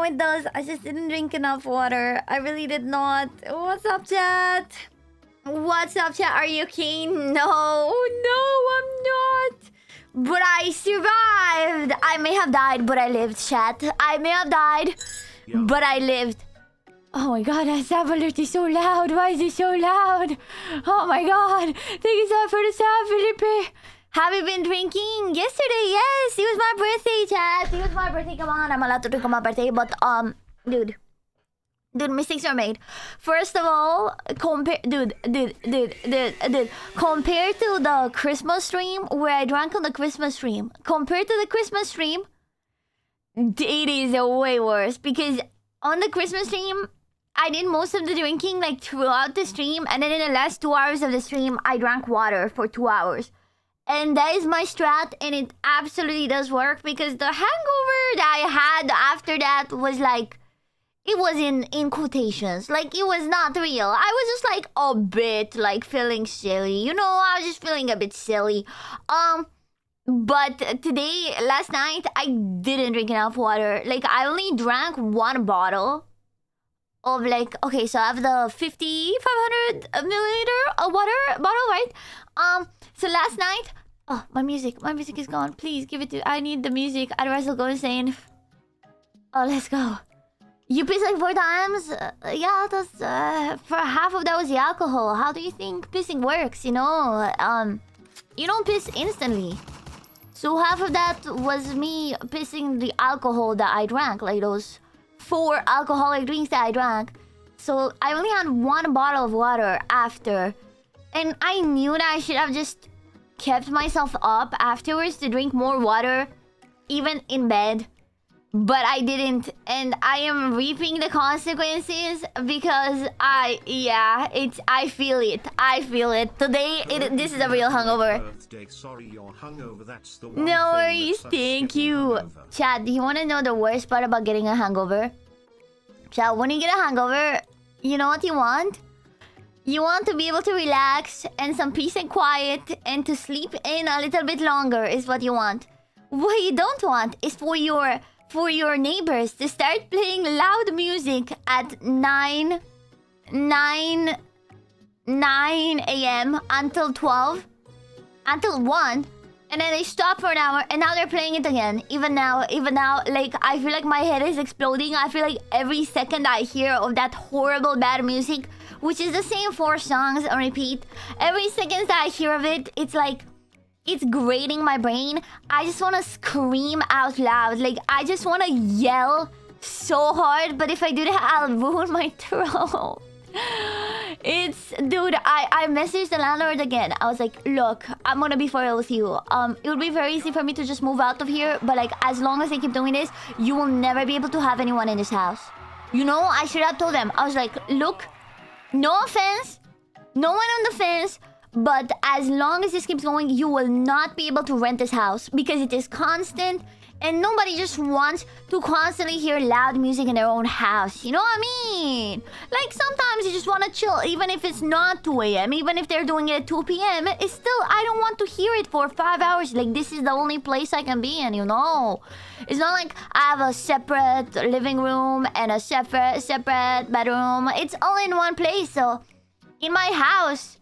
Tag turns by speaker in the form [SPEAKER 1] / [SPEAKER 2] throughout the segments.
[SPEAKER 1] it does. I just didn't drink enough water. I really did not. What's up, chat? What's up, chat? Are you okay? No, I'm not. But I survived. I may have died, but I lived, chat. I may have died, but I lived. Oh my god, that sound alert is so loud. Why is it so loud? Oh my god. Thank you so much for the sound, Felipe. Have you been drinking? Yesterday, yes. It was my birthday, chat. It was my birthday. Come on, I'm allowed to drink on my birthday. But, dude, mistakes are made. First of all, compared to the Christmas stream, where I drank on the Christmas stream, compared to the Christmas stream, it is way worse. Because on the Christmas stream, I did most of the drinking, like, throughout the stream. And then in the last 2 hours of the stream, I drank water for 2 hours. And that is my strat, and it absolutely does work, because the hangover that I had after that was like, it was in quotations. Like, it was not real. I was just like a bit like feeling silly. You know, I was just feeling a bit silly. But last night, I didn't drink enough water. Like, I only drank 1 bottle of like, okay, so I have the 500 milliliter water bottle, right? So last night, oh, my music is gone. Please give it to, I need the music, otherwise I'll go insane. Oh, let's go. You pissed like 4 times? Yeah, that's, for half of that was the alcohol. How do you think pissing works, you know? You don't piss instantly. So half of that was me pissing the alcohol that I drank, like those 4 alcoholic drinks that I drank. So I only had 1 bottle of water after. And I knew that I should have just kept myself up afterwards to drink more water, even in bed. But I didn't, and I am reaping the consequences because I feel it. Today, this is a real hangover.
[SPEAKER 2] Sorry, you're hungover. That's the
[SPEAKER 1] no worries, thank you. Chad, do you want to know the worst part about getting a hangover? Chad, when you get a hangover, you know what you want? You want to be able to relax and some peace and quiet and to sleep in a little bit longer is what you want. What you don't want is for your neighbors to start playing loud music at 9 a.m. until 12, until 1, and then they stop for an hour, and now they're playing it again. Even now, like, I feel like my head is exploding. I feel like every second I hear of that horrible bad music, which is the same 4 songs on repeat, every second that I hear of it, it's like, it's grating my brain. I just want to scream out loud. Like, I just want to yell so hard. But if I do that, I'll ruin my throat. Dude, I messaged the landlord again. I was like, look, I'm going to be for real with you. It would be very easy for me to just move out of here. But, like, as long as I keep doing this, you will never be able to have anyone in this house. You know, I should have told them. I was like, look, no offense. No one on the fence. But as long as this keeps going, you will not be able to rent this house because it is constant and nobody just wants to constantly hear loud music in their own house. You know what I mean? Like, sometimes you just want to chill, even if it's not 2 a.m., even if they're doing it at 2 p.m. It's still, I don't want to hear it for 5 hours. Like, this is the only place I can be in, you know? It's not like I have a separate living room and a separate bedroom. It's all in one place. So, in my house,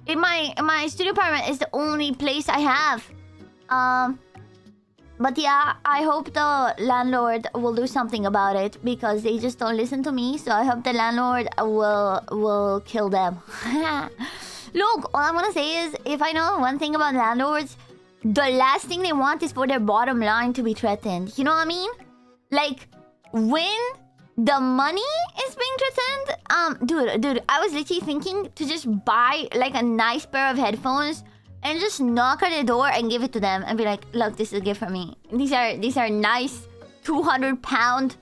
[SPEAKER 1] in my studio apartment is the only place I have. But yeah, I hope the landlord will do something about it because they just don't listen to me. So I hope the landlord will kill them. Look, all I'm gonna say is, if I know one thing about landlords, the last thing they want is for their bottom line to be threatened. You know what I mean? Like, when the money is being threatened, dude, I was literally thinking to just buy like a nice pair of headphones and just knock on the door and give it to them and be like, look, this is a gift from me. These are nice 200-pound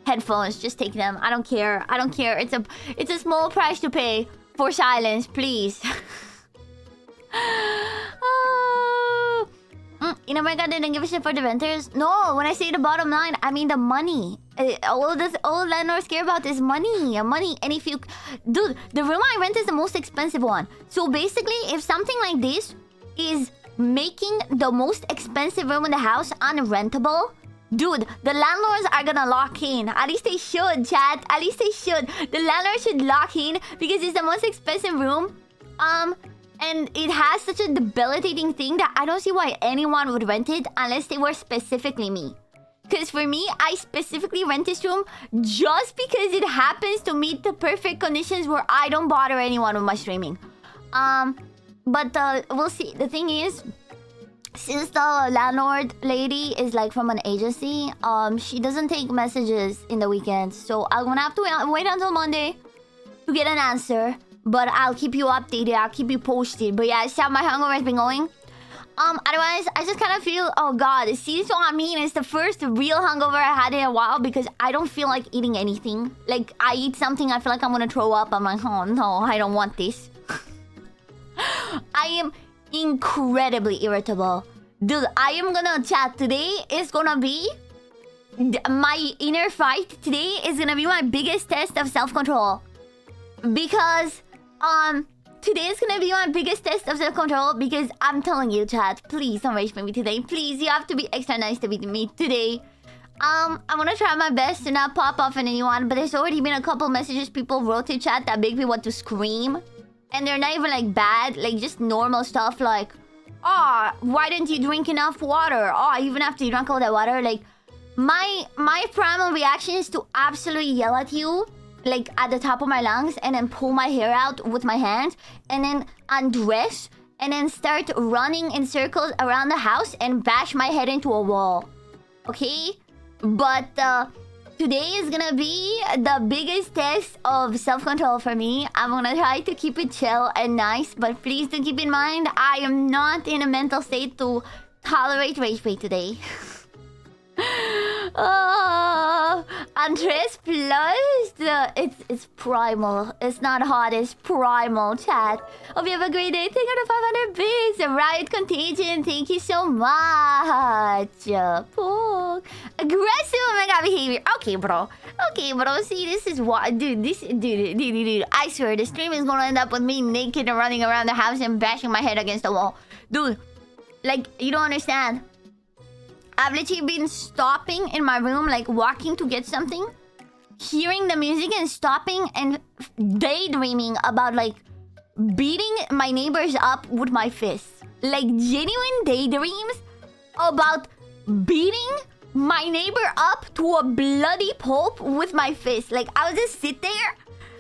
[SPEAKER 1] headphones. Just take them. I don't care. It's a small price to pay for silence, please. In America, they didn't give a shit for the renters. No, when I say the bottom line, I mean the money. All landlords care about is money. And if you... Dude, the room I rent is the most expensive one. So basically, if something like this is making the most expensive room in the house unrentable, Dude, the landlords are gonna lock in. At least they should, chat. At least they should. The landlord should lock in because it's the most expensive room. And it has such a debilitating thing that I don't see why anyone would rent it unless they were specifically me. Because for me, I specifically rent this room just because it happens to meet the perfect conditions where I don't bother anyone with my streaming. But we'll see. The thing is, since the landlord lady is like from an agency, she doesn't take messages in the weekends. So I'm gonna have to wait until Monday to get an answer. But I'll keep you updated. I'll keep you posted. But yeah, that's how my hangover has been going. Otherwise, I just kind of feel, oh god, see, this is what I mean. It's the first real hangover I had in a while because I don't feel like eating anything. Like, I eat something, I feel like I'm gonna throw up. I'm like, oh no, I don't want this. I am incredibly irritable. Dude, I am gonna chat. Today is gonna be my inner fight. Today is gonna be my biggest test of self-control. Because, today is gonna be my biggest test of self-control because I'm telling you, chat, please don't rage with me today. Please, you have to be extra nice to me today. I'm gonna try my best to not pop off on anyone, but there's already been a couple messages people wrote to chat that make me want to scream. And they're not even like bad, like just normal stuff like, oh, why didn't you drink enough water? Oh, even after you drank all that water, like, my primal reaction is to absolutely yell at you, like at the top of my lungs, and then pull my hair out with my hands, and then undress, and then start running in circles around the house and bash my head into a wall. Okay? But today is gonna be the biggest test of self-control for me. I'm gonna try to keep it chill and nice, but please do keep in mind, I am not in a mental state to tolerate rage bait today. Andres plus it's primal. It's not hot, it's primal, chat. Hope you have a great day. Thank you for 500 bits. Riot Contagion, thank you so much. Aggressive omega behavior. Okay, bro. See, this is what, dude. I swear, the stream is gonna end up with me naked and running around the house and bashing my head against the wall, dude. Like, you don't understand. I've literally been stopping in my room, like walking to get something, hearing the music and stopping and daydreaming about like beating my neighbors up with my fists. Like genuine daydreams about beating my neighbor up to a bloody pulp with my fist. Like I would just sit there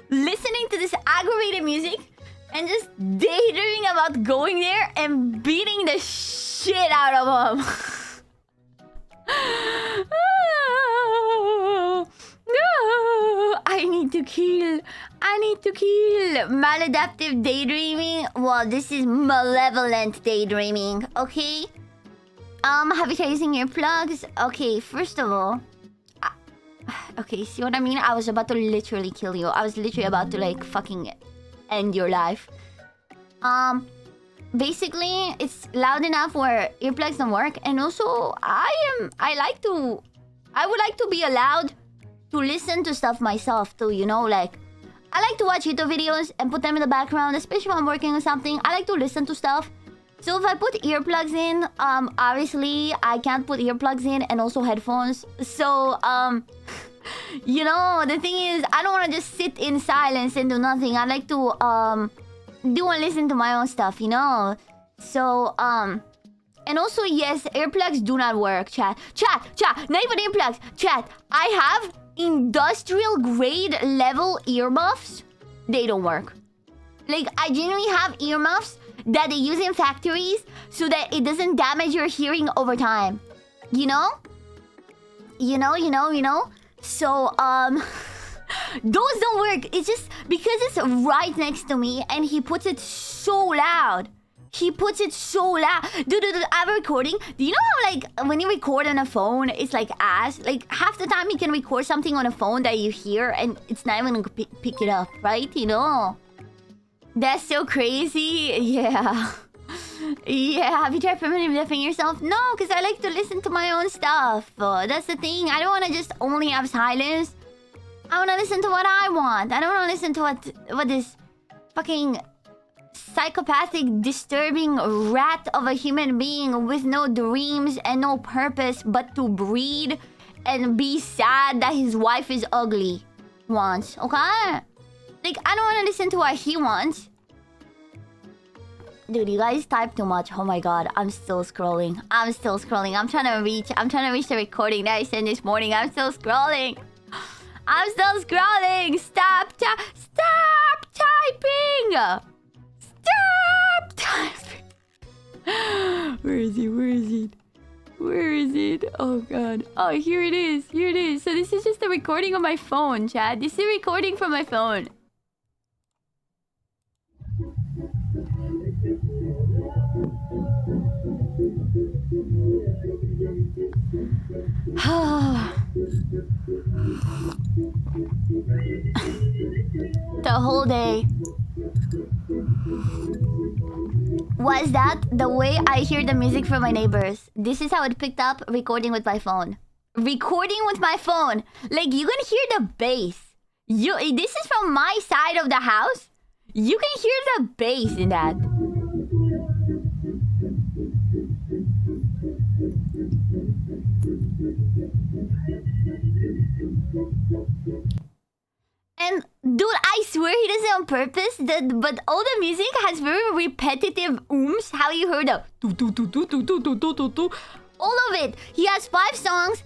[SPEAKER 1] listening to this aggravated music and just daydreaming about going there and beating the shit out of them. No, I need to kill. Maladaptive daydreaming. Well, this is malevolent daydreaming. Okay. Have you tried using earplugs? Okay, first of all, okay, see what I mean? I was about to literally kill you. I was literally about to like fucking end your life. Basically, it's loud enough where earplugs don't work, and also I would like to be allowed to listen to stuff myself too, you know, like I like to watch YouTube videos and put them in the background, especially when I'm working on something. I like to listen to stuff. So if I put earplugs in, obviously I can't put earplugs in and also headphones. So you know, the thing is, I don't want to just sit in silence and do nothing. I like to do and listen to my own stuff, you know? So, and also, yes, earplugs do not work, chat. Not even earplugs. Chat, I have industrial grade level earmuffs. They don't work. Like, I genuinely have earmuffs that they use in factories so that it doesn't damage your hearing over time. You know? You know? So, those don't work. It's just because it's right next to me and he puts it so loud. Dude, I have a recording. Do you know how, like, when you record on a phone, it's like ass? Like, half the time you can record something on a phone that you hear and it's not even gonna pick it up, right? You know? That's so crazy. Yeah. Yeah, have you tried permanently deafening yourself? No, because I like to listen to my own stuff. That's the thing. I don't want to just only have silence. I want to listen to what I want. I don't want to listen to what this fucking psychopathic, disturbing rat of a human being with no dreams and no purpose but to breed and be sad that his wife is ugly wants, okay? Like, I don't want to listen to what he wants. Dude, you guys type too much. Oh my god, I'm still scrolling. I'm trying to reach the recording that I sent this morning. I'm still scrolling. Stop typing. Stop typing. Where is it? Oh god. Oh, here it is. So this is just a recording on my phone, Chad. This is a recording from my phone. The whole day. Was that the way I hear the music from my neighbors? This is how it picked up recording with my phone. Like, you can hear the bass. This is from my side of the house. You can hear the bass in that. And dude, I swear he does it on purpose. But all the music has very repetitive ooms. How you heard the all of it. He has 5 songs,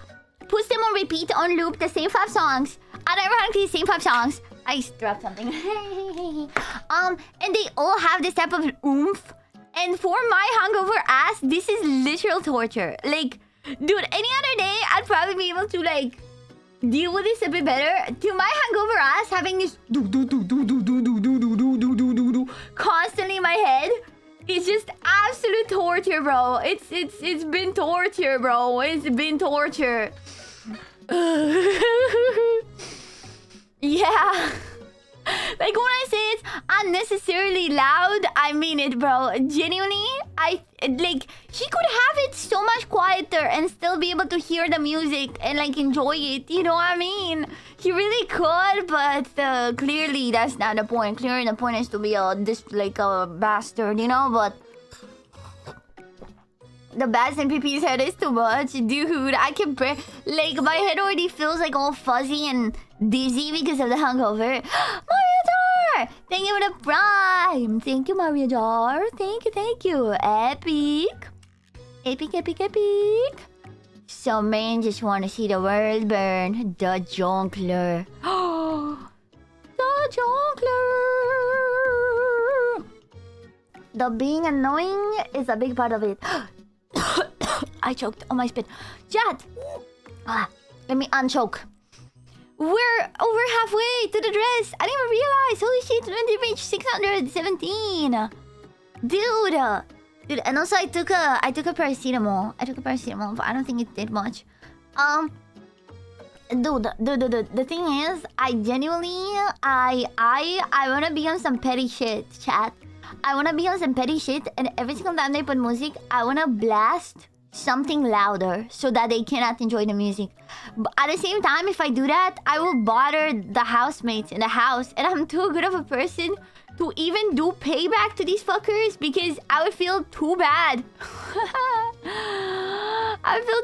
[SPEAKER 1] puts them on repeat, on loop, the same 5 songs. Unironically, the same 5 songs. I dropped something. And they all have this type of oomph. And for my hungover ass, this is literal torture. Like, dude, any other day, I'd probably be able to, like, deal with this a bit better. To my hangover ass, having this constantly in my head, it's just absolute torture, bro. It's been torture, bro. It's been torture. Yeah. Like, when I say it's unnecessarily loud, I mean it, bro. Genuinely, like, he could have it so much quieter and still be able to hear the music and, like, enjoy it. You know what I mean? He really could, but clearly that's not the point. Clearly the point is to be a bastard, you know? But the bass in PP's head is too much, dude. I can like, my head already feels like all fuzzy and dizzy because of the hungover. Mario Jar! Thank you for the prime. Thank you, Mario Jar. Thank you. Epic. Some men just want to see the world burn. The Jonkler. The Jonkler. The being annoying is a big part of it. I choked on my spit. Chat! Let me unchoke. We're over halfway to the dress. I didn't even realize. Holy shit, we reached 617. Dude, and also I took a paracetamol. But I don't think it did much. Dude, the thing is, I genuinely, I wanna be on some petty shit, chat. I wanna be on some petty shit, and every single time they put music, I wanna blast something louder so that they cannot enjoy the music. But at the same time, if I do that, I will bother the housemates in the house, and I'm too good of a person to even do payback to these fuckers because I would feel too bad. I would feel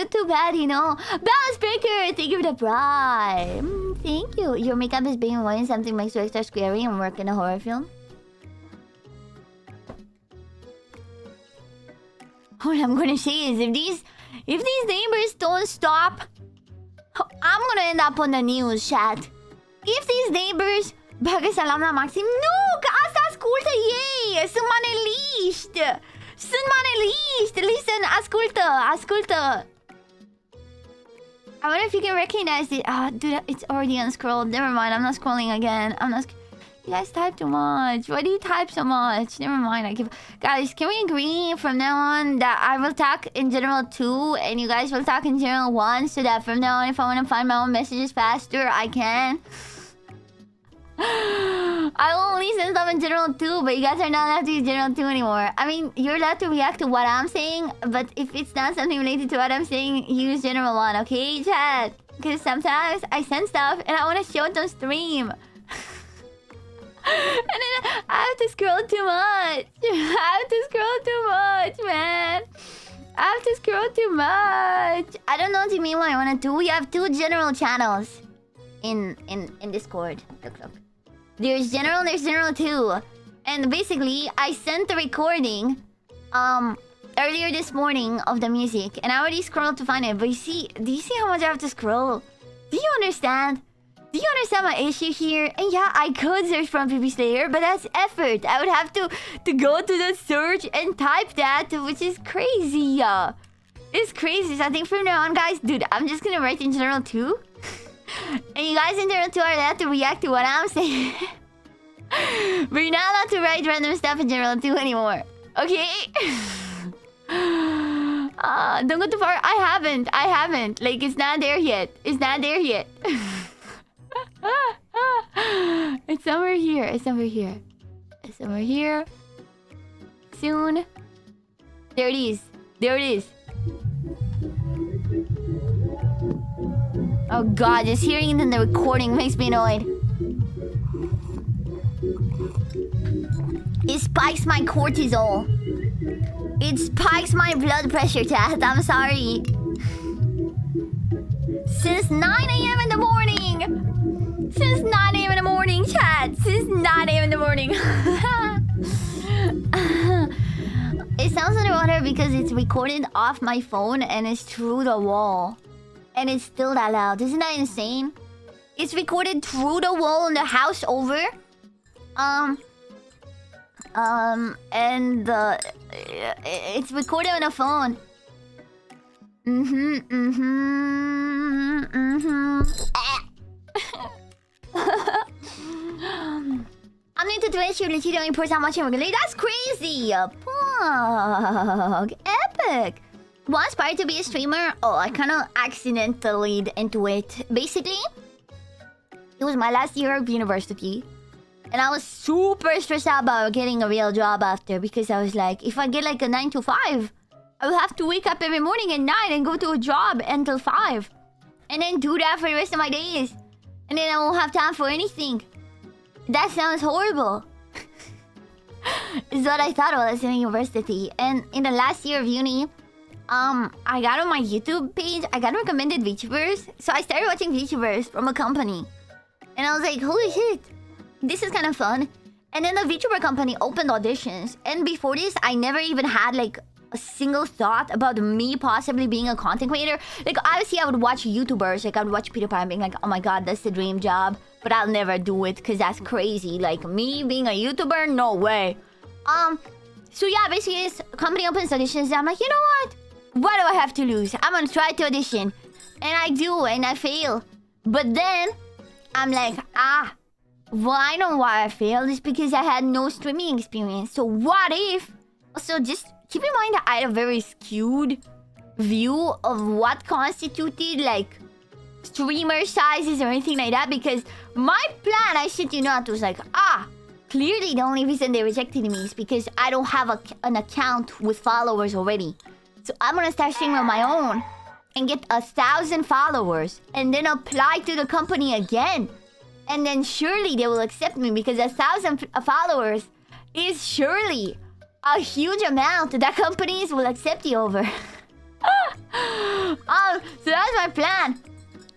[SPEAKER 1] too bad, you know. Balance Breaker, thank you for the prime. Thank you. Your makeup is being worn, something makes you extra scary and work in a horror film. What I'm gonna say is, if these neighbors don't stop, I'm gonna end up on the news, chat. If these neighbors... Bagay salam na Maxim. No! Kaas sa ascultă ei! Sunt maneliști! Listen, ascultă! I wonder if you can recognize it. Dude, it's already unscrolled. Never mind, I'm not scrolling again. You guys type too much. Why do you type so much? Never mind. Guys, can we agree from now on that I will talk in general 2 and you guys will talk in general 1, so that from now on, if I want to find my own messages faster, I can? I will only send stuff in general 2, but you guys are not allowed to use general 2 anymore. I mean, you're allowed to react to what I'm saying, but if it's not something related to what I'm saying, use general 1, okay, chat? Because sometimes I send stuff and I want to show it on stream. And then I have to scroll too much. I have to scroll too much, man. I have to scroll too much. I don't know what you mean what I want to do. We have two general channels in Discord. Look. There's general and there's general 2. And basically, I sent the recording earlier this morning of the music, and I already scrolled to find it. But do you see how much I have to scroll? Do you understand? Do you understand my issue here? And yeah, I could search from PP Slayer, but that's effort. I would have to go to the search and type that, which is crazy. It's crazy. So I think from now on, guys, dude, I'm just gonna write in general 2. And you guys in general 2 are allowed to react to what I'm saying. But you're not allowed to write random stuff in general 2 anymore. Okay? Don't go too far. I haven't. Like, it's not there yet. It's somewhere here. Soon. There it is. Oh god, just hearing it in the recording makes me annoyed. It spikes my cortisol. It spikes my blood pressure, chat. I'm sorry. Since 9 a.m. in the morning, chat. Since 9 a.m. in the morning. It sounds underwater because it's recorded off my phone and it's through the wall. And it's still that loud. Isn't that insane? It's recorded through the wall in the house over. It's recorded on a phone. I'm new to Twitch. You're literally the only person I'm watching regularly. That's crazy. Pog. Epic. Was aspired to be a streamer? Oh, I kind of accidentally into it. Basically, it was my last year of university. And I was super stressed out about getting a real job after. Because I was like, if I get like a 9 to 5, I will have to wake up every morning at 9 and go to a job until 5. And then do that for the rest of my days. And then I won't have time for anything. That sounds horrible. Is what I thought while I was in university. And in the last year of uni, I got on my YouTube page, I got recommended VTubers. So I started watching VTubers from a company. And I was like, holy shit, this is kind of fun. And then the VTuber company opened auditions. And before this, I never even had like a single thought about me possibly being a content creator. Like, obviously I would watch YouTubers, like I would watch PewDiePie and being like, oh my god, that's the dream job. But I'll never do it because that's crazy. Like, me being a YouTuber? No way. So yeah, basically this company opens auditions and I'm like, you know what? What do I have to lose? I'm gonna try to audition. And I do, and I fail. But then, I'm like, well, I know why I failed. It's because I had no streaming experience. So what if... So just keep in mind that I had a very skewed view of what constituted, like, streamer sizes or anything like that. Because my plan, I shit you not, was like, clearly the only reason they rejected me is because I don't have an account with followers already. So I'm gonna start streaming on my own and get 1,000 followers and then apply to the company again. And then surely they will accept me because 1,000 followers is surely a huge amount that companies will accept you over. So that's my plan.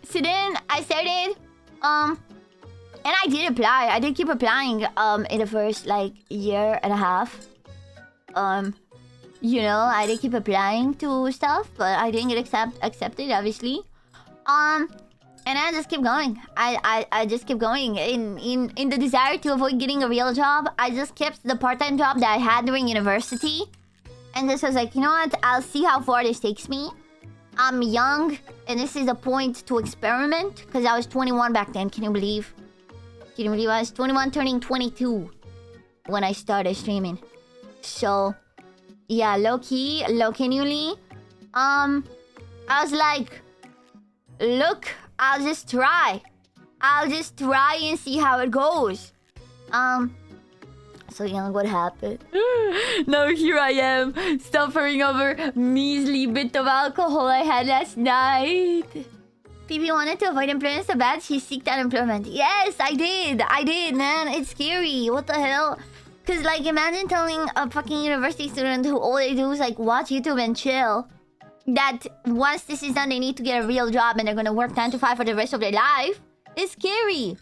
[SPEAKER 1] So then I started, and I did apply. I did keep applying in the first like year and a half. You know, I did keep applying to stuff, but I didn't get accepted, obviously. And I just kept going. I just kept going. In the desire to avoid getting a real job, I just kept the part-time job that I had during university. And this was like, you know what? I'll see how far this takes me. I'm young, and this is a point to experiment. Because I was 21 back then. Can you believe? Can you believe I was 21 turning 22 when I started streaming? So... yeah, low-key, newly. I was like, look, I'll just try and see how it goes. So young, what happened? Now here I am, suffering over measly bit of alcohol I had last night. PP wanted to avoid employment so bad she seeked unemployment. Yes, I did, man. It's scary. What the hell? Cause like imagine telling a fucking university student who all they do is like watch YouTube and chill that once this is done they need to get a real job and they're gonna work 9 to 5 for the rest of their life. It's scary.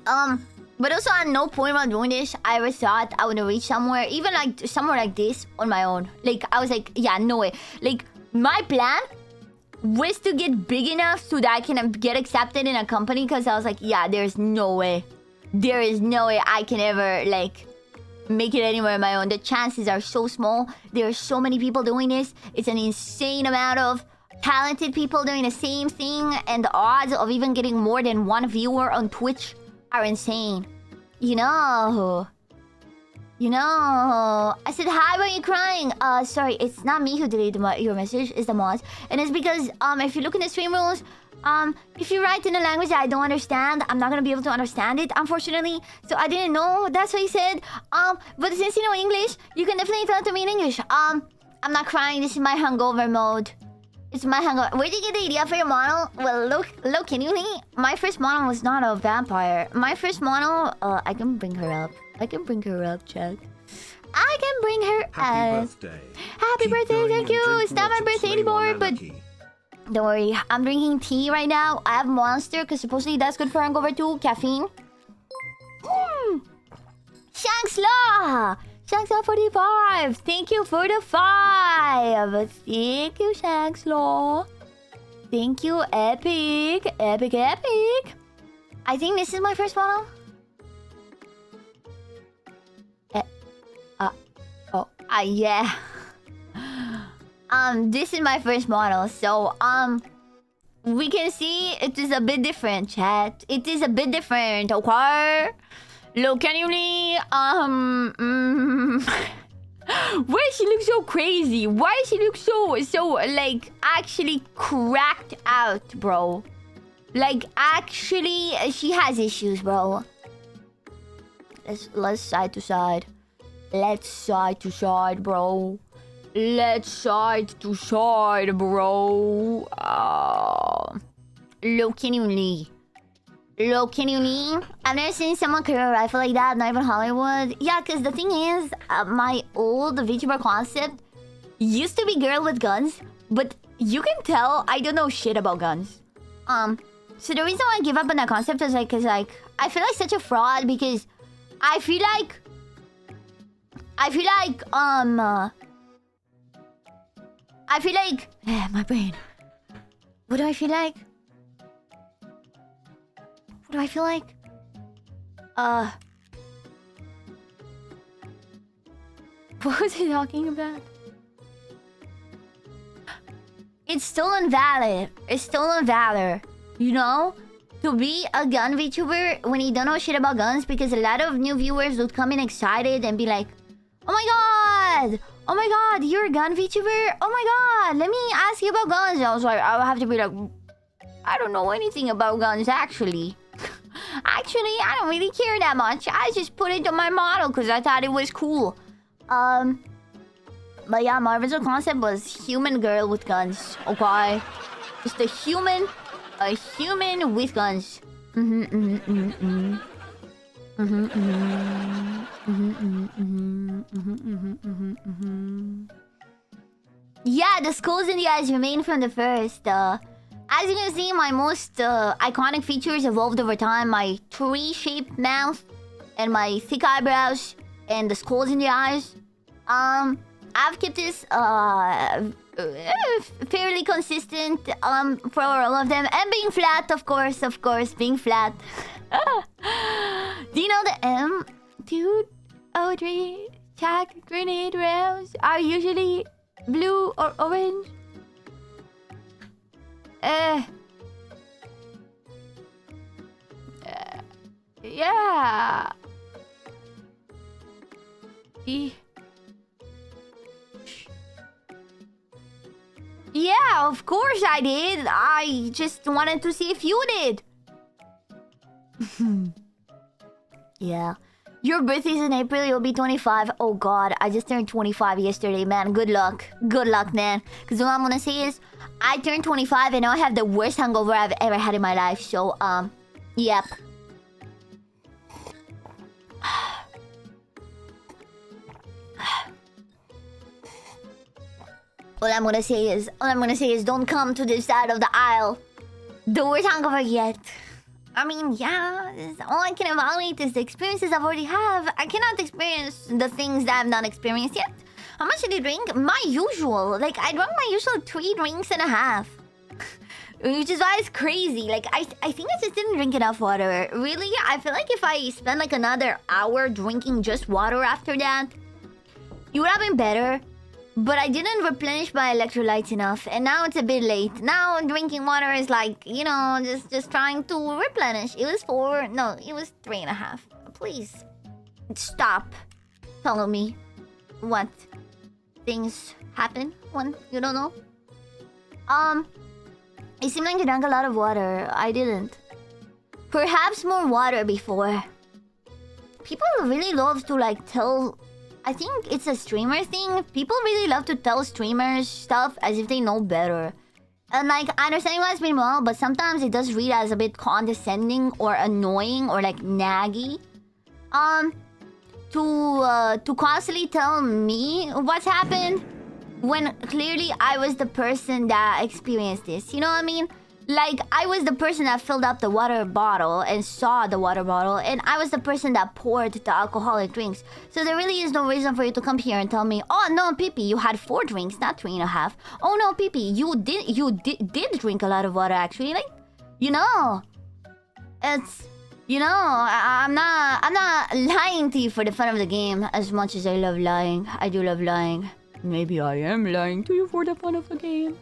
[SPEAKER 1] But also at no point while doing this I ever thought I would reach somewhere, even like somewhere like this on my own. Like I was like, yeah, no way. Like my plan was to get big enough so that I can get accepted in a company, because I was like, yeah, there's no way. There is no way I can ever like make it anywhere on my own. The chances are so small. There are so many people doing this. It's an insane amount of talented people doing the same thing, and the odds of even getting more than one viewer on Twitch are insane. You know. I said, hi, why are you crying? Sorry, it's not me who deleted your message, it's the mods. And it's because, if you look in the stream rules, if you write in a language that I don't understand, I'm not gonna be able to understand it, unfortunately. So I didn't know, that's what he said. But since you know English, you can definitely tell it to me in English. I'm not crying, this is my hungover mode. It's my hangover. Where did you get the idea for your model? Well, look, can you see? My first model was not a vampire. My first model, I can bring her up. Chat. I can bring her up.
[SPEAKER 2] Happy birthday.
[SPEAKER 1] Happy birthday, thank you. It's not my birthday anymore, but don't worry. I'm drinking tea right now. I have Monster, because supposedly that's good for hangover too. Caffeine. Shanks Law! Shanks Law 45! Thank you for the 5! Thank you, Shanks Law. Thank you, Epic. Epic. I think this is my first model. Yeah. This is my first model, so, we can see it is a bit different, chat. It is a bit different, okay? Look, can you see, why she looks so crazy? Why she looks so, like, actually cracked out, bro? Like, actually, she has issues, bro. Let's side to side. Let's side to side, bro. Let's side to side, bro. Look, can you see? I've never seen someone carry a rifle like that, not even Hollywood. Yeah, because the thing is, my old VTuber concept used to be girl with guns, but you can tell I don't know shit about guns. So the reason why I give up on that concept is like, cause like, I feel like such a fraud, because I feel like, my brain. What do I feel like? What was he talking about? It's stolen valor. You know? To be a gun VTuber when you don't know shit about guns, because a lot of new viewers would come in excited and be like, oh my god, you're a gun VTuber? Oh my god, let me ask you about guns. And I was like, I would have to be like, I don't know anything about guns, actually. Actually, I don't really care that much. I just put it on my model because I thought it was cool. But yeah, my original concept was human girl with guns, okay? Just a human with guns. Yeah, the skulls in the eyes remain from the first. As you can see, my most iconic features evolved over time. My tree-shaped mouth, and my thick eyebrows, and the skulls in the eyes. I've kept this fairly consistent for all of them, and being flat, of course, being flat. Do you know the M203 tac grenade rounds are usually blue or orange? Yeah. Yeah, of course I did. I just wanted to see if you did. Yeah. Your birthday's in April, you'll be 25. Oh god, I just turned 25 yesterday, man. Good luck. Good luck, man. Because what I'm gonna say is, I turned 25 and now I have the worst hangover I've ever had in my life. So, yep. All I'm gonna say is don't come to this side of the aisle. The worst hangover yet. I mean, yeah, all I can evaluate is the experiences I've already have. I cannot experience the things that I've not experienced yet. How much did you drink? My usual. Like, I drank my usual 3 drinks and a half. Which is why it's crazy. Like, I think I just didn't drink enough water. Really, I feel like if I spent like another hour drinking just water after that, it would have been better. But I didn't replenish my electrolytes enough, and now it's a bit late. Now drinking water is like, you know, just trying to replenish. It was 4, no, it was 3.5. Please, stop telling me what things happen when you don't know. It seemed like you drank a lot of water. I didn't. Perhaps more water before. People really love to like tell... I think it's a streamer thing. People really love to tell streamers stuff as if they know better. And like, I understand you guys mean well, but sometimes it does read as a bit condescending or annoying or like naggy. To constantly tell me what's happened when clearly I was the person that experienced this. You know what I mean? Like, I was the person that filled up the water bottle and saw the water bottle, and I was the person that poured the alcoholic drinks. So there really is no reason for you to come here and tell me, oh no, Pippi, you had 4 drinks, not 3.5. Oh no, Pippi, you did drink a lot of water actually. Like, you know, it's, you know, I'm not lying to you for the fun of the game as much as I love lying. I do love lying. Maybe I am lying to you for the fun of the game.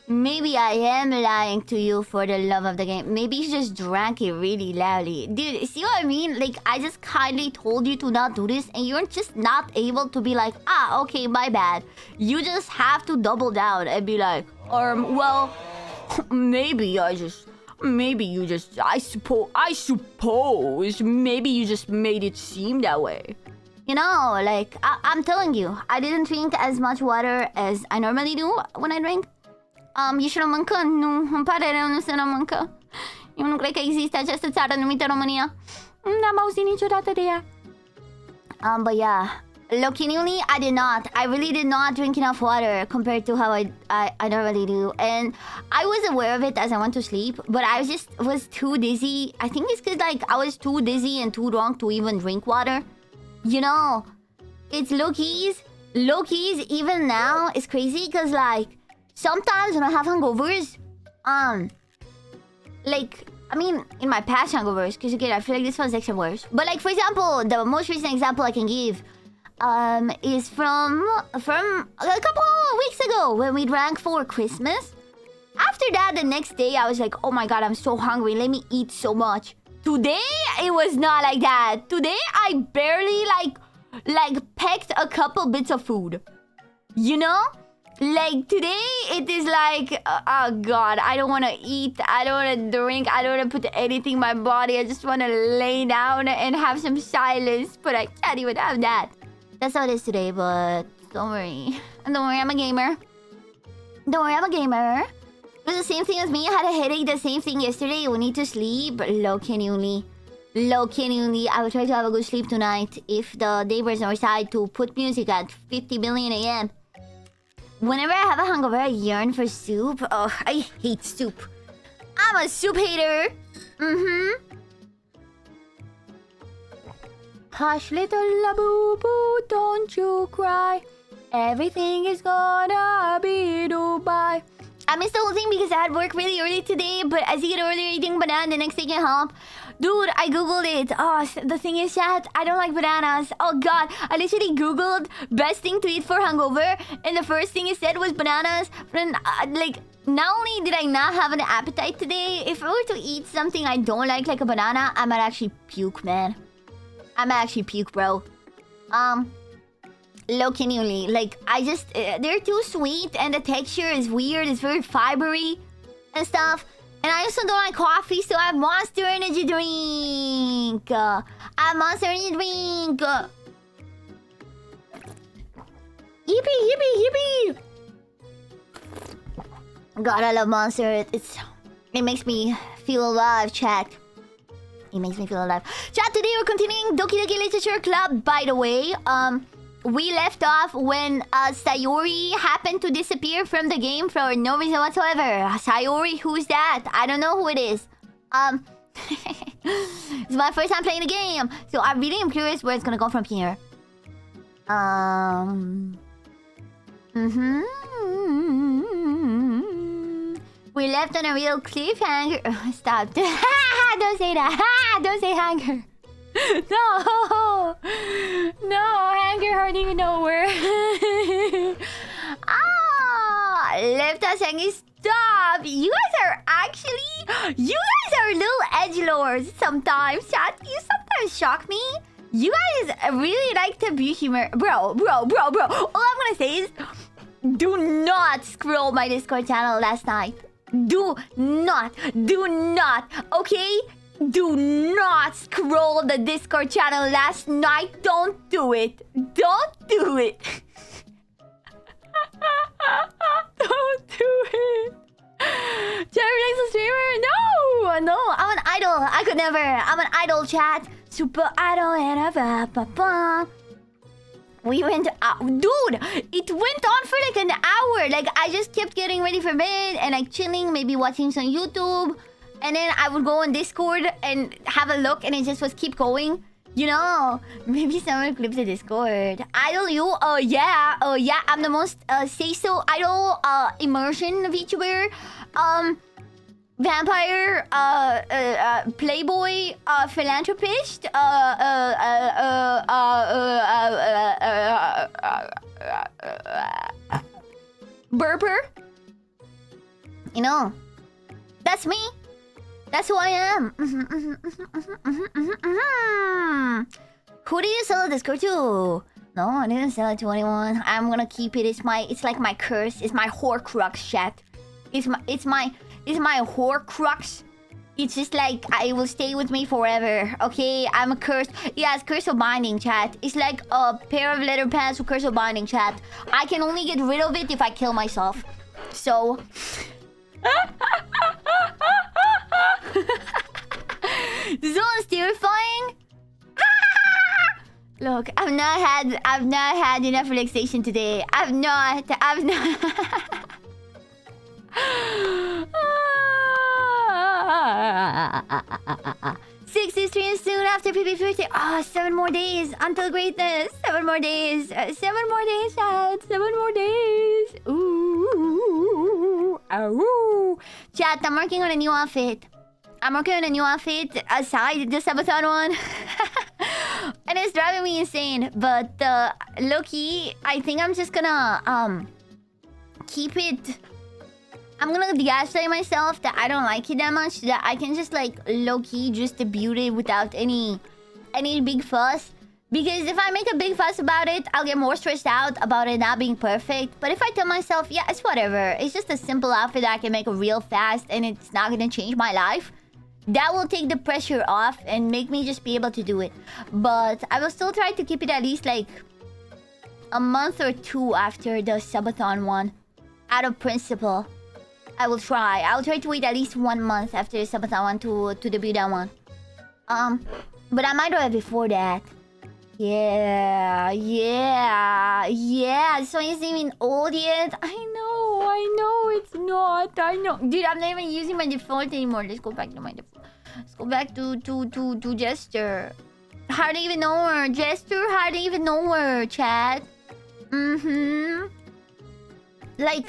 [SPEAKER 1] Maybe I am lying to you for the love of the game. Maybe you just drank it really loudly. Dude, see what I mean? Like, I just kindly told you to not do this, and you're just not able to be like, ah, okay, my bad. You just have to double down and be like, well, maybe you just, I suppose, maybe you just made it seem that way. You know, like, I'm telling you, I didn't drink as much water as I normally do when I drink. Ești româncă? Nu, îmi pare rău, nu sunt româncă. Eu nu cred că există această țară numită România. N-am auzit niciodată de ea. But yeah, genuinely, I really did not drink enough water compared to how I normally do. And I was aware of it as I went to sleep, but I was too dizzy. I think it's because, like, I was too dizzy and too drunk to even drink water. You know, it's low-keys, even now, it's crazy because, like, sometimes when I have hangovers, like, I mean, in my past hangovers, because again, I feel like this one's extra worse. But, like, for example, the most recent example I can give, is from a couple of weeks ago when we drank for Christmas. After that, the next day, I was like, oh my god, I'm so hungry, let me eat so much. Today, it was not like that. Today, I barely, like pecked a couple bits of food. You know? Like, today, it is like, oh god, I don't want to eat, I don't want to drink, I don't want to put anything in my body. I just want to lay down and have some silence. But I can't even have that. That's how it is today, but don't worry. Don't worry, I'm a gamer. Don't worry, I'm a gamer. It was the same thing as me. I had a headache, the same thing yesterday. We need to sleep. Low genuinely. I will try to have a good sleep tonight if the neighbors decide to put music at 50 million AM. Whenever I have a hangover, I yearn for soup. Oh, I hate soup. I'm a soup hater. Hush, little boo-boo, don't you cry. Everything is gonna be Dubai. I missed the whole thing because I had work really early today, but as you get earlier eating banana, the next day can help. Dude, I googled it. Oh, the thing is, chat, I don't like bananas. Oh god, I literally googled best thing to eat for hangover, and the first thing it said was bananas. And like, not only did I not have an appetite today, if I were to eat something I don't like a banana, I might actually puke, man. I might actually puke, bro. Low genuinely, like, I just, they're too sweet and the texture is weird, it's very fibery and stuff. And I also don't like coffee, so I have Monster Energy drink. I have Monster Energy drink. Yippee, yippee, yippee. God, I love Monster. It makes me feel alive, chat. It makes me feel alive. Chat, today we're continuing Doki Doki Literature Club, by the way. We left off when Sayori happened to disappear from the game for no reason whatsoever. Sayori, who's that? I don't know who it is. It's my first time playing the game, so I really am curious where it's gonna go from here. We left on a real cliffhanger. Stop. Don't say that. Don't say hanger. No. No, hanger hardly even know where. Left us hanging. Stop. You guys are actually... You guys are little edgelords sometimes, chat. You sometimes shock me. You guys really like to be humor. Bro. All I'm gonna say is... Do not scroll my Discord channel last night. Do not, okay? Do not scroll the Discord channel last night. Don't do it. Don't do it. Don't do it. Jerry likes a streamer? No, I'm an idol. I could never. I'm an idol, chat. Super idol and a we went out. Dude, it went on for like an hour. Like, I just kept getting ready for bed and like chilling, maybe watching some YouTube. And then I would go on Discord and have a look and it just was keep going. You know, maybe someone clip the Discord. Idol you? Oh yeah. I'm the most say-so idol immersion VTuber. Vampire, playboy, philanthropist, burper. You know, that's me. That's who I am. Who did you sell the Discord to? No, I didn't sell it to anyone. I'm gonna keep it. It's like my curse. It's my Horcrux, chat. It's my Horcrux. It's just like it will stay with me forever. Okay, I'm a curse. Yeah, it's curse of binding, chat. It's like a pair of leather pants with curse of binding, chat. I can only get rid of it if I kill myself. So. This one's terrifying. Look, I've not had enough relaxation today. I've not. 60 streams soon after PP50. Oh, 7 more days until greatness. 7 more days. 7 more days, chat. 7 more days. Ooh. Ooh. Chat, I'm working on a new outfit. Aside the Sabaton one. And it's driving me insane. But low-key, I think I'm just gonna keep it. I'm gonna gaslight myself that I don't like it that much. That I can just like low-key just debut it without any big fuss. Because if I make a big fuss about it, I'll get more stressed out about it not being perfect. But if I tell myself, yeah, it's whatever. It's just a simple outfit that I can make real fast and it's not gonna change my life. That will take the pressure off and make me just be able to do it. But I will still try to keep it at least like a month or 2 after the subathon one. Out of principle. I will try. I'll try to wait at least 1 month after the subathon one to debut that one. But I might do it before that. Yeah. So it's even old yet. I know it's not. I know. Dude, I'm not even using my default anymore. Let's go back to my default. Let's go back to Jester. Hardly even know her. Jester, hardly even know her, chat. Like...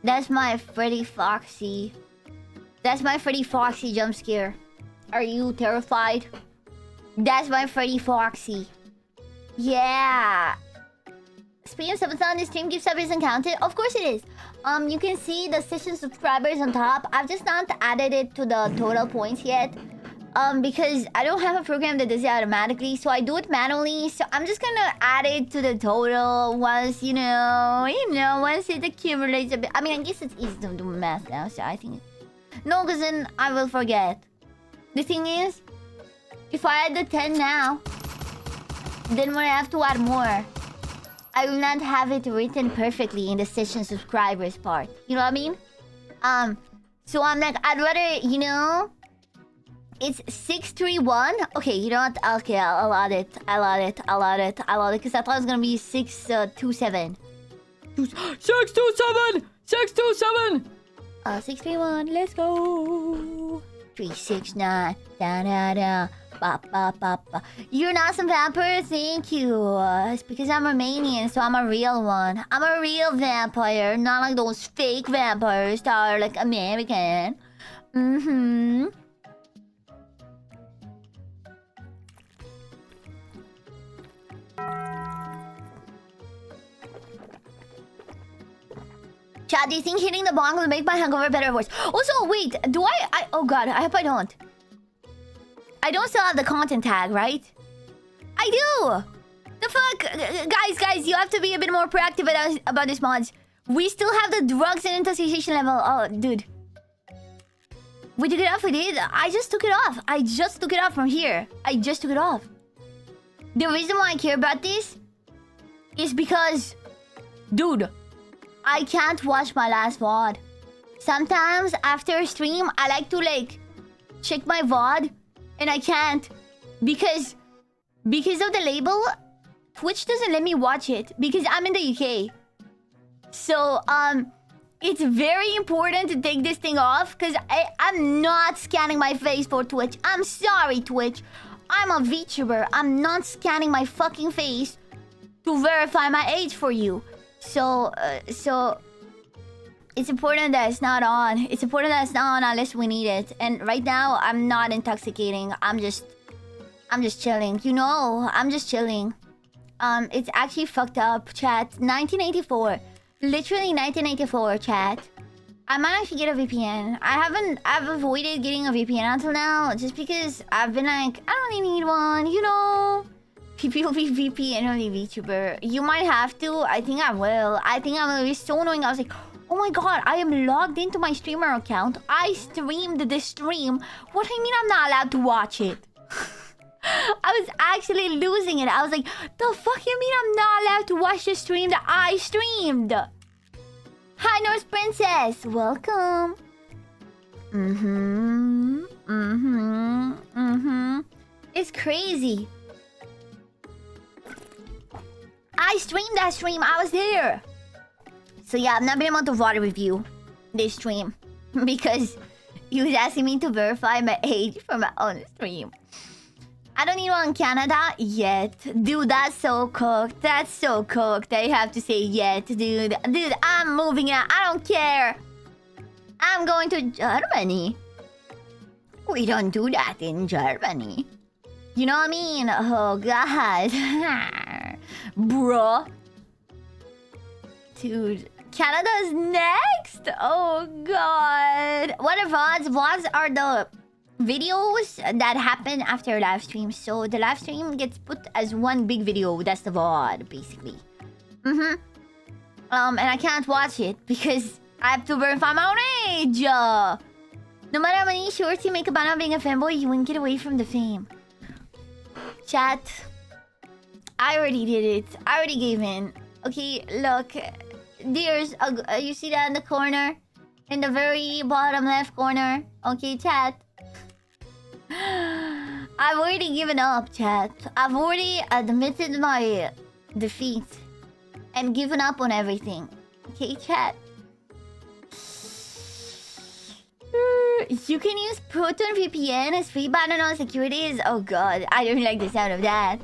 [SPEAKER 1] That's my Freddy Foxy. That's my Freddy Foxy jump scare. Are you terrified? That's my Freddy Foxy. Yeah. Speaking of subathon, this team gift sub isn't counted. Of course it is. You can see the session subscribers on top. I've just not added it to the total points yet. because I don't have a program that does it automatically, so I do it manually. So I'm just gonna add it to the total once, once it accumulates a bit. I mean, I guess it's easy to do math now, so I think... No, because then I will forget. The thing is, if I add the 10 now, then when I have to add more, I will not have it written perfectly in the session subscribers part. You know what I mean? So I'm like, I'd rather, it's 631. Okay, you know what? Okay, I'll add it. Because I thought it was gonna be 627.
[SPEAKER 3] 627! 627!
[SPEAKER 1] 631, let's go. 369, da da da, ba ba ba ba. You're an awesome vampire, thank you. It's because I'm Romanian, so I'm a real one. I'm a real vampire, not like those fake vampires that are like American. Chad, do you think hitting the bong will make my hangover better or worse? Also, wait, do I... Oh god, I hope I don't. I don't still have the content tag, right? I do! The fuck? Guys, you have to be a bit more proactive about this mods. We still have the drugs and intoxication level. Oh, dude. We took it off, we did. I just took it off. I just took it off from here. I just took it off. The reason why I care about this is because... Dude... I can't watch my last VOD. Sometimes after a stream, I like to check my VOD, and I can't because of the label. Twitch doesn't let me watch it because I'm in the UK. So it's very important to take this thing off because I'm not scanning my face for Twitch. I'm sorry, Twitch. I'm a VTuber. I'm not scanning my fucking face to verify my age for you. So it's important that it's not on. It's important that it's not on unless we need it. And right now, I'm not intoxicating. I'm just chilling. I'm just chilling. It's actually fucked up, chat. 1984. Literally 1984, chat. I might actually get a VPN. I've avoided getting a VPN until now just because I've been like, I don't really need one, PPOV VPN only VTuber. You might have to. I think I will. It's so annoying. I was like, oh my god, I am logged into my streamer account. I streamed the stream. What do you mean I'm not allowed to watch it? I was actually losing it. I was like, the fuck you mean I'm not allowed to watch the stream that I streamed? Hi, Norse Princess. Welcome. It's crazy. I streamed that stream. I was there. So yeah, I've not been able to VOD review this stream because he was asking me to verify my age for my own stream. I don't need one in Canada yet. Dude, that's so cooked. That's so cooked that you have to say yet, dude. Dude, I'm moving out. I don't care. I'm going to Germany. We don't do that in Germany. You know what I mean? Oh, God. Bruh. Dude. Canada's next? Oh, God. What are VODs? VODs are the videos that happen after live stream. So the live stream gets put as one big video. That's the VOD, basically. And I can't watch it because I have to verify my own age. No matter how many shorts you make about not being a fanboy, you won't get away from the fame. Chat. I already did it. I already gave in. Okay, look. There's a... you see that in the corner? In the very bottom left corner? Okay, chat. I've already given up, chat. I've already admitted my defeat. And given up on everything. Okay, chat. You can use Proton VPN as free button on securities. Oh god, I don't like the sound of that.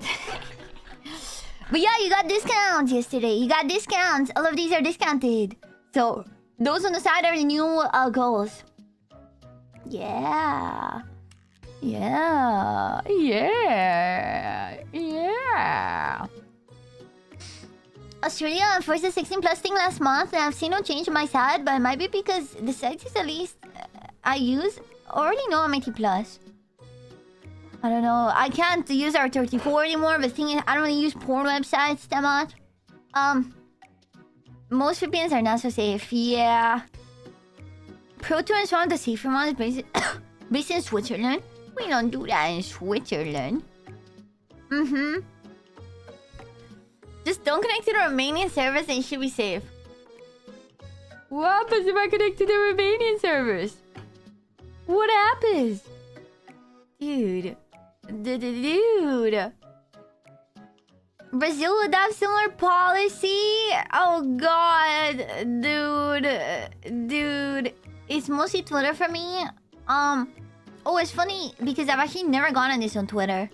[SPEAKER 1] But yeah, you got discounts yesterday. You got discounts. All of these are discounted. So, those on the side are the new goals. Yeah. Yeah. Yeah. Yeah. Australia enforced the 16 plus thing last month and I've seen no change on my side, but it might be because the sex is the least I use. Already know I'm 80 plus. I don't know. I can't use our 34 anymore, but the thing is, I don't really use porn websites that much. Most VPNs are not so safe. Yeah. Proton is one of the safer ones based in Switzerland. We don't do that in Switzerland. Just don't connect to the Romanian servers and you should be safe. What happens if I connect to the Romanian servers? What happens? Dude. Dude. Brazil would have similar policy? Oh god. Dude. It's mostly Twitter for me. Oh, it's funny because I've actually never gone on this on Twitter.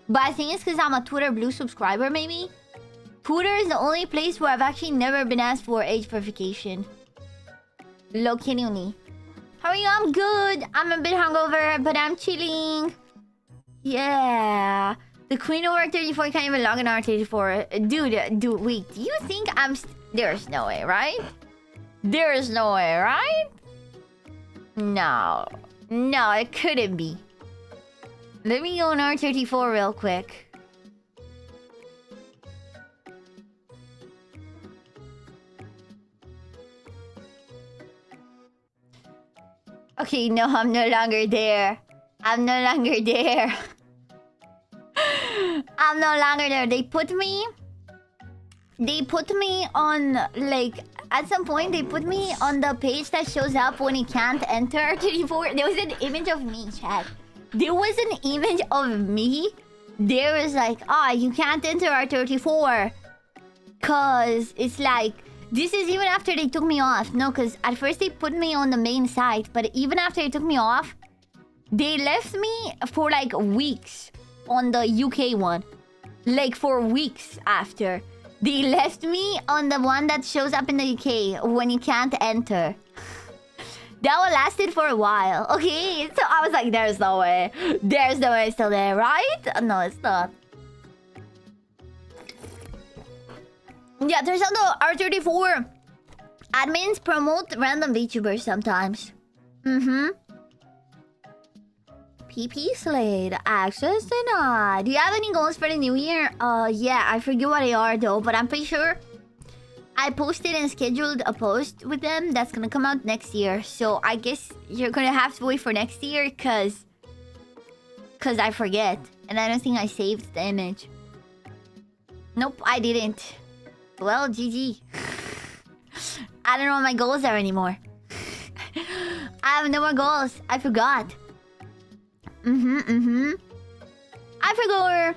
[SPEAKER 1] But I think it's because I'm a Twitter Blue subscriber, maybe. Twitter is the only place where I've actually never been asked for age verification. Low-kiddingly. How are you? I'm good. I'm a bit hungover, but I'm chilling. Yeah. The Queen over 34 can't even log in R34. Dude, wait. Do you think I'm... There's no way, right? There's no way, right? No. No, it couldn't be. Let me go on R34 real quick. Okay, no, I'm no longer there. I'm no longer there. I'm no longer there. They put me on, like, at some point, they put me on the page that shows up when you can't enter R34. There was an image of me, chat. There was an image of me. There was like, you can't enter R34. Cause it's like, this is even after they took me off. No, cause at first they put me on the main site. But even after they took me off, they left me for like weeks on the UK one. Like for weeks after. They left me on the one that shows up in the UK when you can't enter. That one lasted for a while. Okay, so I was like, there's no way. There's no way it's still there, right? No, it's not. Yeah, there's also R34. Admins promote random VTubers sometimes. PP Slade. Access denied. Do you have any goals for the new year? Yeah, I forget what they are though, but I'm pretty sure I posted and scheduled a post with them that's gonna come out next year. So I guess you're gonna have to wait for next year cause I forget. And I don't think I saved the image. Nope, I didn't. Well, GG. I don't know what my goals are anymore. I have no more goals. I forgot. I forgot.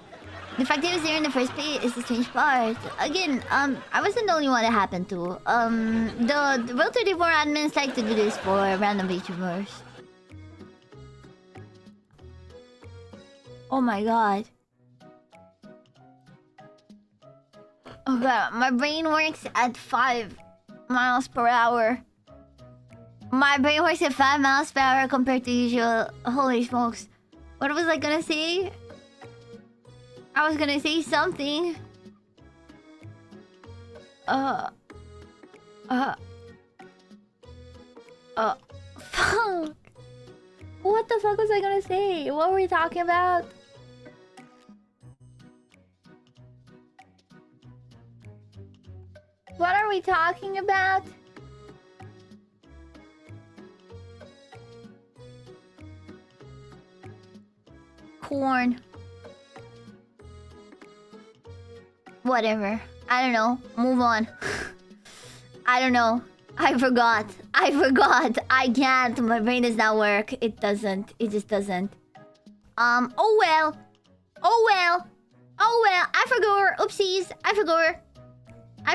[SPEAKER 1] The fact that it was there in the first place is the strange part. Again, I wasn't the only one that happened to. The World 34 admins like to do this for random VTubers. Oh my god. Oh god, my brain works at 5 miles per hour. My brain works at 5 miles per hour compared to usual. Holy smokes. What was I gonna say? I was gonna say something. Fuck. What the fuck was I gonna say? What were we talking about? What are we talking about? Corn. Whatever. I don't know. Move on. I don't know. I forgot. I can't. My brain does not work. It doesn't. It just doesn't. Oh well. I forgot. Oopsies. I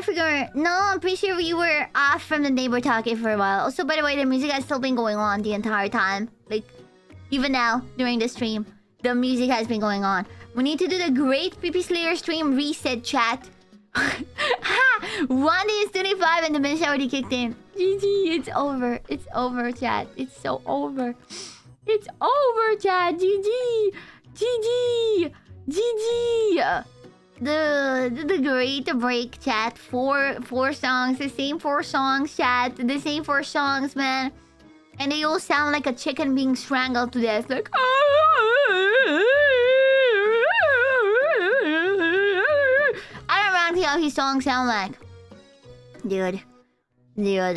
[SPEAKER 1] forgot. No, I'm pretty sure we were off from the neighbor talking for a while. Also, by the way, the music has still been going on the entire time. Like, even now, during the stream, the music has been going on. We need to do the great PP Slayer stream reset, chat. Ha! 1 day is 25 and the bench already kicked in. GG, it's over. It's over, chat. It's so over. It's over, chat. GG. The great break, chat. Four songs. The same 4 songs, chat. The same 4 songs, man. And they all sound like a chicken being strangled to death. Like... how his songs sound like. Dude. No,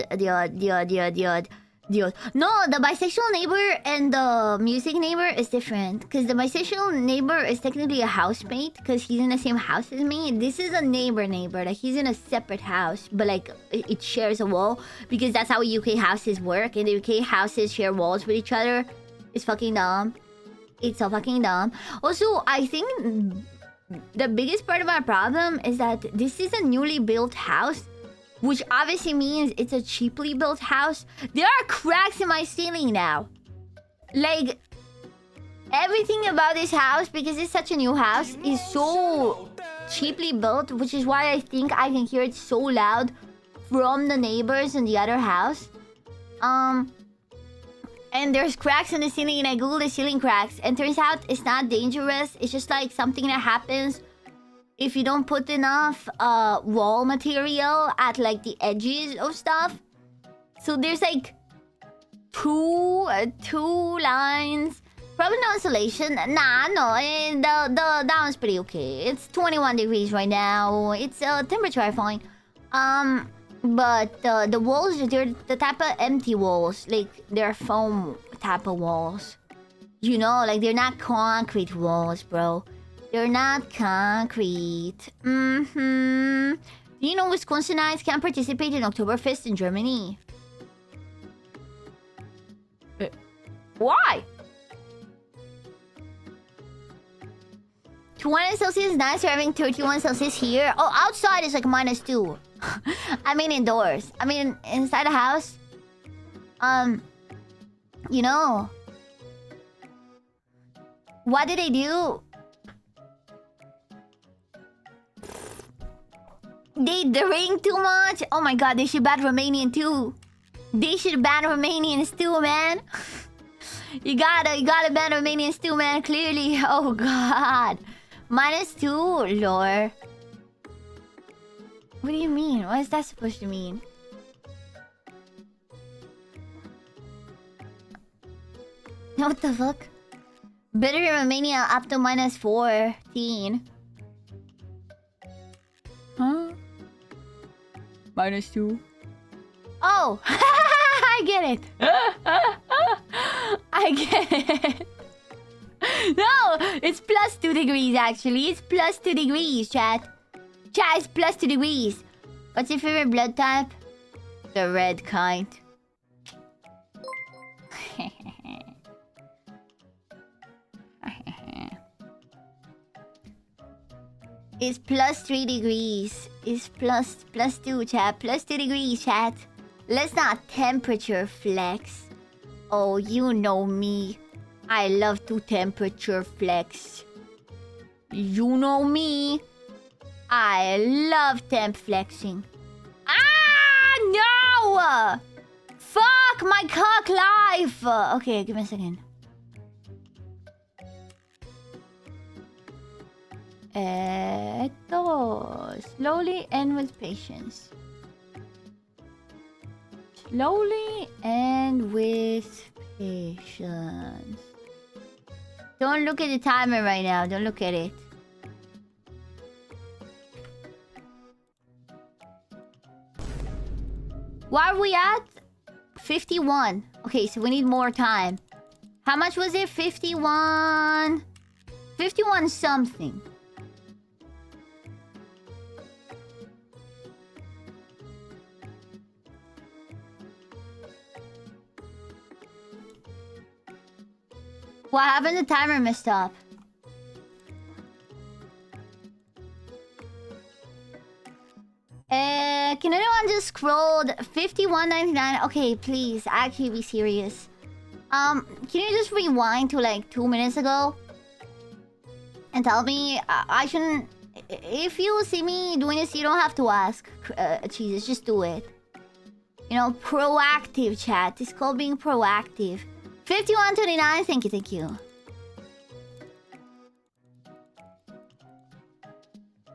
[SPEAKER 1] the bisexual neighbor and the music neighbor is different. Because the bisexual neighbor is technically a housemate. Because he's in the same house as me. This is a neighbor. Like, he's in a separate house. But, like, it shares a wall. Because that's how UK houses work. And the UK houses share walls with each other. It's fucking dumb. It's so fucking dumb. Also, I think the biggest part of my problem is that this is a newly built house. Which obviously means it's a cheaply built house. There are cracks in my ceiling now. Like, everything about this house, because it's such a new house, is so cheaply built. Which is why I think I can hear it so loud from the neighbors in the other house. And there's cracks in the ceiling, and I googled the ceiling cracks. And turns out it's not dangerous. It's just like something that happens if you don't put enough wall material at like the edges of stuff. So there's like two lines. Probably no insulation. Nah, no. That one's pretty okay. It's 21 degrees right now. It's temperature fine. But the walls, they're the type of empty walls. Like, they're foam type of walls. You know, like, they're not concrete walls, bro. They're not concrete. Do you know Wisconsinites can't participate in Oktoberfest in Germany? Why? 21 Celsius is nice. We're having 31 Celsius here. Oh, outside is like -2. I mean indoors. I mean inside the house. You know. What did they do? They drink too much? Oh my god, they should ban Romanian too. They should ban Romanians too, man. You gotta ban Romanians too, man, clearly. Oh god. -2, lore. What do you mean? What is that supposed to mean? What the fuck? Better in Romania up to -14. Huh? -2. Oh! I get it! I get it! No! It's +2 degrees actually. It's +2 degrees, chat. Chat, it's +2 degrees. What's your favorite blood type? The red kind. It's +3 degrees. It's +2, chat. +2 degrees, chat. Let's not temperature flex. Oh, you know me. I love to temperature flex. You know me. I love temp flexing. Ah, no! Fuck my cock life! Okay, give me a second. Slowly and with patience. Slowly and with patience. Don't look at the timer right now. Don't look at it. Where are we at? 51. Okay, so we need more time. How much was it? 51... 51 something. What happened? The timer messed up. Can anyone just scroll 51.99? Okay, please. Actually, be serious. Can you just rewind to like 2 minutes ago? And tell me, I shouldn't... If you see me doing this, you don't have to ask. Jesus, just do it. You know, proactive, chat. It's called being proactive. 51.29, thank you, thank you.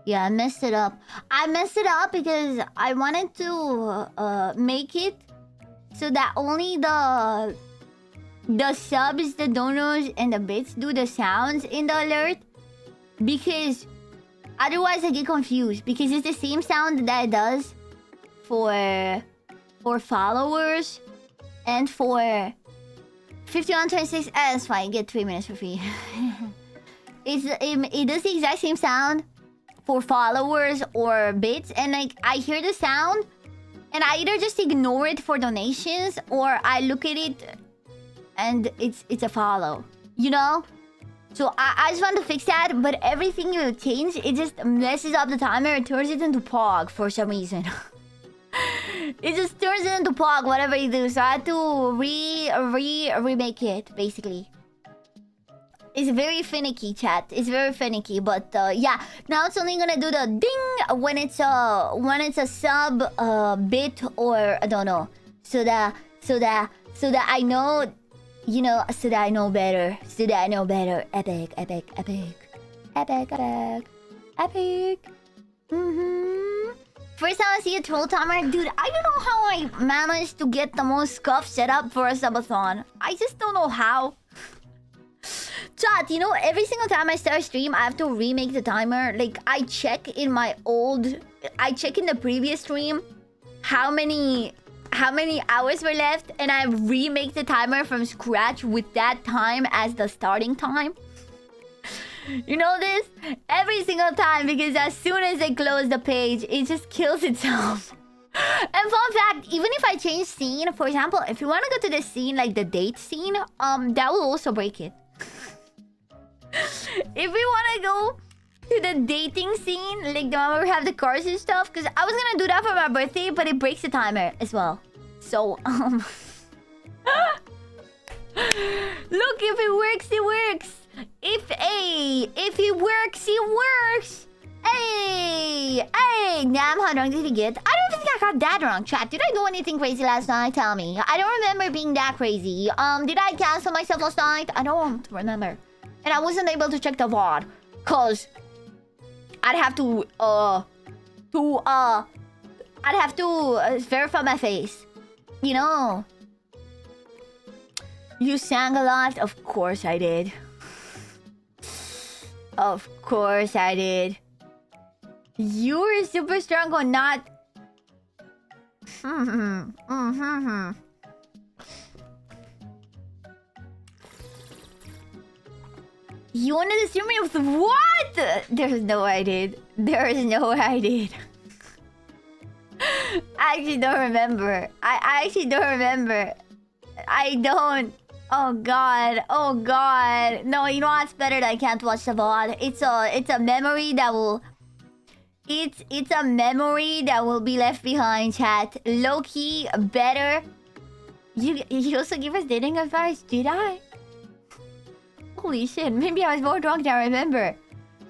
[SPEAKER 1] Yeah, I messed it up. I messed it up because I wanted to make it so that only the subs, the donors, and the bits do the sounds in the alert. Because Otherwise, I get confused because it's the same sound that it does for followers and for 5126. That's fine. Get 3 minutes for free. It does the exact same sound for followers or bits, and like I hear the sound, and I either just ignore it for donations or I look at it, and it's a follow. You know. So I just want to fix that, but everything you change, it just messes up the timer. It turns it into POG for some reason. It just turns it into POG, whatever you do. So I had to remake it, basically. It's very finicky, chat. It's very finicky, but yeah. Now it's only gonna do the ding when it's a sub bit or I don't know. So that I know. You know, so that I know better. So that I know better. Epic. First time I see a troll timer, dude, I don't know how I managed to get the most scuff set up for a subathon. I just don't know how. Chat, you know, every single time I start a stream, I have to remake the timer. Like, I check in the previous stream how many hours were left, and I remake the timer from scratch with that time as the starting time. You know this? Every single time, because as soon as I close the page, it just kills itself. And fun fact, even if I change scene, for example, if you want to go to the scene, like the date scene, that will also break it. If we want to go to the dating scene, like the one where we have the cars and stuff, because I was gonna do that for my birthday, but it breaks the timer as well. So, look, if it works, it works. If it works, it works. Hey, damn, how drunk did he get? I don't think I got that drunk, chat. Did I do anything crazy last night? Tell me. I don't remember being that crazy. Did I cancel myself last night? I don't remember. And I wasn't able to check the VOD, cause I'd have to verify my face. You know. You sang a lot? Of course I did. Of course I did. You were super strong or not? You wanted to stream me with what? There's no way I did. There is no way I did. I actually don't remember. I actually don't remember. I don't. Oh god. Oh god. No, you know what's better than I can't watch the VOD? It's a memory that will... It's a memory that will be left behind, chat. Low-key, better. You also give us dating advice, did I? Holy shit, maybe I was more drunk than I remember.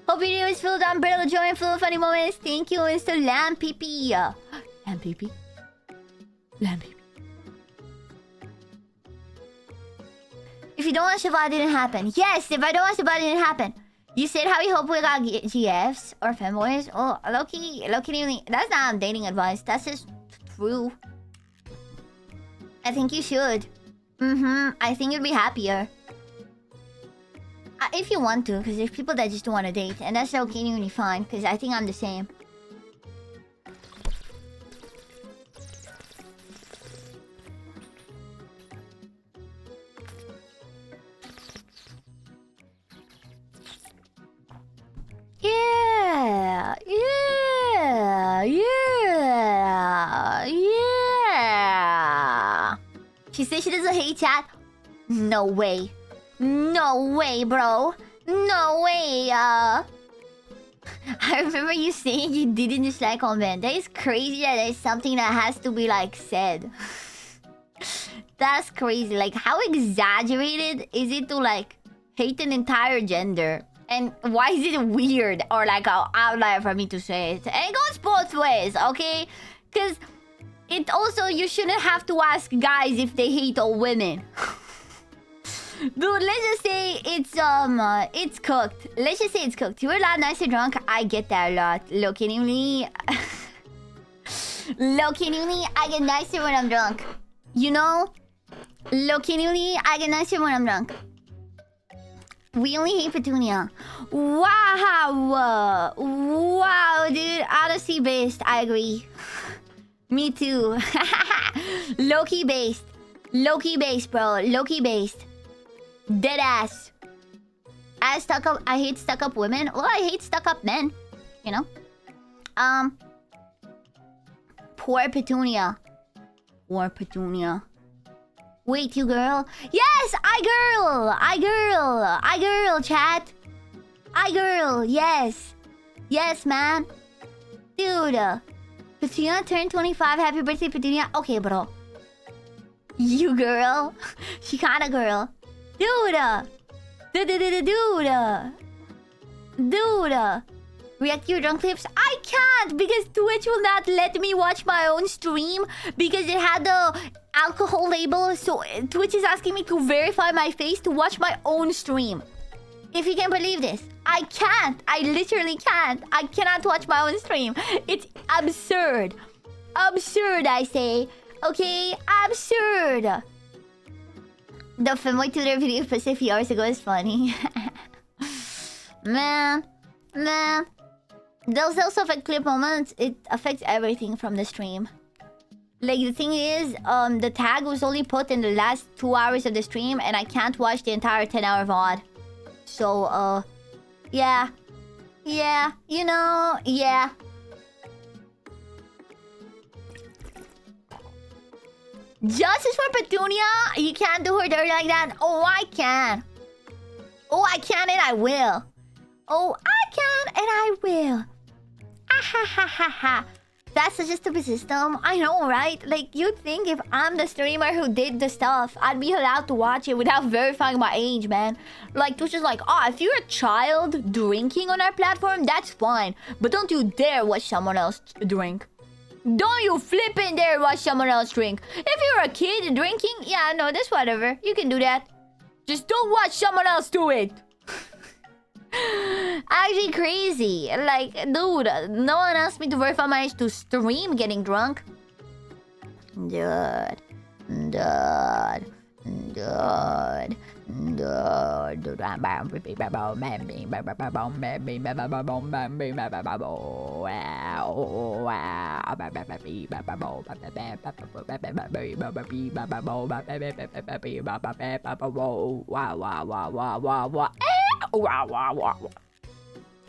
[SPEAKER 1] Hope your video is filled on barrel of joy and full of funny moments. Thank you, Mr. Lamb Pee. Lamb Pee? Lamb Pee. If you don't watch the VOD, it didn't happen. Yes, if I don't watch the VOD, it didn't happen. You said how you hope we got GFs or femboys. Oh, low-key, that's not dating advice. That's just true. I think you should. I think you'd be happier. If you want to, because there's people that just don't want to date. And that's genuinely fine, because I think I'm the same. Yeah! Yeah! Yeah! Yeah! She says she doesn't hate chat? No way. No way, bro. No way, I remember you saying you didn't dislike comment. That is crazy that there's something that has to be, like, said. That's crazy. Like, how exaggerated is it to, like, hate an entire gender? And why is it weird or, like, an outlier for me to say it? And it goes both ways, okay? Because it also, you shouldn't have to ask guys if they hate all women. Dude, let's just say it's cooked. Let's just say it's cooked. You were a lot nicer drunk. I get that a lot. Low-key, I get nicer when I'm drunk. You know? Low-key, I get nicer when I'm drunk. We only hate Petunia. Wow! Honestly based, I agree. Me too. Low-key based. Low-key based, bro. Low-key based. Dead ass. I hate stuck-up women. Well, I hate stuck-up men. You know? Poor Petunia. Poor Petunia. Wait, you girl? Yes, I girl, chat. I girl, yes. Yes, man. Dude. Petunia turned 25. Happy birthday, Petunia. Okay, bro. You girl. She kinda girl. Dude. Dude. React to your drunk clips? I can't because Twitch will not let me watch my own stream because it had the alcohol label. So Twitch is asking me to verify my face to watch my own stream. If you can believe this, I can't. I literally can't. I cannot watch my own stream. It's absurd. Absurd, I say. Okay? Absurd. The Femboy Tutor video posted a few hours ago is funny. Man. Those also affect clip moments. It affects everything from the stream. Like, the thing is, the tag was only put in the last 2 hours of the stream, and I can't watch the entire 10-hour VOD. So, yeah. Yeah, you know, yeah. Justice for Petunia? You can't do her dirty like that. Oh, I can. Oh, I can and I will. Oh, I can and I will. Ah, ha, ha, ha, ha. That's such a stupid system. I know, right? Like, you'd think if I'm the streamer who did the stuff, I'd be allowed to watch it without verifying my age, man. Like, Twitch is like, if you're a child drinking on our platform, that's fine. But don't you dare watch someone else drink. Don't you flippin' dare watch someone else drink. If you're a kid drinking, yeah, no, that's whatever. You can do that. Just don't watch someone else do it. Actually crazy. Like, dude, no one asked me to verify my age to stream getting drunk. Dude.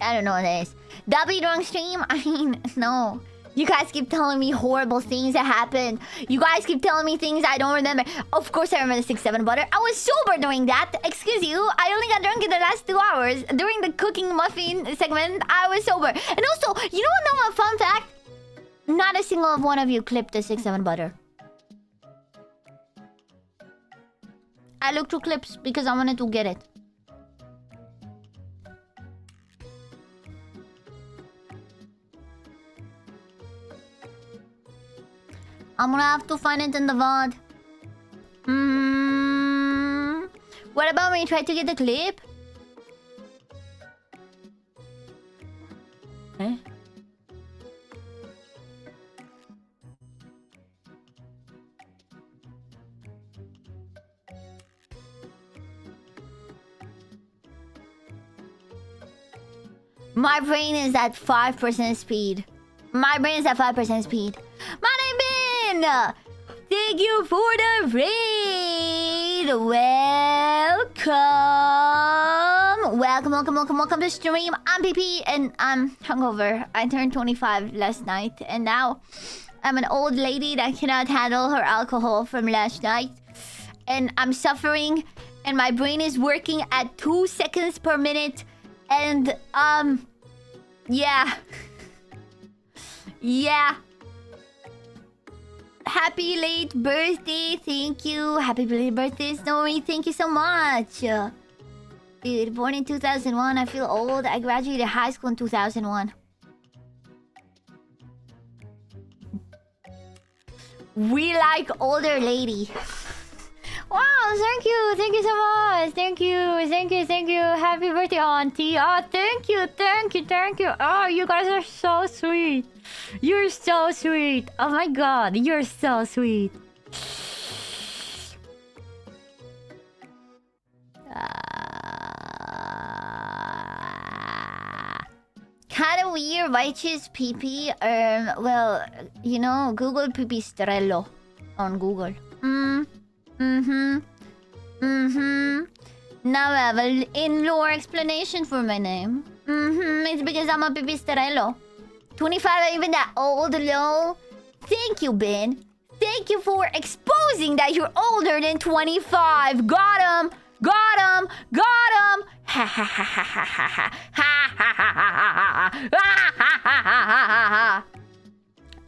[SPEAKER 1] I don't know this. W drunk stream? I mean, no. You guys keep telling me horrible things that happened. You guys keep telling me things I don't remember. Of course I remember the 6-7 butter. I was sober doing that. Excuse you. I only got drunk in the last 2 hours. During the cooking muffin segment, I was sober. And also, you know a fun fact? Not a single one of you clipped the 6-7 butter. I looked through clips because I wanted to get it. I'm gonna have to find it in the VOD. What about when you try to get the clip? Eh? My brain is at 5% speed. My brain is at 5% speed. My name Ben! Thank you for the raid! Welcome to stream. I'm PP and I'm hungover. I turned 25 last night and now I'm an old lady that cannot handle her alcohol from last night. And I'm suffering and my brain is working at 2 seconds per minute. And, yeah. Yeah. Happy late birthday. Thank you. Happy late birthday, Snowy. Thank you so much. Dude, born in 2001. I feel old. I graduated high school in 2001. We like older lady. Wow, thank you. Thank you so much. Thank you. Happy birthday, auntie. Oh, thank you. Oh, you guys are so sweet. You're so sweet. Oh my god, you're so sweet. kind of weird. Why choose PP? Well, you know, Google pipistrello on Google. Now I have an in-lore explanation for my name. It's because I'm a pipistrello. 25 ain't even that old, lol. Thank you, Ben. Thank you for exposing that you're older than 25. Got him! Got him! Got him! Ha ha ha ha ha ha ha ha ha ha ha ha.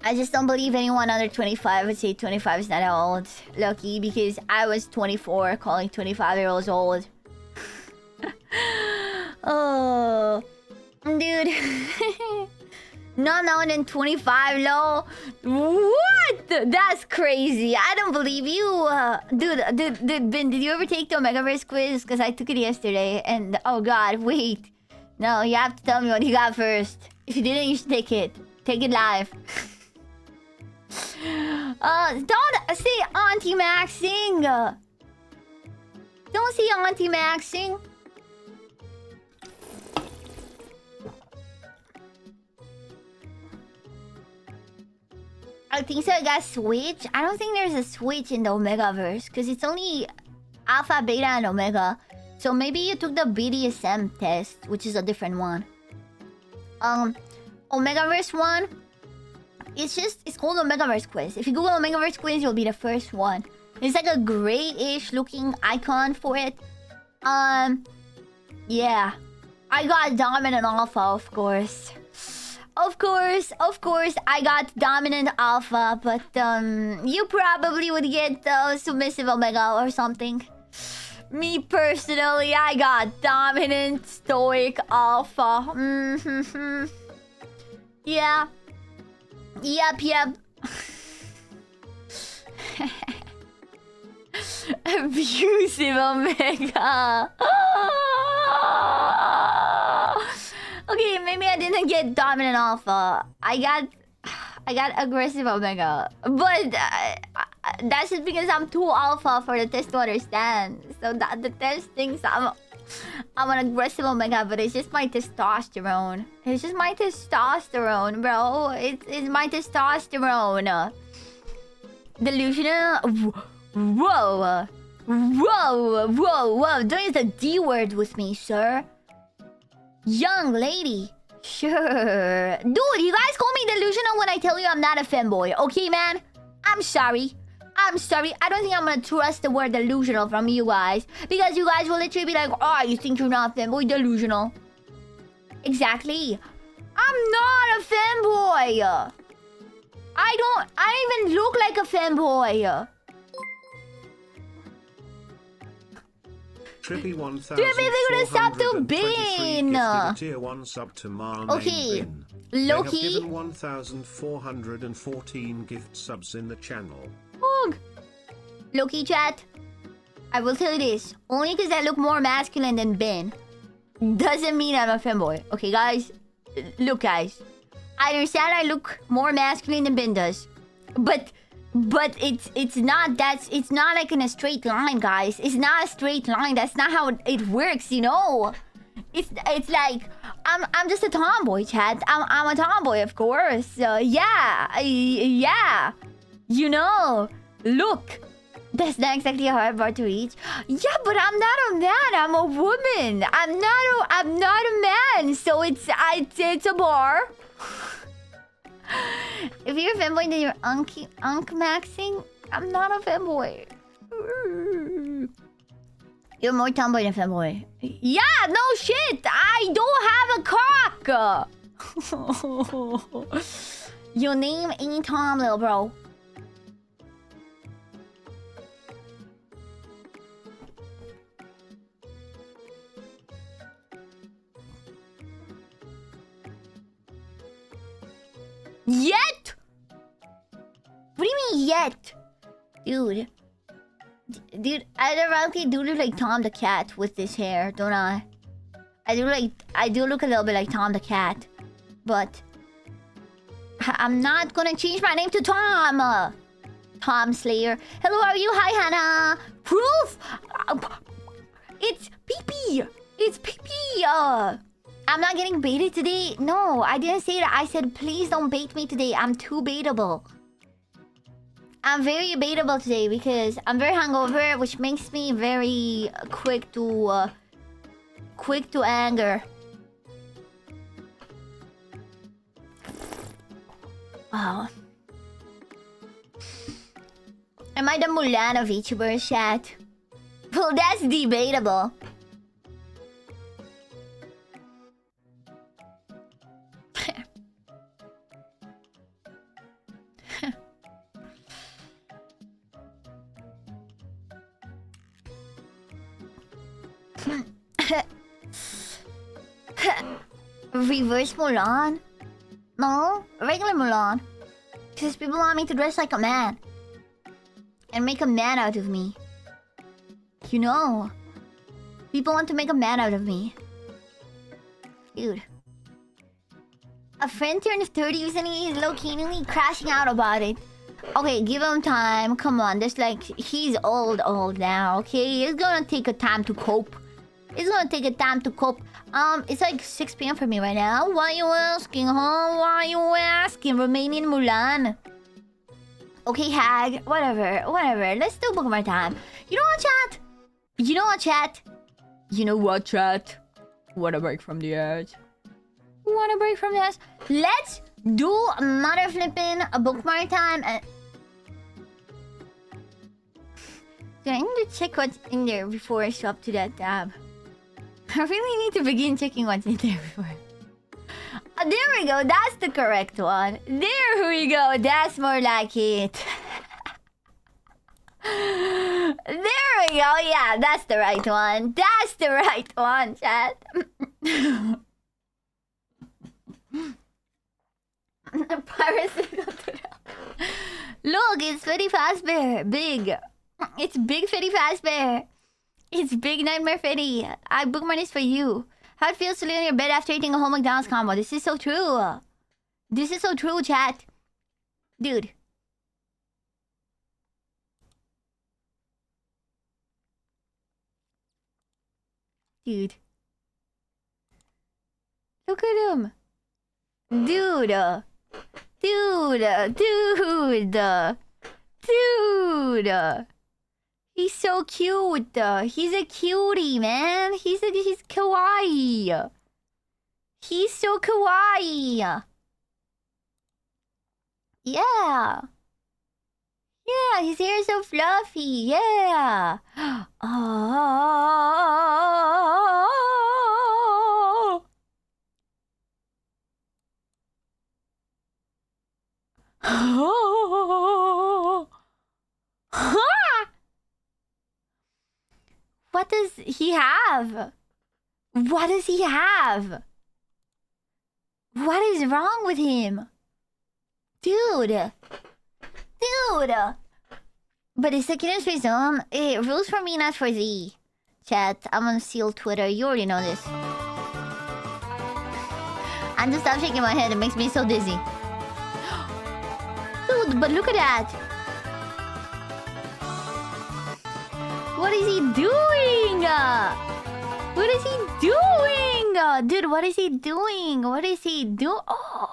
[SPEAKER 1] I just don't believe anyone under 25 would say 25 is not that old. Lucky, because I was 24 calling 25-year-olds old. Oh, dude. Not more than 25, lol. What? That's crazy. I don't believe you. Dude, Ben, did you ever take the Omegaverse quiz? Because I took it yesterday. And, oh god, wait. No, you have to tell me what you got first. If you didn't, you should take it. Take it live. Don't say anti-maxing. Don't say anti-maxing. I think so. I got Switch. I don't think there's a Switch in the Omegaverse because it's only Alpha, Beta, and Omega. So maybe you took the BDSM test, which is a different one. Omegaverse one. It's called Omegaverse quiz. If you Google Omegaverse quiz, you'll be the first one. It's like a grayish looking icon for it. Yeah. I got Dominant Alpha, of course. Of course, I got Dominant Alpha, but you probably would get Submissive Omega or something. Me personally, I got Dominant Stoic Alpha. Yeah. Yep. Abusive Omega. Okay, maybe I didn't get Dominant Alpha. I got Aggressive Omega. But that's just because I'm too alpha for the test to understand. So the test thinks I'm an aggressive Omega, but it's just my testosterone. It's just my testosterone, bro. It's my testosterone. Delusional. Whoa. Don't use the D word with me, sir. Young lady. Sure. Dude, you guys call me delusional when I tell you I'm not a femboy. Okay, man? I'm sorry. I don't think I'm gonna trust the word delusional from you guys. Because you guys will literally be like, oh, you think you're not a femboy? Delusional. Exactly. I'm not a femboy. I don't even look like a femboy.
[SPEAKER 2] Trippy 1423
[SPEAKER 1] gonna stop to Bean.
[SPEAKER 2] Tier 1 sub to Mar
[SPEAKER 1] Okay.
[SPEAKER 2] Bin.
[SPEAKER 1] Loki.
[SPEAKER 2] They have given 1,414 gift subs in the channel.
[SPEAKER 1] Hoog. Loki chat. I will tell you this. Only because I look more masculine than Ben doesn't mean I'm a femboy. Okay, guys? Look, guys. I understand I look more masculine than Ben does. But it's not like in a straight line, guys. It's not a straight line. That's not how it works, you know. It's like I'm just a tomboy, chat. I'm a tomboy, of course. Yeah. You know. Look. That's not exactly a hard bar to reach. Yeah, but I'm not a man. I'm a woman. I'm not a man. So it's a bar. If you're a femboy, then you're unk-maxing. I'm not a femboy. You're more tomboy than femboy. Yeah, no shit. I don't have a cock. Your name ain't Tom, little bro. Yet? What do you mean yet? Dude, I ironically do look like Tom the Cat with this hair, don't I? I do look a little bit like Tom the Cat. But I'm not gonna change my name to Tom. Tom Slayer. Hello, how are you? Hi, Hannah. Proof? It's pee-pee. It's pee-pee. I'm not getting baited today. No, I didn't say that. I said, please don't bait me today. I'm too baitable. I'm very baitable today because I'm very hungover, which makes me very quick to anger. Wow. Am I the Mulan of VTuber chat? Well, that's debatable. Reverse Mulan? No, regular Mulan. Because people want me to dress like a man. And make a man out of me. You know. People want to make a man out of me. Dude. A friend turned 30 recently. He's low-key crashing out about it. Okay, give him time. Come on. There's like... He's old now, okay? It's gonna take a time to cope. It's gonna take a time to cope. It's like 6 p.m. for me right now. Why you asking, huh? Why you asking? Romanian Mulan. Okay, Hag. Whatever. Let's do book more time. You know what, chat? You know what, chat?
[SPEAKER 3] Want a break from the edge?
[SPEAKER 1] Want a break from this? Let's do mother flipping a bookmark time. I need to check what's in there before I swap to that tab. I really need to begin checking what's in there before. There we go. That's the correct one. There we go. That's more like it. There we go. Yeah, that's the right one. That's the right one, chat. Look, it's Freddy Fazbear. Big. It's Big Freddy Fazbear. It's Big Nightmare Freddy. I bookmarked this for you. How it feels to lay on your bed after eating a whole McDonald's combo. This is so true. This is so true, chat. Dude. Dude. Look at him. Dude. He's so cute. He's a cutie, man. He's kawaii. He's so kawaii. Yeah. Yeah, his hair is so fluffy. Yeah. Oh. What does he have? What does he have? What is wrong with him? Dude. But it's the killer's face on. It rules for me, not for Z. Chat, I'm on Seal Twitter. You already know this. I'm just stop shaking my head. It makes me so dizzy. Dude, but look at that. What is he doing? What is he doing? Dude, what is he doing? What is he doing? Oh.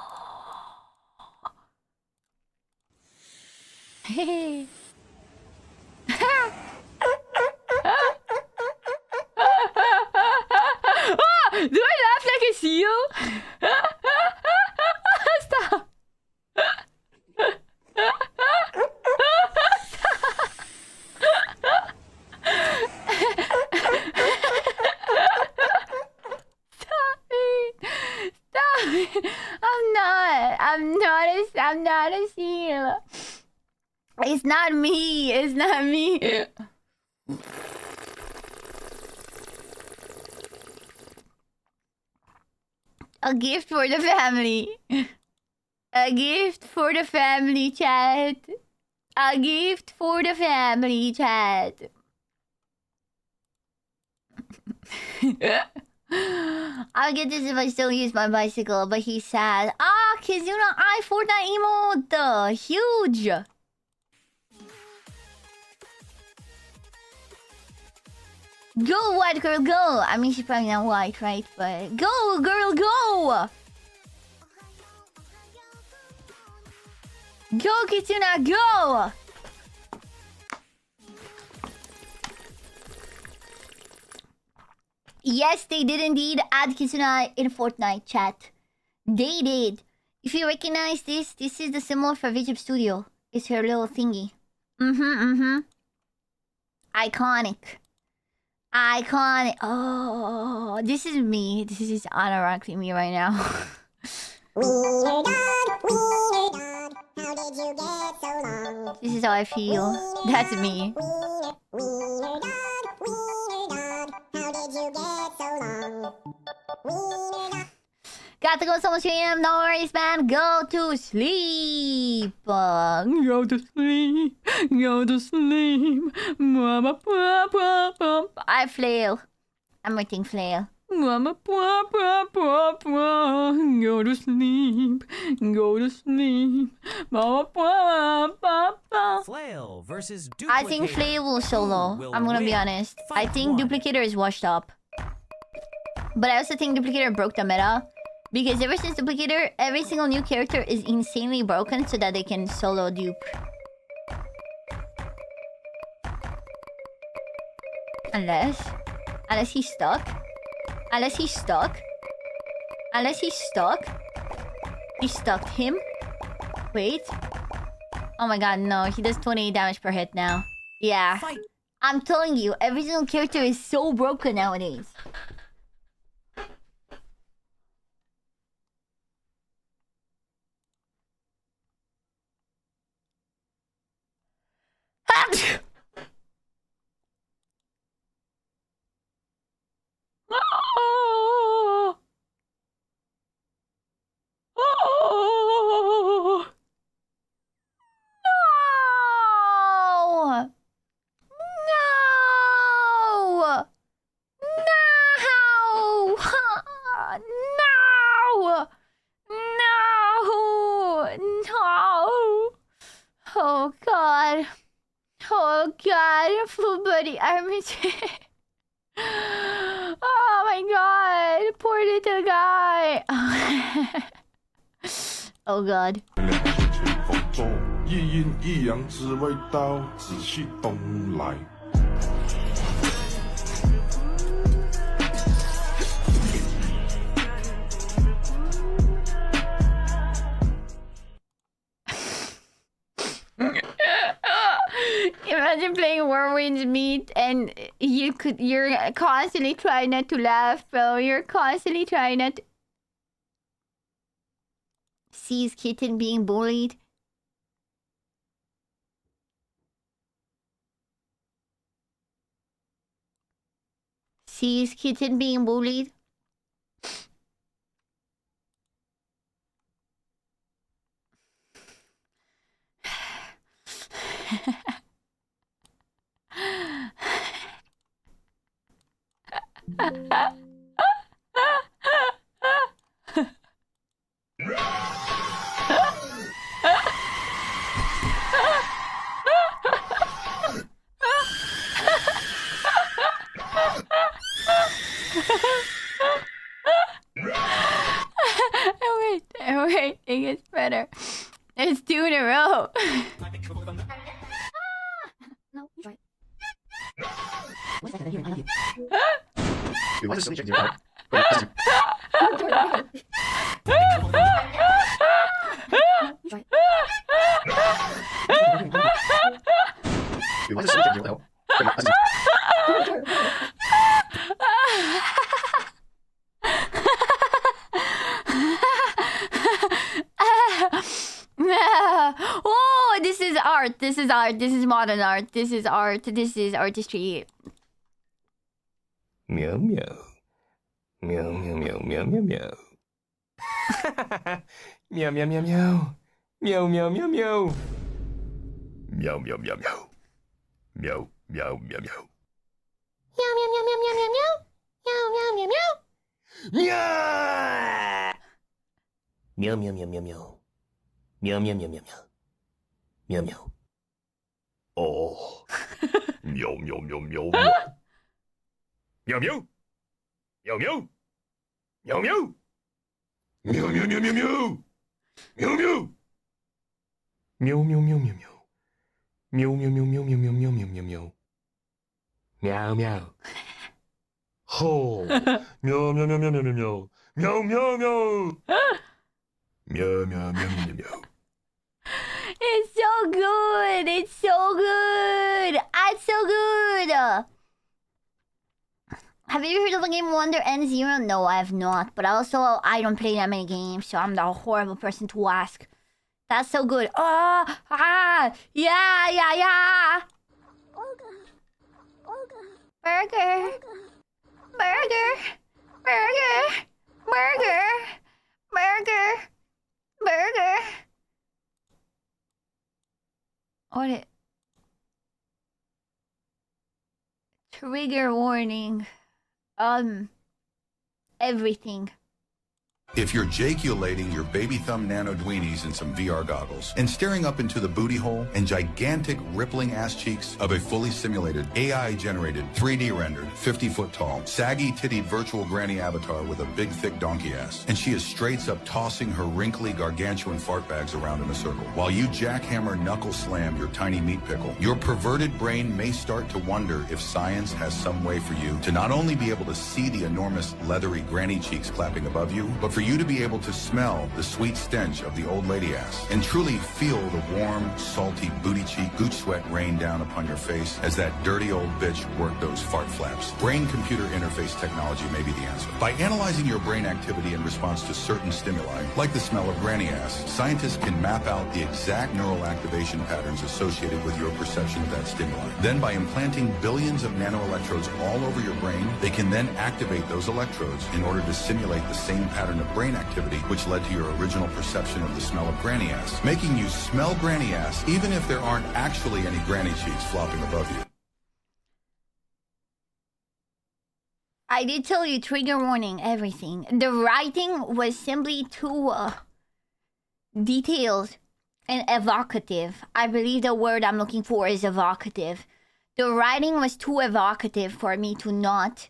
[SPEAKER 1] Hey.
[SPEAKER 3] Do I laugh like I see you? Stop. Stop it. I'm not a seal.
[SPEAKER 1] It's not me. A gift for the family. A gift for the family, chat. A gift for the family, chat. I'll get this if I still use my bicycle, but he's sad. Kizuna I Fortnite emote! Huge! Go, white girl, go! I mean, she's probably not white, right? But go, girl, go! Go, Kitsuna, go! Yes, they did indeed add Kitsuna in Fortnite chat. They did. If you recognize this, this is the symbol for Vijib Studio. It's her little thingy. Iconic. Iconic. Oh, this is me. This is unironically me right now.
[SPEAKER 4] Wiener dog, how did you get so long?
[SPEAKER 1] This is how I feel. That's me.
[SPEAKER 4] Wiener dog, how did you get so long? Wiener dog.
[SPEAKER 1] Got to go so much stream. No worries, man. Go to sleep. Go to sleep. Go to sleep. I flail. I'm waiting flail. Go to sleep. Go to sleep.
[SPEAKER 5] Flail versus Duplicator.
[SPEAKER 1] I think Flail will solo. I'm gonna be honest. I think Duplicator is washed up. But I also think Duplicator broke the meta. Because ever since Duplicator, every single new character is insanely broken so that they can solo dupe. Unless he's stuck. Unless he's stuck. Unless he's stuck. He stuck him. Wait. Oh my god, no. He does 28 damage per hit now. Yeah.
[SPEAKER 5] Fight.
[SPEAKER 1] I'm telling you, every single character is so broken nowadays. No! No! No! No! No! No! Oh god. Oh god. Full body armor. Oh my god. Poor little guy. Oh god.
[SPEAKER 6] 服作，一阴一阳之谓道，仔细东来。
[SPEAKER 3] Imagine playing Whirlwind's Meat and you're constantly trying not to laugh, bro. You're constantly trying not to...
[SPEAKER 1] Sees kitten being bullied. Sees kitten being bullied.
[SPEAKER 3] Wait, it gets better. It's 2 in a row.
[SPEAKER 1] No, right.
[SPEAKER 3] Oh, this is art. This is art. This is modern art. This is art. This is artistry.
[SPEAKER 7] Meow meow. Meow meow meow meow meow meow. Meow meow meow meow. Meow meow meow meow. Meow meow meow meow. Meow meow meow meow.
[SPEAKER 4] Meow, meow, meow, meow, meow, meow, meow. Meow, meow, meow, meow.
[SPEAKER 7] Meow meow meow meow meow. Meow meow meow meow meow. Meow meow. Oh. Meow meow meow meow meow. Meow meow. Meow meow. Meow meow. Meow meow meow meow meow. Meow meow. Meow meow meow meow meow. Meow meow meow meow meow meow meow meow meow meow. Meow meow. Oh. Meow meow meow meow meow meow. Meow meow meow. Meow meow meow meow meow.
[SPEAKER 1] It's so good. It's so good. It's so good. Have you heard of the game Wonder N0? No, I have not. But also, I don't play that many games, so I'm the horrible person to ask. That's so good. Oh, yeah, yeah, yeah. Burger. Burger. Burger. Burger. Burger. Burger. What it? Trigger warning. Everything.
[SPEAKER 8] If you're jaculating your baby thumb nano dweenies in some VR goggles and staring up into the booty hole and gigantic rippling ass cheeks of a fully simulated, AI-generated, 3D rendered, 50-foot tall, saggy-tittied virtual granny avatar with a big, thick donkey ass, and she is straight up tossing her wrinkly, gargantuan fart bags around in a circle, while you jackhammer knuckle slam your tiny meat pickle, your perverted brain may start to wonder if science has some way for you to not only be able to see the enormous, leathery granny cheeks clapping above you, but for you to be able to smell the sweet stench of the old lady ass and truly feel the warm, salty booty cheek gooch sweat rain down upon your face as that dirty old bitch worked those fart flaps. Brain-computer interface technology may be the answer. By analyzing your brain activity in response to certain stimuli, like the smell of granny ass, scientists can map out the exact neural activation patterns associated with your perception of that stimuli. Then by implanting billions of nanoelectrodes all over your brain, they can then activate those electrodes in order to simulate the same pattern of brain activity which led to your original perception of the smell of granny ass, making you smell granny ass even if there aren't actually any granny cheeks flopping above you.
[SPEAKER 1] I did tell you, trigger warning, everything. The writing was simply too detailed and evocative. I believe the word I'm looking for is evocative. The writing was too evocative for me to not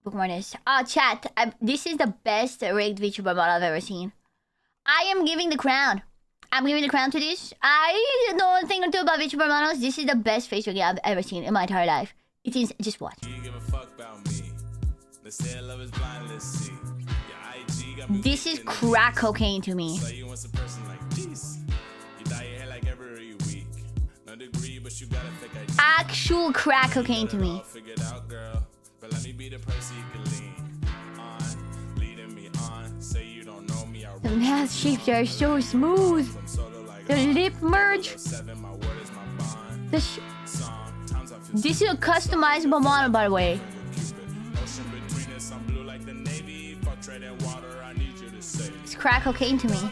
[SPEAKER 1] bookmark this. Chat, this is the best rigged VTuber model I've ever seen. I am giving the crown. I'm giving the crown to this. I know a thing or two about VTuber models. This is the best face rigging I've ever seen in my entire life. It is, just watch. This is crack cocaine to me. Actual crack cocaine to me. The math shapes are so smooth. The lip merge. This is a customizable model, by the way. It's crack cocaine to me.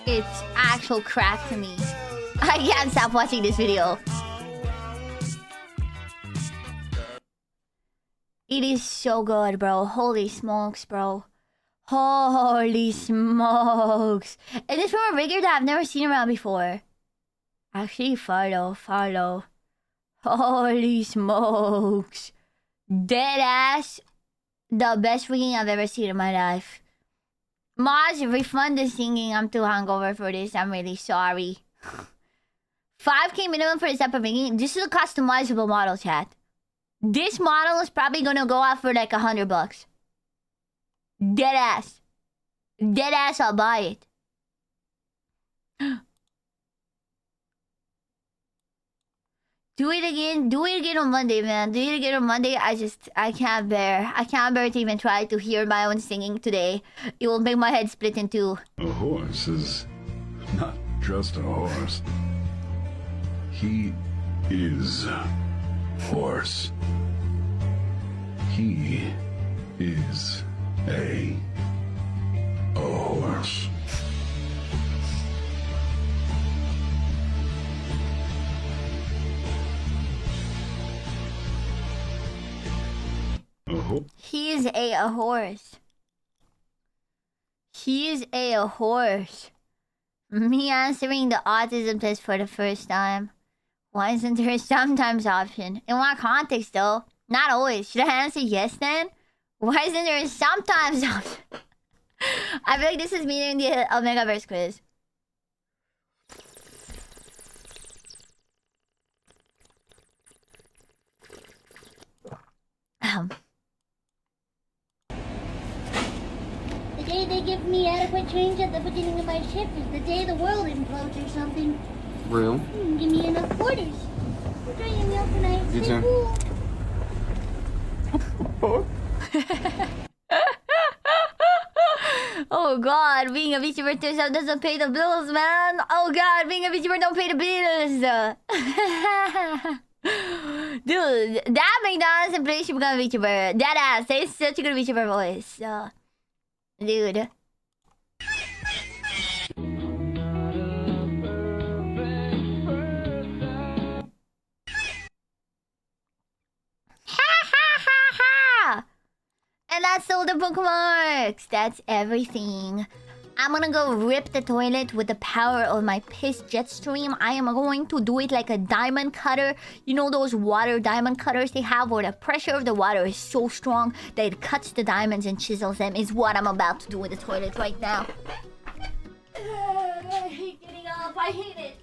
[SPEAKER 1] It's actual crack to me. I can't stop watching this video. It is so good, bro. Holy smokes, bro. Holy smokes. And it's from a rigger that I've never seen around before. Actually, follow. Holy smokes. Dead ass. The best rigging I've ever seen in my life. Maj, refund the singing. I'm too hungover for this. I'm really sorry. 5K minimum for this type of rigging. This is a customizable model, chat. This model is probably gonna go out for like $100. Dead ass. Dead ass, I'll buy it. Do it again on Monday, man. Do it again on Monday. I can't bear to even try to hear my own singing today. It will make my head split in two.
[SPEAKER 6] A horse is not just a horse. He is horse. He is A horse.
[SPEAKER 1] He's a horse. He's a horse. Me answering the autism test for the first time. Why isn't there a sometimes option? In what context though? Not always. Should I answer yes then? Why isn't there a sometimes option? I feel like this is me doing the Omegaverse quiz.
[SPEAKER 4] The day they give me adequate change at the beginning of my shift is the day the world implodes or something.
[SPEAKER 9] Real?
[SPEAKER 4] Give me enough quarters. We're drinking milk tonight.
[SPEAKER 9] You
[SPEAKER 4] Stay
[SPEAKER 9] too.
[SPEAKER 4] cool.
[SPEAKER 1] Oh god, being a VTuber doesn't pay the bills, man. Oh god, being a VTuber don't pay the bills. Dude, that McDonald's employee should become a VTuber. That ass, they such a good VTuber voice. Dude. And that's all the bookmarks. That's everything. I'm gonna go rip the toilet with the power of my piss jet stream. I am going to do it like a diamond cutter. You know those water diamond cutters they have where the pressure of the water is so strong that it cuts the diamonds and chisels them is what I'm about to do with the toilet right now. I hate getting up. I hate it.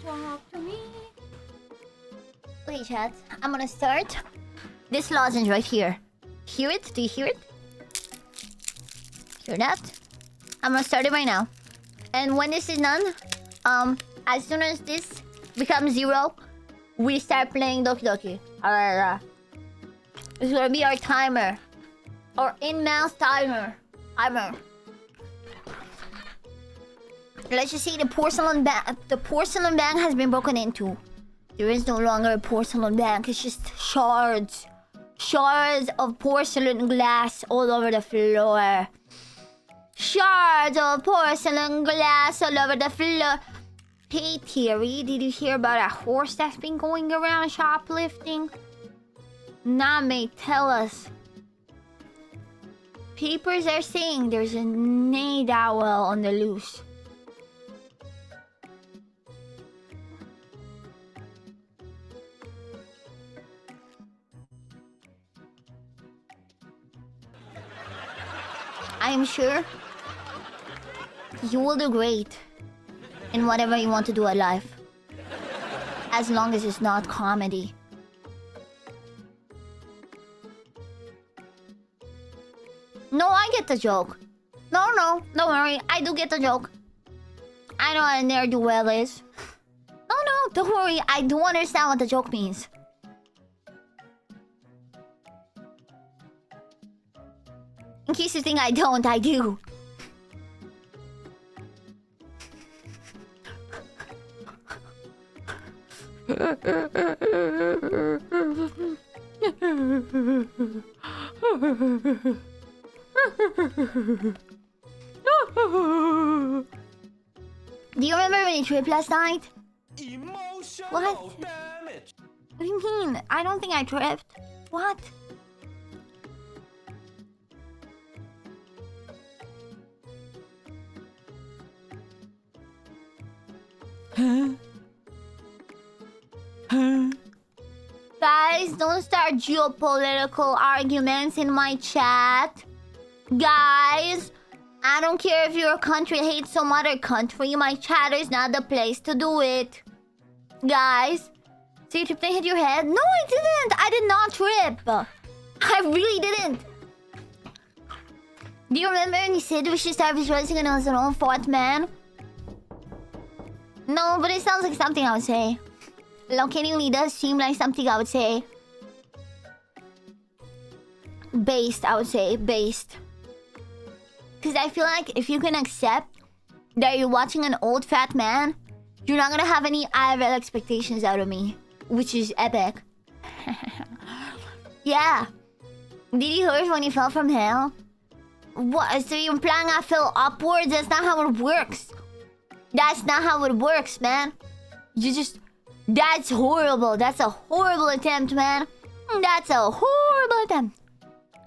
[SPEAKER 1] Talk to me. Okay, chat. I'm gonna start. This lozenge right here. Hear it? Do you hear it? Hear that? I'm gonna start it right now. And when this is done, as soon as this becomes 0, we start playing Doki Doki. Alright. This is gonna be our timer. Our in-mouse timer. Let's just say the porcelain bank has been broken into. There is no longer a porcelain bank. It's just shards. Shards of porcelain glass all over the floor. Shards of porcelain glass all over the floor. Hey, Terry, did you hear about a horse that's been going around shoplifting? Name, tell us. Papers are saying there's a night owl on the loose. I am sure you will do great in whatever you want to do in life. As long as it's not comedy. No, I get the joke. No, don't worry. I do get the joke. I know what a ne'er-do-well is. No, don't worry. I do understand what the joke means. In case you think I don't, I do. Do you remember when you tripped last night?
[SPEAKER 5] Emotional
[SPEAKER 1] What?
[SPEAKER 5] damage.
[SPEAKER 1] What do you mean? I don't think I tripped. What? Guys, don't start geopolitical arguments in my chat. Guys, I don't care if your country hates some other country. My chat is not the place to do it. Guys, so you tripped and hit your head? No, I didn't. I did not trip. I really didn't. Do you remember when you said we should start visualizing and it was an own fourth man? No, but it sounds like something I would say. Locatingly does seem like something I would say. Based, I would say. Based. Because I feel like if you can accept that you're watching an old fat man, you're not gonna have any IRL expectations out of me. Which is epic. Yeah. Did you hurt when you fell from hell? What? So you're implying I fell upwards? That's not how it works. That's not how it works, man. You just... That's horrible. That's a horrible attempt, man. That's a horrible attempt.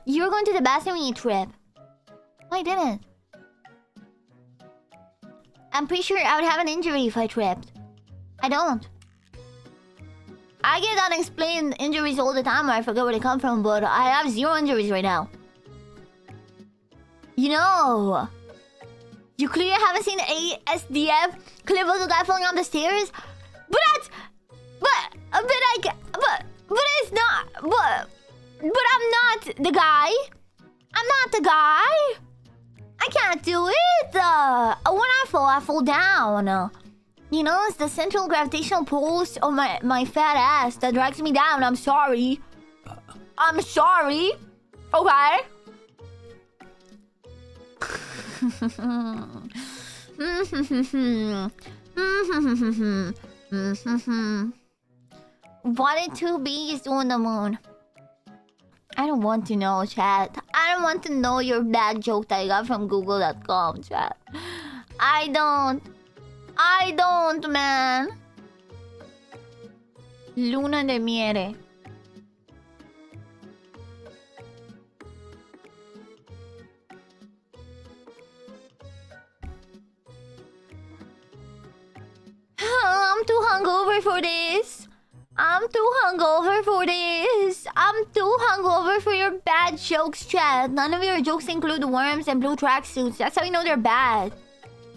[SPEAKER 1] You were going to the bathroom when you tripped. No, I didn't. I'm pretty sure I would have an injury if I tripped. I don't. I get unexplained injuries all the time where I forget where they come from, but I have 0 injuries right now. You know, you clearly haven't seen a SDF clip of the guy falling down the stairs? But that's... But it's not... But I'm not the guy. I'm not the guy. I can't do it. When I fall down. You know, it's the central gravitational pulse of my fat ass that drags me down. I'm sorry. I'm sorry. Okay? What did 2 bees do on the moon? I don't want to know, chat. I don't want to know your bad joke that I got from google.com, chat. I don't, man. Luna de miere. I'm too hungover for this. I'm too hungover for this. I'm too hungover for your bad jokes, chat. None of your jokes include worms and blue tracksuits. That's how you know they're bad.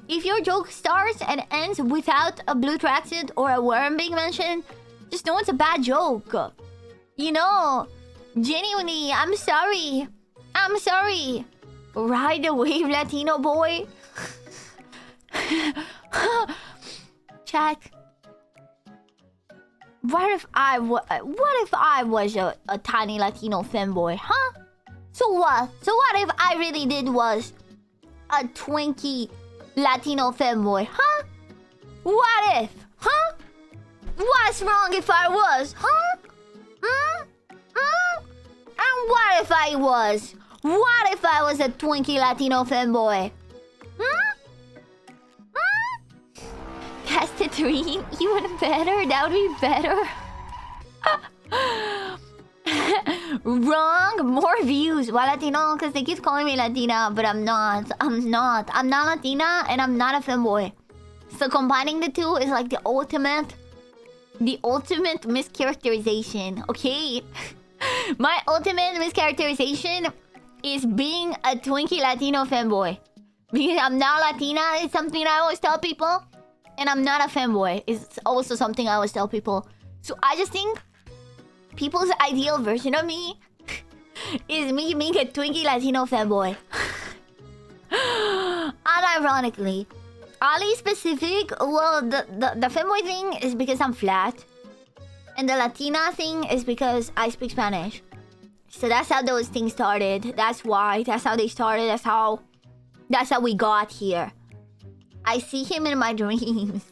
[SPEAKER 1] If your joke starts and ends without a blue tracksuit or a worm being mentioned, just know it's a bad joke. You know, genuinely, I'm sorry. I'm sorry. Ride the wave, Latino boy. Chat. What if I was a tiny Latino femboy, huh? So what? So what if I really did was a Twinkie Latino femboy, huh? What if? Huh? What's wrong if I was, huh? And what if I was? What if I was a Twinkie Latino femboy? That's the dream? Even better? That would be better. Wrong. More views. Why Latino? Because they keep calling me Latina, but I'm not. I'm not Latina and I'm not a femboy. So combining the two is like the ultimate mischaracterization. Okay? My ultimate mischaracterization is being a Twinkie Latino femboy. Because I'm not Latina is something I always tell people. And I'm not a femboy. It's also something I always tell people. So I just think people's ideal version of me is me being a Twinkie Latino femboy. Unironically. Ali specific, well, the femboy thing is because I'm flat. And the Latina thing is because I speak Spanish. So that's how those things started. That's why. That's how they started. That's how we got here. I see him in my dreams.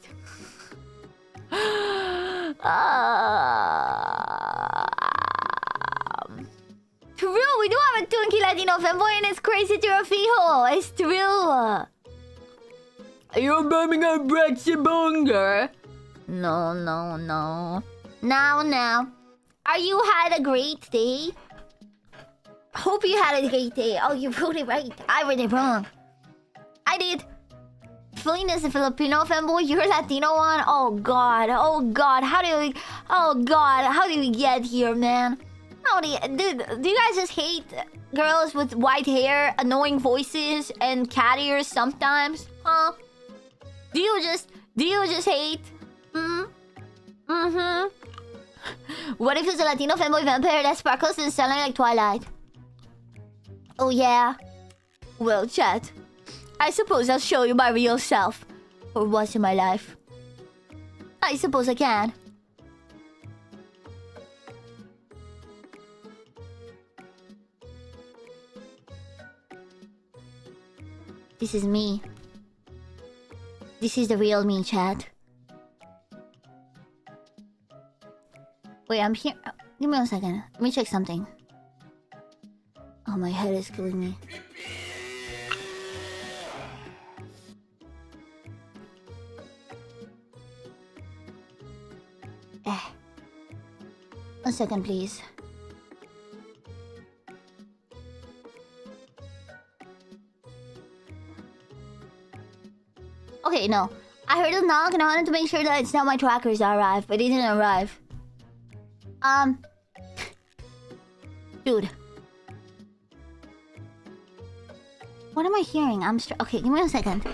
[SPEAKER 1] True, we do have a Twinkie Latino femboy and it's crazy to a fijo. It's true. You're Birmingham Brexit Bunger. No. Now. Are you had a great day? Hope you had a great day. Oh, you wrote it right. I read it wrong. I did. Feline is a Filipino femboy. You're a Latino one. Oh God. How do we get here, man? Do you guys just hate girls with white hair, annoying voices, and cat ears sometimes? Huh? Do you just hate? What if it's a Latino fanboy vampire that sparkles in sunlight like Twilight? Oh yeah? Well, chat, I suppose I'll show you my real self for once in my life. I suppose I can. This is me. This is the real me, chat. Wait, I'm here. Give me 1 second. Let me check something. Oh, my head is killing me. Eh. 1 second, please. Okay, no. I heard a knock and I wanted to make sure that it's not my trackers that arrived, but it didn't arrive. Dude. What am I hearing? Okay, give me 1 second.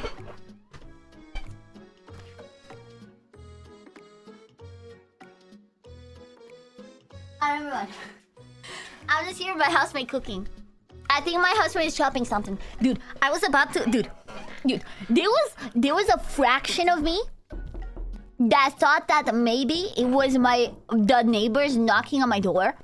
[SPEAKER 1] Hi everyone. I'm just here with my housemate cooking. I think my housemate is chopping something. Dude, I was about to... Dude, there was a fraction of me that thought that maybe it was the neighbors knocking on my door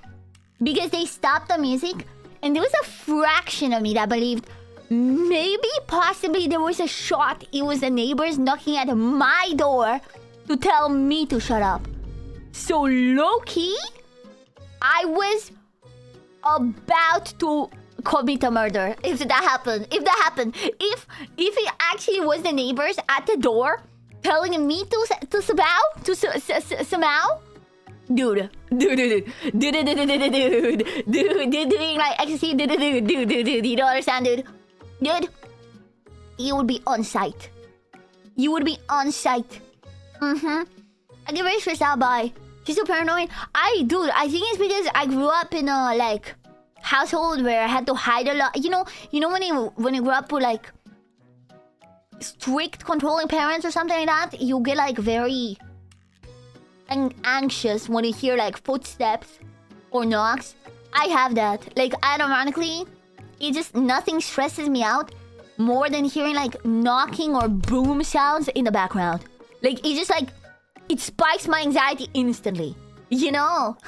[SPEAKER 1] because they stopped the music, and there was a fraction of me that believed maybe possibly there was a shot it was the neighbors knocking at my door to tell me to shut up. So low-key, I was about to commit a murder if that happened. If it actually was the neighbors at the door telling me to somehow, dude, doing like ecstasy, dude, you don't understand, dude, you would be on site. You would be on site. I get very stressed out by she's so paranoid. I think it's because I grew up in a like household where I had to hide a lot. You know when you grow up with like strict controlling parents or something like that, you get like very anxious when you hear like footsteps or knocks. I have that. Like ironically, nothing stresses me out more than hearing like knocking or boom sounds in the background. Like it just like it spikes my anxiety instantly. You know?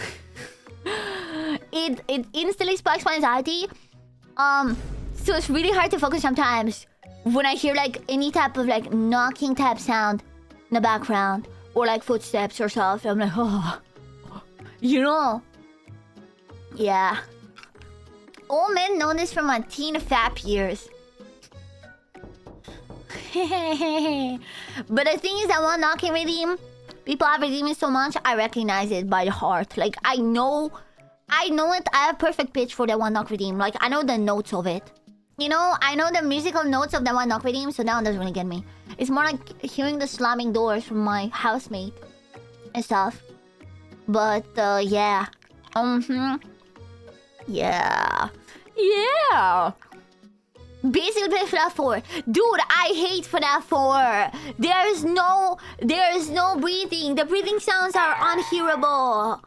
[SPEAKER 1] It instantly spikes my anxiety. So it's really hard to focus sometimes when I hear like any type of like knocking type sound in the background or like footsteps or stuff. I'm like, oh, you know? Yeah. All men know this from my teen fap years. But the thing is that one knocking redeem, people have redeemed it so much, I recognize it by heart. Like I know it. I have perfect pitch for that one knock redeem. Like I know the notes of it. You know, I know the musical notes of that one knock redeem, so that one doesn't really get me. It's more like hearing the slamming doors from my housemate and stuff. But yeah. Yeah. Yeah. Basically play FNAF 4. Dude, I hate FNAF 4. There is no breathing. The breathing sounds are unhearable.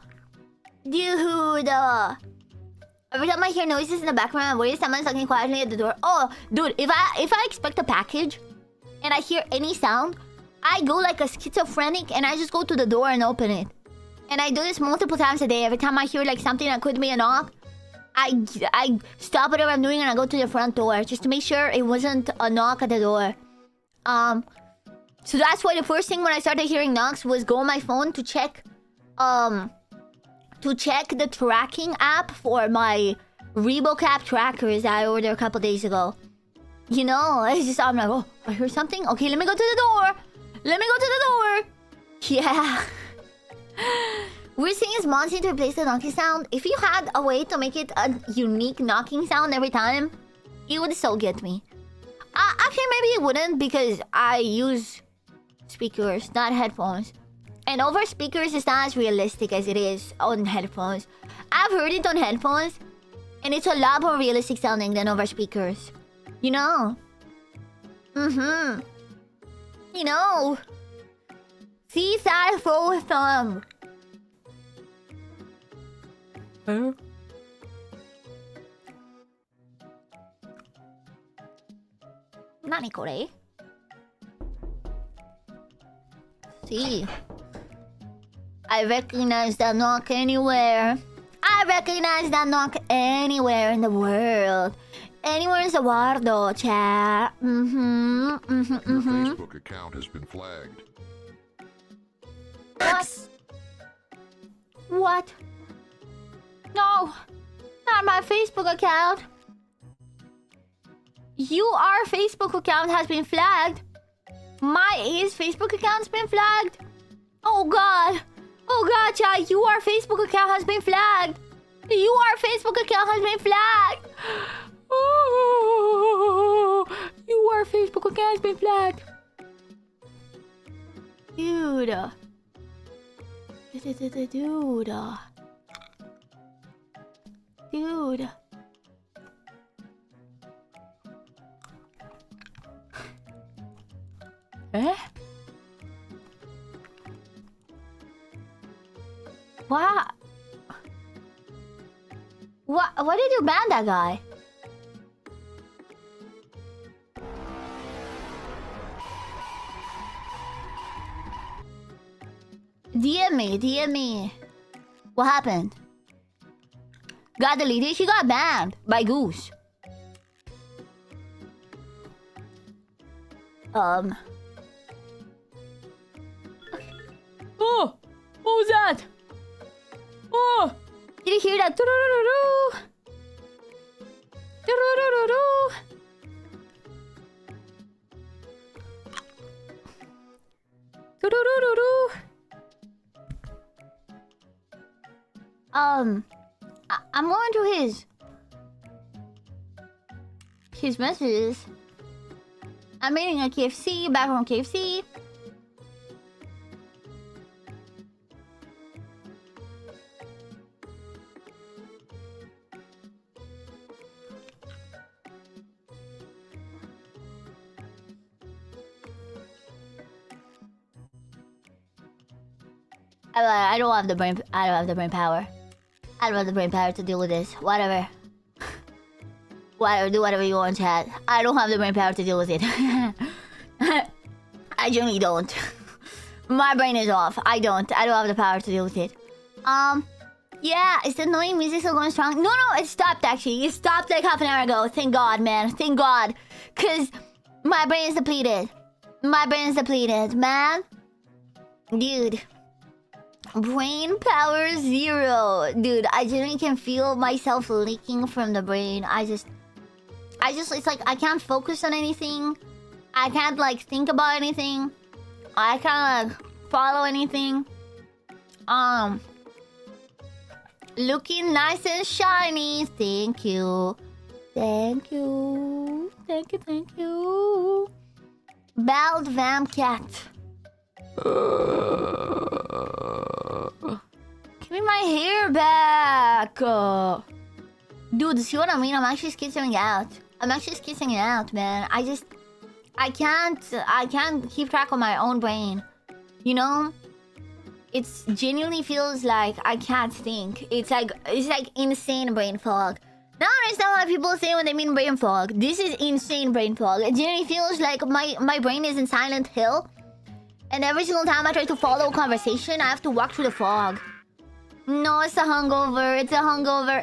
[SPEAKER 1] Dude. Every time I hear noises in the background, I'm worried someone's talking quietly at the door. Oh, dude, if I expect a package and I hear any sound, I go like a schizophrenic and I just go to the door and open it. And I do this multiple times a day. Every time I hear like something that could be a knock, I stop whatever I'm doing and I go to the front door just to make sure it wasn't a knock at the door. So that's why the first thing when I started hearing knocks was go on my phone to check the tracking app for my ReboCap trackers that I ordered a couple days ago. You know, it's just I'm like, oh, I heard something. Okay, let me go to the door. Yeah. We're seeing is Monty to replace the knocking sound. If you had a way to make it a unique knocking sound every time, it would so get me. Actually, maybe it wouldn't because I use speakers, not headphones. And over speakers is not as realistic as it is on headphones. I've heard it on headphones, and it's a lot more realistic sounding than over speakers. You know? You know? See, side forward thumb. Nani kore? See. I recognize that knock anywhere. I recognize that knock anywhere in the world. Anywhere in the world, though, chat.
[SPEAKER 9] Your Facebook account has been flagged.
[SPEAKER 1] What? What? No, not my Facebook account. Your Facebook account has been flagged. His Facebook account's been flagged. Oh God, chat. Your Facebook account has been flagged. Your Facebook account has been flagged. Oh, your Facebook account has been flagged. Dude. Dude. Eh? What? What did you ban that guy? DM me. What happened? Got deleted? She got banned by Goose. Oh, what was that? Oh, did you hear that? I'm going to his messages. I'm eating a KFC, back from KFC. I don't have the brain power. I don't have the brain power to deal with this. Whatever. Do whatever you want, chat. I don't have the brain power to deal with it. I genuinely don't. My brain is off. I don't have the power to deal with it. Yeah, is the annoying music still going strong? No, it stopped actually. It stopped like half an hour ago. Thank God, man. Thank God. Cause my brain is depleted. Man. Dude. Brain power 0. Dude, I genuinely can feel myself leaking from the brain. I just, it's like I can't focus on anything. I can't like think about anything. I can't like follow anything. Looking nice and shiny. Thank you. Bald Vam Cat. Give me my hair back. Dude, see what I mean? I'm actually skizzing out, man. I can't keep track of my own brain. You know? It genuinely feels like I can't think. It's like insane brain fog. Now I understand what people say when they mean brain fog. This is insane brain fog. It genuinely feels like my brain is in Silent Hill. And every single time I try to follow a conversation, I have to walk through the fog. No, it's a hungover.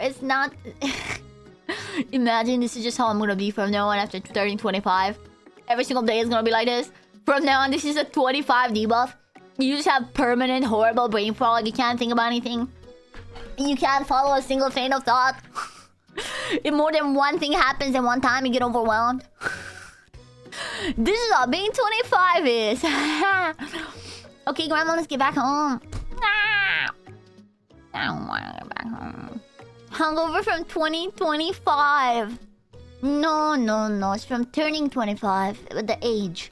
[SPEAKER 1] It's not... Imagine this is just how I'm gonna be from now on after turning 25. Every single day is gonna be like this. From now on, this is a 25 debuff. You just have permanent, horrible brain fog. You can't think about anything. You can't follow a single train of thought. If more than one thing happens at one time, you get overwhelmed. This is what being 25 is. Okay, Grandma, let's get back home. I don't want to get back home. Hungover from 2025. No. It's from turning 25. With the age.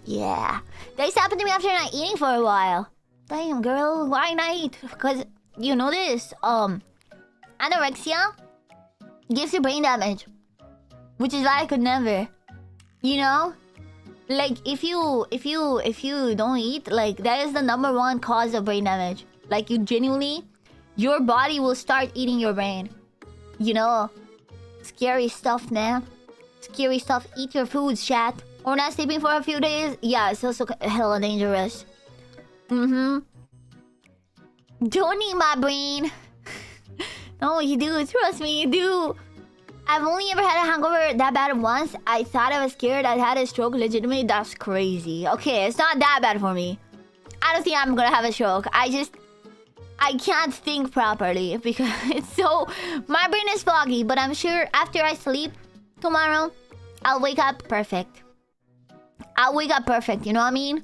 [SPEAKER 1] Yeah. This happened to me after not eating for a while. Damn, girl. Why not eat? Because, you know this. Anorexia gives you brain damage. Which is why I could never. You know? Like, if you don't eat, like, that is the #1 cause of brain damage. Like, you your body will start eating your brain. You know, scary stuff, man. Scary stuff. Eat your foods, chat. Or not sleeping for a few days. Yeah, it's also hella dangerous. Don't eat my brain. No, you do. Trust me, you do. I've only ever had a hangover that bad once. I thought I was scared. I had a stroke. Legitimately, that's crazy. Okay, it's not that bad for me. I don't think I'm gonna have a stroke. I can't think properly because it's so... My brain is foggy, but I'm sure after I sleep tomorrow, I'll wake up perfect. I'll wake up perfect, you know what I mean?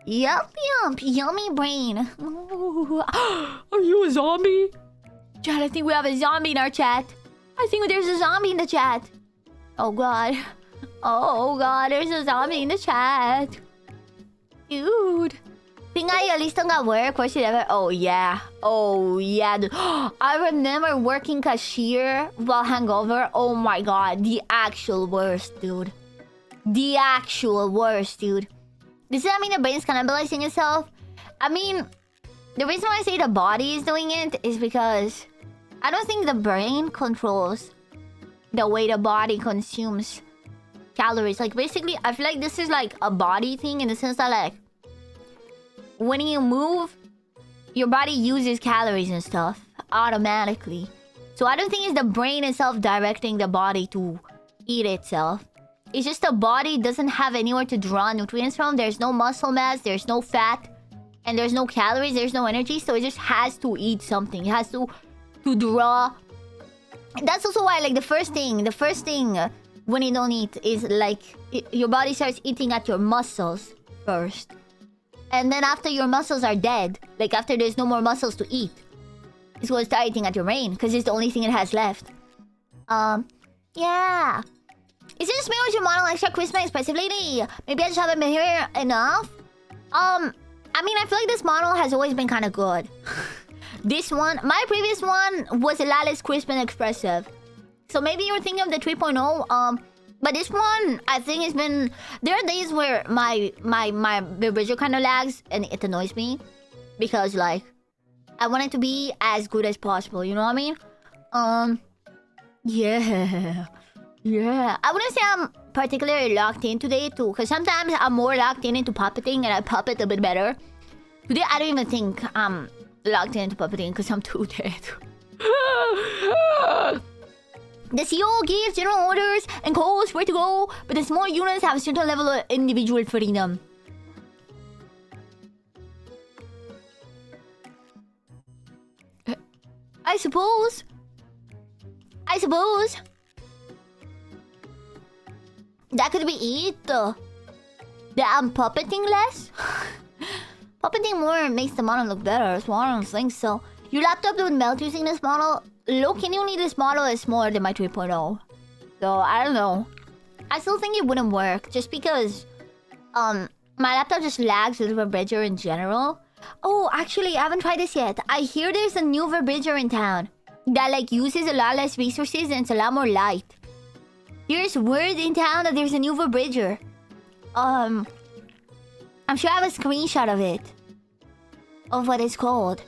[SPEAKER 1] Yup, yup. Yummy brain. Ooh. Are you a zombie? Chat, I think we have a zombie in our chat. I think there's a zombie in the chat. Oh god. Oh god, there's a zombie in the chat. Dude. Think I at least don't got work? Worst shit ever? Oh yeah. Oh yeah, dude. I remember working cashier while hangover. Oh my god. The actual worst, dude. The actual worst, dude. Does that mean the brain's cannibalizing itself? I mean, the reason why I say the body is doing it is because I don't think the brain controls the way the body consumes calories. Like, basically, I feel like this is like a body thing in the sense that, like, when you move, your body uses calories and stuff automatically. So I don't think it's the brain itself directing the body to eat itself. It's just the body doesn't have anywhere to draw nutrients from. There's no muscle mass, there's no fat, and there's no calories, there's no energy. So it just has to eat something. It has to draw. That's also why, like, the first thing when you don't eat is, like, your body starts eating at your muscles first. And then after your muscles are dead, like after there's no more muscles to eat, it's going to start eating at your brain because it's the only thing it has left. Yeah. Is this me with your model extra Christmas expressive lady? Maybe I just haven't been here enough? I mean, I feel like this model has always been kind of good. This one, my previous one was a lot less crisp and expressive. So maybe you're thinking of the 3.0. But this one, I think it's been... There are days where my vibrator kind of lags and it annoys me. Because, like, I want it to be as good as possible, you know what I mean? Yeah. Yeah. I wouldn't say I'm particularly locked in today, too. Because sometimes I'm more locked in into puppeting and I puppet a bit better. Today, I don't even think I'm locked into puppeting because I'm too dead. The CEO gives general orders and calls where to go, but the small units have a certain level of individual freedom. I suppose. That could be it. That I'm puppeting less? Puppeting more makes the model look better, so I don't think so. Your laptop would melt using this model? Look, can you need this model is smaller than my 3.0. So, I don't know. I still think it wouldn't work, just because... my laptop just lags with Vibrator in general. Oh, actually, I haven't tried this yet. I hear there's a new Vibrator in town. That, like, uses a lot less resources and it's a lot more light. Here's word in town that there's a new Vibrator. I'm sure I have a screenshot of it. Of what it's called.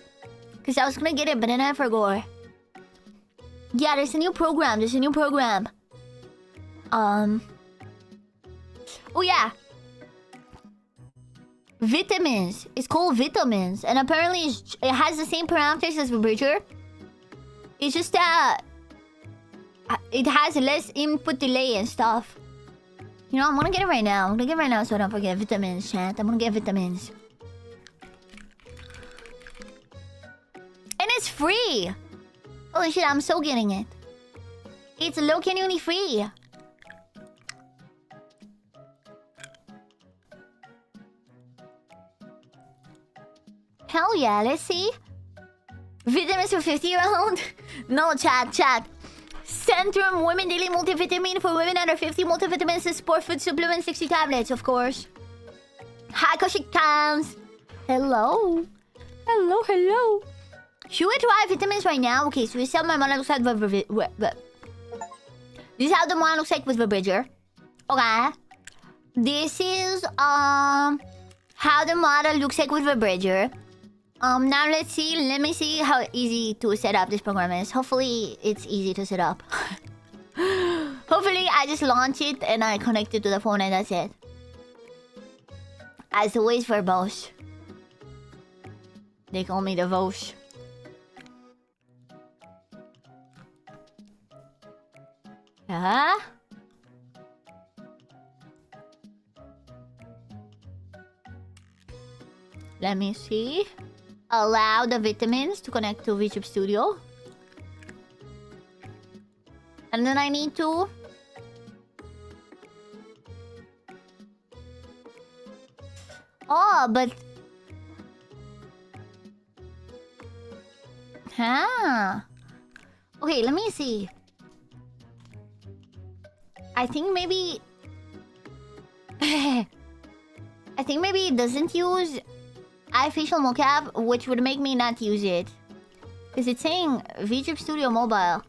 [SPEAKER 1] Because I was gonna get it, but then I forgot. Yeah, there's a new program. Oh, yeah. Vitamins. It's called Vitamins. And apparently it has the same parameters as Vibrator. It's just that... it has less input delay and stuff. You know, I'm gonna get it right now. So I don't forget. Vitamins, chat. I'm gonna get Vitamins. And it's free! Holy shit, I'm so getting it. It's low-calorie free. Hell yeah, let's see. Vitamins for 50-year-old? No, chat. Centrum Women Daily Multivitamin for women under 50. Multivitamins and sport food supplement 60 tablets, of course. Hi, Koshik Times. Hello. Should we try vitamins right now? Okay, so this is how my model looks like with this is how the model looks like with Vibrator. Okay. This is how the model looks like with Vibrator. Now let's see. Let me see how easy to set up this program is. Hopefully, it's easy to set up. Hopefully, I just launch it and I connect it to the phone and that's it. As always, verbose. They call me the Vosh. Yeah? Let me see. Allow the vitamins to connect to VTube Studio. And then I need to... Oh, but... Huh. Okay, let me see. I think maybe... I think maybe it doesn't use iFacial mocap, which would make me not use it. Because it's saying VTube Studio Mobile.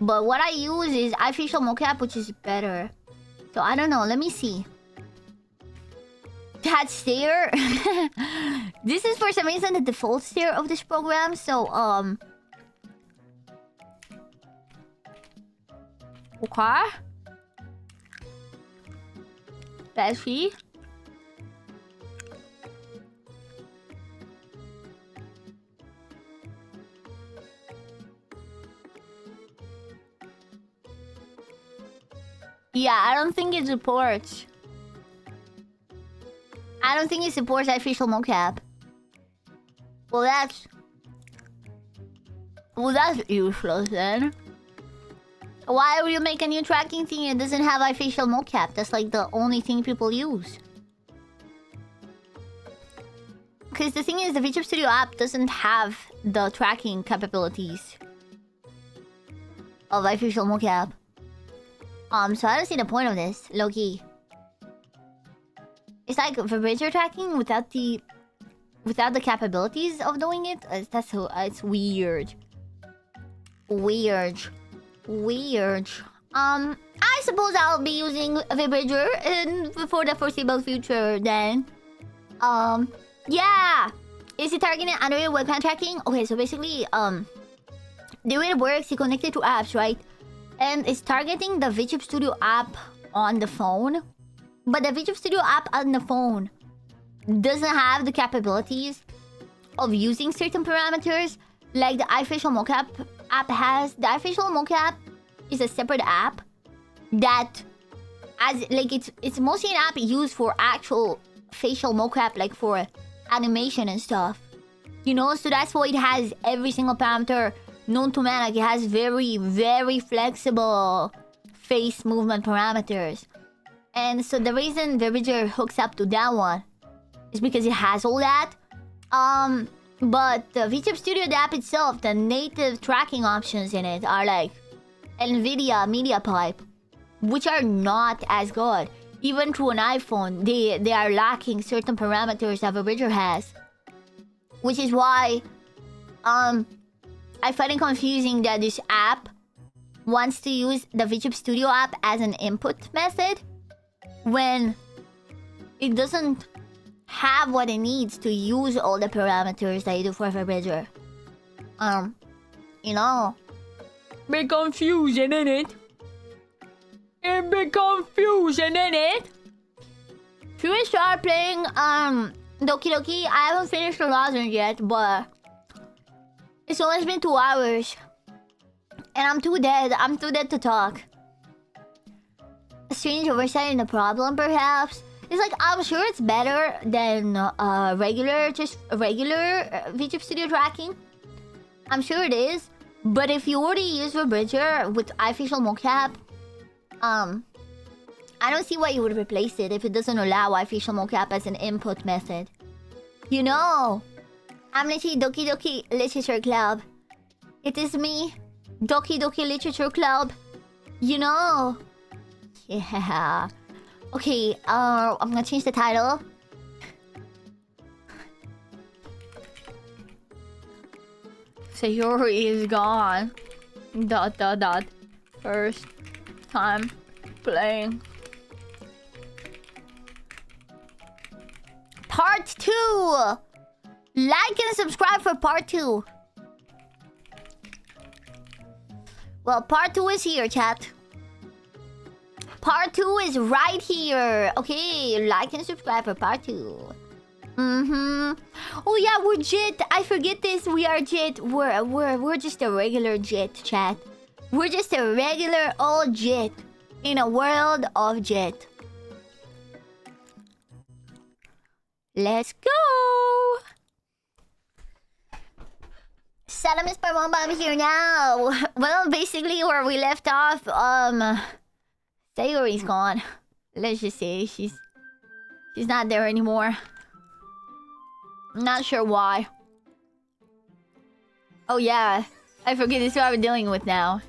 [SPEAKER 1] But what I use is iFacial mocap, which is better. So I don't know, let me see. That stare. This is for some reason the default stare of this program, so okay. Let's see. Yeah, I don't think it supports. I don't think it supports iFacial mocap. Well, that's useless then. Why would you make a new tracking thing that doesn't have iFacial mocap? That's like the only thing people use. Because the thing is, the VTube Studio app doesn't have the tracking capabilities of iFacial mocap. So I don't see the point of this, low-key. It's like vibrator tracking without the capabilities of doing it. It's weird. Weird. I suppose I'll be using vibrator for the foreseeable future then. Yeah. Is it targeting Android webcam tracking? Okay, so basically, the way it works, you connect it to apps, right? And it's targeting the VTube Studio app on the phone. But the VTube Studio app on the phone doesn't have the capabilities of using certain parameters like the iFacial mocap app has. The iFacial mocap is a separate app that it's mostly an app used for actual facial mocap, like for animation and stuff. You know, so that's why it has every single parameter known to man. Like, it has very, very flexible face movement parameters. And so the reason Vibrator hooks up to that one is because it has all that. But the VTube Studio, the app itself, the native tracking options in it are like NVIDIA Media Pipe, which are not as good. Even through an iPhone, they are lacking certain parameters that Vibrator has. Which is why I find it confusing that this app wants to use the VTube Studio app as an input method when it doesn't have what it needs to use all the parameters that you do for Vibrator. You know, big confusion in it. A big confusion in it. Should we start playing Doki Doki? I haven't finished the lozenge yet, but it's almost been 2 hours. And I'm too dead. I'm too dead to talk. A strange oversight in the problem, perhaps. It's like, I'm sure it's better than regular VTube Studio tracking. I'm sure it is. But if you already use Vibrator with iFacial mocap, I don't see why you would replace it if it doesn't allow iFacial mocap as an input method. You know, I'm literally Doki Doki Literature Club. It is me, Doki Doki Literature Club. You know. Yeah. Okay, I'm gonna change the title. Sayori is gone. ... First time playing. Part 2! Like and subscribe for part 2. Well, part 2 is here, chat. Part 2 is right here. Okay, like and subscribe for part 2. Oh yeah, we're Jit. I forget this. We are Jit. We're just a regular Jit, chat. We're just a regular old Jit in a world of Jit. Let's go. Salam is I'm here now. Well, basically where we left off, Sayori's gone. Let's just say she's not there anymore. I'm not sure why. Oh yeah, I forget this is what we're dealing with now.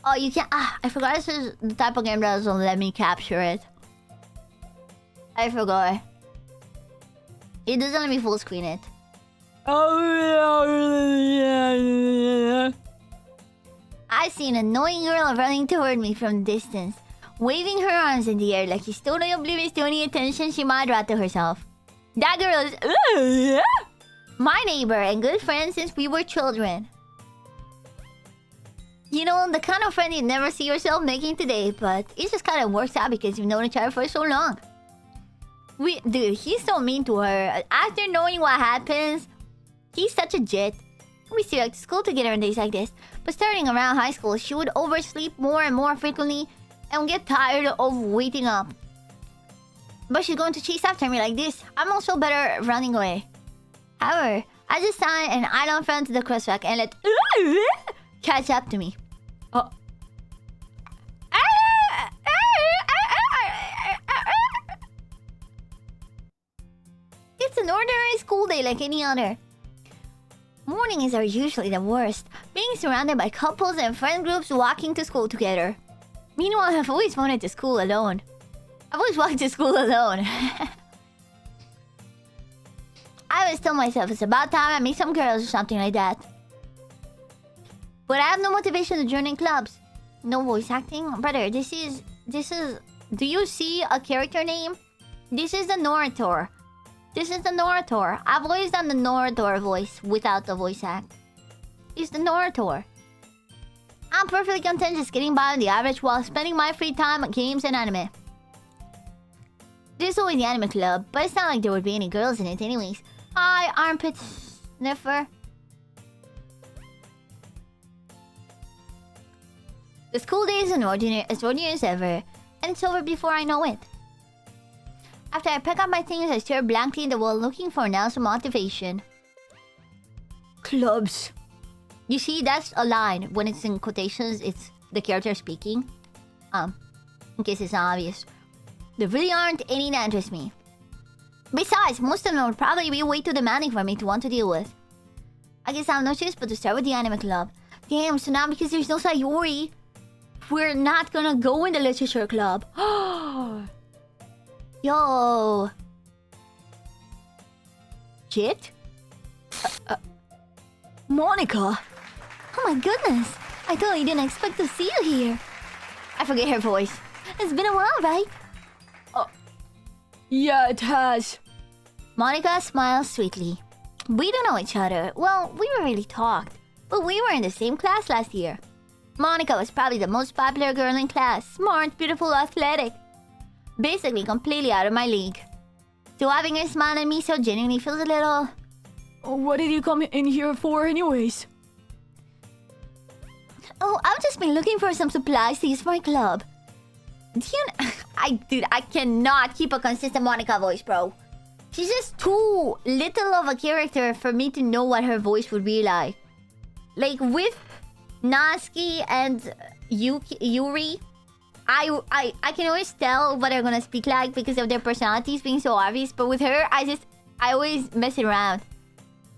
[SPEAKER 1] Oh, you can't. I forgot this is the type of game that doesn't let me capture it. I forgot. It doesn't let me full screen it. I see an annoying girl running toward me from distance, waving her arms in the air like she's totally oblivious to any attention she might draw to herself. That girl is my neighbor and good friend since we were children. You know, the kind of friend you'd never see yourself making today, but it just kind of works out because you've known each other for so long. Dude, he's so mean to her. After knowing what happens, he's such a Jit. We still like to school together on days like this, but starting around high school, she would oversleep more and more frequently and would get tired of waking up. But she's going to chase after me like this. I'm also better at running away. However, I just stand and I don't run to the crosswalk and let catch up to me. Oh. It's an ordinary school day like any other. Mornings are usually the worst, being surrounded by couples and friend groups walking to school together. Meanwhile, I've always wanted to school alone. I've always walked to school alone. I always tell myself it's about time I meet some girls or something like that. But I have no motivation to join in clubs. No voice acting? Brother, this is... Do you see a character name? This is the narrator. This is the narrator. I've always done the narrator voice without the voice act. It's the narrator. I'm perfectly content just getting by on the average while spending my free time on games and anime. There's always the anime club, but it's not like there would be any girls in it anyways. Hi, armpit sniffer. The school day is as ordinary as ever, and it's over before I know it. After I pack up my things, I stare blankly at the wall looking for an ounce of motivation. Clubs. You see, that's a line. When it's in quotations, it's the character speaking. In case it's not obvious. There really aren't any that interest me. Besides, most of them would probably be way too demanding for me to want to deal with. I guess I have no choice but to start with the anime club. Damn, so now because there's no Sayori, we're not gonna go in the literature club. Yo. Jit? Monica. Oh my goodness. I totally didn't expect to see you here. I forget her voice. It's been a while, right? Oh. Yeah, it has. Monica smiles sweetly. We don't know each other. Well, we rarely talked. But we were in the same class last year. Monica was probably the most popular girl in class. Smart, beautiful, athletic. Basically completely out of my league. So having her smile at me so genuinely feels a little... What did you come in here for anyways? Oh, I've just been looking for some supplies to use for my club. Dude, I cannot keep a consistent Monica voice, bro. She's just too little of a character for me to know what her voice would be like. Like with Natsuki and Yuri, I can always tell what they're gonna speak like because of their personalities being so obvious. But with her, I always mess it around.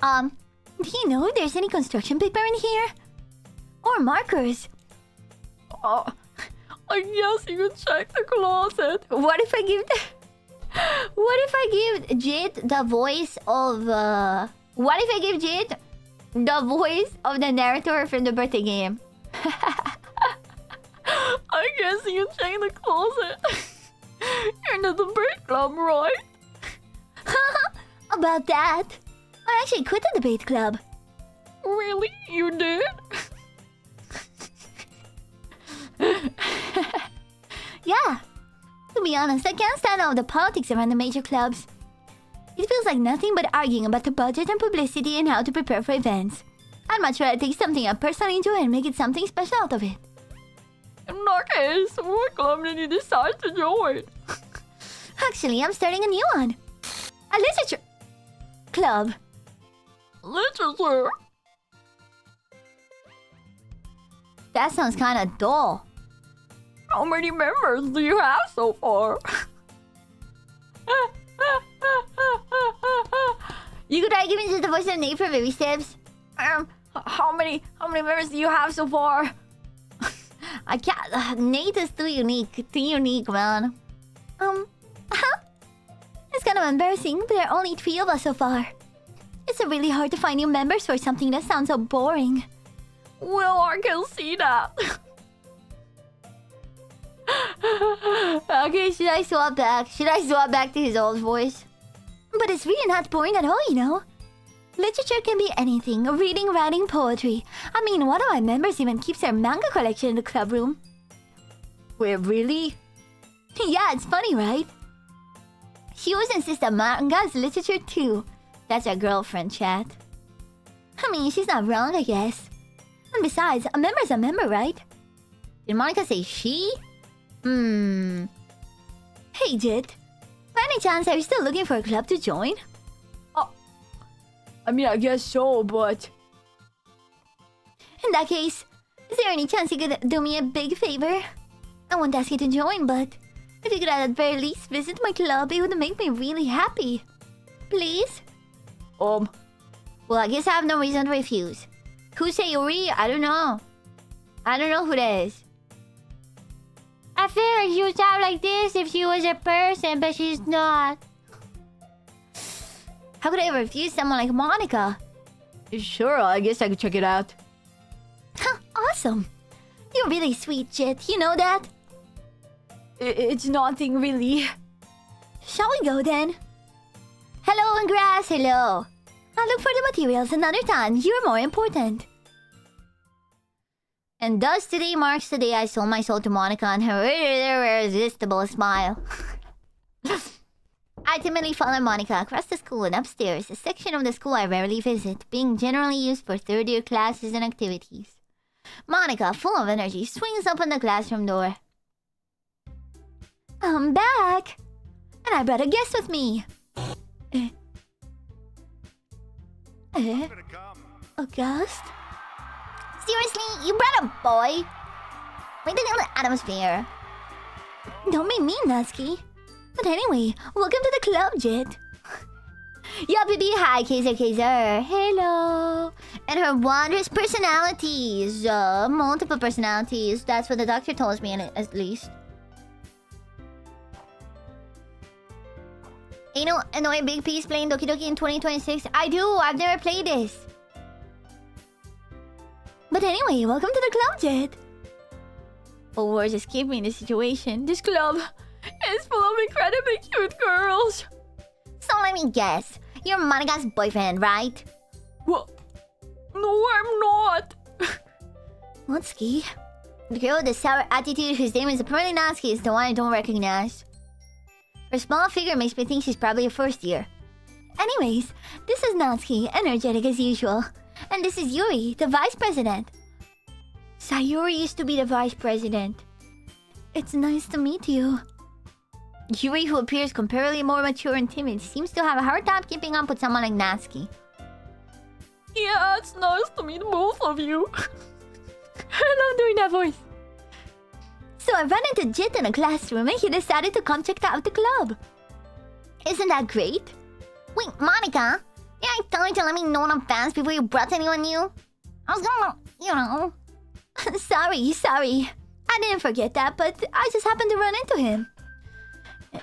[SPEAKER 1] Do you know if there's any construction paper in here? Or markers? Oh, I guess you can check the closet. What if I give Jit the voice of what if I give Jit the voice of the narrator from the birthday game? I
[SPEAKER 3] can't see you checking the closet. You're in the debate club, right?
[SPEAKER 1] About that, I actually quit the debate club.
[SPEAKER 3] Really? You did?
[SPEAKER 1] Yeah. To be honest, I can't stand all the politics around the major clubs. It feels like nothing but arguing about the budget and publicity and how to prepare for events. I'd much rather take something I personally enjoy and make it something special out of it.
[SPEAKER 3] In that case, what club did you decide to join?
[SPEAKER 1] Actually, I'm starting a new one. A literature club.
[SPEAKER 3] Literature?
[SPEAKER 1] That sounds kinda dull.
[SPEAKER 3] How many members do you have so far?
[SPEAKER 1] You could try giving just the voice of Nate for baby steps.
[SPEAKER 3] How many members do you have so far?
[SPEAKER 1] I can't. Nate is too unique, man. It's kind of embarrassing, but there are only 3 of us so far. It's really hard to find new members for something that sounds so boring.
[SPEAKER 3] Well, I can see that.
[SPEAKER 1] Okay, should I swap back? Should I swap back to his old voice? But it's really not boring at all, you know. Literature can be anything. Reading, writing, poetry. I mean, one of my members even keeps their manga collection in the club room.
[SPEAKER 3] Wait, really?
[SPEAKER 1] Yeah, it's funny, right? She always insists that manga is literature too. That's her girlfriend, chat. I mean, she's not wrong, I guess. And besides, a member's a member, right? Did Monica say she? Hey, Jit. By any chance, are you still looking for a club to join?
[SPEAKER 3] I mean, I guess so, but...
[SPEAKER 1] In that case, is there any chance you could do me a big favor? I won't ask you to join, but if you could at the very least visit my club, it would make me really happy. Please? Well, I guess I have no reason to refuse. Who's Sayuri? I don't know. I don't know who that is.
[SPEAKER 4] I feel like she would sound like this if she was a person, but she's not.
[SPEAKER 1] How could I refuse someone like Monica?
[SPEAKER 3] Sure, I guess I could check it out.
[SPEAKER 1] Awesome. You're really sweet, Jit. You know that?
[SPEAKER 3] It's nothing really.
[SPEAKER 1] Shall we go then? Hello, Ingrass. Hello. I'll look for the materials another time. You're more important. And thus today marks the day I sold my soul to Monica and her irresistible smile. I timidly follow Monica across the school and upstairs, a section of the school I rarely visit, being generally used for third-year classes and activities. Monica, full of energy, swings open the classroom door. I'm back! And I brought a guest with me. August? Seriously? You brought a boy? Like the atmosphere. Don't be mean, Nusky. But anyway, welcome to the club, Jit. Yeah, baby. Hi, Kaiser. Hello. And her wondrous personalities. Multiple personalities. That's what the doctor told me, at least. You know, annoy Big Piece playing Doki Doki in 2026? I do. I've never played this. But anyway, welcome to the club, Jit. Oh, we're just keeping the situation. This club is full of incredibly cute girls. So let me guess. You're Monica's boyfriend, right?
[SPEAKER 3] What? No, I'm not.
[SPEAKER 1] Natsuki. The girl with the sour attitude whose name is apparently Natsuki is the one I don't recognize. Her small figure makes me think she's probably a first year. Anyways, this is Natsuki, energetic as usual. And this is Yuri, the vice president. Sayuri used to be the vice president. It's nice to meet you. Yuri, who appears comparably more mature and timid, seems to have a hard time keeping up with someone like Natsuki.
[SPEAKER 3] Yeah, it's nice to meet both of you. I love doing that voice.
[SPEAKER 1] So I ran into Jit in a classroom and he decided to come check out the club. Isn't that great? Wait, Monica, did I tell you to let me know in advance before you brought anyone new? I was gonna, you know... sorry. I didn't forget that, but I just happened to run into him.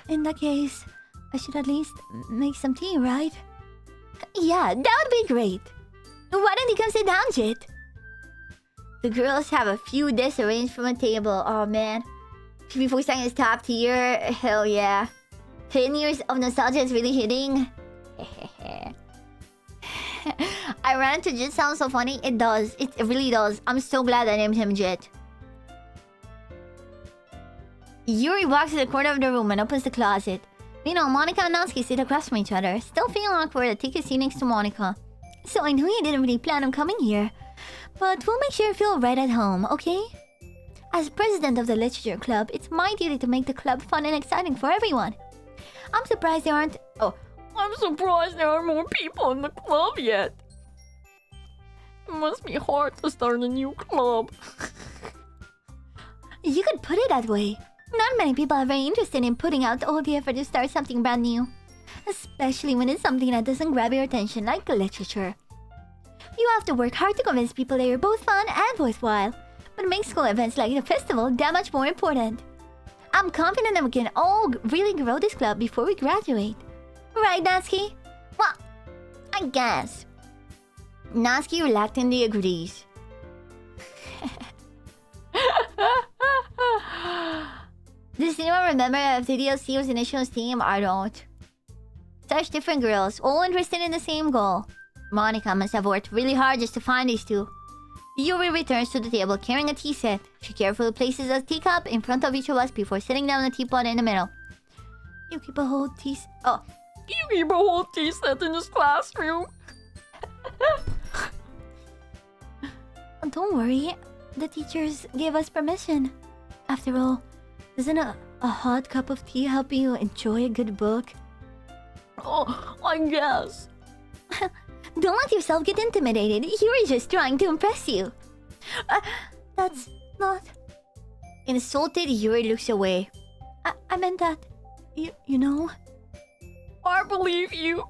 [SPEAKER 1] In that case, I should at least make some tea, right? Yeah, that would be great. Why don't you come sit down, Jit? The girls have a few desks arranged from a table. Oh man, TV4 sang is top tier. Hell yeah. 10 years of nostalgia is really hitting. Ironic Jit sounds so funny. It does. It really does. I'm so glad I named him Jit. Yuri walks to the corner of the room and opens the closet. Meanwhile, Monica and Natsuki sit across from each other, still feeling awkward to take a seat next to Monica. So I know you didn't really plan on coming here, but we'll make sure you feel right at home, okay? As president of the literature club, it's my duty to make the club fun and exciting for everyone. I'm surprised there aren't... Oh,
[SPEAKER 3] I'm surprised there are more people in the club yet. It must be hard to start a new club.
[SPEAKER 1] you could put it that way. Not many people are very interested in putting out all the effort to start something brand new. Especially when it's something that doesn't grab your attention like literature. You have to work hard to convince people that you're both fun and worthwhile. But it makes school events like the festival that much more important. I'm confident that we can all really grow this club before we graduate. Right, Natsuki? Well, I guess. Natsuki reluctantly agrees. Does anyone remember if the DLC was Initial's team? I don't. Such different girls, all interested in the same goal. Monica must have worked really hard just to find these two. Yuri returns to the table carrying a tea set. She carefully places a teacup in front of each of us before setting down the teapot in the middle. You keep a whole tea... Oh.
[SPEAKER 3] You keep a whole tea set in this classroom.
[SPEAKER 1] Don't worry. The teachers gave us permission. After all, doesn't a hot cup of tea help you enjoy a good book?
[SPEAKER 3] Oh, I guess.
[SPEAKER 1] Don't let yourself get intimidated. Yuri's just trying to impress you. That's not... Insulted, Yuri looks away. I meant that... You know...
[SPEAKER 3] I believe you.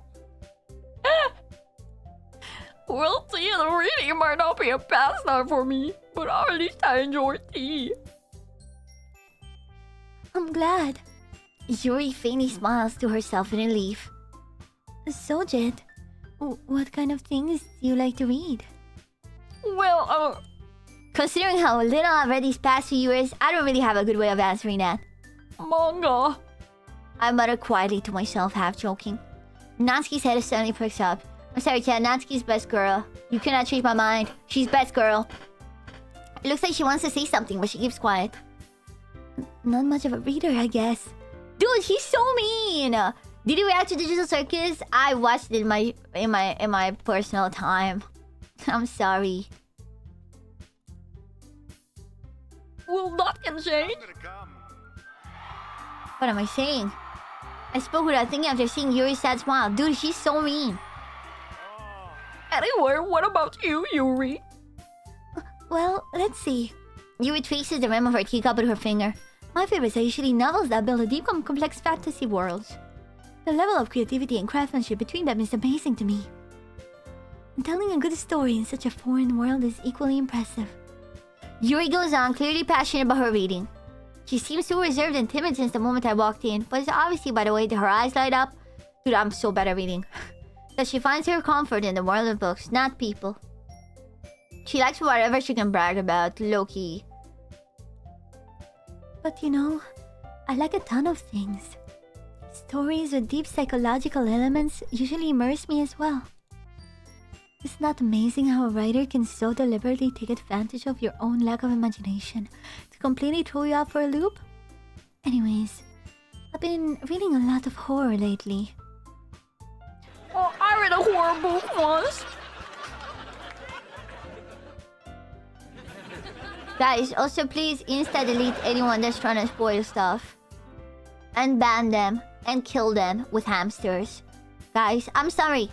[SPEAKER 3] Well, tea and reading might not be a pastime for me, but at least I enjoy tea.
[SPEAKER 1] I'm glad. Yuri faintly smiles to herself in relief. So, Jet, what kind of things do you like to read?
[SPEAKER 3] Well,
[SPEAKER 1] Considering how little I've read these past few years, I don't really have a good way of answering that.
[SPEAKER 3] Manga.
[SPEAKER 1] I mutter quietly to myself, half joking. Natsuki's head suddenly perks up. I'm sorry, Chad, Natsuki's best girl. You cannot change my mind. She's best girl. It looks like she wants to say something, but she keeps quiet. Not much of a reader, I guess. Dude, he's so mean! Did you react to Digital Circus? I watched it in my personal time. I'm sorry.
[SPEAKER 3] Well, that can change.
[SPEAKER 1] What am I saying? I spoke without thinking after seeing Yuri's sad smile. Dude, she's so mean.
[SPEAKER 3] Anyway, what about you, Yuri?
[SPEAKER 1] Well, let's see. Yuri traces the rim of her teacup with her finger. My favorites are usually novels that build a deep and complex fantasy worlds. The level of creativity and craftsmanship between them is amazing to me. And telling a good story in such a foreign world is equally impressive. Yuri goes on, clearly passionate about her reading. She seems so reserved and timid since the moment I walked in, but it's obviously by the way that her eyes light up. Dude, I'm so bad at reading. That she finds her comfort in the world of books, not people. She likes whatever she can brag about, low-key. But you know, I like a ton of things. Stories with deep psychological elements usually immerse me as well. Isn't that amazing how a writer can so deliberately take advantage of your own lack of imagination to completely throw you off for a loop? Anyways, I've been reading a lot of horror lately.
[SPEAKER 3] Oh, I read a horror book once.
[SPEAKER 1] Guys, also please insta-delete anyone that's trying to spoil stuff. And ban them and kill them with hamsters. Guys, I'm sorry.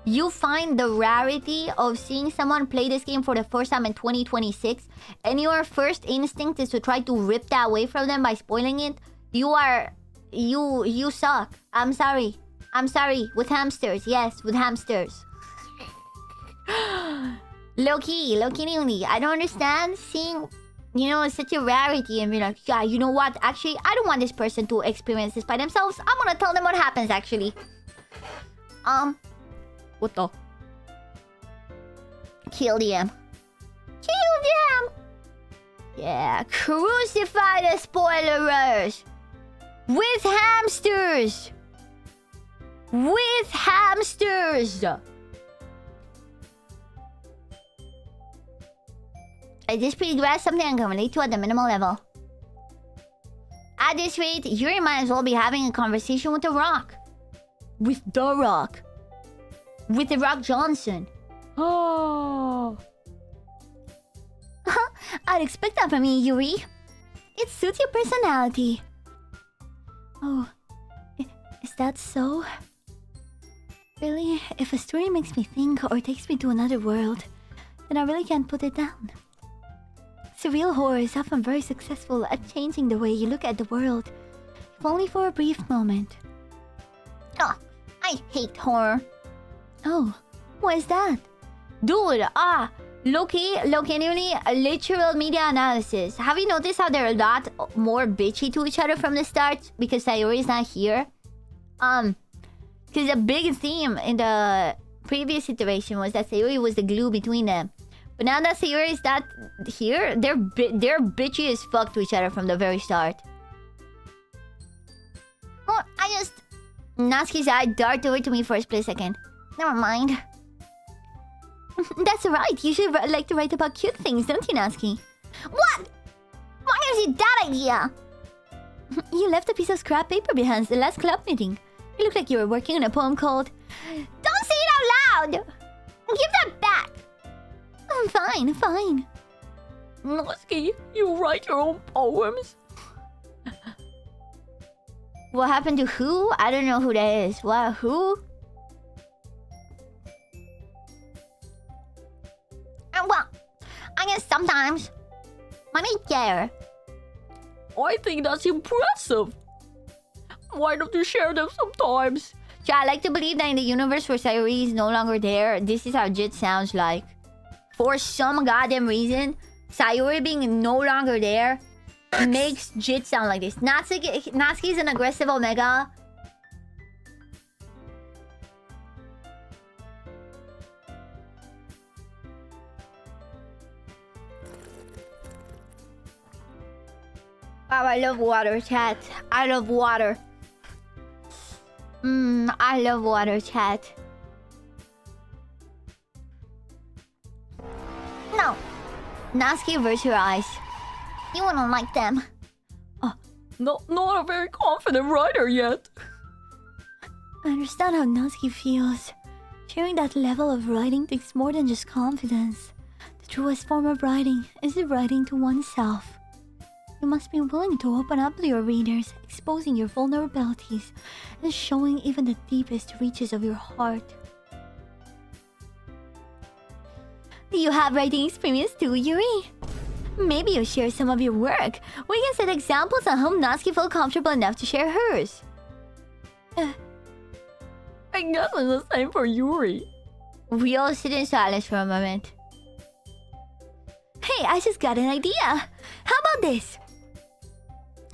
[SPEAKER 1] You find the rarity of seeing someone play this game for the first time in 2026 and your first instinct is to try to rip that away from them by spoiling it. You suck. I'm sorry. I'm sorry. With hamsters. Yes, with hamsters. Low-key only. I don't understand seeing, you know, such a rarity and be like, yeah, you know what? Actually, I don't want this person to experience this by themselves. I'm gonna tell them what happens, actually.
[SPEAKER 3] What the?
[SPEAKER 1] Kill them. Kill them! Yeah, crucify the spoilers! With hamsters! With hamsters! At this rate, grasp something I can relate to at the minimal level. At this rate, Yuri might as well be having a conversation with The Rock. With The Rock. With The Rock Johnson. Oh. I'd expect that from you, Yuri. It suits your personality. Oh, is that so? Really, if a story makes me think or takes me to another world, then I really can't put it down. Surreal horror is often very successful at changing the way you look at the world, if only for a brief moment. Oh, I hate horror. Oh, what is that? Dude, Loki, genuinely literal media analysis. Have you noticed how they're a lot more bitchy to each other from the start? Because Sayori is not here? Because a big theme in the previous iteration was that Sayori was the glue between them. But now that Sayori is not here, they're bitchy as fuck to each other from the very start. Oh, Natsuki's eye darted over to me for a split second. Never mind. That's right, you should like to write about cute things, don't you, Natsuki? What? Why gives you that idea? You left a piece of scrap paper behind the last club meeting. You look like you were working on a poem called... Don't say it out loud! Give that back! Fine.
[SPEAKER 3] Natsuki, you write your own poems?
[SPEAKER 1] What happened to who? I don't know who that is. What? Who? Well, I guess sometimes. I mean, yeah.
[SPEAKER 3] I think that's impressive. Why don't you share them sometimes?
[SPEAKER 1] Yeah, I like to believe that in the universe where Sayori is no longer there, this is how Jit sounds like. For some goddamn reason, Sayori being no longer there makes Jit sound like this. Natsuki's an aggressive Omega. Wow, I love water, chat. I love water. I love water, chat. No. Natsuki averts her eyes. You wouldn't like them.
[SPEAKER 3] Not a very confident writer yet.
[SPEAKER 1] I understand how Natsuki feels. Sharing that level of writing takes more than just confidence. The truest form of writing is the writing to oneself. You must be willing to open up to your readers, exposing your vulnerabilities, and showing even the deepest reaches of your heart. Do you have writing experience too, Yuri? Maybe you share some of your work. We can set examples on whom Natsuki felt comfortable enough to share hers.
[SPEAKER 3] I guess it's the same for Yuri.
[SPEAKER 1] We all sit in silence for a moment. Hey, I just got an idea. How about this?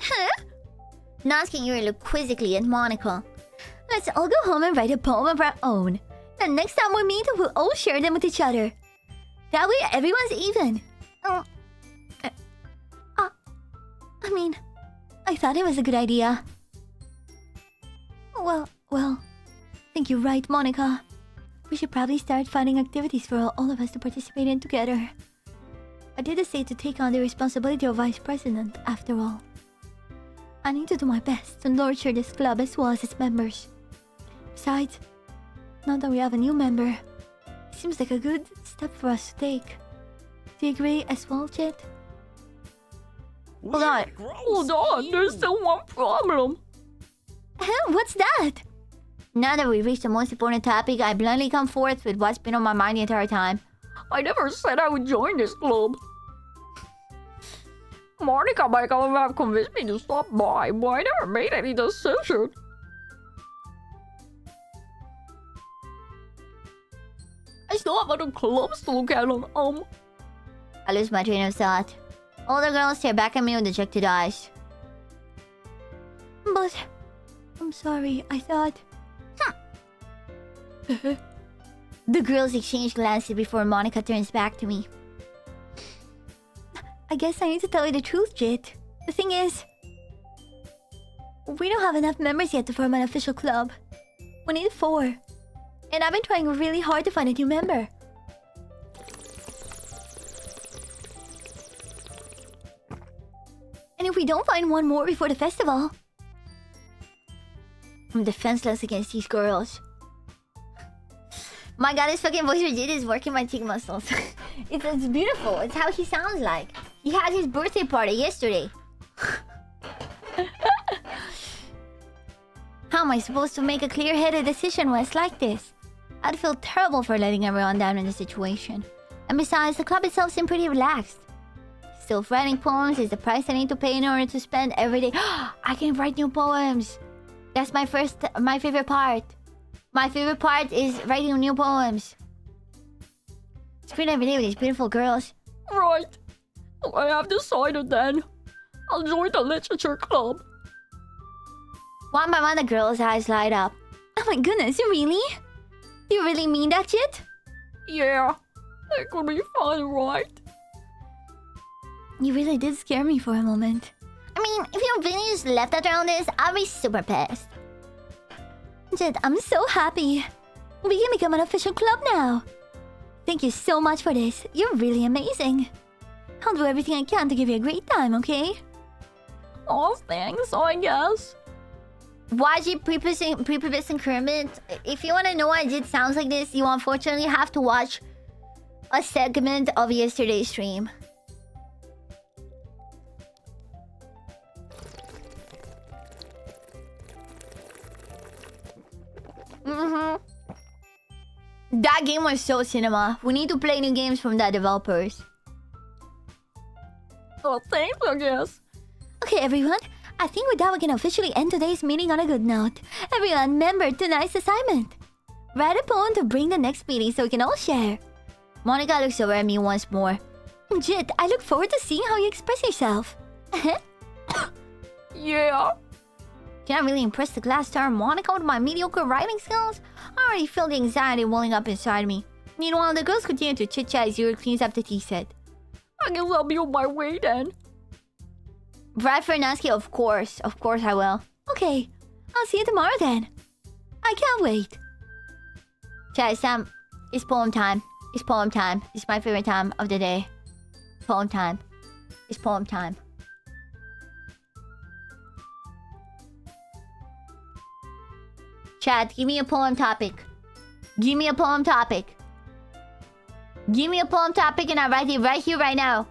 [SPEAKER 1] Huh? Natsuki and Yuri look quizzically at Monica. Let's all go home and write a poem of our own. The next time we meet, we'll all share them with each other. That way, everyone's even. I thought it was a good idea. Well, I think you're right, Monica. We should probably start finding activities for all of us to participate in together. I did say to take on the responsibility of vice president, after all. I need to do my best to nurture this club as well as its members. Besides, now that we have a new member, it seems like a good step for us to take. Do you agree as well, Jet?
[SPEAKER 3] Hold on, there's still one problem.
[SPEAKER 1] What's that? Now that we've reached the most important topic, I bluntly come forth with what's been on my mind the entire time.
[SPEAKER 3] I never said I would join this club. Monica might have convinced me to stop by, but I never made any decision. I still have other clubs to look at on,
[SPEAKER 1] I lose my train of thought. All the girls stare back at me with dejected eyes. But... I'm sorry, I thought... The girls exchange glances before Monica turns back to me. I guess I need to tell you the truth, Jit. The thing is, we don't have enough members yet to form an official club. We need 4. And I've been trying really hard to find a new member. And if we don't find one more before the festival, I'm defenseless against these girls. My god, this fucking voice Jit is working my cheek muscles. it's beautiful. It's how he sounds like. He had his birthday party yesterday. How am I supposed to make a clear-headed decision when it's like this? I'd feel terrible for letting everyone down in the situation. And besides, the club itself seemed pretty relaxed. Still, writing poems is the price I need to pay in order to spend every day. I can write new poems. That's my favorite part. My favorite part is writing new poems. Spend every day with these beautiful girls.
[SPEAKER 3] Right. I have decided then. I'll join the literature club.
[SPEAKER 1] One by one, the girls' eyes light up. Oh my goodness, really? You really mean that shit?
[SPEAKER 3] Yeah. It could be fun, right?
[SPEAKER 1] You really did scare me for a moment. I mean, if you really just left out around this, I'd be super pissed. Jit, I'm so happy. We can become an official club now. Thank you so much for this. You're really amazing. I'll do everything I can to give you a great time, okay?
[SPEAKER 3] Oh, thanks, I guess.
[SPEAKER 1] Watch it, Prepubis and Kermit. If you want to know why Jit sounds like this, you unfortunately have to watch a segment of yesterday's stream. That game was so cinema. We need to play new games from the developers.
[SPEAKER 3] Oh, thanks, I guess.
[SPEAKER 1] Okay, everyone. I think with that we can officially end today's meeting on a good note. Everyone, remember tonight's assignment. Write a poem to bring the next meeting so we can all share. Monica looks over at me once more. Jit, I look forward to seeing how you express yourself.
[SPEAKER 3] Yeah.
[SPEAKER 1] Can't really impress the glass star Monica with my mediocre writing skills. I already feel the anxiety welling up inside me. Meanwhile, the girls continue to chit-chat as Yuri cleans up the tea set.
[SPEAKER 3] I guess I'll be on my way then.
[SPEAKER 1] Brad Fernansky, of course. Of course I will. Okay, I'll see you tomorrow then. I can't wait. Chat, Sam, it's poem time. It's poem time. It's my favorite time of the day. Poem time. It's poem time. Chat, give me a poem topic. Give me a poem topic. Give me a poem topic and I'll write it right here, right now.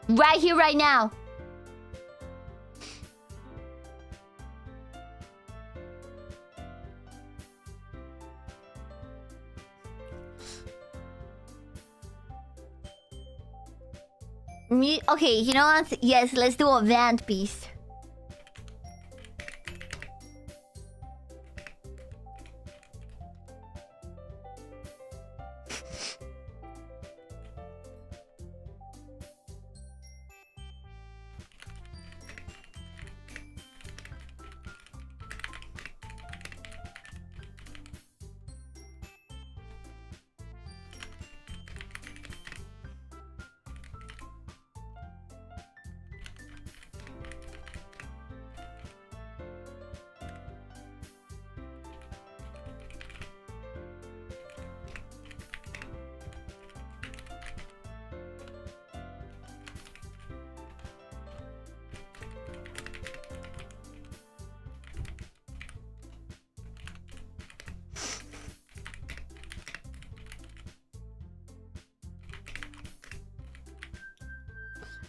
[SPEAKER 1] Right here, right now. Okay, you know what? Yes, let's do a Vant Beast.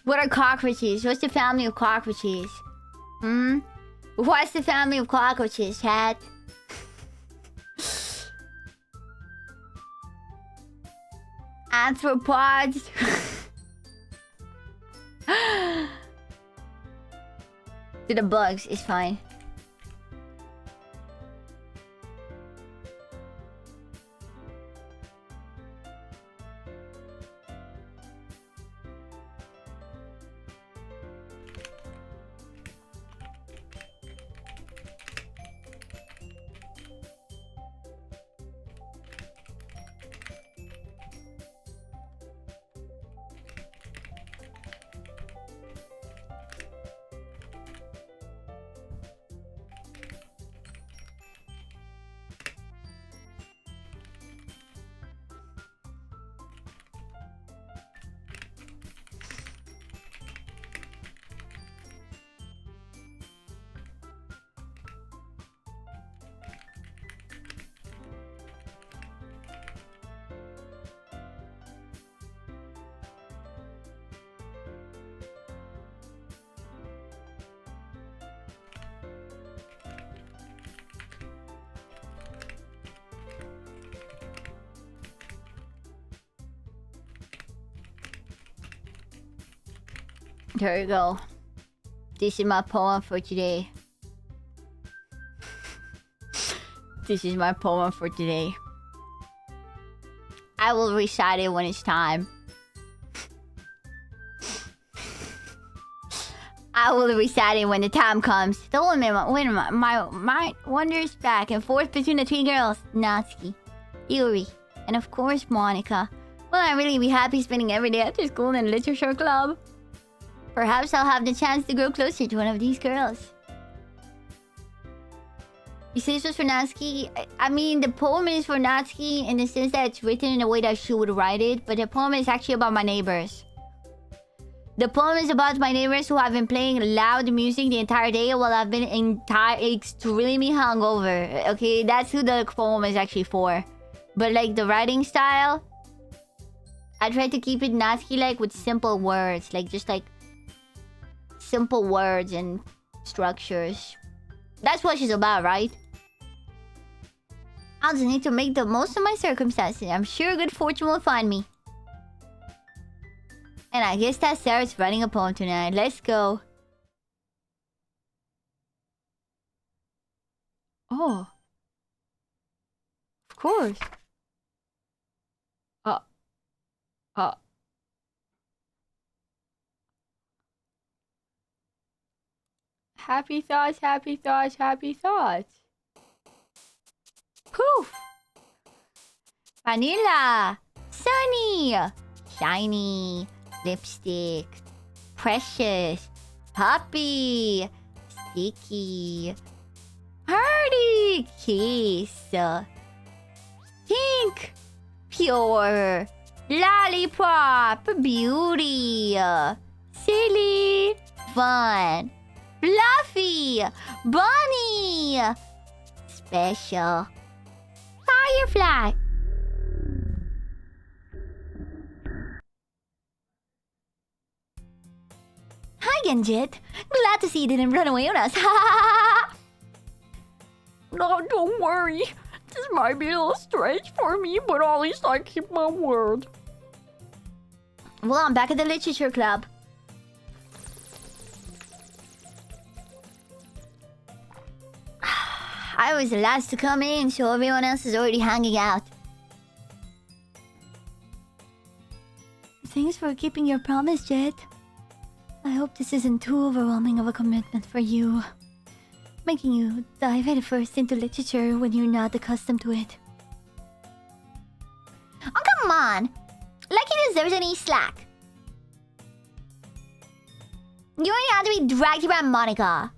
[SPEAKER 1] What are cockroaches? What's the family of cockroaches? What's the family of cockroaches, chat? Arthropods. To the bugs is fine.
[SPEAKER 3] There you go. This is my poem for today. This is my poem for today. I will recite it when it's time. I will recite it when the time comes. Wait a minute. My mind wanders back and forth between the three girls. Natsuki, Yuri, and of course Monica. Will I really be happy spending every day after school in a literature club? Perhaps I'll have the chance to grow closer to one of these girls. You say this was for Natsuki? I mean, the poem is for Natsuki in the sense that it's written in a way that she would write it, but the poem is actually about my neighbors. The poem is about my neighbors who have been playing loud music the entire day while I've been extremely hungover. Okay, that's who the poem is actually for. But like the writing style, I try to keep it Natsuki-like with simple words. Like just like simple words and structures. That's what she's about, right? I'll just need to make the most of my circumstances. I'm sure good fortune will find me. And I guess that Sarah's writing a poem tonight. Let's go. Oh. Of course. Happy thoughts, happy thoughts, happy thoughts. Poof! Vanilla! Sunny! Shiny! Lipstick! Precious! Puppy! Sticky! Party! Kiss! Pink! Pure! Lollipop! Beauty! Silly! Fun! Fluffy! Bunny! Special! Firefly! Hi, Genjit! Glad to see you didn't run away on us.
[SPEAKER 10] No, don't worry. This might be a little strange for me, but at least I keep my word.
[SPEAKER 1] Well, I'm back at the literature club. I was the last to come in, so everyone else is already hanging out. Thanks for keeping your promise, Jet. I hope this isn't too overwhelming of a commitment for you. Making you dive headfirst into literature when you're not accustomed to it. Oh, come on! Like he deserves any slack. You only have to be dragged around Monica.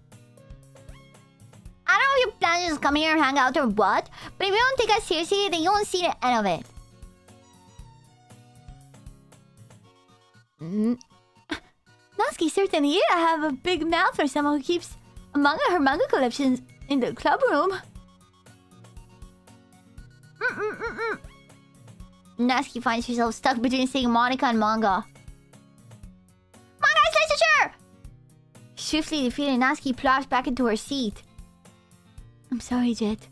[SPEAKER 1] I don't know if your plan is just come here and hang out or what, but if you don't take us seriously, then you won't see the end of it. Natsuki certainly have a big mouth for someone who keeps her manga collections in the club room. Natsuki finds herself stuck between saying Monica and manga. Manga is literature! Swiftly defeated, Natsuki plops back into her seat. I'm sorry, Jet.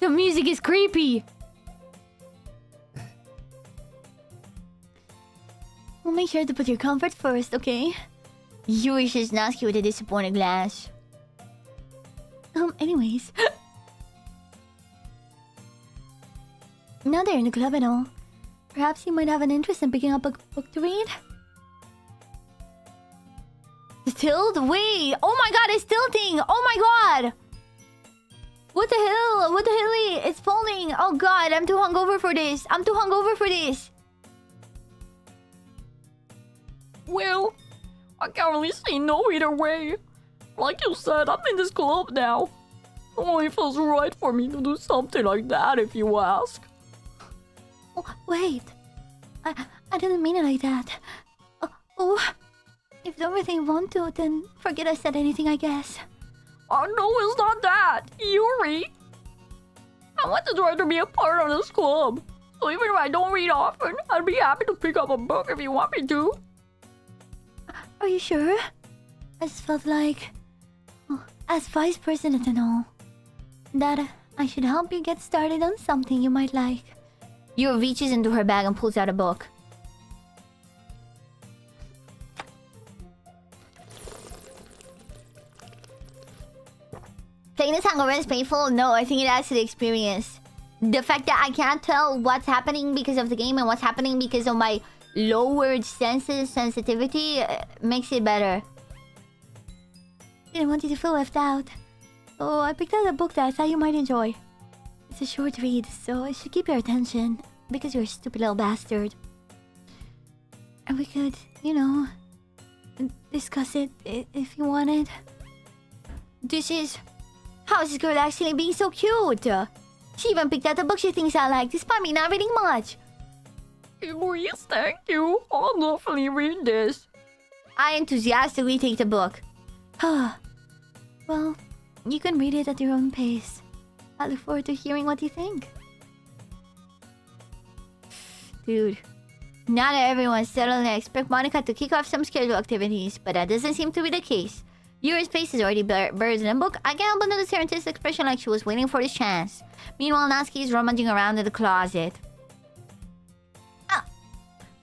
[SPEAKER 3] The music is creepy.
[SPEAKER 1] We'll make sure to put your comfort first, okay? Yuri says Natsuki with a disappointed glance. Anyways. Now they're in the club and all. Perhaps you might have an interest in picking up a book to read? Tilt? Wait! Oh my god, it's tilting! Oh my god! What the hell? What the hell? It's falling! Oh god, I'm too hungover for this! I'm too hungover for this!
[SPEAKER 10] Well, I can't really say no either way. Like you said, I'm in this club now. It only feels right for me to do something like that, if you ask.
[SPEAKER 1] Oh, wait. I didn't mean it like that. Oh, if you don't really want to, then forget I said anything, I guess.
[SPEAKER 10] Oh, no, it's not that. Yuri. I want to try to be a part of this club. So even if I don't read often, I'd be happy to pick up a book if you want me to.
[SPEAKER 1] Are you sure? I just felt like, as vice president and all, that I should help you get started on something you might like. Yuri reaches into her bag and pulls out a book.
[SPEAKER 3] Playing this Hungover is painful? No, I think it adds to the experience. The fact that I can't tell what's happening because of the game and what's happening because of my lowered sensitivity makes it better. I didn't want you to feel left out. Oh, I picked out a book that I thought you might enjoy. It's a short read, so it should keep your attention. Because you're a stupid little bastard. And we could, you know, discuss it if you wanted. This is... How is this girl actually being so cute? She even picked out the book she thinks I like, despite me not reading much.
[SPEAKER 10] Please, thank you. I'll definitely read this.
[SPEAKER 3] I enthusiastically take the book. Well, you can read it at your own pace. I look forward to hearing what you think. Dude, not everyone's settled and I expect Monica to kick off some scheduled activities, but that doesn't seem to be the case. Yuri's face is already buried in a book. I can't help but notice her intense expression like she was waiting for this chance. Meanwhile, Natsuki is rummaging around in the closet.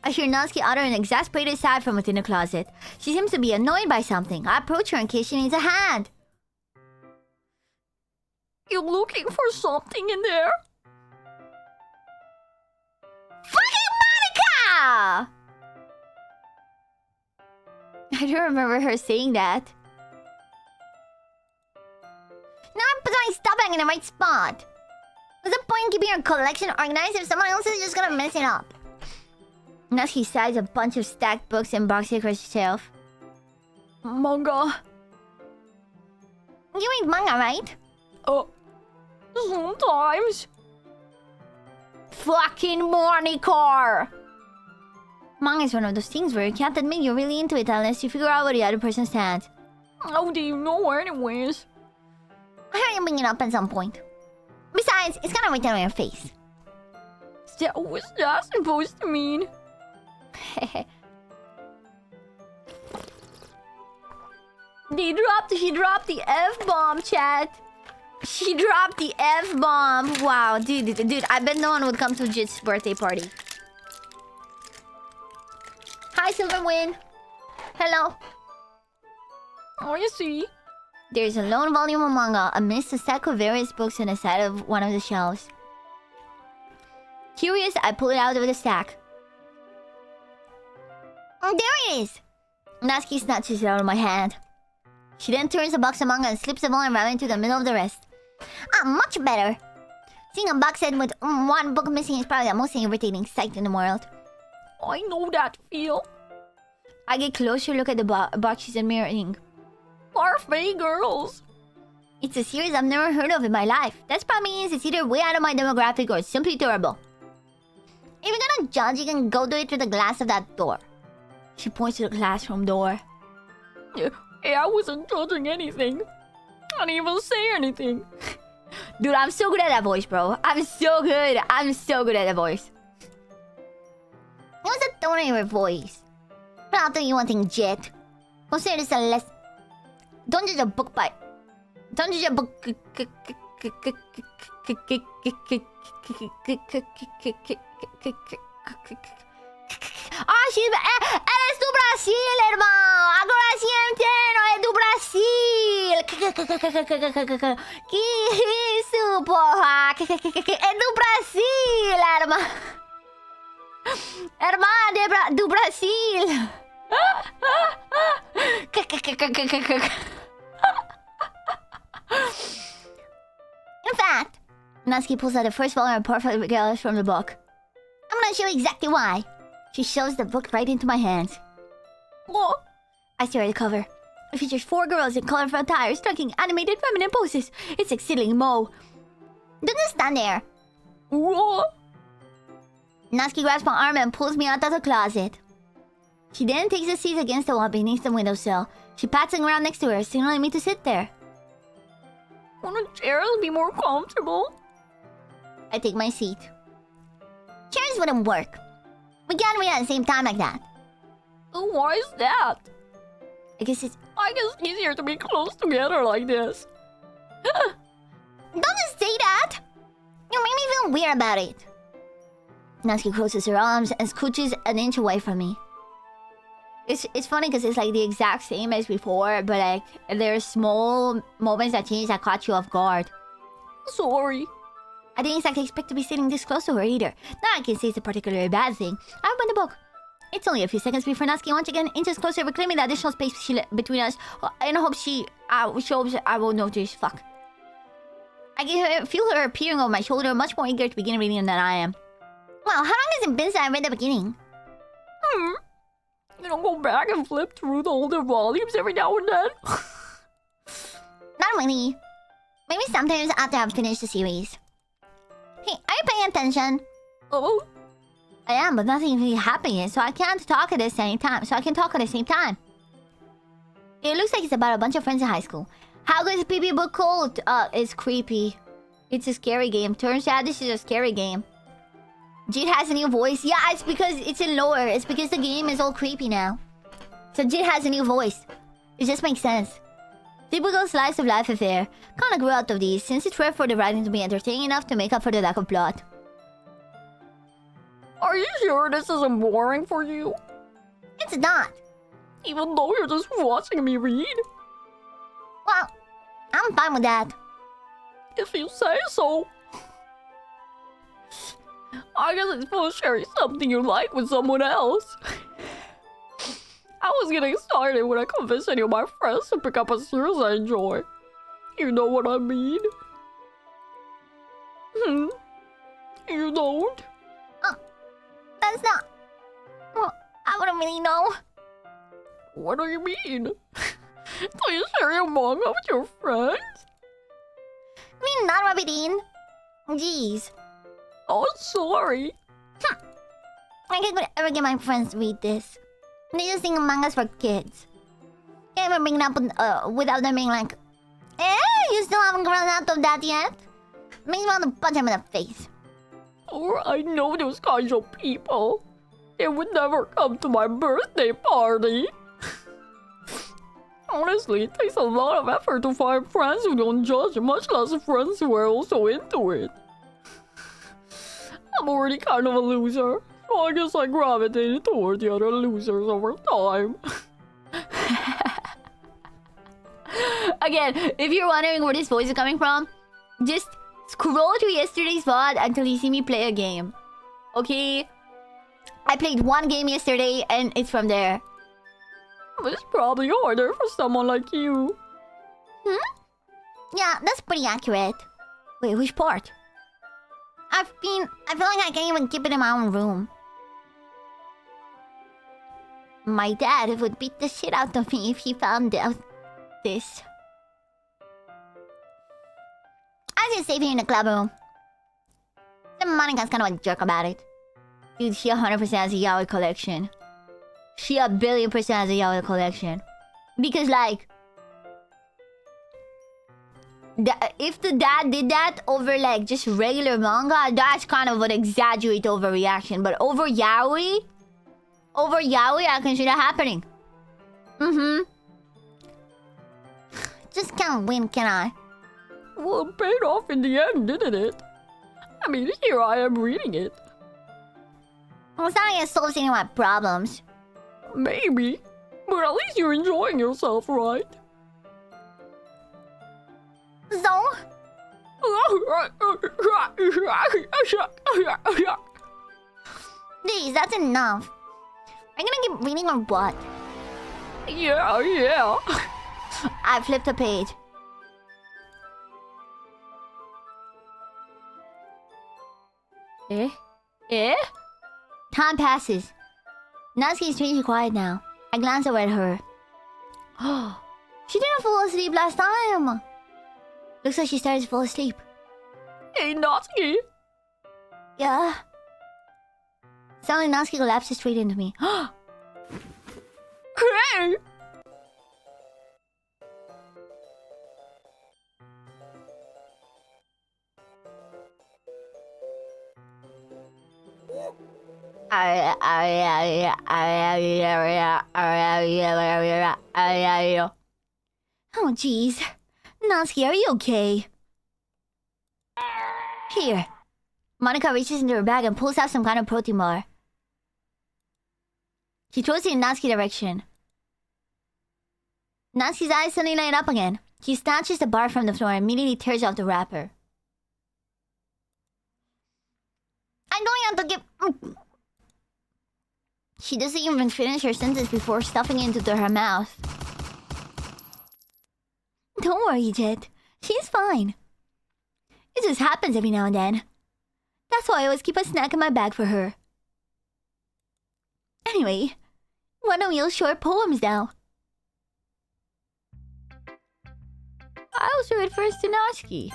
[SPEAKER 3] I hear Natsuki utter an exasperated sigh from within the closet. She seems to be annoyed by something. I approach her in case she needs a hand.
[SPEAKER 10] You looking for something in there?
[SPEAKER 3] Fucking Monica! I don't remember her saying that. Now I'm putting stuff back in the right spot. What's the point in keeping your collection organized if someone else is just gonna mess it up? Natsuki sides a bunch of stacked books and boxes across the shelf.
[SPEAKER 10] Manga.
[SPEAKER 3] You read manga, right?
[SPEAKER 10] Sometimes.
[SPEAKER 3] Fucking Monica! Manga is one of those things where you can't admit you're really into it unless you figure out where the other person stands.
[SPEAKER 10] How do you know anyways?
[SPEAKER 3] I heard you bring it up at some point. Besides, it's kind of written on your face.
[SPEAKER 10] What's that supposed to mean?
[SPEAKER 3] She dropped the F-bomb, chat. She dropped the F-bomb. Wow, dude, I bet no one would come to Jit's birthday party. Hi, Silverwind. Hello.
[SPEAKER 10] Oh, you see.
[SPEAKER 3] There's a lone volume of manga amidst a stack of various books on the side of one of the shelves. Curious, I pull it out of the stack. Oh, there it is! Natsuki snatches it out of my hand. She then turns the box of manga and slips the volume right into the middle of the rest. Much better. Seeing a box set with one book missing is probably the most irritating sight in the world.
[SPEAKER 10] I know that feel.
[SPEAKER 3] I get closer, look at the box she's admiring.
[SPEAKER 10] Parfait girls.
[SPEAKER 3] It's a series I've never heard of in my life. That probably means it's either way out of my demographic or simply terrible. If you're gonna judge, you can go do it through the glass of that door. She points to the classroom door.
[SPEAKER 10] Yeah, I wasn't judging anything. I didn't even say anything.
[SPEAKER 3] Dude, I'm so good at that voice, bro. I'm so good at that voice. What's the tone of your voice? But I'll tell you one thing, Jet. Consider this a lesson. Don't judge a book by... Don't judge a book... she's... Eres do Brasil, irmão! Agora sí entendo, é do Brasil! Que isso, porra? É do Brasil, irmã! Irmã do Brasil! In fact, Natsuki pulls out the first volume of Perfect Girls from the book. I'm gonna show you exactly why. She shoves the book right into my hands.
[SPEAKER 10] What?
[SPEAKER 3] I stare at the cover. It features 4 girls in colorful attire striking animated feminine poses. It's exceedingly Mo. Don't just stand there.
[SPEAKER 10] What?
[SPEAKER 3] Natsuki grabs my arm and pulls me out of the closet. She then takes a seat against the wall beneath the windowsill. She pats the ground next to her, signaling me to sit there.
[SPEAKER 10] Wouldn't chairs be more comfortable?
[SPEAKER 3] I take my seat. Chairs wouldn't work. We can't read at the same time like that.
[SPEAKER 10] Why is that?
[SPEAKER 3] I guess it's
[SPEAKER 10] easier to be close together like this.
[SPEAKER 3] Don't just say that! You make me feel weird about it. Natsuki crosses her arms and scooches an inch away from me. It's funny because it's like the exact same as before, but like there's small moments that change that caught you off guard.
[SPEAKER 10] Sorry.
[SPEAKER 3] I didn't exactly expect to be sitting this close to her either. Now I can say it's a particularly bad thing. I opened the book. It's only a few seconds before Natsuki once again inches closer, reclaiming the additional space between us, in hopes she hopes I won't notice. Fuck. I feel her peering over my shoulder, much more eager to begin reading than I am. Wow, how long has it been since I read the beginning?
[SPEAKER 10] You don't go back and flip through the older volumes every now and then?
[SPEAKER 3] Not really. Maybe sometimes after I've finished the series. Hey, are you paying attention?
[SPEAKER 10] Oh?
[SPEAKER 3] I am, but nothing really happened yet, so I can't talk at the same time. It looks like it's about a bunch of friends in high school. How good is PP book called? It's creepy. It's a scary game. Turns out this is a scary game. Jit has a new voice. Yeah, it's because it's in lore. It's because the game is all creepy now. So Jit has a new voice. It just makes sense. Typical slice of life affair. Kinda grew out of these, since it's rare for the writing to be entertaining enough to make up for the lack of plot.
[SPEAKER 10] Are you sure this isn't boring for you?
[SPEAKER 3] It's not.
[SPEAKER 10] Even though you're just watching me read?
[SPEAKER 3] Well, I'm fine with that.
[SPEAKER 10] If you say so. I guess it's for sharing something you like with someone else. I was getting started when I convinced any of my friends to pick up a series I enjoy. You know what I mean? You don't?
[SPEAKER 3] That's not... Well, I wouldn't really know.
[SPEAKER 10] What do you mean? Do you share your manga with your friends?
[SPEAKER 3] I mean, not Rabbidine. Jeez.
[SPEAKER 10] Oh, sorry.
[SPEAKER 3] I could ever get my friends to read this. They just think manga's for kids. Can't even bring it up without them being like, you still haven't grown out of that yet? Makes me want to punch him in the face.
[SPEAKER 10] Or I know those kinds of people. They would never come to my birthday party. Honestly, it takes a lot of effort to find friends who don't judge, much less friends who are also into it. I'm already kind of a loser, so I guess I gravitated toward the other losers over time.
[SPEAKER 3] Again, if you're wondering where this voice is coming from, just scroll to yesterday's VOD until you see me play a game. Okay? I played one game yesterday and it's from there.
[SPEAKER 10] It's probably harder for someone like you.
[SPEAKER 3] Yeah, that's pretty accurate. Wait, which part? I feel like I can't even keep it in my own room. My dad would beat the shit out of me if he found out this. I just save here in the club room. The Monika's kind of a jerk about it. Dude, she 100% has a yaoi collection. She 1,000,000,000% has a yaoi collection. Because, like... if the dad did that over, like, just regular manga, that's kind of an exaggerate overreaction. But over yaoi... I can see that happening. Just can't win, can I?
[SPEAKER 10] Well, it paid off in the end, didn't it? I mean, here I am reading it.
[SPEAKER 3] Well, it's not like it solves any of my problems.
[SPEAKER 10] Maybe. But at least you're enjoying yourself, right?
[SPEAKER 3] So? Please, that's enough. Are you gonna keep reading or what?
[SPEAKER 10] Yeah.
[SPEAKER 3] I flipped a page. Time passes. Natsuki is strangely quiet now. I glance over at her. She didn't fall asleep last time. Looks like she started to fall asleep.
[SPEAKER 10] Hey, Natsuki.
[SPEAKER 3] Yeah. Suddenly Natsuki collapses straight into me.
[SPEAKER 10] Hey!
[SPEAKER 3] Oh, jeez. Natsuki, are you okay? Here. Monica reaches into her bag and pulls out some kind of protein bar. She throws it in Natsuki's direction. Natsuki's eyes suddenly light up again. She snatches the bar from the floor and immediately tears off the wrapper. I'm going out to give... She doesn't even finish her sentence before stuffing it into her mouth. Don't worry, Jet. She's fine. It just happens every now and then. That's why I always keep a snack in my bag for her. Anyway, why don't we all short poems now? I'll show it first to Natsuki.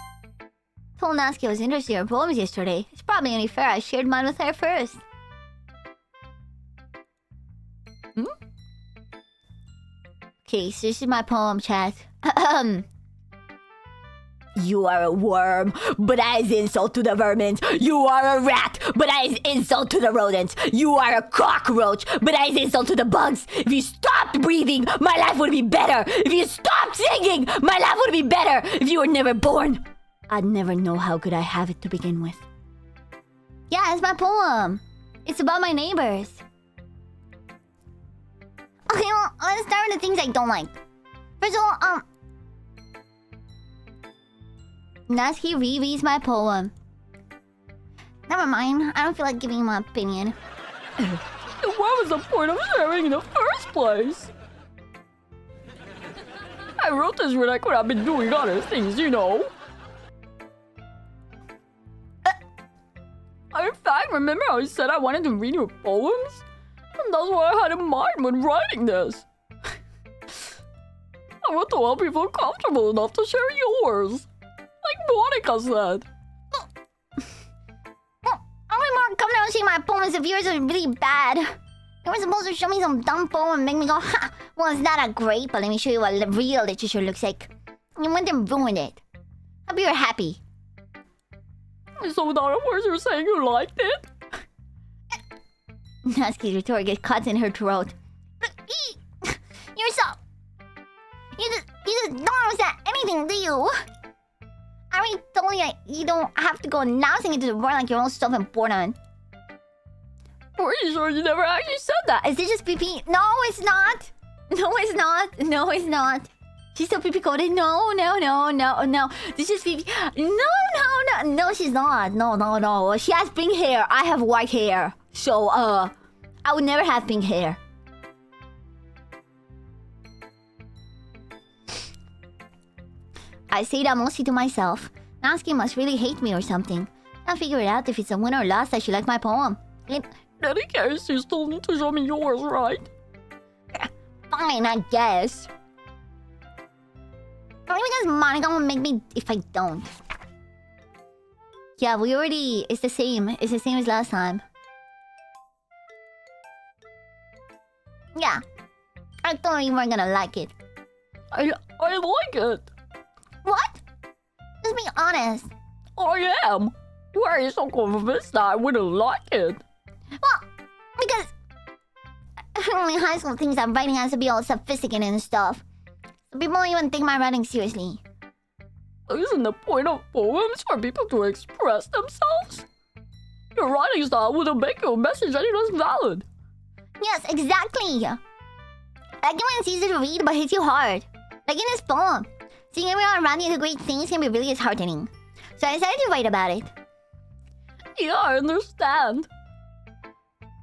[SPEAKER 3] Told Natsuki I was interested in her poems yesterday. It's probably only fair I shared mine with her first. Okay, so this is my poem, chat. You are a worm, but that is insult to the vermins. You are a rat, but that is insult to the rodents. You are a cockroach, but that is insult to the bugs. If you stopped breathing, my life would be better. If you stopped singing, my life would be better. If you were never born, I'd never know how good I have it to begin with. Yeah, it's my poem. It's about my neighbors. Okay, well, let's start with the things I don't like. First of all, Natsuki rereads my poem. Never mind, I don't feel like giving my opinion.
[SPEAKER 10] What was the point of sharing in the first place? I wrote this when I could have been doing other things, you know. I in fact remember how I said I wanted to read your poems? And that's what I had in mind when writing this. I want to help you feel comfortable enough to share yours. Like Monica said.
[SPEAKER 3] Well, I'll be more comfortable seeing my poems if yours are really bad. You were supposed to show me some dumb poem and make me go, ha! Well, it's not that great, but let me show you what real literature looks like. You went and ruined it. Hope you're happy.
[SPEAKER 10] So without a word, you're saying you liked it?
[SPEAKER 3] Natsuki's retort gets caught in her throat. You're so... You just don't understand anything, do you? I already told you that you don't have to go announcing it to the world like your own stuff important.
[SPEAKER 10] Are you sure you never actually said that?
[SPEAKER 3] Is this just PP? No, it's not. No, it's not. No, it's not. She's still PP coded. No. This is PP. No, she's not. No. She has pink hair. I have white hair. So, I would never have pink hair. I say that mostly to myself. Natsuki must really hate me or something. I'll figure it out if it's a win or loss that she liked my poem.
[SPEAKER 10] In any case, you still need to show me yours, right?
[SPEAKER 3] Fine, I guess. Only because Monica will make me if I don't. Yeah, we already... It's the same. It's the same as last time. Yeah. I thought you weren't gonna like it.
[SPEAKER 10] I like it.
[SPEAKER 3] What? Just be honest.
[SPEAKER 10] I am. Why are you so convinced that I wouldn't like it?
[SPEAKER 3] Well, because... Only high school thinks that writing has to be all sophisticated and stuff. So people don't even take my writing seriously.
[SPEAKER 10] Isn't the point of poems for people to express themselves? Your writing style wouldn't make your message any less valid.
[SPEAKER 3] Yes, exactly. Like it when it's easy to read but hits you hard. Like in this poem. Seeing everyone around you do great things can be really disheartening. So I decided to write about it.
[SPEAKER 10] Yeah, I understand.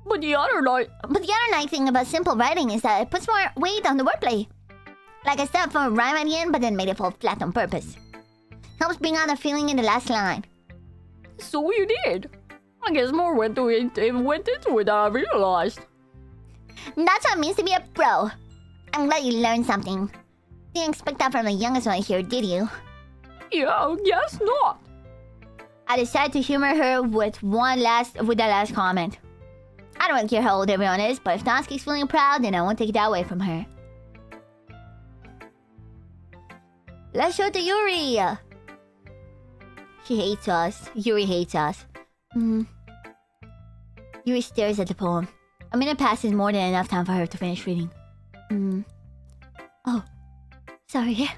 [SPEAKER 10] But the other
[SPEAKER 3] nice thing about simple writing is that it puts more weight on the wordplay. Like I set up for a rhyme at the end, but then made it fall flat on purpose. Helps bring out the feeling in the last line.
[SPEAKER 10] So you did. I guess more went into it than I realized.
[SPEAKER 3] That's what it means to be a pro. I'm glad you learned something. Didn't expect that from the youngest one here, did you?
[SPEAKER 10] Yeah, guess not.
[SPEAKER 3] I decided to humor her with the last comment. I don't really care how old everyone is, but if Natsuki's feeling proud, then I won't take that away from her. Let's show it to Yuri. She hates us. Yuri hates us. Yuri stares at the poem. A minute passes more than enough time for her to finish reading. Oh. Sorry.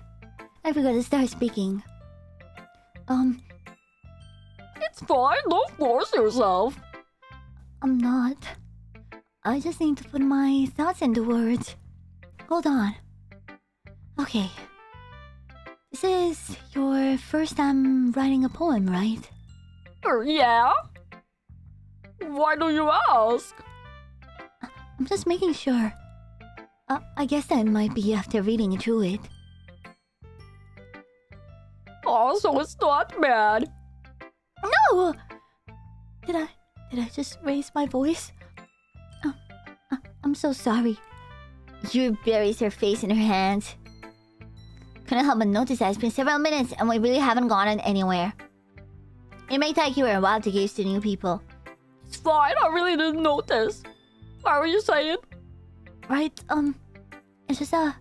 [SPEAKER 3] I forgot to start speaking.
[SPEAKER 10] It's fine. Don't force yourself.
[SPEAKER 3] I'm not. I just need to put my thoughts into words. Hold on. Okay. This is your first time writing a poem, right?
[SPEAKER 10] Yeah? Why do you ask?
[SPEAKER 3] I'm just making sure. I guess that might be after reading through it.
[SPEAKER 10] Oh, so it's not bad.
[SPEAKER 3] No! Did I just raise my voice? I'm so sorry. Yu buries her face in her hands. Couldn't help but notice that it's been several minutes and we really haven't gotten anywhere. It may take you a while to get used to new people.
[SPEAKER 10] It's fine, I really didn't notice. What were you saying?
[SPEAKER 3] Right, it's just, there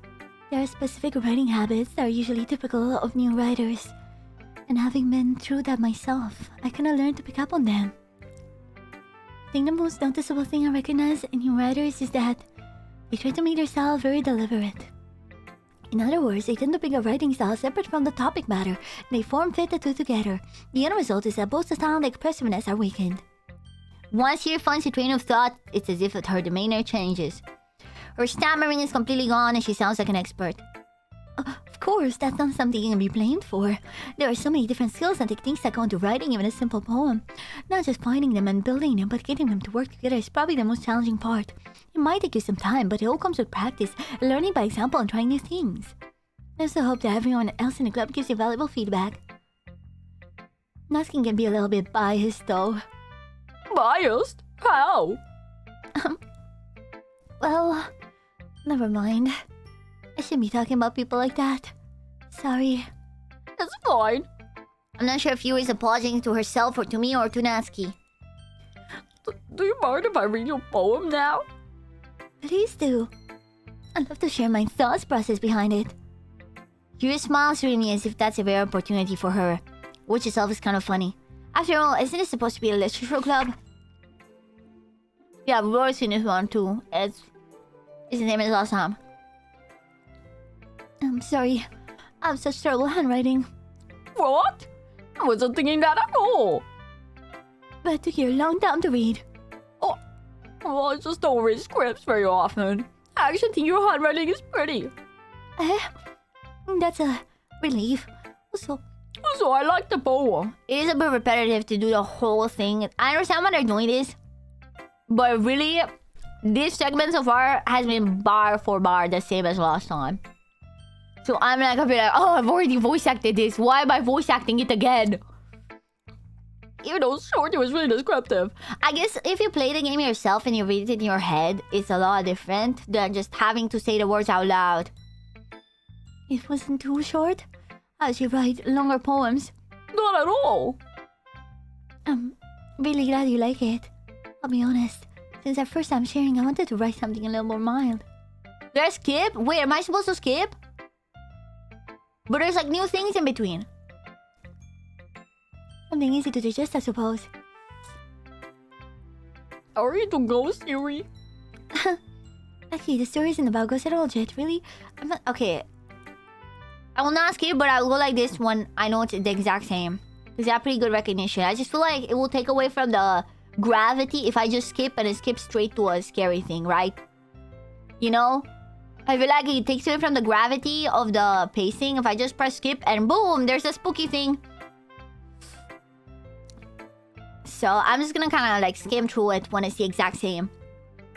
[SPEAKER 3] are specific writing habits that are usually typical of new writers. And having been through that myself, I kinda learned to pick up on them. I think the most noticeable thing I recognize in new writers is that they try to make their style very deliberate. In other words, they tend to pick a writing style separate from the topic matter, and they form-fit the two together. The end result is that both the style and the expressiveness are weakened. Once Yu finds her train of thought, it's as if her demeanor changes. Her stammering is completely gone and she sounds like an expert. Of course, that's not something you can be blamed for. There are so many different skills and techniques that go into writing even a simple poem. Not just finding them and building them, but getting them to work together is probably the most challenging part. It might take you some time, but it all comes with practice, learning by example and trying new things. I also hope that everyone else in the club gives you valuable feedback. Naskin can be a little bit biased though.
[SPEAKER 10] Biased? How?
[SPEAKER 3] Well, never mind. I shouldn't be talking about people like that. Sorry.
[SPEAKER 10] It's fine.
[SPEAKER 3] I'm not sure if Yu is apologizing to herself or to me or to Natsuki.
[SPEAKER 10] Do you mind if I read your poem now?
[SPEAKER 3] Please do. I'd love to share my thoughts process behind it. Yu smiles through me as if that's a rare opportunity for her, which itself is kind of funny. After all, isn't it supposed to be a literature club? Yeah, Roy's in this one too. His name is awesome. I'm sorry. I have such terrible handwriting.
[SPEAKER 10] What? I wasn't thinking that at all.
[SPEAKER 3] But it took you a long time to read.
[SPEAKER 10] Oh, well, I just don't read scripts very often. I actually think your handwriting is pretty.
[SPEAKER 3] That's a relief. So
[SPEAKER 10] I like the poem.
[SPEAKER 3] it is a bit repetitive to do the whole thing. I understand why they're doing this. But really, this segment so far has been bar for bar the same as last time. So I'm not gonna be like, oh, I've already voice acted this. Why am I voice acting it again?
[SPEAKER 10] Even though short, it was really descriptive.
[SPEAKER 3] I guess if you play the game yourself and you read it in your head, it's a lot different than just having to say the words out loud. It wasn't too short. I should write longer poems.
[SPEAKER 10] Not at all.
[SPEAKER 3] I'm really glad you like it. I'll be honest. Since our first time sharing, I wanted to write something a little more mild. There's skip? Wait, am I supposed to skip? But there's like new things in between. Something easy to digest, I suppose.
[SPEAKER 10] Are you to Ghost Yuri?
[SPEAKER 3] Actually, the story isn't about ghosts at all, Jet. Really? I'm not... Okay. I will not skip, but I'll go like this when I know it's the exact same. Because I have pretty good recognition. I just feel like it will take away from the gravity if I just skip and it skips straight to a scary thing, right? You know? I feel like it takes away from the gravity of the pacing if I just press skip and boom, there's a spooky thing. So I'm just gonna kind of like skim through it when it's the exact same.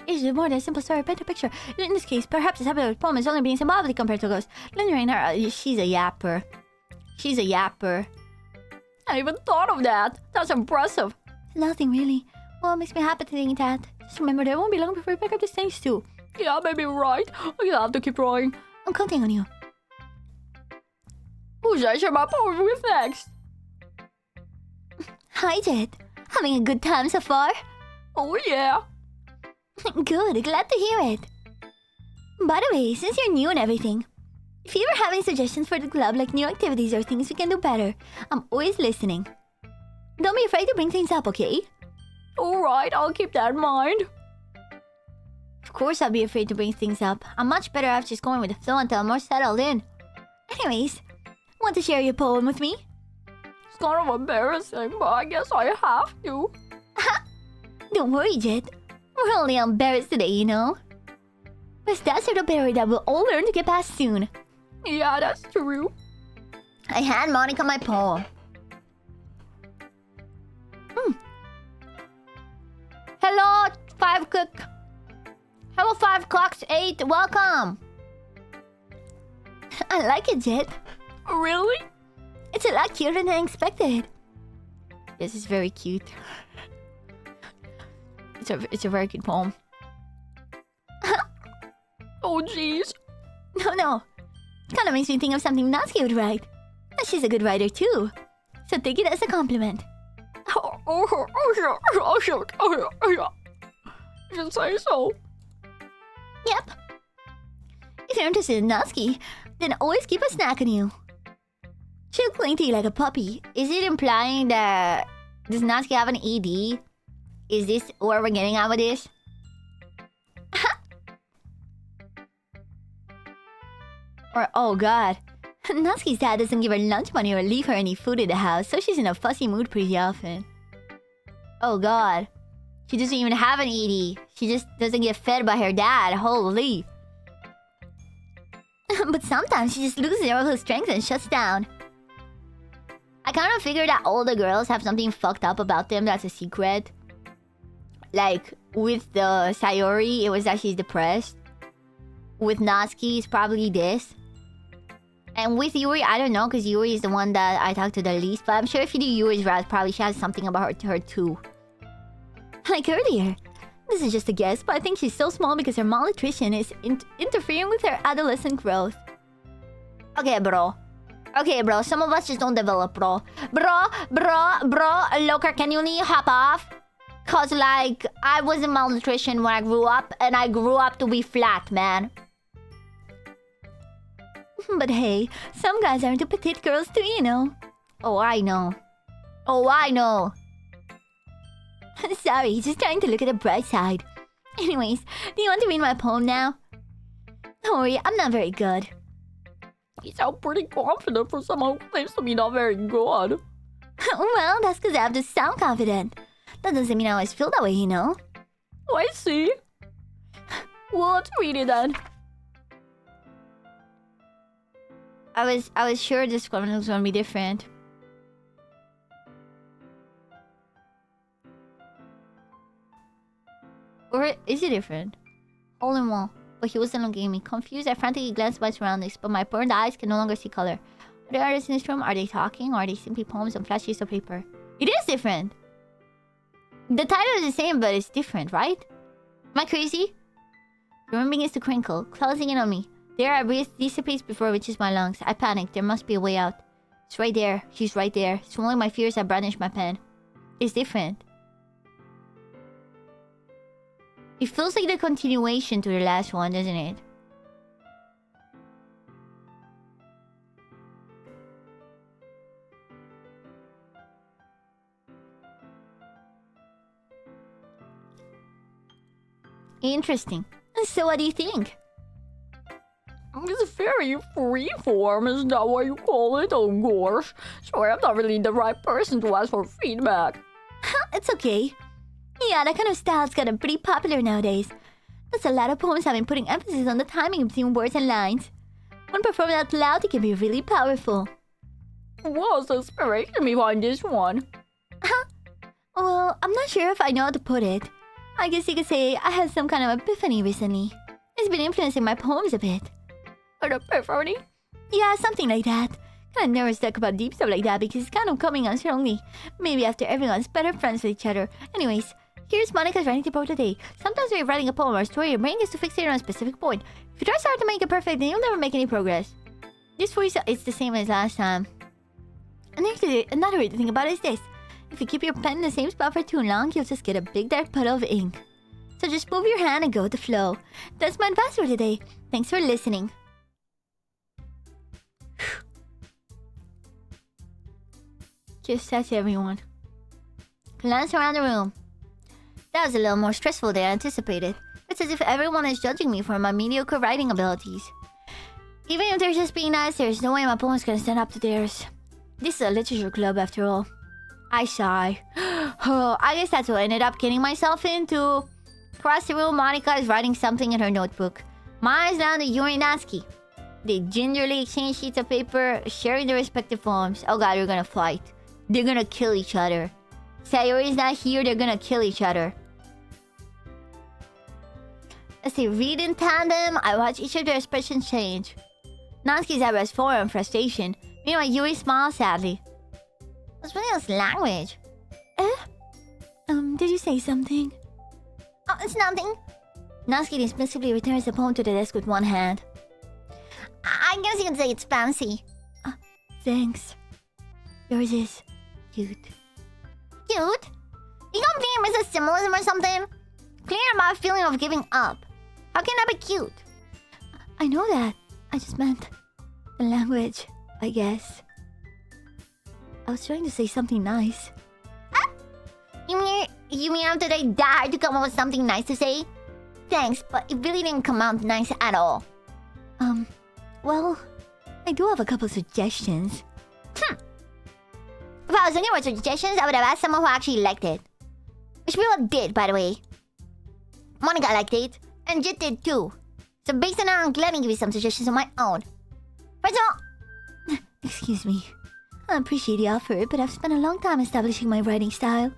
[SPEAKER 3] It's more than a simple story, paint a picture. In this case, perhaps this episode poem is only being symbolically compared to a ghost. Lingering her, she's a yapper. She's a yapper.
[SPEAKER 10] I even thought of that. That's impressive.
[SPEAKER 3] Nothing really. Well, it makes me happy to think that. Just remember, there won't be long before we pick up these things too.
[SPEAKER 10] Yeah, maybe you're right. I have to keep drawing.
[SPEAKER 3] I'm counting on you.
[SPEAKER 10] Who should I share my poem with next?
[SPEAKER 3] Hi, Jet. Having a good time so far?
[SPEAKER 10] Oh, yeah.
[SPEAKER 3] Good, glad to hear it. By the way, since you're new and everything, if you ever have any suggestions for the club, like new activities or things we can do better, I'm always listening. Don't be afraid to bring things up, okay?
[SPEAKER 10] Alright, I'll keep that in mind.
[SPEAKER 3] Of course I'll be afraid to bring things up. I'm much better off just going with the flow until I'm more settled in. Anyways, want to share your poem with me?
[SPEAKER 10] It's kind of embarrassing, but I guess I have to.
[SPEAKER 3] Don't worry, Jet.
[SPEAKER 1] We're only embarrassed today, you know? But that's sort of barrier that we'll all learn to get past soon.
[SPEAKER 10] Yeah, that's true.
[SPEAKER 1] I hand Monica my poem. Hello, 5 o'clock. Hello, 5 o'clock, 8. Welcome. I like it, Jet.
[SPEAKER 10] Really?
[SPEAKER 1] It's a lot cuter than I expected. This is very cute. It's a very good poem.
[SPEAKER 10] Oh, jeez.
[SPEAKER 1] No. It kind of makes me think of something Natsuki would write. And she's a good writer too. So take it as a compliment.
[SPEAKER 10] You say so.
[SPEAKER 1] Yep. If you're interested in Natsuki, then always keep a snack on you. She'll cling to you like a puppy. Is it implying that does Natsuki have an ED? Is this where we're getting at with this? Or, oh god, Natsuki's dad doesn't give her lunch money or leave her any food in the house, so she's in a fussy mood pretty often. Oh god, she doesn't even have an ED. She just doesn't get fed by her dad, holy. But sometimes she just loses all her strength and shuts down. I kind of figured that all the girls have something fucked up about them that's a secret. Like, with the Sayori, it was that she's depressed. With Natsuki, it's probably this. And with Yuri, I don't know, because Yuri is the one that I talk to the least. But I'm sure if you do Yuri's route, probably she has something about her too. Like earlier. This is just a guess, but I think she's so small because her malnutrition is interfering with her adolescent growth. Okay, bro. Some of us just don't develop, bro. Bro, Loker, can you hop off? Cause, like, I wasn't malnutrition when I grew up, and I grew up to be flat, man. But hey, some guys are into petite girls too, you know. Oh, I know. Sorry, just trying to look at the bright side. Anyways, do you want to read my poem now? Don't worry, I'm not very good.
[SPEAKER 10] You sound pretty confident for someone who claims to be not very good.
[SPEAKER 1] Well, that's because I have to sound confident. That doesn't mean I always feel that way, you know?
[SPEAKER 10] Oh, I see. Well, let's read it then.
[SPEAKER 1] I was sure this one was gonna be different. Or is it different? Hole in wall. But he wasn't looking at me. Confused, I frantically glanced at my surroundings, but my burned eyes can no longer see color. Are the artists in this room? Are they talking? Or are they simply poems on flat sheets of paper? It is different! The title is the same, but it's different, right? Am I crazy? The room begins to crinkle, closing in on me. There, I breathe dissipates before it reaches my lungs. I panic. There must be a way out. It's right there. She's right there. Swallowing my fears, I brandish my pen. It's different. It feels like the continuation to the last one, doesn't it? Interesting. So what do you think?
[SPEAKER 10] It's very freeform, isn't that what you call it? Oh gosh. Sorry, I'm not really the right person to ask for feedback.
[SPEAKER 1] It's okay. Yeah, that kind of style's gotten pretty popular nowadays. There's a lot of poems have been putting emphasis on the timing between words and lines. When performed out loud, it can be really powerful.
[SPEAKER 10] What's the inspiration behind this one?
[SPEAKER 1] Well, I'm not sure if I know how to put it. I guess you could say I had some kind of epiphany recently. It's been influencing my poems a bit.
[SPEAKER 10] An epiphany?
[SPEAKER 1] Yeah, something like that. Kinda never talk about deep stuff like that because it's kind of coming on strongly. Maybe after everyone's better friends with each other. Anyways, here's Monica's writing tip for today. Sometimes when you're writing a poem or a story, your brain gets to fixate on a specific point. If you try so hard to make it perfect, then you'll never make any progress. This voice, it's the same as last time. And another way to think about it is this. If you keep your pen in the same spot for too long, you'll just get a big dark puddle of ink. So just move your hand and go with the flow. That's my advice for today. Thanks for listening. Just that's everyone. Glance around the room. That was a little more stressful than I anticipated. It's as if everyone is judging me for my mediocre writing abilities. Even if they're just being nice, there's no way my poem's gonna stand up to theirs. This is a literature club after all. I sigh. Oh, I guess that's what I ended up getting myself into.
[SPEAKER 3] Across the room, Monica is writing something in her notebook. Maya is down to Yuri and Natsuki. They gingerly exchange sheets of paper, sharing their respective forms. Oh god, they're gonna fight. They're gonna kill each other. Sayori's not here, they're gonna kill each other. As they read in tandem, I watch each of their expressions change. Natsuki's eyebrows furrow in frustration. Meanwhile, Yuri smiles sadly. What's William's language? Did you say something? Oh, it's nothing. Natsuki dismissively returns the poem to the desk with one hand. I guess you can say it's fancy. Thanks. Yours is cute. Cute? You don't think it misses symbolism or something? Clear about a feeling of giving up. How can that be cute? I know that. I just meant the language, I guess. I was trying to say something nice. You mean after they died to come up with something nice to say? Thanks, but it really didn't come out nice at all. Well, I do have a couple suggestions. If I was looking for suggestions, I would have asked someone who actually liked it. Which people did, by the way. Monica liked it, and Jit did too. So based on that, I'm glad to give you some suggestions of my own. First of all... Excuse me. I appreciate the offer, but I've spent a long time establishing my writing style.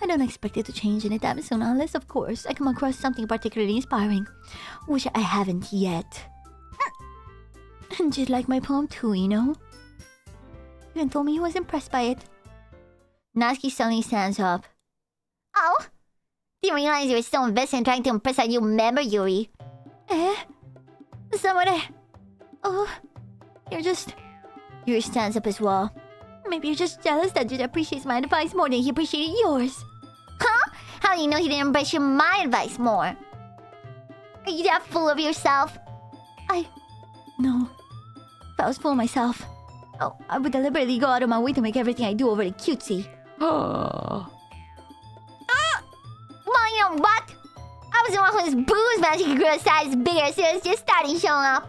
[SPEAKER 3] I don't expect it to change anytime soon unless, of course, I come across something particularly inspiring. Which I haven't yet. And Jit liked my poem too, you know? Even told me he was impressed by it. Natsuki suddenly stands up. Oh? Didn't realize you were so invested in trying to impress a new member, Yuri. Someone... Oh... You're just... Yuri stands up as well. Maybe you're just jealous that Jit appreciates my advice more than he appreciated yours. Huh? How do you know he didn't appreciate my advice more? Are you that full of yourself? No. If I was full of myself... Oh, I would deliberately go out of my way to make everything I do overly cutesy. Well, you know what? I was the one whose booze magically grew a size bigger, so it's just starting showing up.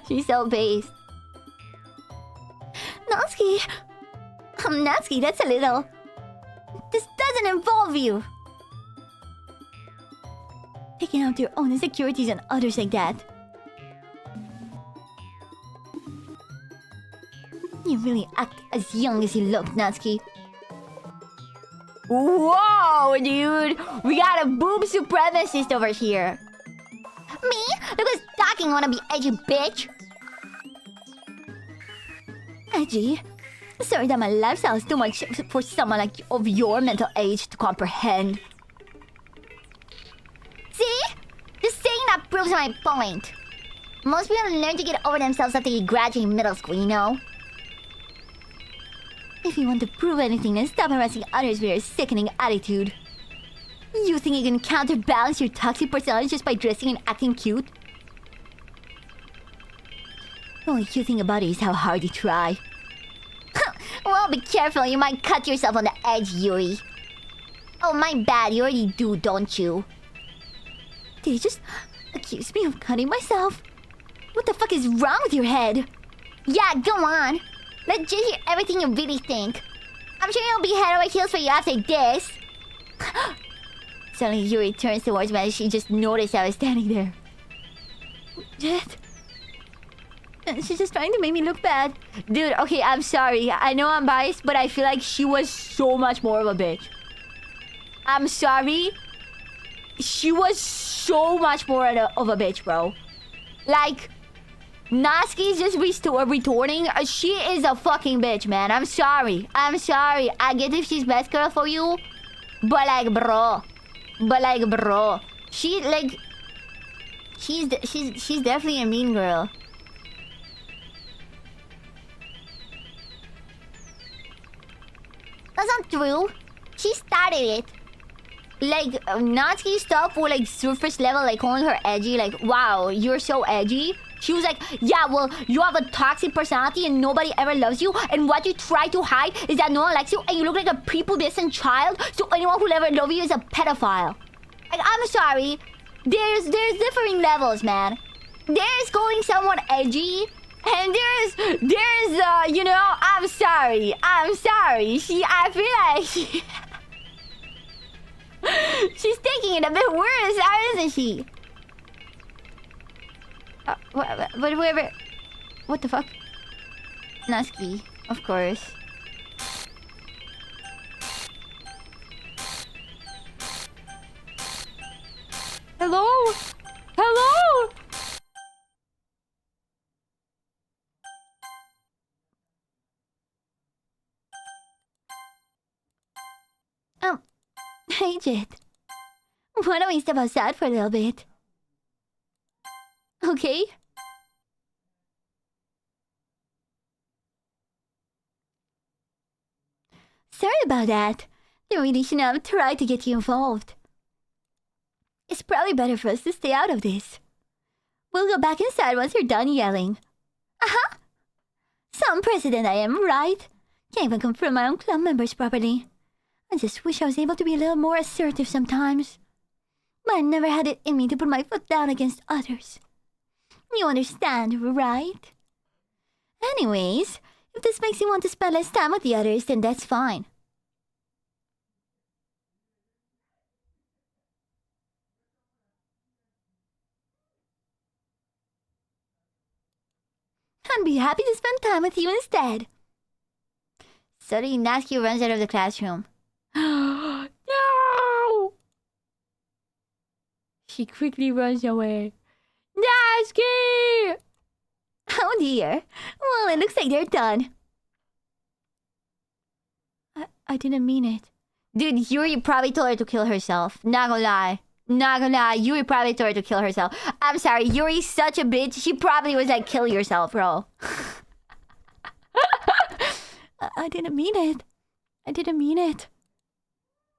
[SPEAKER 3] She's so based. Natsuki. Natsuki, that's a little... This doesn't involve you. Taking out your own insecurities on others like that. You really act as young as you look, Natsuki. Whoa, dude! We got a boob supremacist over here. Me? Look who's talking, wanna be edgy bitch? Edgy? Sorry that my lifestyle is too much for someone like of your mental age to comprehend. See? Just saying that proves my point. Most people learn to get over themselves after you graduate middle school, you know? If you want to prove anything, then stop harassing others with your sickening attitude. You think you can counterbalance your toxic personality just by dressing and acting cute? The only cute thing about it is how hard you try. Well, be careful, you might cut yourself on the edge, Yuri. Oh, my bad, you already do, don't you? Did you just accuse me of cutting myself? What the fuck is wrong with your head? Yeah, go on. Let's just hear everything you really think. I'm sure you'll be head over heels for you after this. Suddenly, Yuri turns towards me as she just noticed I was standing there. Jet? She's just trying to make me look bad. Dude, okay, I'm sorry. I know I'm biased, but I feel like she was so much more of a bitch. I'm sorry. She was so much more of a bitch, bro. Like... Natsuki's just retorting. She is a fucking bitch, man. I'm sorry. I'm sorry. I get if she's best girl for you. But like, bro. She, like... She's definitely a mean girl. That's not true. She started it. Like, Natsuki's stuff were like surface level, like calling her edgy. Like, wow, you're so edgy. She was like, yeah, well, you have a toxic personality and nobody ever loves you. And what you try to hide is that no one likes you and you look like a prepubescent child. So anyone who'll ever love you is a pedophile. Like, I'm sorry. There's differing levels, man. There's calling someone edgy. And there's you know, I'm sorry. I feel like she... She's taking it a bit worse, isn't she? Whatever. What the fuck? Natsuki, of course.
[SPEAKER 10] Hello? Hello?
[SPEAKER 3] Hey, Jit. Why don't we step outside for a little bit? Okay? Sorry about that. They really shouldn't have tried to get you involved. It's probably better for us to stay out of this. We'll go back inside once you're done yelling. Uh-huh. Some president I am, right? Can't even confront my own club members properly. I just wish I was able to be a little more assertive sometimes. But I never had it in me to put my foot down against others. You understand, right? Anyways, if this makes you want to spend less time with the others, then that's fine. I'd be happy to spend time with you instead. Suddenly, Natsuki runs out of the classroom.
[SPEAKER 10] No! She quickly runs away. Natsuki!
[SPEAKER 3] Oh dear. Well, it looks like they're done. I didn't mean it. Dude, Yuri probably told her to kill herself. Not gonna lie. Not gonna lie. Yuri probably told her to kill herself. I'm sorry. Yuri's such a bitch. She probably was like, kill yourself, bro. I didn't mean it. I didn't mean it.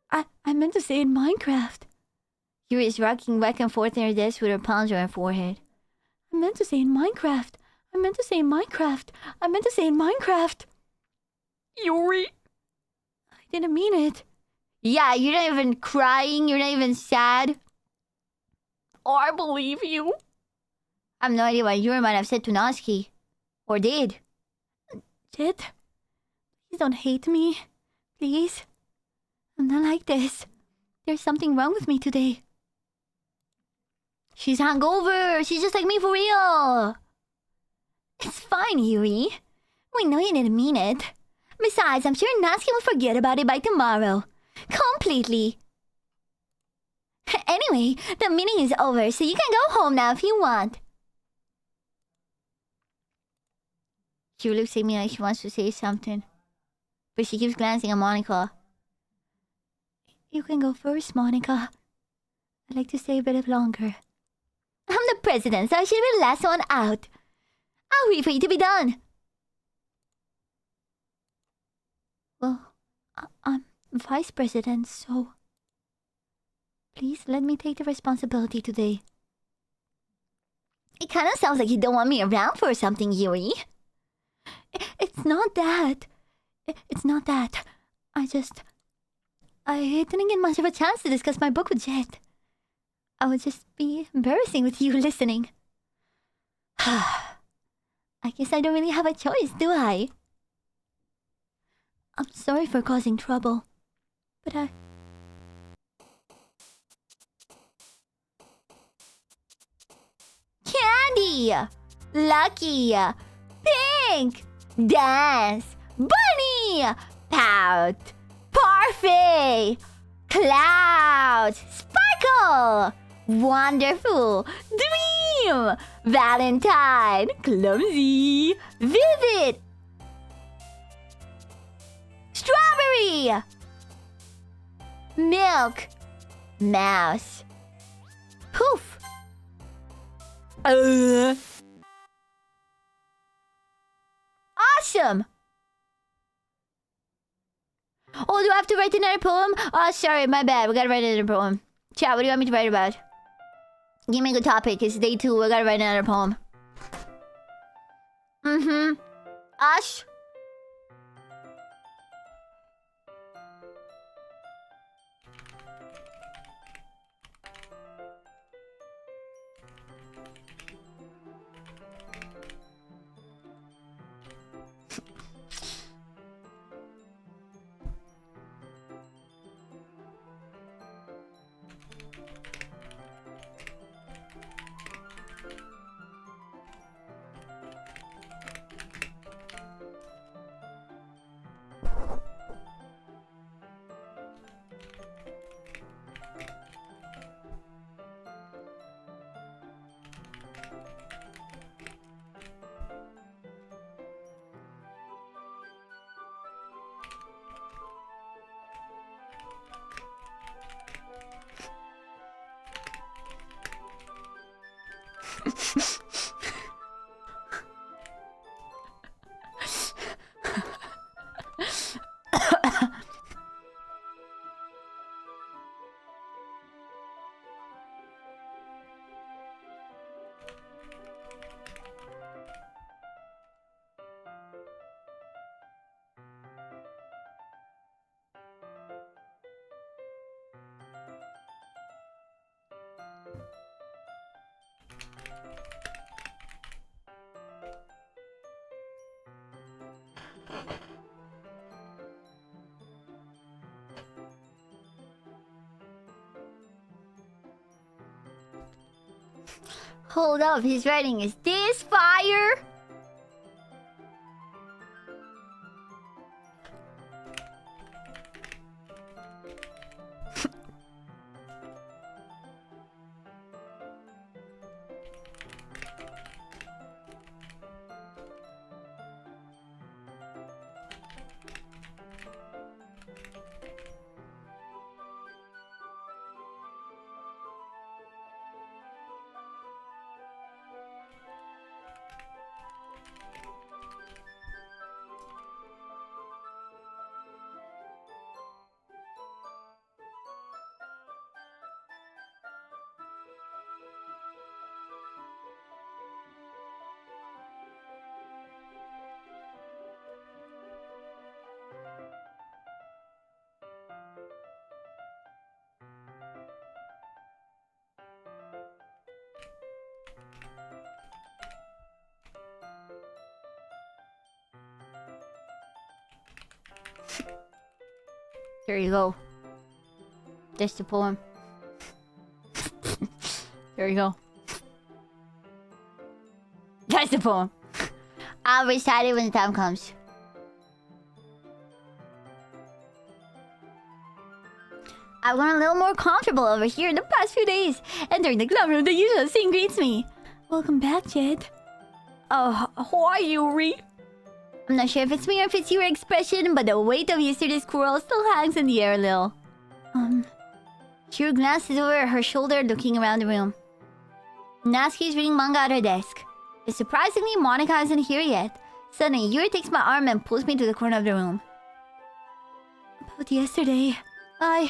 [SPEAKER 3] I meant to say in Minecraft. Yuri is rocking back and forth in her desk with her palms on her forehead. I meant to say in Minecraft. I meant to say in Minecraft. I meant to say in Minecraft.
[SPEAKER 10] Yuri?
[SPEAKER 3] I didn't mean it. Yeah, you're not even crying. You're not even sad.
[SPEAKER 10] Oh, I believe you.
[SPEAKER 3] I have no idea what Yuri might have said to Natsuki. Or did. Jit, please don't hate me. Please. I'm not like this. There's something wrong with me today. She's hungover. She's just like me for real. It's fine, Yuri. We know you didn't mean it. Besides, I'm sure Natsuki will forget about it by tomorrow. Completely. Anyway, the meeting is over, so you can go home now if you want. She looks at me like she wants to say something, but she keeps glancing at Monica. You can go first, Monica. I'd like to stay a bit longer. I'm the president, so I should be the last one out. I'll wait for you to be done. Well, I'm vice president, so please let me take the responsibility today. It kind of sounds like you don't want me around for something, Yuri. It's not that. It's not that. I didn't get much of a chance to discuss my book with Jet. I would just be embarrassing with you listening. I guess I don't really have a choice, do I? I'm sorry for causing trouble, but Candy! Lucky! Pink! Dance! Bunny! Pout! Parfait! Clouds! Sparkle! Wonderful! Dream! Valentine! Clumsy! Vivid! Strawberry! Milk! Mouse! Poof! Awesome! Oh, do I have to write another poem? Oh, sorry, my bad. We gotta write another poem. Chat, what do you want me to write about? Give me a good topic. It's day 2. We gotta write another poem. Ash? Hold up, his writing is this fire? There you go. That's the poem. There you go. That's the poem. I'll recite it when the time comes. I've gotten a little more comfortable over here in the past few days. Entering the club room, the usual scene greets me. Welcome back, Jed.
[SPEAKER 10] Why, Yuri?
[SPEAKER 3] I'm not sure if it's me or if it's your expression, but the weight of yesterday's quarrel still hangs in the air a little. Shiro glances over her shoulder, looking around the room. Natsuki is reading manga at her desk. But surprisingly, Monica isn't here yet. Suddenly, Yuri takes my arm and pulls me to the corner of the room. About yesterday, I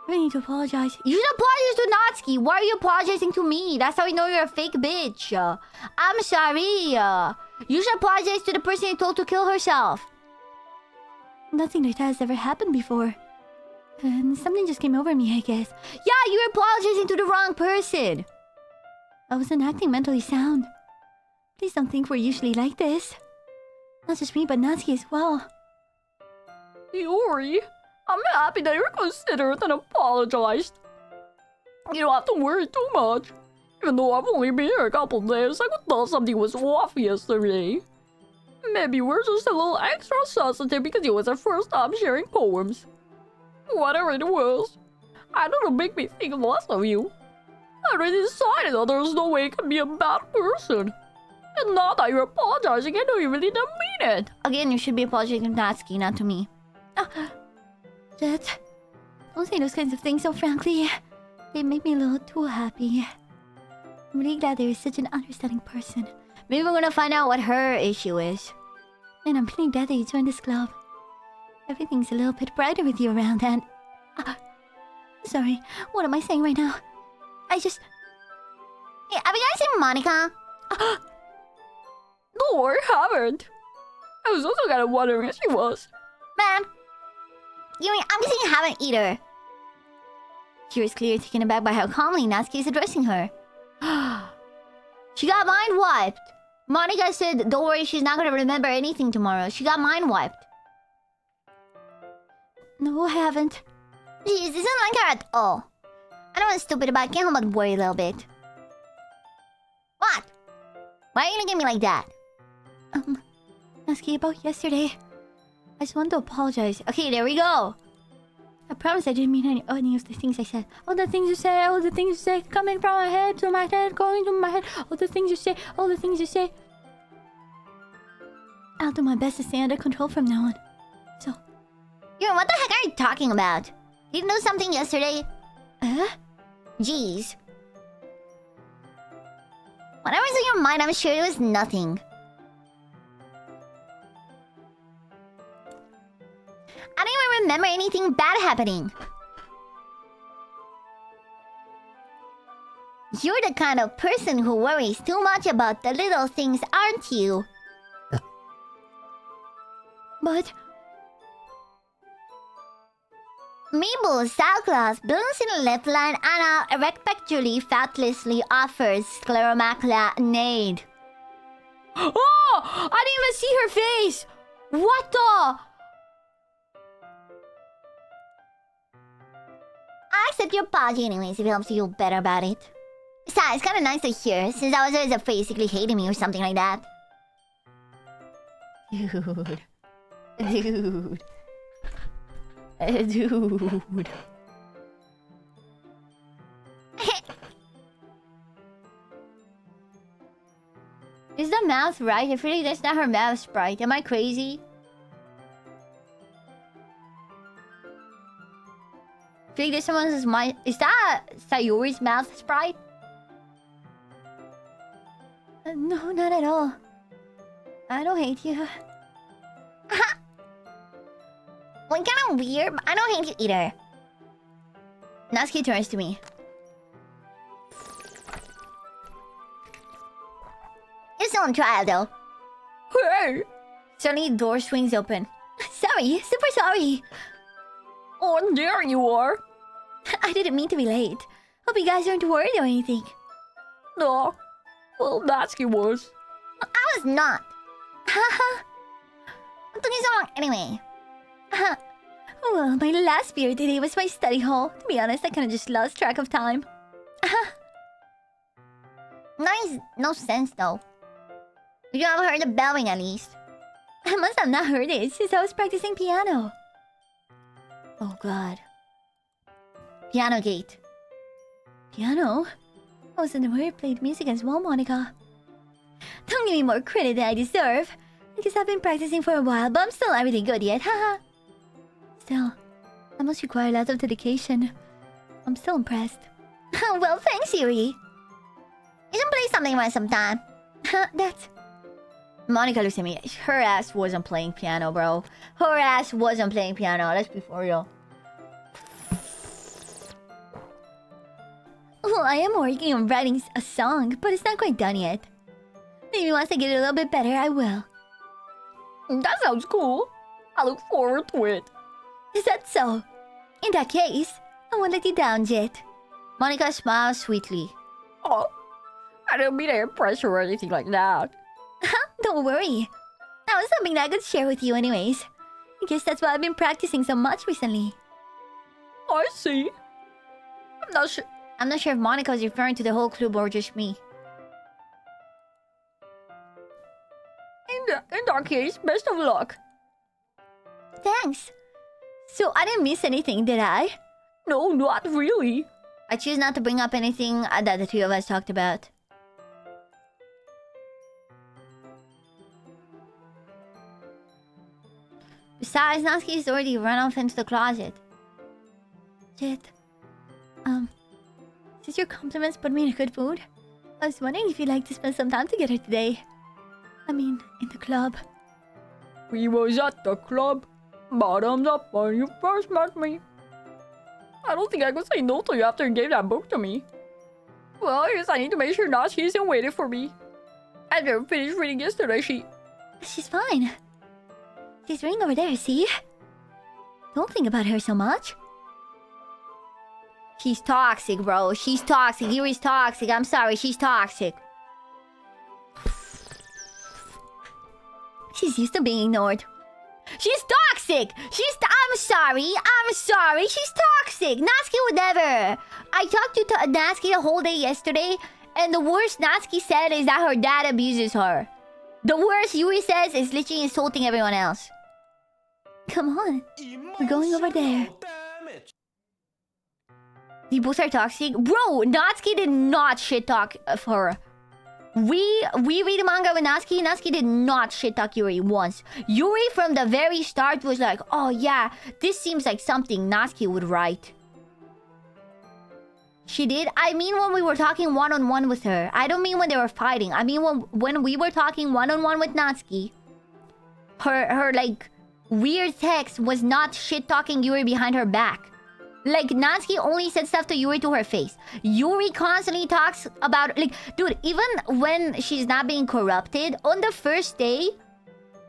[SPEAKER 3] need to apologize. You should apologize to Natsuki. Why are you apologizing to me? That's how we know you're a fake bitch. I'm sorry. You should apologize to the person you told to kill herself. Nothing like that has ever happened before. And something just came over me, I guess. Yeah, you're apologizing to the wrong person. I wasn't acting mentally sound. Please don't think we're usually like this. Not just me, but Natsuki as well.
[SPEAKER 10] Yuri, I'm happy that you're considerate and apologized. You don't have to worry too much. Even though I've only been here a couple days, I could tell something was off yesterday. Maybe we're just a little extra sensitive because it was our first time sharing poems. Whatever it was, I don't know, make me think less of you. I already decided that there's no way I can be a bad person. And now that you're apologizing, I know you really didn't mean it.
[SPEAKER 3] Again, you should be apologizing to Natsuki, not to me. Jet, don't say those kinds of things so frankly. They make me a little too happy. I'm really glad there is such an understanding person. Maybe we're gonna find out what her issue is. And I'm really glad that you joined this club. Everything's a little bit brighter with you around and... sorry, what am I saying right now? I just... Hey, have you guys seen Monica?
[SPEAKER 10] No, I haven't. I was also kind of wondering if she was.
[SPEAKER 3] Man, Yuri, I'm guessing you haven't either. She was clearly taken aback by how calmly Natsuki is addressing her. She got mind wiped. Monica said, don't worry, she's not gonna remember anything tomorrow. She got mind wiped. No, I haven't. Jeez, this isn't like her at all. I know what's stupid about it. Can't help but worry a little bit. What? Why are you gonna get me like that? Natsuki, about yesterday. I just wanted to apologize. Okay, there we go. I promise I didn't mean any of the things I said. All the things you say, all the things you say, coming from my head to my head, going to my head. All the things you say, all the things you say. I'll do my best to stay under control from now on. So... Yo, what the heck are you talking about? Did you know something yesterday? Jeez. Whatever's in your mind, I'm sure it was nothing. I don't even remember anything bad happening. You're the kind of person who worries too much about the little things, aren't you?
[SPEAKER 1] But...
[SPEAKER 3] Meeble Salclaws blooms in the left line and respectfully, fatlessly offers scleromaclinade.
[SPEAKER 1] Oh! I didn't even see her face! What the?
[SPEAKER 3] I accept your apology anyways if it helps you feel better about it. Besides, it's kinda nice to hear, since I was always basically hating me or something like that.
[SPEAKER 1] Dude. Dude. Dude. Is the mouth right? I feel like that's not her mouth sprite. Am I crazy? I feel like there's someone's mind. Is that Sayori's mouth sprite? No, not at all. I don't hate you.
[SPEAKER 3] Well, kind of weird, but I don't hate you either.
[SPEAKER 1] Natsuki turns to me.
[SPEAKER 3] You're still on trial, though.
[SPEAKER 1] Hey! Suddenly, the door swings open. Sorry, super sorry.
[SPEAKER 10] Oh, there you are.
[SPEAKER 1] I didn't mean to be late. Hope you guys aren't worried or anything.
[SPEAKER 10] No. Well, Natsuki was.
[SPEAKER 3] I was not. Haha. What took you so long anyway?
[SPEAKER 1] Well, my last period today was my study hall. To be honest, I kind of just lost track of time.
[SPEAKER 3] Nice, no sense though. You haven't heard the bell ring at least.
[SPEAKER 1] I must have not heard it since I was practicing piano. Oh god. Piano gate. Piano? I wasn't aware I played music as well, Monica. Don't give me more credit than I deserve. I guess I've been practicing for a while, but I'm still not really good yet, haha. Still, that must require lots of dedication. I'm still impressed.
[SPEAKER 3] Well, thanks, Yuri. You should play something about sometime.
[SPEAKER 1] That's... Monica looks at me. Her ass wasn't playing piano, bro. Her ass wasn't playing piano. Let's be for real. Well, I am working on writing a song, but it's not quite done yet. Maybe once I get it a little bit better, I will.
[SPEAKER 10] That sounds cool. I look forward to it.
[SPEAKER 1] Is that so? In that case, I won't let you down, Jet. Monica smiles sweetly.
[SPEAKER 10] Oh, I didn't mean to impress you or anything like that.
[SPEAKER 1] Don't worry. That was something that I could share with you anyways. I guess that's why I've been practicing so much recently.
[SPEAKER 10] I see.
[SPEAKER 1] I'm not sure if Monica was referring to the whole club or just me.
[SPEAKER 10] In that case, best of luck.
[SPEAKER 1] Thanks. So I didn't miss anything, did I?
[SPEAKER 10] No, not really.
[SPEAKER 1] I choose not to bring up anything that the three of us talked about. Besides, Natsuki's already run off into the closet. Jet, since your compliments put me in a good mood, I was wondering if you'd like to spend some time together today. I mean, in the club.
[SPEAKER 10] We was at the club, bottoms up when you first met me. I don't think I could say no to you after you gave that book to me. Well, I guess I need to make sure Natsuki isn't waiting for me. After I finished reading yesterday,
[SPEAKER 1] She's fine. She's reading over there, see? Don't think about her so much. She's toxic, bro. She's toxic. Yuri's toxic. I'm sorry, she's toxic. She's used to being ignored. She's toxic! I'm sorry. She's toxic. Natsuki would never. I talked to Natsuki the whole day yesterday, and the worst Natsuki said is that her dad abuses her. The worst Yuri says is literally insulting everyone else. Come on. We're going over there. You both are toxic? Bro, Natsuki did not shit talk of her. We read the manga with Natsuki. Natsuki did not shit talk Yuri once. Yuri from the very start was like, oh yeah, this seems like something Natsuki would write.
[SPEAKER 3] She did? I mean when we were talking one-on-one with her. I don't mean when they were fighting. I mean when we were talking one-on-one with Natsuki. Her like weird text was not shit-talking Yuri behind her back. Like, Natsuki only said stuff to Yuri to her face. Yuri constantly talks about... Like, dude, even when she's not being corrupted, on the first day...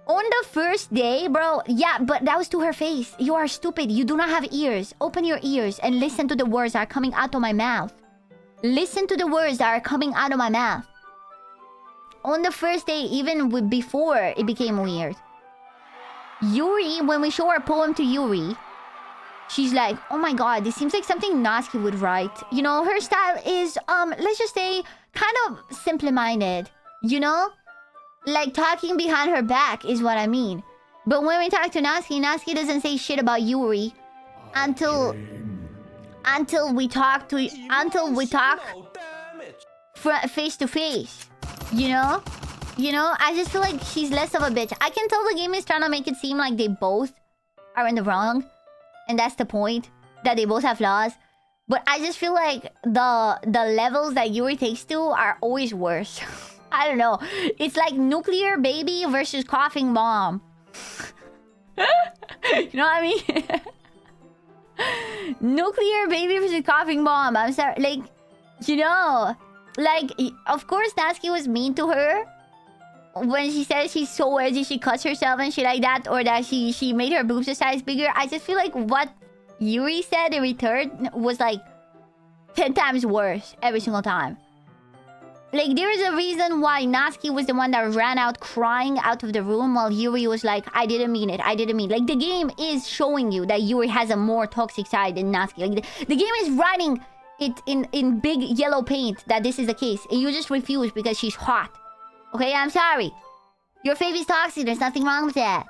[SPEAKER 3] On the first day, bro... Yeah, but that was to her face. You are stupid. You do not have ears. Open your ears and listen to the words that are coming out of my mouth. Listen to the words that are coming out of my mouth. On the first day, even before it became weird. Yuri, when we show our poem to Yuri... She's like, oh my god, this seems like something Natsuki would write. You know, her style is, let's just say, kind of simple-minded. You know? Like, talking behind her back is what I mean. But when we talk to Natsuki, Natsuki doesn't say shit about Yuri until we talk face to face. You know? You know, I just feel like she's less of a bitch. I can tell the game is trying to make it seem like they both are in the wrong. And that's the point, that they both have flaws. But I just feel like the levels that Yuri takes to are always worse. I don't know. It's like nuclear baby versus coughing bomb. You know what I mean? Nuclear baby versus coughing bomb. I'm sorry. Like, you know, like, of course Natsuki was mean to her. When she says she's so edgy, she cuts herself and shit like that, or that she made her boobs a size bigger. I just feel like what Yuri said in return was like 10 times worse every single time. Like, there is a reason why Natsuki was the one that ran out crying out of the room, while Yuri was like, I didn't mean it, I didn't mean it. Like, the game is showing you that Yuri has a more toxic side than Natsuki. Like, the game is writing it in big yellow paint that this is the case, and you just refuse because she's hot. Okay, I'm sorry. Your faith is toxic. There's nothing wrong with that.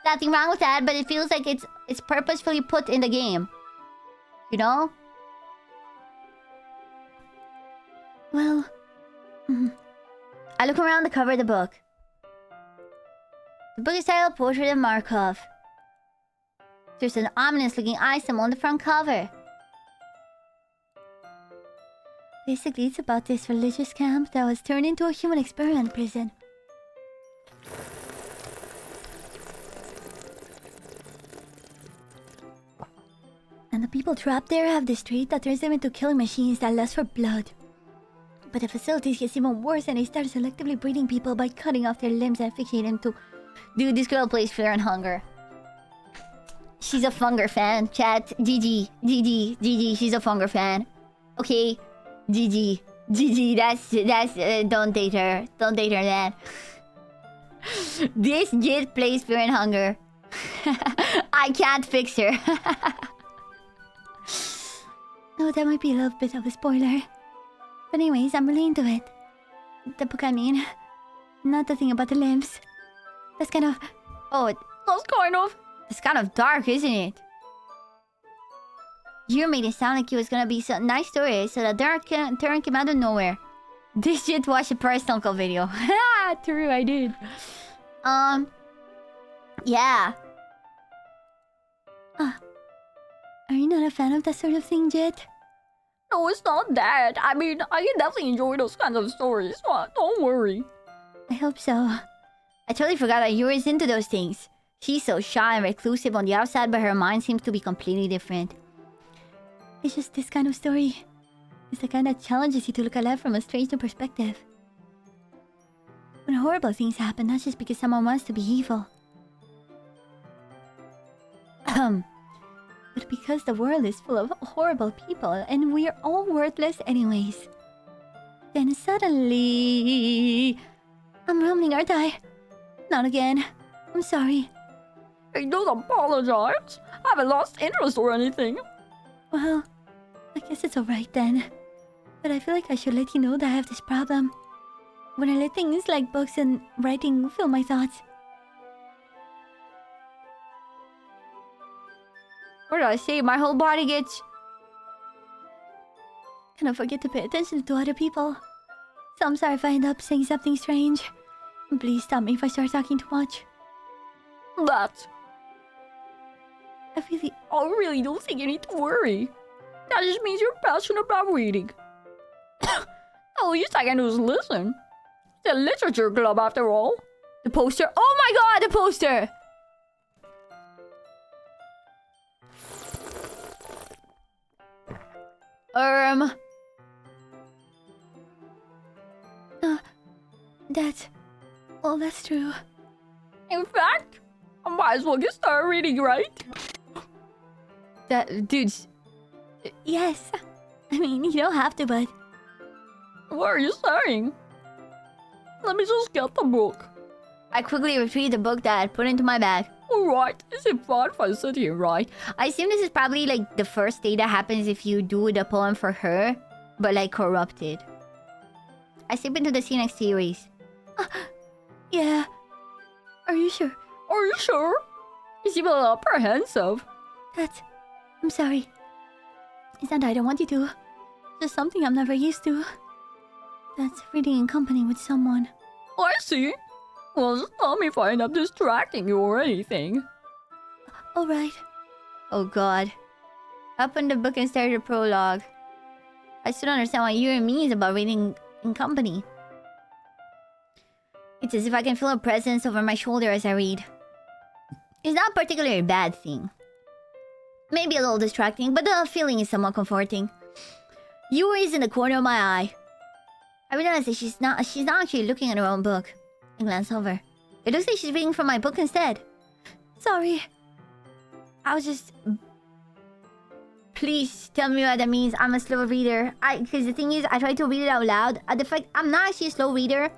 [SPEAKER 3] Nothing wrong with that, but it feels like it's purposefully put in the game. You know? Well... I look around the cover of the book. The book is titled Portrait of Markov. There's an ominous-looking eye symbol on the front cover. Basically, it's about this religious camp that was turned into a human experiment prison. And the people trapped there have this trait that turns them into killing machines that lust for blood. But the facilities gets even worse and they start selectively breeding people by cutting off their limbs and fixing them to... Dude, this girl plays Fear and Hunger. She's a Funger fan. Chat, GG, she's a Funger fan. Okay? GG, that's don't date her. Don't date her, man. This jit plays Fear and Hunger. I can't fix her. Oh, that might be a little bit of a spoiler. But anyways, I'm really into it. The book, I mean. Not the thing about the limbs. That's kind of... Oh, that's kind of dark, isn't it? You made it sound like it was gonna be some nice story, so the dark turn came out of nowhere. This shit was a personal call video. Ha! True, I did. Yeah. Are you not a fan of that sort of thing, Jet?
[SPEAKER 10] No, it's not that. I mean, I can definitely enjoy those kinds of stories. Don't worry.
[SPEAKER 3] I hope so. I totally forgot that Yuri's into those things. She's so shy and reclusive on the outside, but her mind seems to be completely different. It's just this kind of story. It's the kind that challenges you to look at life from a strange new perspective. When horrible things happen, not just because someone wants to be evil. But because the world is full of horrible people and we're all worthless anyways. Then suddenly... I'm rambling, aren't I? Not again. I'm sorry.
[SPEAKER 10] Hey, don't apologize. I haven't lost interest or anything.
[SPEAKER 3] Well, I guess it's alright then. But I feel like I should let you know that I have this problem. When I let things like books and writing fill my thoughts. What did I say? My whole body gets... Kind of forget to pay attention to other people. So I'm sorry if I end up saying something strange. Please stop me if I start talking too much.
[SPEAKER 10] That.
[SPEAKER 3] I
[SPEAKER 10] really don't think you need to worry. That just means you're passionate about reading. The least I can do is listen. It's a literature club after all.
[SPEAKER 3] The poster. Oh my god, the poster! That's... Well, that's true.
[SPEAKER 10] In fact, I might as well get started reading, right?
[SPEAKER 3] Dudes... Yes. I mean, you don't have to, but...
[SPEAKER 10] What are you saying? Let me just get the book.
[SPEAKER 3] I quickly retrieved the book that I put into my bag.
[SPEAKER 10] Alright, is it fine if I sit here, right?
[SPEAKER 3] I assume this is probably like the first day that happens if you do the poem for her, but like corrupted. I slip into the scene next to Yuri's. Yeah. Are you sure?
[SPEAKER 10] Are you sure? You seem a little apprehensive.
[SPEAKER 3] I'm sorry. It's not that I don't want you to. It's just something I'm never used to. That's reading in company with someone.
[SPEAKER 10] I see. Well, just tell me if I end up distracting you or anything.
[SPEAKER 3] Alright. Oh god. I opened the book and started the prologue. I still don't understand what Yuri means about reading in company. It's as if I can feel a presence over my shoulder as I read. It's not particularly a bad thing. Maybe a little distracting, but the feeling is somewhat comforting. Yuri is in the corner of my eye. I realize that she's not actually looking at her own book. I glance over. It looks like she's reading from my book instead. Sorry. I was just... Please tell me what that means. I'm a slow reader. Because the thing is, I try to read it out loud. The fact I'm not actually a slow reader.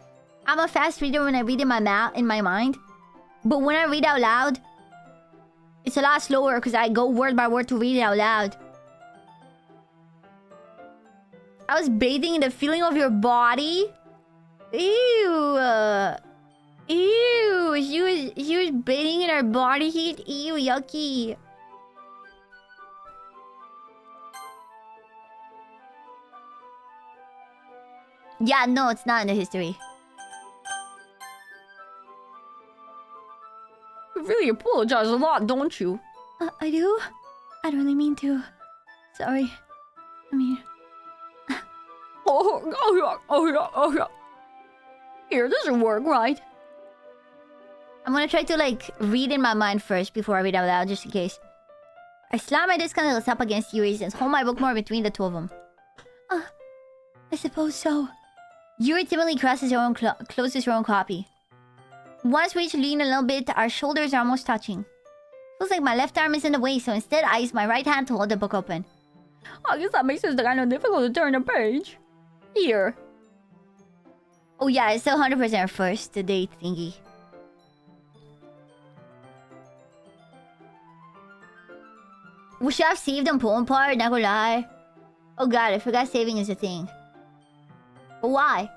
[SPEAKER 3] I'm a fast reader when I read in my mind. But when I read out loud, it's a lot slower because I go word by word to read it out loud. I was bathing in the feeling of your body. Ew. Ew. She was bathing in her body heat. Ew, yucky. Yeah, no, it's not in the history.
[SPEAKER 10] You really apologize a lot, don't you?
[SPEAKER 3] I do? I don't really mean to. Sorry. I mean...
[SPEAKER 10] Oh yeah. Here, this should work, right?
[SPEAKER 3] I'm gonna try to, like, read in my mind first before I read out loud, just in case. I slam my disc up against Yuri's and hold my book more between the two of them. I suppose so. Yuri timidly closes her own copy. Once we each lean a little bit, our shoulders are almost touching. Feels like my left arm is in the way, so instead I use my right hand to hold the book open.
[SPEAKER 10] I guess that makes it kind of difficult to turn a page. Here.
[SPEAKER 3] Oh yeah, it's still 100% first, the date thingy. We should have saved the poem part, not gonna lie. Oh god, I forgot saving is a thing. But why?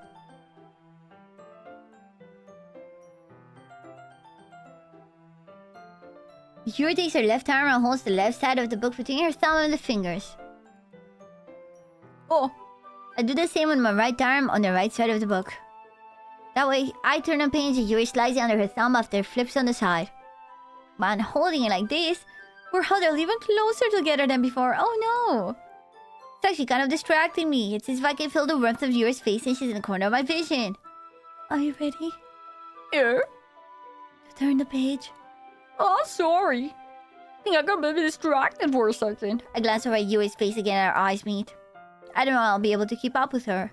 [SPEAKER 3] Yuri takes her left arm and holds the left side of the book between her thumb and the fingers.
[SPEAKER 10] Oh.
[SPEAKER 3] I do the same with my right arm on the right side of the book. That way, I turn the page and Yuri slides it under her thumb after it flips on the side. Man, holding it like this, we're huddled even closer together than before. Oh no! It's actually kind of distracting me. It's as if I can feel the warmth of Yuri's face and she's in the corner of my vision. Are you ready?
[SPEAKER 10] Yeah.
[SPEAKER 3] To turn the page?
[SPEAKER 10] Oh, sorry. I think I got a bit distracted for a second.
[SPEAKER 3] I glance over at Yuri's face again and our eyes meet. I don't know I'll be able to keep up with her.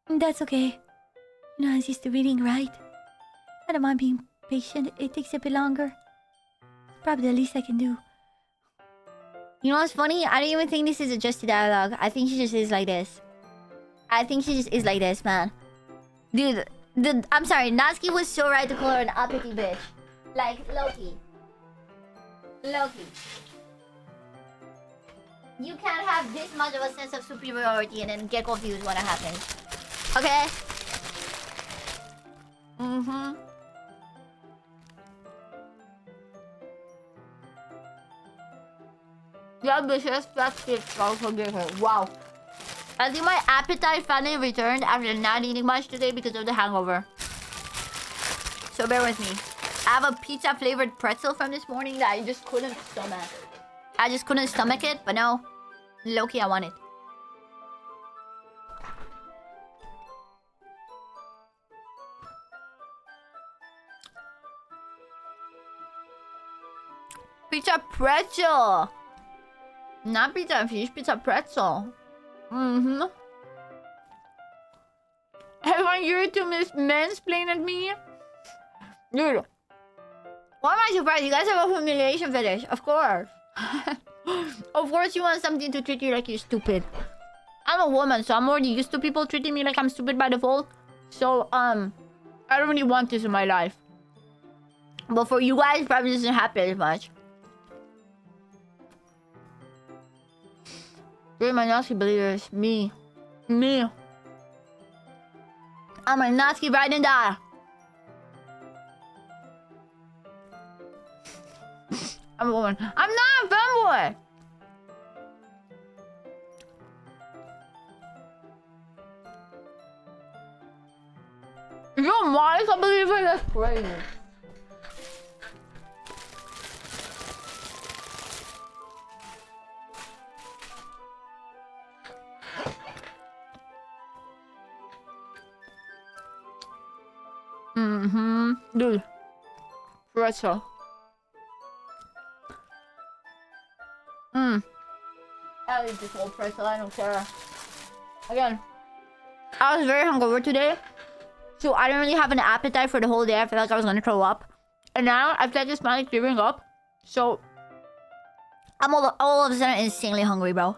[SPEAKER 3] That's okay. You know, I was used to reading, right? I don't mind being patient. It takes a bit longer. Probably the least I can do. You know what's funny? I don't even think this is adjusted dialogue. I think she just is like this. I think she just is like this, man. Dude, I'm sorry. Natsuki was so right to call her an uppity bitch. Like, Loki. Loki. You can't have this much of a sense of superiority and then get confused when it happens. Okay? Mm-hmm. Yeah, bitches, that's it. I'll forgive her. Wow. I think my appetite finally returned after not eating much today because of the hangover. So bear with me. I have a pizza flavored pretzel from this morning that I just couldn't stomach. I just couldn't stomach it, but no. Low-key, I want it. Pizza pretzel! Not pizza and fish, pizza pretzel. Mm-hmm. I want you to mansplain at me. Dude. Why am I surprised? You guys have a humiliation fetish. Of course. Of course you want something to treat you like you're stupid. I'm a woman, so I'm already used to people treating me like I'm stupid by default. So, I don't really want this in my life. But for you guys, probably doesn't happen as much. You're my Nazi believers. Me. Me. I'm a Nazi ride and die. I'm a woman. I'm not a femboy! You're a Nazi believer? That's crazy. Mm-hmm. Dude. Pretzel. I'll eat this whole pretzel, I don't care. Again, I was very hungover today. So I didn't really have an appetite for the whole day. I felt like I was gonna throw up. And now I feel like it's finally clearing up. So I'm all of a sudden insanely hungry, bro.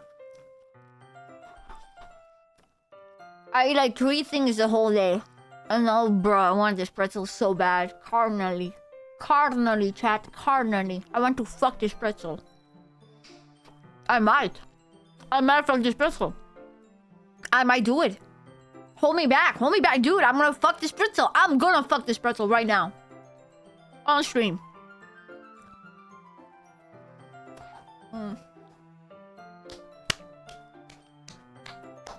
[SPEAKER 3] I eat like 3 things the whole day. And oh, bro, I want this pretzel so bad. Cardinally. Cardinally, chat. Cardinally. I want to fuck this pretzel. I might. I might fuck this pretzel. I might do it. Hold me back. Hold me back, dude. I'm gonna fuck this pretzel. I'm gonna fuck this pretzel right now. On stream.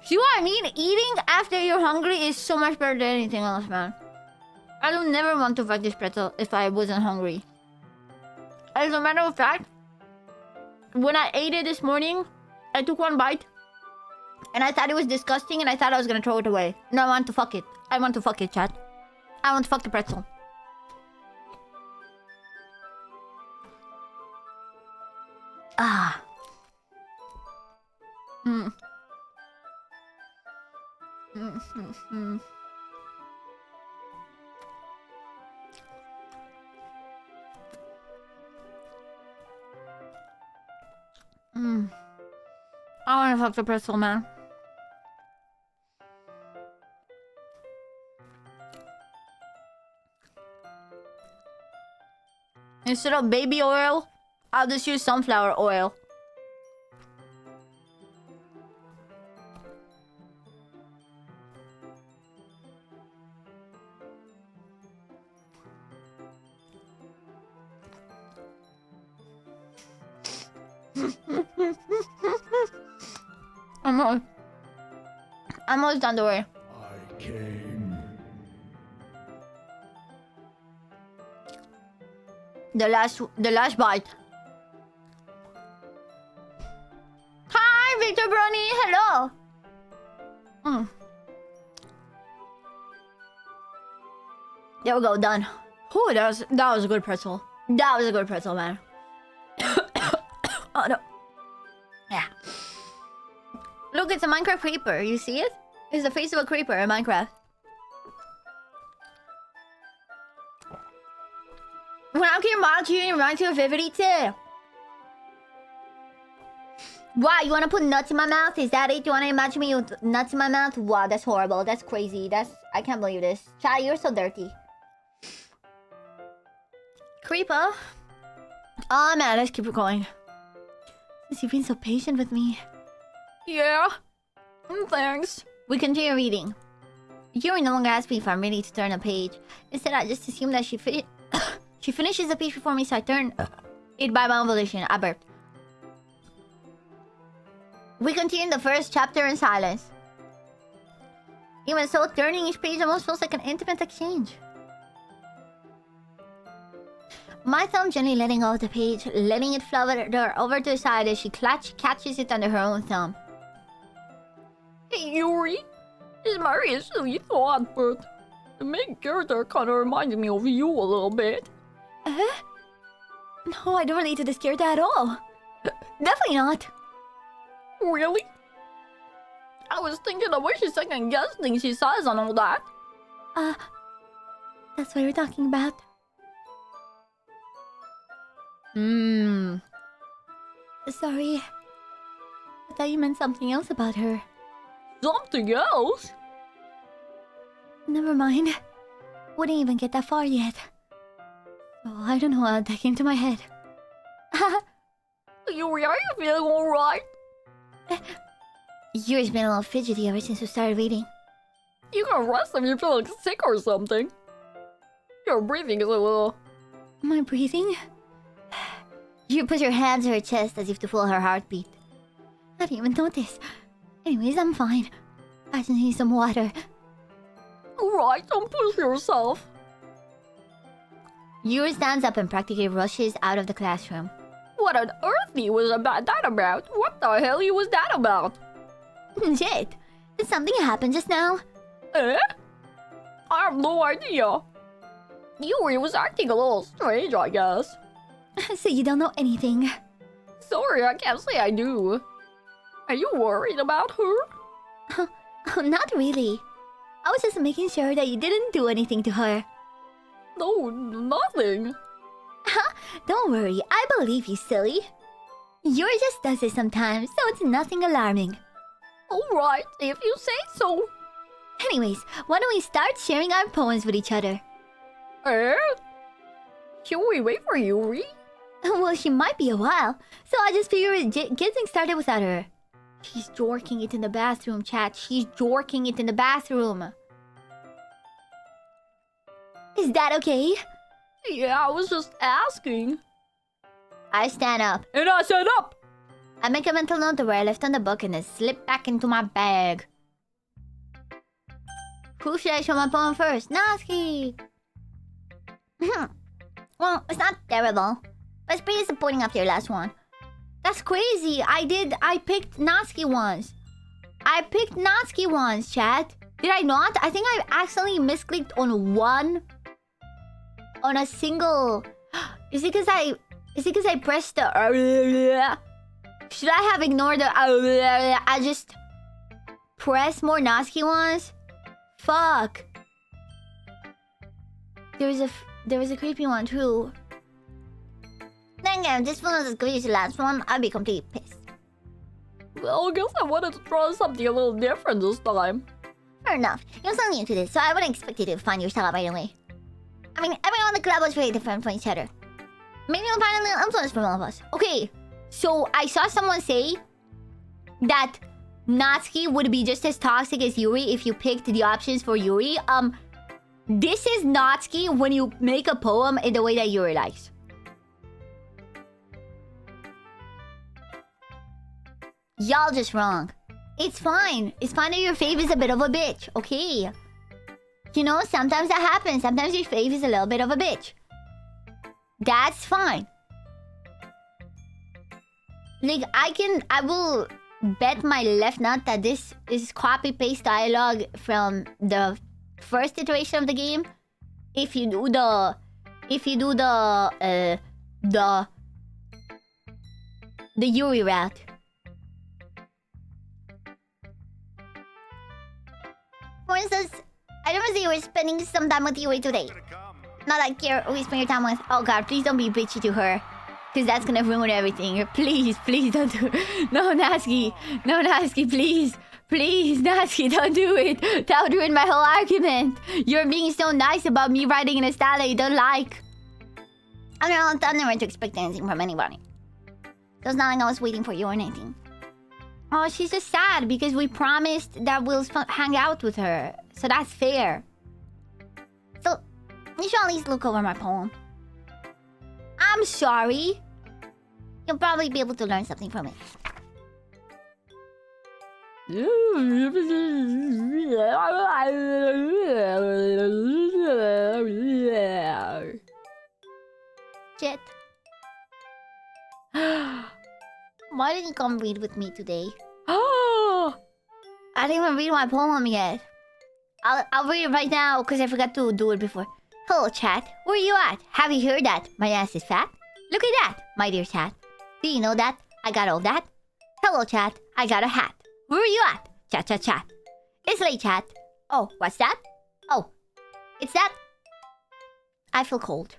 [SPEAKER 3] See what I mean? Eating after you're hungry is so much better than anything else, man. I don't never want to fuck this pretzel if I wasn't hungry. As a matter of fact, when I ate it this morning, I took 1 bite. And I thought it was disgusting and I thought I was gonna throw it away. No, I want to fuck it. I want to fuck it, chat. I want to fuck the pretzel. Ah. I wanna fuck the pretzel, man. Instead of baby oil, I'll just use sunflower oil. I'm almost done, don't worry.
[SPEAKER 6] I came.
[SPEAKER 3] The last bite. Hi, Victor Brony. Hello. There we go. Done. Ooh, that was a good pretzel. That was a good pretzel, man. Oh no. Yeah. Look, it's a Minecraft creeper. You see it? It's the face of a creeper in Minecraft. When I came out here, it reminds you of Vividity. Wow, you wanna put nuts in my mouth? Is that it? You wanna imagine me with nuts in my mouth? Wow, that's horrible. That's crazy. I can't believe this. Chad, you're so dirty. Creeper. Oh man, let's keep it going. You've been so patient with me.
[SPEAKER 10] Yeah. Thanks.
[SPEAKER 3] We continue reading. Yuri no longer asks me if I'm ready to turn a page. Instead, I just assume that she finishes the page before me, so I turn it by my own volition. I burped. We continue the first chapter in silence. Even so, turning each page almost feels like an intimate exchange. My thumb gently letting go of the page, letting it flutter over to the side as she catches it under her own thumb.
[SPEAKER 10] Hey, Yuri. This might be a silly thought, but the main character kind of reminded me of you a little bit.
[SPEAKER 1] No, I don't relate to this character at all. Definitely not.
[SPEAKER 10] Really? I was thinking the way she's second-guessing things she says and all that.
[SPEAKER 1] That's what we're talking about. Sorry. I thought you meant something else about her.
[SPEAKER 10] Something else?
[SPEAKER 1] Never mind. Wouldn't even get that far yet. Oh, I don't know how that came to my head.
[SPEAKER 10] Yuri, are you feeling alright?
[SPEAKER 3] Yuri's been a little fidgety ever since we started reading.
[SPEAKER 10] You can rest if you feel like sick or something. Your breathing is a little...
[SPEAKER 1] My breathing?
[SPEAKER 3] Yuri puts her hands to her chest as if to feel her heartbeat.
[SPEAKER 1] I didn't even notice. Anyways, I'm fine. I just need some water.
[SPEAKER 10] Alright, don't push yourself.
[SPEAKER 3] Yuri stands up and practically rushes out of the classroom.
[SPEAKER 10] What on earth was that about? What the hell was that about?
[SPEAKER 1] Shit. Did something happen just now?
[SPEAKER 10] Eh? I have no idea. Yuri was acting a little strange, I guess.
[SPEAKER 1] So you don't know anything?
[SPEAKER 10] Sorry, I can't say I do. Are you worried about her?
[SPEAKER 1] Oh, not really. I was just making sure that you didn't do anything to her.
[SPEAKER 10] No, nothing.
[SPEAKER 1] Don't worry, I believe you, silly. Yuri just does it sometimes, so it's nothing alarming.
[SPEAKER 10] Alright, if you say so.
[SPEAKER 1] Anyways, why don't we start sharing our poems with each other?
[SPEAKER 10] Eh? Should we wait for Yuri?
[SPEAKER 1] Well, she might be a while, so I just figured getting started without her. She's jorking it in the bathroom, chat. She's jorking it in the bathroom. Is that okay?
[SPEAKER 10] Yeah, I was just asking.
[SPEAKER 3] I stand up.
[SPEAKER 10] And I said up!
[SPEAKER 3] I make a mental note of where I left on the book and then slip back into my bag. Who should I show my poem first? Natsuki! Well, it's not terrible. But it's pretty disappointing after your last one.
[SPEAKER 1] That's crazy. I picked Natsuki once. I picked Natsuki once, chat. Did I not? I think I accidentally misclicked on one. On a single... Is it because I pressed the... Should I have ignored the... I just... pressed more Natsuki ones? Fuck. There was a creepy one too.
[SPEAKER 3] Then again, if this one was as good as the last one, I'd be completely pissed.
[SPEAKER 10] Well, I guess I wanted to try something a little different this time.
[SPEAKER 3] Fair enough. You're so new to this, so I wouldn't expect you to find your style out right away. I mean, everyone on the club was really different from each other. Maybe you'll find a little influence from all of us.
[SPEAKER 1] Okay, so I saw someone say that Natsuki would be just as toxic as Yuri if you picked the options for Yuri. This is Natsuki when you make a poem in the way that Yuri likes.
[SPEAKER 3] Y'all just wrong.
[SPEAKER 1] It's fine. It's fine that your fave is a bit of a bitch, okay? You know, sometimes that happens. Sometimes your fave is a little bit of a bitch. That's fine. Like, I will bet my left nut that this is copy-paste dialogue from the first iteration of the game. If you do the Yuri route.
[SPEAKER 3] For instance, I remember you were spending some time with Yuri today. Not like you're always spend your time with...
[SPEAKER 1] Oh god, please don't be bitchy to her. Because that's gonna ruin everything. Please, please don't do it. No, Natsuki. No, Natsuki, please. Please, Natsuki, don't do it. That would ruin my whole argument. You're being so nice about me writing in a style that you don't like.
[SPEAKER 3] I mean, I'm never to expect anything from anybody. So it's not like I was waiting for you or anything.
[SPEAKER 1] Oh, she's just sad because we promised that we'll hang out with her. So that's fair.
[SPEAKER 3] So, you should at least look over my poem.
[SPEAKER 1] I'm sorry.
[SPEAKER 3] You'll probably be able to learn something from it. Jet. Why didn't you come read with me today?
[SPEAKER 10] Oh,
[SPEAKER 3] I didn't even read my poem yet. I'll read it right now because I forgot to do it before. Hello, chat. Where are you at? Have you heard that? My ass is fat. Look at that, my dear chat. Do you know that? I got all that. Hello, chat. I got a hat. Where are you at? Chat, chat, chat. It's late, chat. Oh, what's that? Oh, it's that. I feel cold.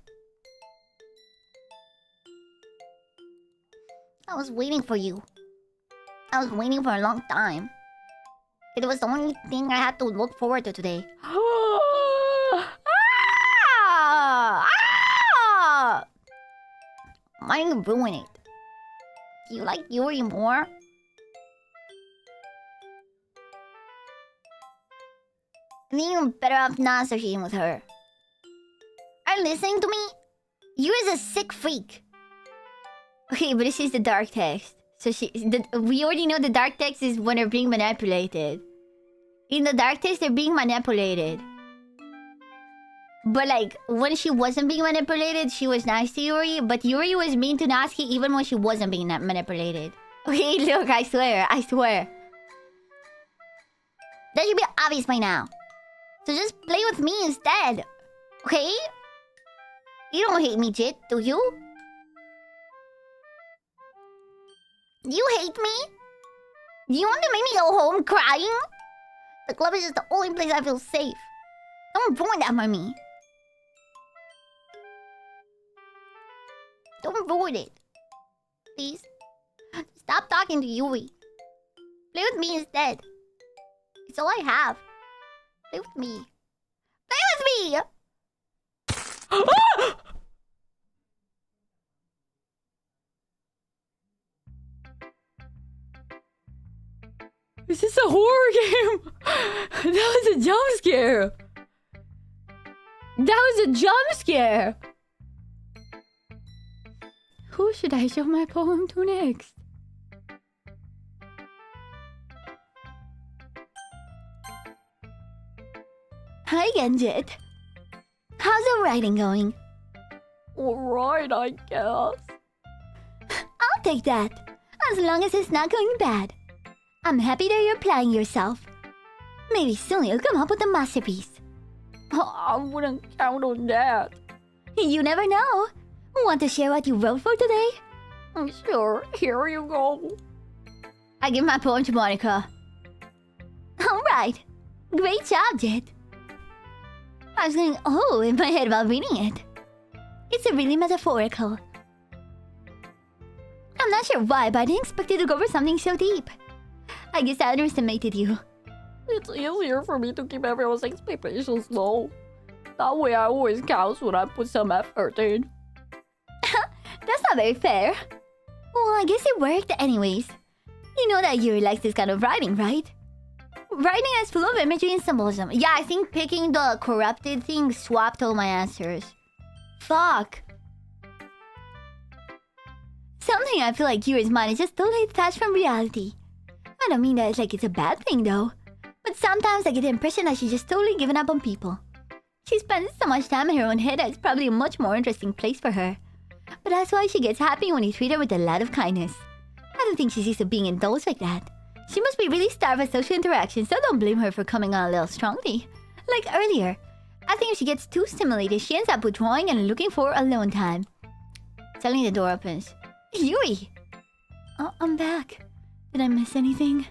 [SPEAKER 3] I was waiting for you. I was waiting for a long time. It was the only thing I had to look forward to today. Why did you ruin it? Do you like Yuri more? I think you're better off not associating with her. Are you listening to me? Yuri's a sick freak. Okay, but this is the dark text. So we already know the dark text is when they're being manipulated. In the dark text, they're being manipulated. But like, when she wasn't being manipulated, she was nice to Yuri. But Yuri was mean to Natsuki even when she wasn't being manipulated. Okay, look, I swear. That should be obvious by now. So just play with me instead. Okay? You don't hate me, Jit, do you? You hate me? You want to make me go home crying? The club is just the only place I feel safe. Don't ruin that for me. Don't ruin it. Please. Stop talking to Yuri. Play with me instead. It's all I have. Play with me. Play with me!
[SPEAKER 10] Is this a horror game? That was a jump scare. That was a jump scare. Who should I show my poem to next?
[SPEAKER 3] Hi again, Jit. How's the writing going?
[SPEAKER 10] Alright, I guess.
[SPEAKER 3] I'll take that. As long as it's not going bad. I'm happy that you're applying yourself. Maybe soon you'll come up with a masterpiece.
[SPEAKER 10] Oh, I wouldn't count on that.
[SPEAKER 3] You never know. Want to share what you wrote for today?
[SPEAKER 10] Sure, here you go.
[SPEAKER 3] I give my poem to Monica. Alright. Great job, Jet. I was going oh in my head while reading it. It's really metaphorical. I'm not sure why, but I didn't expect you to go for something so deep. I guess I underestimated you.
[SPEAKER 10] It's easier for me to keep everyone's expectations low. That way I always counts when I put some effort in.
[SPEAKER 3] That's not very fair. Well, I guess it worked anyways. You know that Yuri likes this kind of writing, right? Writing is full of imagery and symbolism. Yeah, I think picking the corrupted thing swapped all my answers. Fuck. Something I feel like Yuri's mind is just totally detached from reality. I don't mean that it's a bad thing though. But sometimes I get the impression that she's just totally given up on people. She spends so much time in her own head that it's probably a much more interesting place for her. But that's why she gets happy when you treat her with a lot of kindness. I don't think she's used to being indulged like that. She must be really starved of social interaction, so don't blame her for coming on a little strongly. Like earlier, I think if she gets too stimulated, she ends up withdrawing and looking for alone time. Suddenly the door opens. Yuri! Oh, I'm back. Did I miss anything?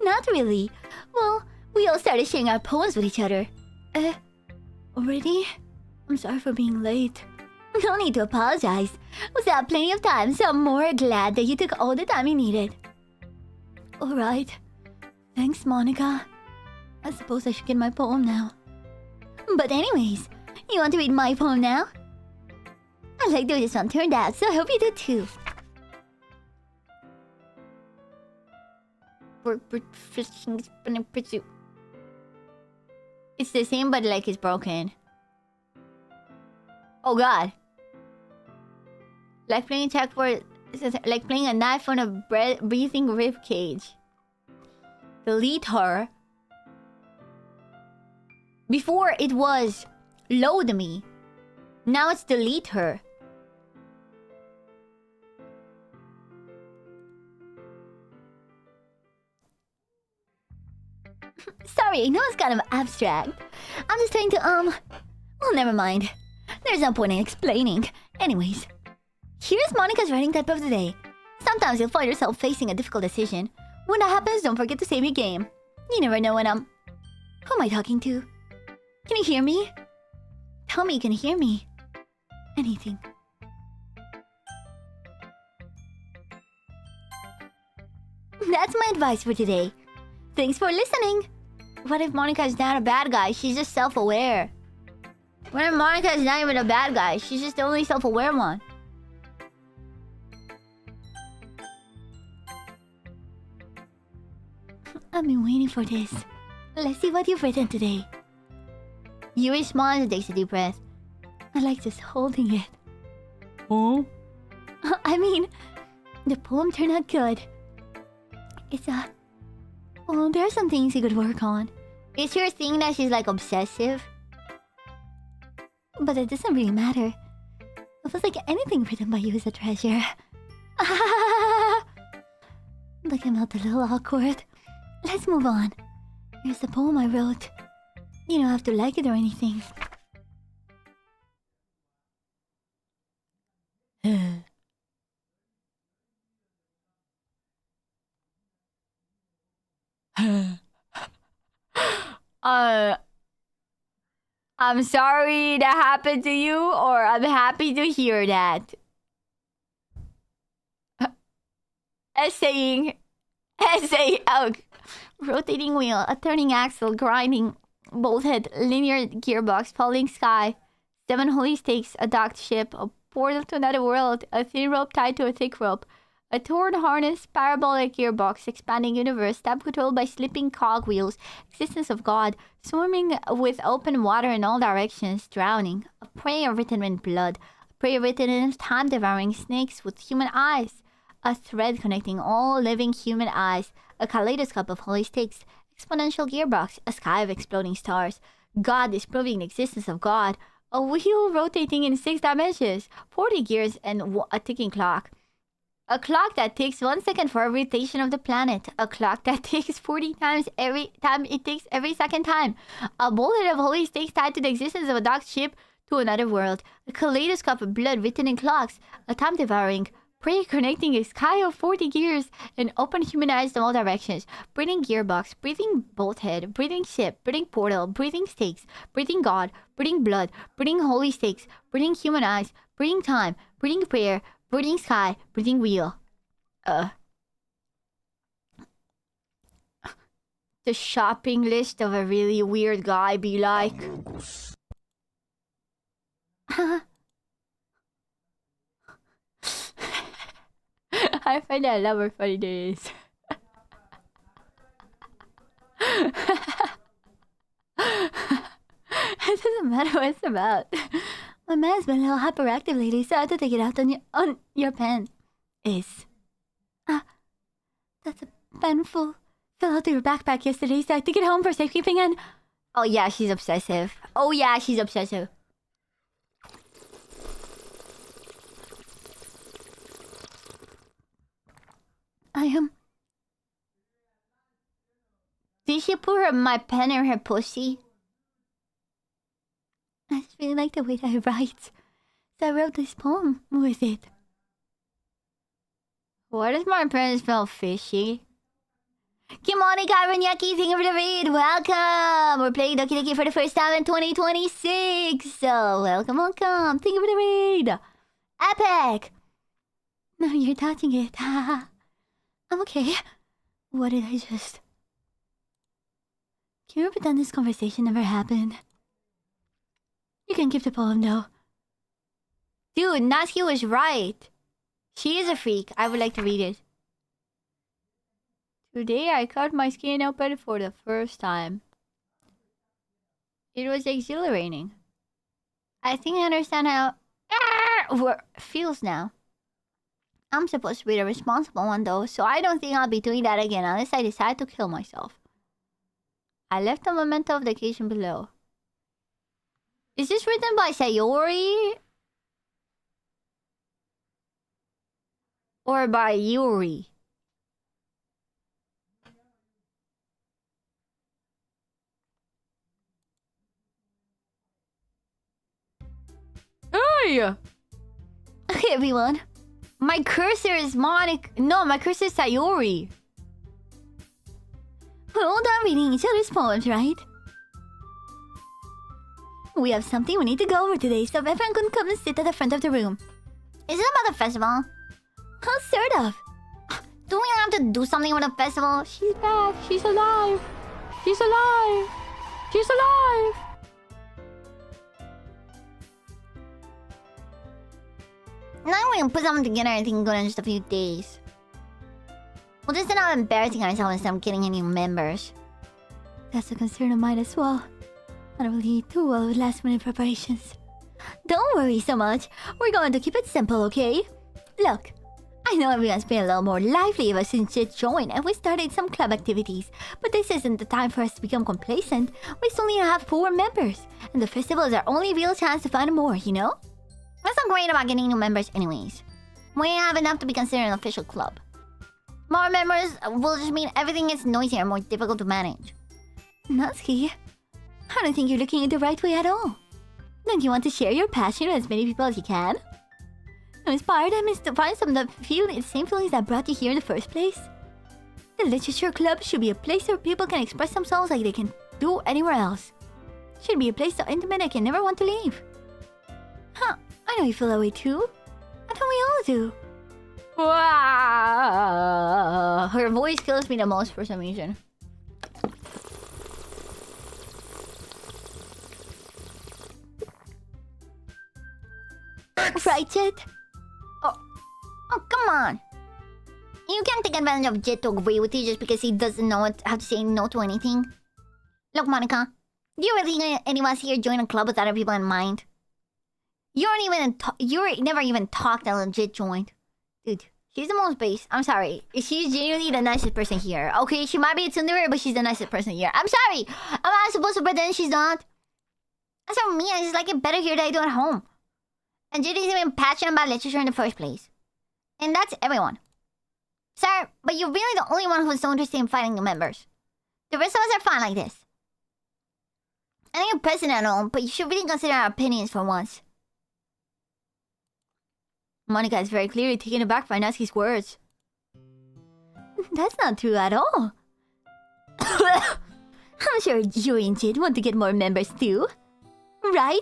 [SPEAKER 3] Not really. Well, we all started sharing our poems with each other. Already? I'm sorry for being late. No need to apologize. We still have plenty of time, so I'm more glad that you took all the time you needed. Alright. Thanks, Monica. I suppose I should get my poem now. But anyways, you want to read my poem now? I like the way this one turned out, so I hope you do too. It's the same, but like it's broken. Oh god. Like playing like playing a knife on a breathing rib cage. Delete her. Before it was load me. Now it's delete her. Sorry, I know it's kind of abstract. I'm just trying to, well, never mind. There's no point in explaining. Anyways, here's Monica's writing type of the day. Sometimes you'll find yourself facing a difficult decision. When that happens, don't forget to save your game. You never know when I'm... Who am I talking to? Can you hear me? Tell me you can hear me. Anything. That's my advice for today. Thanks for listening. What if Monica's not a bad guy? She's just self-aware. What if Monica is not even a bad guy? She's just the only self-aware one. I've been waiting for this. Let's see what you've written today. You respond and takes a deep breath. I like just holding it. Oh? I mean, the poem turned out good. It's well, there are some things you could work on. It's your thing that she's like obsessive. But it doesn't really matter. It feels like anything written by you is a treasure. Look, I'm not a little awkward. Let's move on. Here's the poem I wrote. You don't have to like it or anything. I'm sorry that happened to you, or I'm happy to hear that. Essay, rotating wheel, a turning axle, grinding, bolthead, linear gearbox, falling sky, 7 holy stakes, a docked ship, a portal to another world, a thin rope tied to a thick rope, a torn harness, parabolic gearbox, expanding universe, step controlled by slipping cogwheels, existence of God, swimming with open water in all directions, drowning, a prayer written in blood, a prayer written in time-devouring snakes with human eyes, a thread connecting all living human eyes, a kaleidoscope of holy stakes, exponential gearbox, a sky of exploding stars, God disproving the existence of God, a wheel rotating in 6 dimensions, 40 gears, and a ticking clock. A clock that takes 1 second for every rotation of the planet. A clock that takes 40 times every time it takes every second time. A bullet of holy stakes tied to the existence of a docked ship to another world. A kaleidoscope of blood written in clocks. A time-devouring prayer connecting a sky of 40 gears and open human eyes in all directions. Breathing gearbox, breathing bolthead, breathing ship, breathing portal, breathing stakes, breathing God, breathing blood, breathing holy stakes, breathing human eyes, breathing time, breathing prayer, breathing sky, breathing wheel. The shopping list of a really weird guy be like. I find that a lot more funny days. It doesn't matter what it's about. My man's been a little hyperactive lately, so I had to take it out on your pen. That's a pen fell out of your backpack yesterday, so I took it home for safekeeping and... Oh yeah, she's obsessive. Did she put my pen in her pussy? I just really like the way that I write. So I wrote this poem with it. Why does my pen smell fishy? Kimoni Kairenyaki, thank you for the raid. Welcome! We're playing Doki Doki for the first time in 2026. So, welcome. Thank you for the raid. Epic! Now you're touching it. I'm okay. What did I just... Can you pretend this conversation never happened? You can keep the poem though. Dude, Natsuki was right. She is a freak. I would like to read it. Today I cut my skin open for the first time. It was exhilarating. I think I understand how it feels now. I'm supposed to be the responsible one though, so I don't think I'll be doing that again unless I decide to kill myself. I left a memento of the occasion below. Is this written by Sayori? Or by Yuri?
[SPEAKER 10] Hey!
[SPEAKER 3] Okay, everyone. My cursor is Monica. No, my cursor is Sayori. We're all done reading each other's poems, right? We have something we need to go over today, so everyone can come and sit at the front of the room.
[SPEAKER 4] Is it about the festival?
[SPEAKER 3] Well, sort of.
[SPEAKER 4] Do we have to do something with the festival?
[SPEAKER 10] She's back. She's alive. She's alive. She's alive.
[SPEAKER 4] Now we can put something together and think good in just a few days. We'll just end up embarrassing ourselves instead of getting any members.
[SPEAKER 3] That's a concern of mine as well. I don't really do well with last-minute preparations. Don't worry so much. We're going to keep it simple, okay? Look, I know everyone's been a little more lively ever since Jit joined and we started some club activities, but this isn't the time for us to become complacent. We still need to have 4 members, and the festival is our only real chance to find more, you know?
[SPEAKER 4] What's so great about getting new members anyways? We have enough to be considered an official club. More members will just mean everything is noisier and more difficult to manage.
[SPEAKER 3] Natsuki, I don't think you're looking at the right way at all. Don't you want to share your passion with as many people as you can? Inspire them is to find some that feel the same feelings that brought you here in the first place. The literature club should be a place where people can express themselves like they can do anywhere else. Should be a place so intimate I can never want to leave. Huh, I know you feel that way too. I know we all do.
[SPEAKER 4] Her voice kills me the most for some reason.
[SPEAKER 3] Right, Jet?
[SPEAKER 4] Oh, come on. You can't take advantage of Jit to agree with you just because he doesn't know how to say no to anything. Look, Monica, do you really think any of us here join a club with other people in mind? You never even talked until Jit joined. Dude, she's the most base. I'm sorry. She's genuinely the nicest person here. Okay, she might be a tsundere, but she's the nicest person here. I'm sorry. I'm not supposed to pretend she's not. As for me, I just like it better here than I do at home. And Jit isn't even passionate about literature in the first place. And that's everyone. Sir, but you're really the only one who's so interested in finding new members. The rest of us are fine like this. I think you're president and all, but you should really consider our opinions for once.
[SPEAKER 3] Monica is very clearly taken aback by Natsuki's words. That's not true at all. I'm sure Yuri and Jit want to get more members too. Right?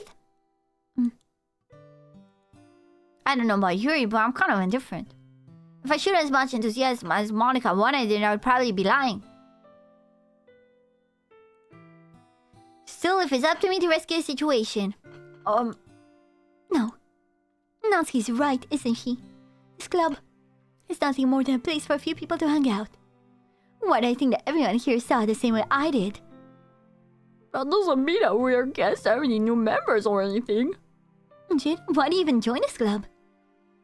[SPEAKER 4] I don't know about Yuri, but I'm kind of indifferent. If I showed as much enthusiasm as Monica wanted, then I would probably be lying.
[SPEAKER 3] Still, if it's up to me to rescue the situation... No. Natsuki's right, isn't she? This club is nothing more than a place for a few people to hang out. What I think that everyone here saw the same way I did.
[SPEAKER 10] That doesn't mean that we can't have any new members or anything.
[SPEAKER 3] Jit, why do you even join this club?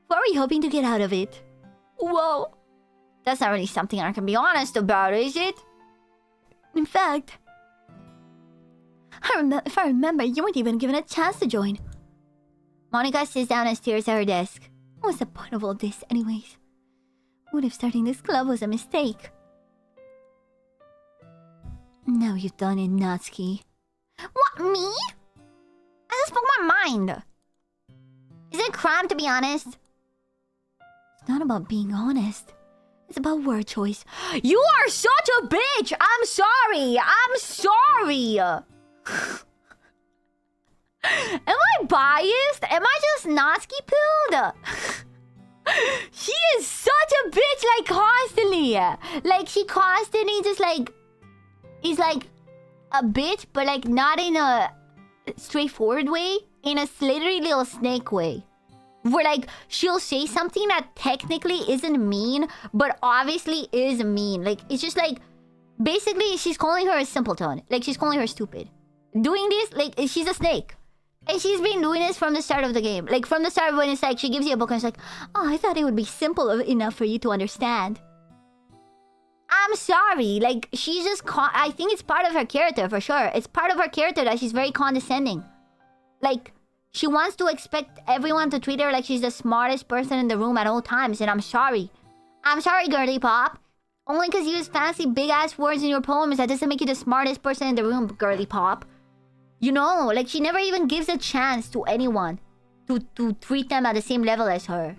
[SPEAKER 3] What were you hoping to get out of it?
[SPEAKER 4] Well, that's not really something I can be honest about, is it?
[SPEAKER 3] In fact, if I remember, you weren't even given a chance to join.
[SPEAKER 4] Monica sits down and stares at her desk.
[SPEAKER 3] What's the point of all this, anyways? What if starting this club was a mistake? Now you've done it, Natsuki.
[SPEAKER 4] What, me? I just spoke my mind. Is it a crime to be honest?
[SPEAKER 3] It's not about being honest. It's about word choice.
[SPEAKER 4] You are such a bitch! I'm sorry! I'm sorry! Am I biased? Am I just Natsuki pilled? She is such a bitch, like, constantly. Like, she constantly just, like... is, like, a bitch, but, like, not in a straightforward way. In a slithery little snake way. Where, like, she'll say something that technically isn't mean, but obviously is mean. Like, it's just, like... basically, she's calling her a simpleton. Like, she's calling her stupid. Doing this, like, she's a snake. And she's been doing this from the start of the game. Like, from the start when it's like, she gives you a book and it's like, oh, I thought it would be simple enough for you to understand. I'm sorry. Like, she's just... I think it's part of her character, for sure. It's part of her character that she's very condescending. Like, she wants to expect everyone to treat her like she's the smartest person in the room at all times. And I'm sorry. I'm sorry, girly pop. Only because you use fancy big-ass words in your poems, that doesn't make you the smartest person in the room, girly pop. You know, like, she never even gives a chance to anyone.
[SPEAKER 3] to treat them at the same level as her.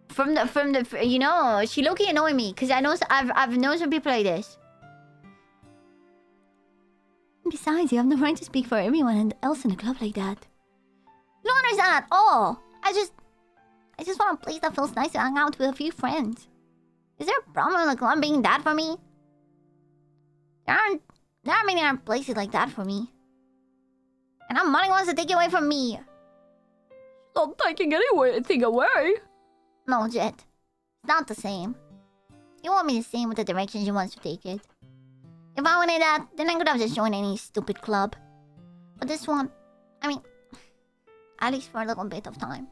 [SPEAKER 3] From the you know, she low-key annoyed me because I've known some people like this.
[SPEAKER 4] Besides, you have no right to speak for everyone else in the club like that.
[SPEAKER 3] You don't understand at all. I just want a place that feels nice to hang out with a few friends. Is there a problem with the club being that for me? There aren't many other places like that for me. And now money wants to take it away from me.
[SPEAKER 10] Not taking anything away.
[SPEAKER 3] No, Jet. It's not the same. You won't be the same with the direction she wants to take it. If I wanted that, then I could have just joined any stupid club. But this one, I mean, at least for a little bit of time.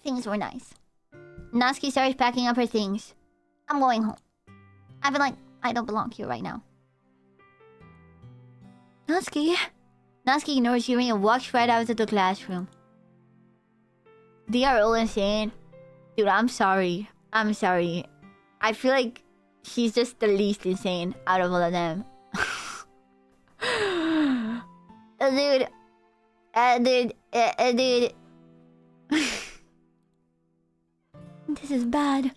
[SPEAKER 3] Things were nice. Natsuki starts packing up her things. I'm going home. I feel like I don't belong here right now.
[SPEAKER 4] Natsuki ignores Yuri and walks right out of the classroom.
[SPEAKER 3] They are all insane. Dude, I'm sorry. I feel like she's just the least insane out of all of them. Dude.
[SPEAKER 4] This is bad.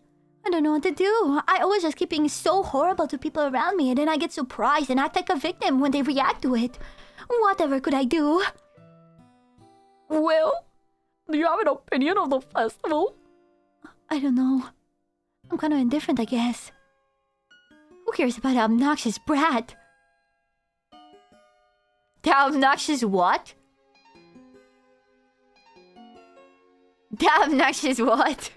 [SPEAKER 4] I don't know what to do. I always just keep being so horrible to people around me, and then I get surprised and act like a victim when they react to it. Whatever could I do?
[SPEAKER 10] Well, do you have an opinion of the festival?
[SPEAKER 4] I don't know. I'm kind of indifferent, I guess. Who cares about the obnoxious brat?
[SPEAKER 3] The obnoxious what? The obnoxious what?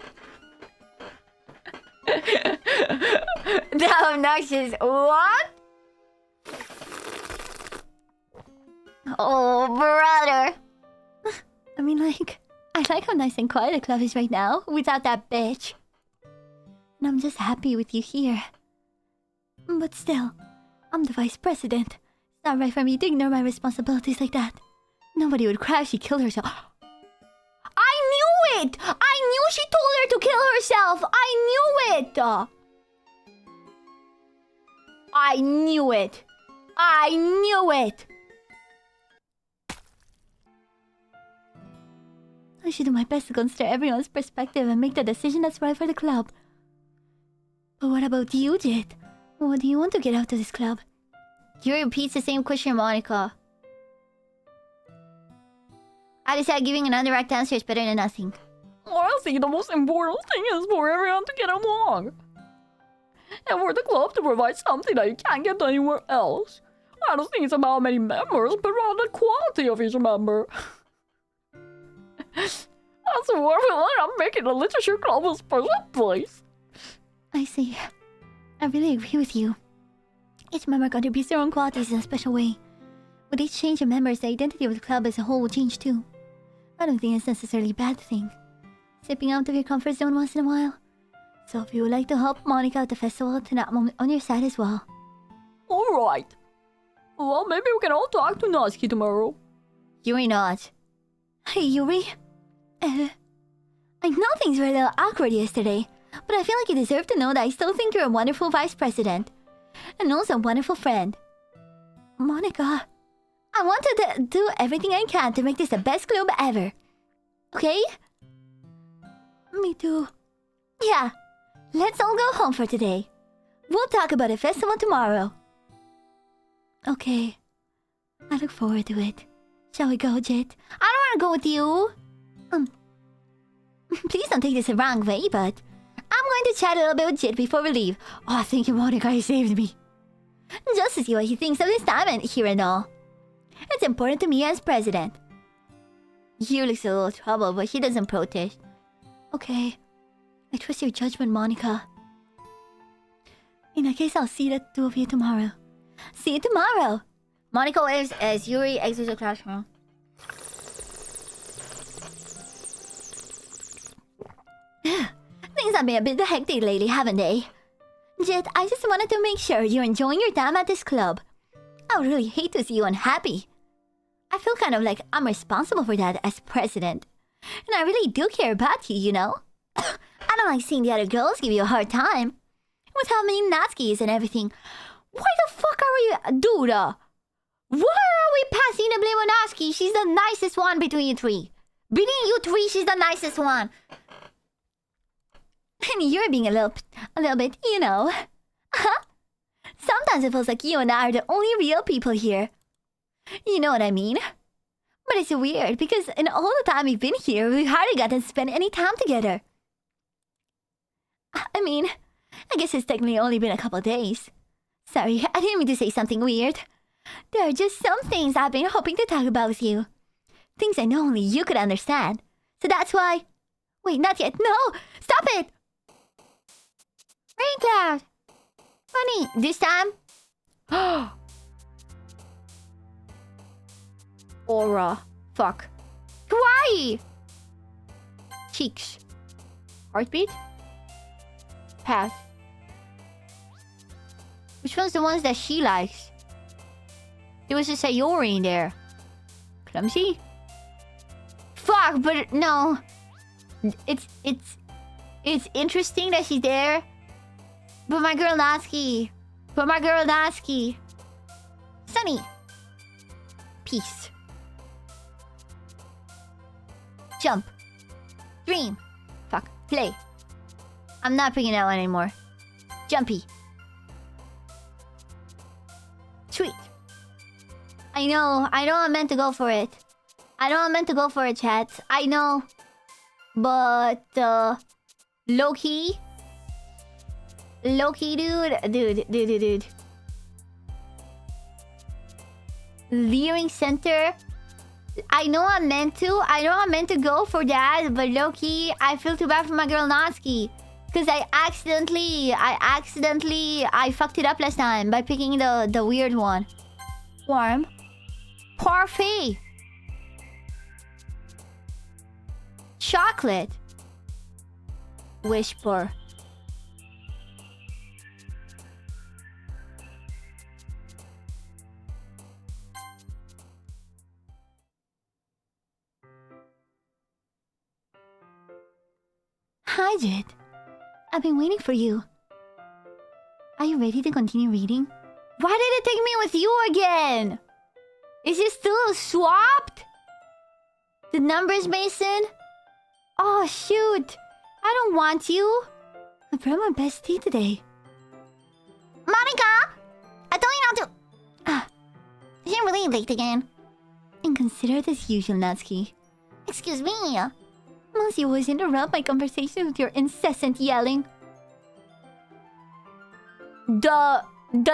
[SPEAKER 3] The obnoxious what? Oh, brother.
[SPEAKER 4] I mean, like, I like how nice and quiet the club is right now, without that bitch. And I'm just happy with you here. But still, I'm the vice president. It's not right for me to ignore my responsibilities like that. Nobody would cry if she killed herself.
[SPEAKER 3] I knew it! I knew she told her to kill herself! I knew it! I knew it! I knew it!
[SPEAKER 4] I should do my best to consider everyone's perspective and make the decision that's right for the club. But what about you, Jet? What do you want to get out of this club?
[SPEAKER 3] Yuri repeats the same question, Monica. I decide giving an indirect answer is better than nothing.
[SPEAKER 10] I think the most important thing is for everyone to get along. And for the club to provide something that you can't get anywhere else. I don't think it's about how many members, but rather the quality of each member. That's why I'm making the literature club a special place.
[SPEAKER 4] I see. I really agree with you. Each member contributes their own qualities in a special way. With each change of members, the identity of the club as a whole will change too. I don't think it's necessarily a bad thing. Stepping out of your comfort zone once in a while. So if you would like to help Monica at the festival, then I'm on your side as well.
[SPEAKER 10] Alright. Well, maybe we can all talk to Natsuki tomorrow.
[SPEAKER 3] Yuri nods.
[SPEAKER 4] Hey, Yuri. I know things were a little awkward yesterday, but I feel like you deserve to know that I still think you're a wonderful vice president. And also a wonderful friend. Monica, I want to do everything I can to make this the best club ever. Okay? Me too. Yeah. Let's all go home for today. We'll talk about the festival tomorrow. Okay. I look forward to it. Shall we go, Jet?
[SPEAKER 3] I don't want to go with you.
[SPEAKER 4] Please don't take this the wrong way, but I'm going to chat a little bit with Jet before we leave. Oh, thank you, Monica. You saved me. Just to see what he thinks of this time and here and all. It's important to me as president.
[SPEAKER 3] You looks a little troubled, but she doesn't protest.
[SPEAKER 4] Okay. I trust your judgment, Monica. In that case, I'll see the two of you tomorrow. See you tomorrow!
[SPEAKER 3] Monica waves as Yuri exits the classroom.
[SPEAKER 4] Things have been a bit hectic lately, haven't they? Jet, I just wanted to make sure you're enjoying your time at this club. I would really hate to see you unhappy. I feel kind of like I'm responsible for that as president. And I really do care about you, you know? I don't like seeing the other girls give you a hard time. With how many Natsuki is and everything. Why the fuck are we... Dude, why are we passing the blame on Natsuki? She's the nicest one between you three.
[SPEAKER 3] Between you three, she's the nicest one.
[SPEAKER 4] And you're being a little bit, you know. Sometimes it feels like you and I are the only real people here. You know what I mean? But it's weird because in all the time we've been here, we hardly got to spend any time together. I mean, I guess it's technically only been a couple days. Sorry, I didn't mean to say something weird. There are just some things I've been hoping to talk about with you. Things I know only you could understand. So that's why... Wait, not yet. No! Stop it!
[SPEAKER 3] Rain Cloud! Funny, this time?
[SPEAKER 4] Aura. Fuck.
[SPEAKER 3] Kawaii!
[SPEAKER 4] Cheeks. Heartbeat? Path.
[SPEAKER 3] Which one's the ones that she likes? There was a Sayori in there.
[SPEAKER 4] Clumsy?
[SPEAKER 3] Fuck, but no. It's interesting that she's there. But my girl Natsuki. Sunny.
[SPEAKER 4] Peace.
[SPEAKER 3] Jump. Dream.
[SPEAKER 4] Fuck. Play.
[SPEAKER 3] I'm not picking that one anymore. Jumpy.
[SPEAKER 4] Sweet.
[SPEAKER 3] I know I meant to go for it. Chat. I know. But, low-key, dude. Leering Center. I know I meant to go for that, but low-key, I feel too bad for my girl Natsuki. Because I fucked it up last time by picking the weird one.
[SPEAKER 4] Warm.
[SPEAKER 3] Parfait. Chocolate.
[SPEAKER 4] Whisper. Hi, Jet. I've been waiting for you. Are you ready to continue reading?
[SPEAKER 3] Why did it take me with you again? Is it still swapped? The numbers, Mason? Oh, shoot. I don't want you.
[SPEAKER 4] I brought my best tea today.
[SPEAKER 3] Monica! I told you not to... Is it really late again?
[SPEAKER 4] Inconsiderate as usual, Natsuki.
[SPEAKER 3] Excuse me.
[SPEAKER 4] Must you always interrupt my conversation with your incessant yelling?
[SPEAKER 3] The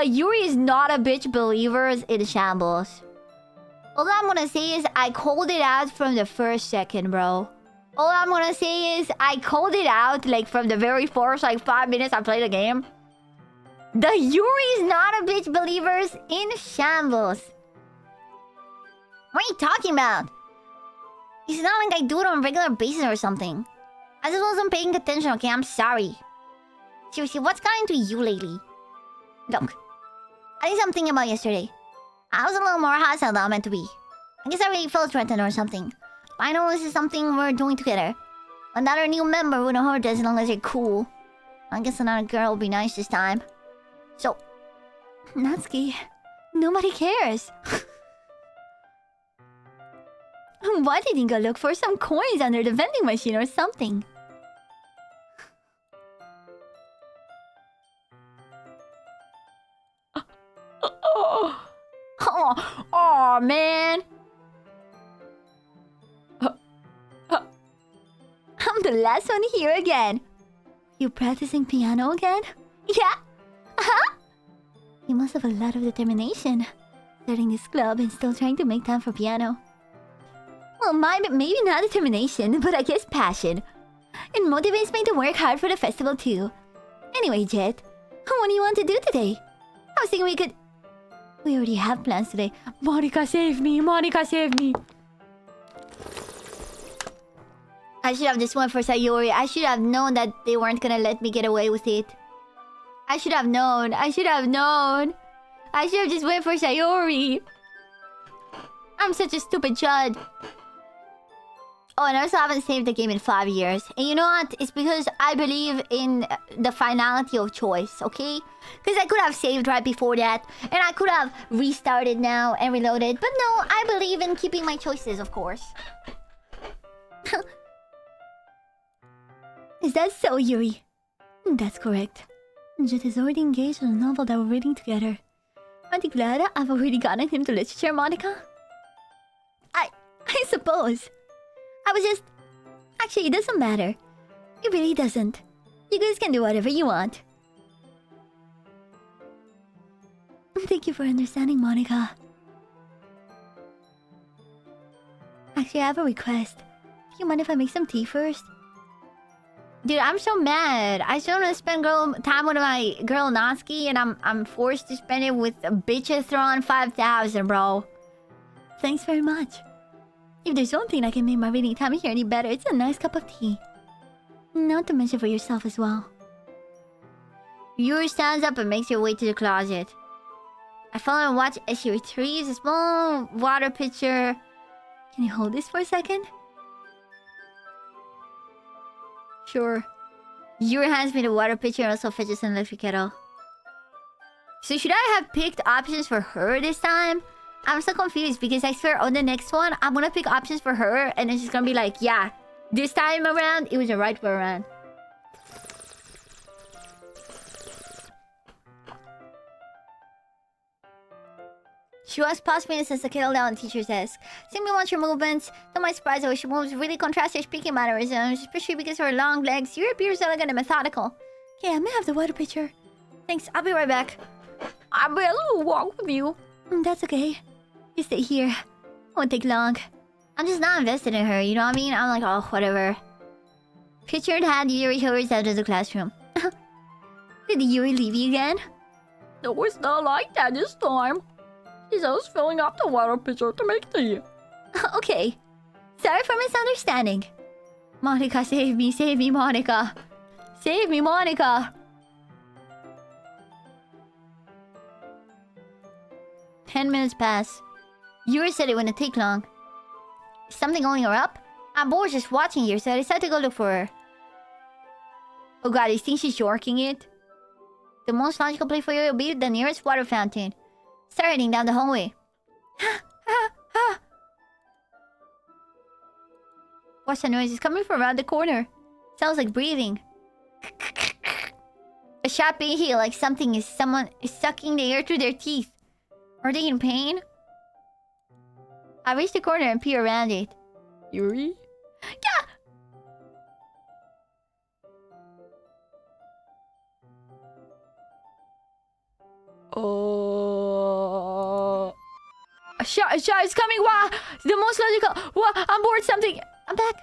[SPEAKER 3] Yuri is not a bitch believers in shambles. All I'm gonna say is I called it out from the first second, bro. All I'm gonna say is I called it out like from the very first 5 minutes I played the game. The Yuri is not a bitch believers in shambles. What are you talking about? It's not like I do it on a regular basis or something. I just wasn't paying attention, okay? I'm sorry. Seriously, what's gotten into you lately? Look, I think something about yesterday. I was a little more hostile than I meant to be. I guess I really felt threatened or something. But I know this is something we're doing together. Another new member wouldn't hurt as long as you're cool. I guess another girl will be nice this time. So...
[SPEAKER 4] Natsuki, nobody cares. Why didn't you go look for some coins under the vending machine or something?
[SPEAKER 3] Oh man.
[SPEAKER 4] I'm the last one here again. You practicing piano again?
[SPEAKER 3] Yeah.
[SPEAKER 4] You must have a lot of determination. Starting this club and still trying to make time for piano. Well, maybe not determination, but I guess passion. It motivates me to work hard for the festival too. Anyway, Jet, what do you want to do today? I was thinking we could... We already have plans today. Monica, save me! Monica, save me!
[SPEAKER 3] I should have just went for Sayori. I should have known that they weren't gonna let me get away with it. I should have known. I should have just went for Sayori. I'm such a stupid chud. Oh, and I also haven't saved the game in 5 years. And you know what? It's because I believe in the finality of choice, okay? Because I could have saved right before that. And I could have restarted now and reloaded. But no, I believe in keeping my choices, of course.
[SPEAKER 1] Is that so, Yuri? That's correct. Jet is already engaged in a novel that we're reading together. Aren't you glad I've already gotten him to literature, Monica? I suppose. I was just... Actually, it doesn't matter. It really doesn't. You guys can do whatever you want. Thank you for understanding, Monica. Actually, I have a request. Do you mind if I make some tea first?
[SPEAKER 3] Dude, I'm so mad. I still want to spend time with my girl Natsuki, and I'm forced to spend it with a bitchathron 5000, bro.
[SPEAKER 1] Thanks very much. If there's one thing that can make my reading time here any better, it's a nice cup of tea. Not to mention for yourself as well.
[SPEAKER 3] Yuri stands up and makes her way to the closet. I follow and watch as she retrieves a small water pitcher.
[SPEAKER 1] Can you hold this for a second?
[SPEAKER 3] Sure. Yuri hands me the water pitcher and also fetches an electric kettle. So should I have picked options for her this time? I'm so confused because I swear on the next one, I'm gonna pick options for her and it's just gonna be like, yeah, this time around, it was the right way around. She walks past me and sets the kettle down on the teacher's desk. Seeing me watch her movements, to my surprise, though, she moves really contrasts her speaking mannerisms, especially because of her long legs. Yuri appears elegant and methodical.
[SPEAKER 1] Okay, I may have the water pitcher.
[SPEAKER 3] Thanks, I'll be right back.
[SPEAKER 10] I'll be a little walk with you.
[SPEAKER 1] That's okay. You stay here. Won't take long.
[SPEAKER 3] I'm just not invested in her, you know what I mean? I'm like, oh, whatever. Picture in hand, Yuri hurries out of the classroom.
[SPEAKER 1] Did Yuri leave you again?
[SPEAKER 10] No, it's not like that this time. She's just filling up the water pitcher to make tea.
[SPEAKER 1] Okay. Sorry for misunderstanding. Monica, save me, Monica. Save me, Monica.
[SPEAKER 3] 10 minutes pass. Yuri said it wouldn't take long. Is something holding her up? I'm bored just watching her, so I decided to go look for her.
[SPEAKER 1] Oh god, you think she's yorking it?
[SPEAKER 3] The most logical place for you will be the nearest water fountain. Start heading down the hallway.
[SPEAKER 1] What's the noise? It's coming from around the corner.
[SPEAKER 3] Sounds like breathing. A sharp pain here, like someone is sucking the air through their teeth. Are they in pain? I reach the corner and peer around it.
[SPEAKER 10] Yuri?
[SPEAKER 3] Yeah!
[SPEAKER 1] Shy is coming! Wow! The most logical! Wow! I'm bored something!
[SPEAKER 3] I'm back!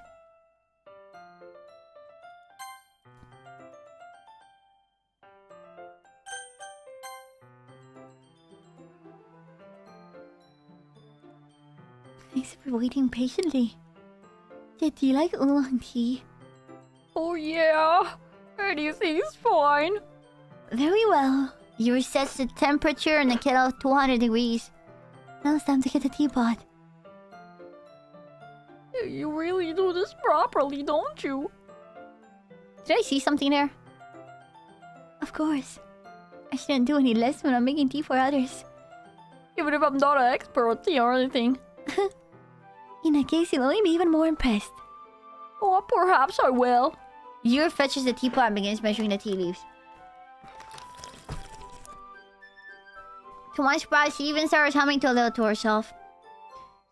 [SPEAKER 1] Thanks for waiting patiently. Do you like oolong tea?
[SPEAKER 10] Oh yeah. Anything's fine.
[SPEAKER 1] Very well.
[SPEAKER 3] Yuri sets the temperature in the kettle 200 degrees.
[SPEAKER 1] Now it's time to get the teapot.
[SPEAKER 10] You really do this properly, don't you?
[SPEAKER 3] Did I see something there?
[SPEAKER 1] Of course. I shouldn't do any less when I'm making tea for others.
[SPEAKER 10] Even if I'm not an expert at tea or anything.
[SPEAKER 1] In that case, you'll only be even more impressed.
[SPEAKER 10] Oh, perhaps I will.
[SPEAKER 3] Yuri fetches the teapot and begins measuring the tea leaves. To my surprise, she even starts humming to a little to herself.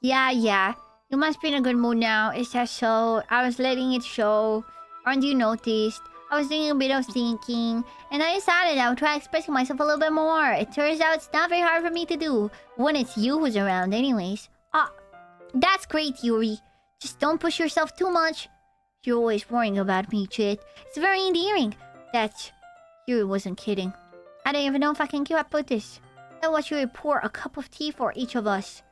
[SPEAKER 3] Yeah. You must be in a good mood now. Is that so? I was letting it show. Aren't you noticed? I was doing a bit of thinking, and I decided I would try expressing myself a little bit more. It turns out it's not very hard for me to do, when it's you who's around anyways. That's great, Yuri. Just don't push yourself too much. You're always worrying about me, Chit. It's very endearing. Yuri wasn't kidding. I don't even know if I can keep up with this. I'll watch Yuri pour a cup of tea for each of us.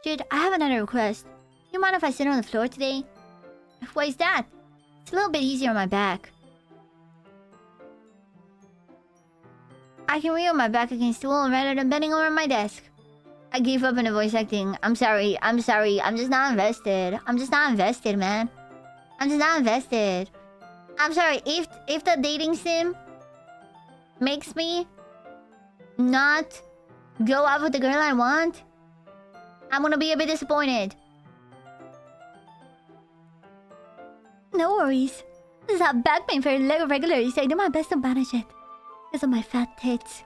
[SPEAKER 3] Chit, I have another request. You mind if I sit on the floor today? Why is that? It's a little bit easier on my back. I can read on my back against the wall rather than bending over my desk. I gave up on the voice acting. I'm sorry. I'm just not invested, man. I'm just not invested. I'm sorry. If the dating sim makes me not go out with the girl I want, I'm gonna be a bit disappointed. No worries. This is how back pain for regularly, so I do my best to manage it. Because of my fat tits.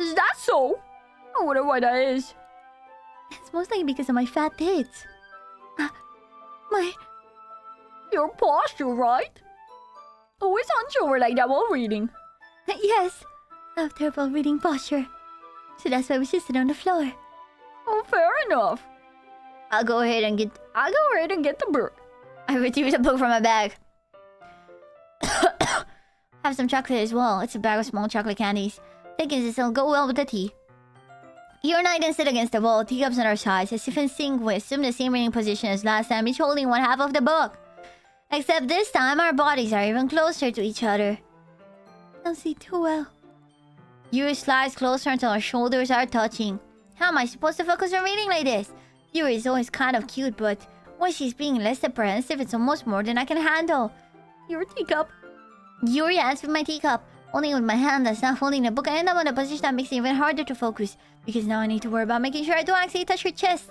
[SPEAKER 10] Is that so? I wonder why that is.
[SPEAKER 3] It's mostly because of my fat tits.
[SPEAKER 10] Your posture, right? Always hunched over like that while reading.
[SPEAKER 3] Yes. I have terrible reading posture. So that's why we should sit on the floor.
[SPEAKER 10] Oh, fair enough.
[SPEAKER 3] I'll go ahead and get
[SPEAKER 10] the book.
[SPEAKER 3] I retrieved a book from my bag. Have some chocolate as well. It's a bag of small chocolate candies. Thinking this will go well with the tea. You and I then sit against the wall, teacups on our sides, as if in sync. We assume the same reading position as last time, each holding one half of the book. Except this time, our bodies are even closer to each other. I don't see too well. Yuri slides closer until our shoulders are touching. How am I supposed to focus on reading like this? Yuri is always kind of cute, but when she's being less apprehensive, it's almost more than I can handle.
[SPEAKER 10] Your teacup.
[SPEAKER 3] Yuri hands with my teacup. Only with my hand that's not holding the book, I end up in a position that makes it even harder to focus. Because now I need to worry about making sure I don't actually touch her chest.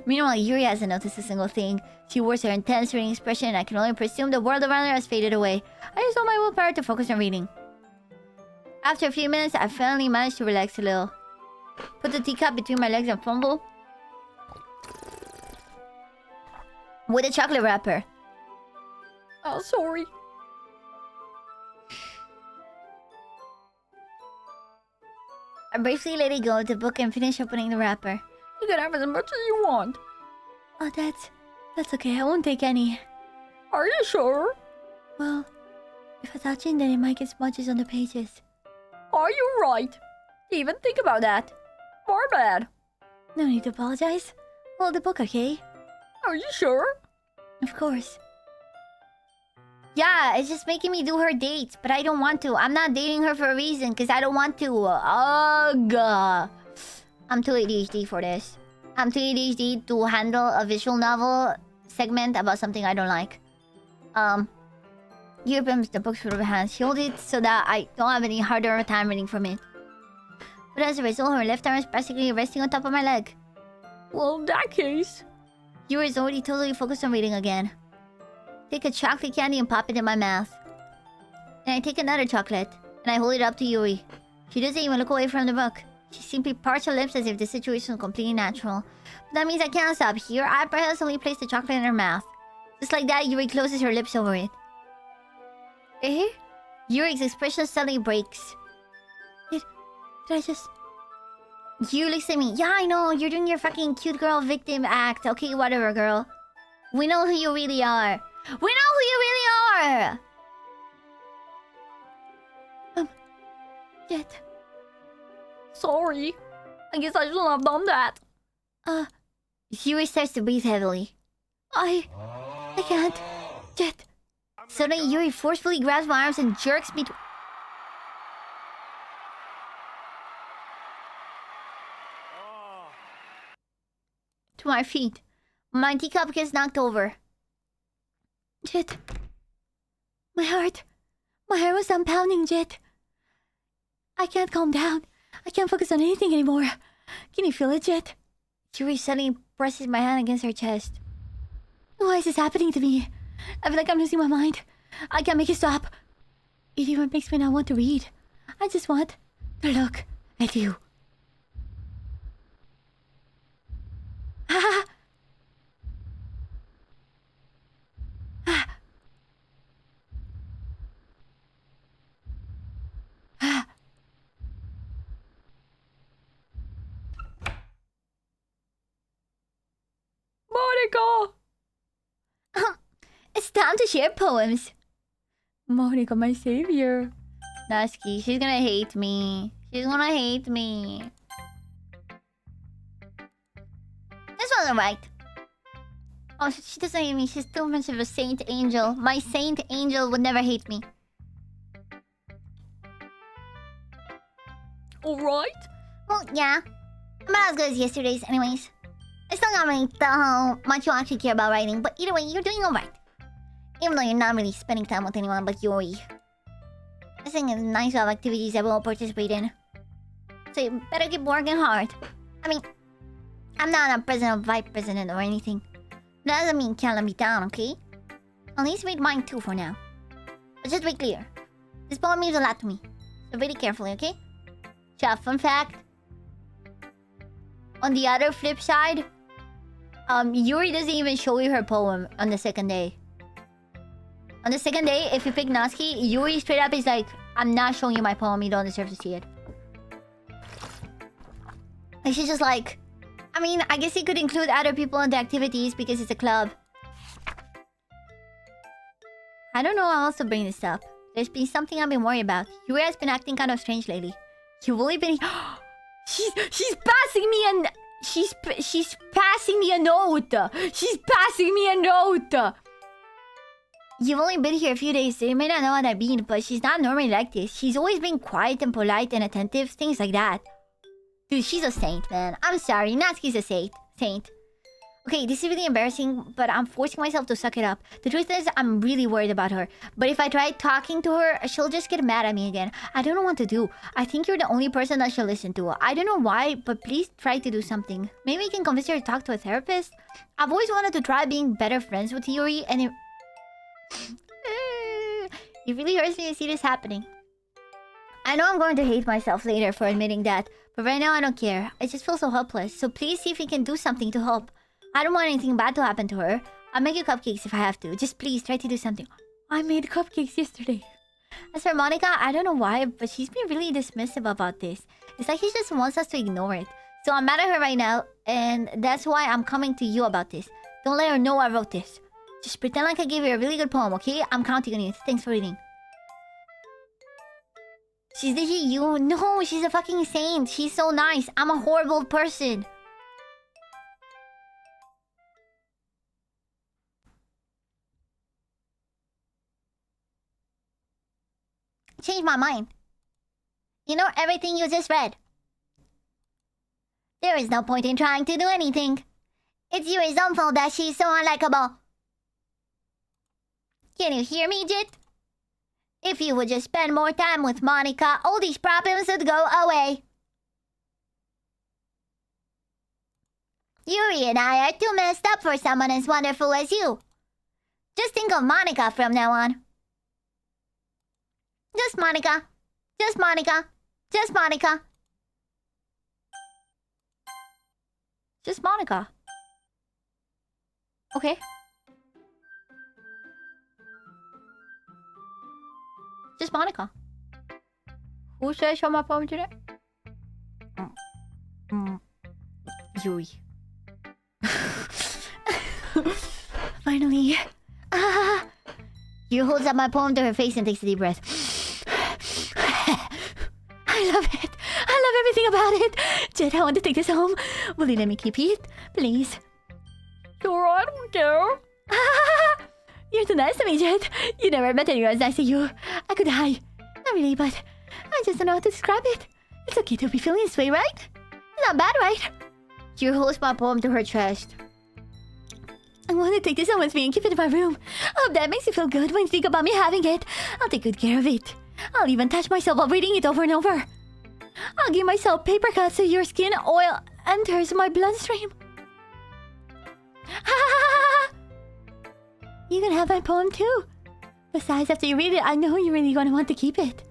[SPEAKER 3] Meanwhile, Yuri hasn't noticed a single thing. She wears her intense reading expression, and I can only presume the world around her has faded away. I use all my willpower to focus on reading. After a few minutes, I finally managed to relax a little. Put the teacup between my legs and fumble with a chocolate wrapper.
[SPEAKER 10] Oh, sorry.
[SPEAKER 3] I briefly let it go with the book and finish opening the wrapper.
[SPEAKER 10] You can have as much as you want.
[SPEAKER 3] Oh, that's okay. I won't take any.
[SPEAKER 10] Are you sure?
[SPEAKER 3] Well, if I touch it, then it might get smudges on the pages.
[SPEAKER 10] Are you right? Even think about that. My bad.
[SPEAKER 3] No need to apologize. Hold the book, okay?
[SPEAKER 10] Are you sure?
[SPEAKER 3] Of course. Yeah, it's just making me do her dates, but I don't want to. I'm not dating her for a reason, because I don't want to. Ugh. I'm too ADHD for this. I'm too ADHD to handle a visual novel segment about something I don't like. Here comes the book through her hands. She holds it so that I don't have any harder time reading from it. But as a result, her left arm is practically resting on top of my leg.
[SPEAKER 10] Well, in that case...
[SPEAKER 3] Yuri is already totally focused on reading again. Take a chocolate candy and pop it in my mouth. And I take another chocolate, and I hold it up to Yuri. She doesn't even look away from the book. She simply parts her lips as if the situation was completely natural. But that means I can't stop here. I presently place the chocolate in her mouth. Just like that, Yuri closes her lips over it. Eh? Yuri's expression suddenly breaks. Did I just... Yuri looks at me. Yeah, I know. You're doing your fucking cute girl victim act. Okay, whatever, girl. We know who you really are. We know who you really are! Jet.
[SPEAKER 10] Sorry. I guess I shouldn't have done that.
[SPEAKER 3] Yuri starts to breathe heavily. I can't. Jet. Suddenly, Yuri forcefully grabs my arms and jerks me to my feet. My teacup gets knocked over. Jet. My heart was done pounding, Jet. I can't calm down. I can't focus on anything anymore. Can you feel it, Jet? Yuri suddenly presses my hand against her chest. Why is this happening to me? I feel like I'm losing my mind. I can't make it stop. It even makes me not want to read. I just want to look at you. Ah! Ah! Ah!
[SPEAKER 10] Monica!
[SPEAKER 3] It's time to share poems.
[SPEAKER 10] Monica, my savior.
[SPEAKER 3] Nasky, she's gonna hate me. She's gonna hate me. This one's alright. Oh, she doesn't hate me. She's too much of a saint angel. My saint angel would never hate me.
[SPEAKER 10] Alright?
[SPEAKER 3] Well, yeah. I'm not as good as yesterday's anyways. I still not really how much you actually care about writing, but either way, you're doing alright. Even though you're not really spending time with anyone but Yuri. I think it's nice to have activities that we all participate in. So you better keep working hard. I mean, I'm not a president or vice president or anything. That doesn't mean you can't let me down, okay? At least read mine too for now. But just to be clear, this poem means a lot to me. So read it carefully, okay? Chat, fun fact. On the other flip side, Yuri doesn't even show you her poem on the second day. On the second day, if you pick Natsuki, Yuri straight up is like, I'm not showing you my poem, you don't deserve to see it. And she's just like, I mean, I guess you could include other people in the activities because it's a club. I don't know how else to bring this up. There's been something I've been worried about. Yuri has been acting kind of strange lately. You've only been... she's passing me an... She's passing me a note. She's passing me a note. You've only been here a few days, so you may not know what I mean, but she's not normally like this. She's always been quiet and polite and attentive, things like that. Dude, she's a saint, man. I'm sorry, Natsuki's a saint. Okay, this is really embarrassing, but I'm forcing myself to suck it up. The truth is, I'm really worried about her. But if I try talking to her, she'll just get mad at me again. I don't know what to do. I think you're the only person that she'll listen to. I don't know why, but please try to do something. Maybe you can convince her to talk to a therapist? I've always wanted to try being better friends with Yuri, and it really hurts me to see this happening. I know I'm going to hate myself later for admitting that, but right now I don't care. I just feel so helpless, so please see if you can do something to help. I don't want anything bad to happen to her. I'll make you cupcakes if I have to. Just please try to do something. I made cupcakes yesterday. As for Monica, I don't know why, but she's been really dismissive about this. It's like she just wants us to ignore it. So I'm mad at her right now, and that's why I'm coming to you about this. Don't let her know I wrote this. Just pretend like I gave her a really good poem, okay? I'm counting on you. Thanks for reading. She's literally you. No, she's a fucking saint. She's so nice. I'm a horrible person. Changed my mind. You know everything you just read. There is no point in trying to do anything. It's Yuri's own fault that she's so unlikable. Can you hear me, Jit? If you would just spend more time with Monica, all these problems would go away. Yuri and I are too messed up for someone as wonderful as you. Just think of Monica from now on. Just Monica. Just Monica. Just Monica.
[SPEAKER 4] Just Monica. Okay. Just Monica. Who should I show my poem today? Yui.
[SPEAKER 3] Finally. Yuri holds up my poem to her face and takes a deep breath.
[SPEAKER 4] I love it. I love everything about it. Jet, I want to take this home. Will you let me keep it? Please.
[SPEAKER 10] Sure, I don't care.
[SPEAKER 4] You're too nice to me, Jet. You never met anyone as nice as you. I could die. Not really, but I just don't know how to describe it. It's okay to be feeling this way, right? Not bad, right?
[SPEAKER 3] Yuri holds my poem to her chest.
[SPEAKER 4] I want to take this home with me and keep it in my room. I hope that makes you feel good when you think about me having it. I'll take good care of it. I'll even touch myself while reading it over and over. I'll give myself paper cuts so your skin oil enters my bloodstream. You can have my poem too. Besides, after you read it, I know you're really going to want to keep it.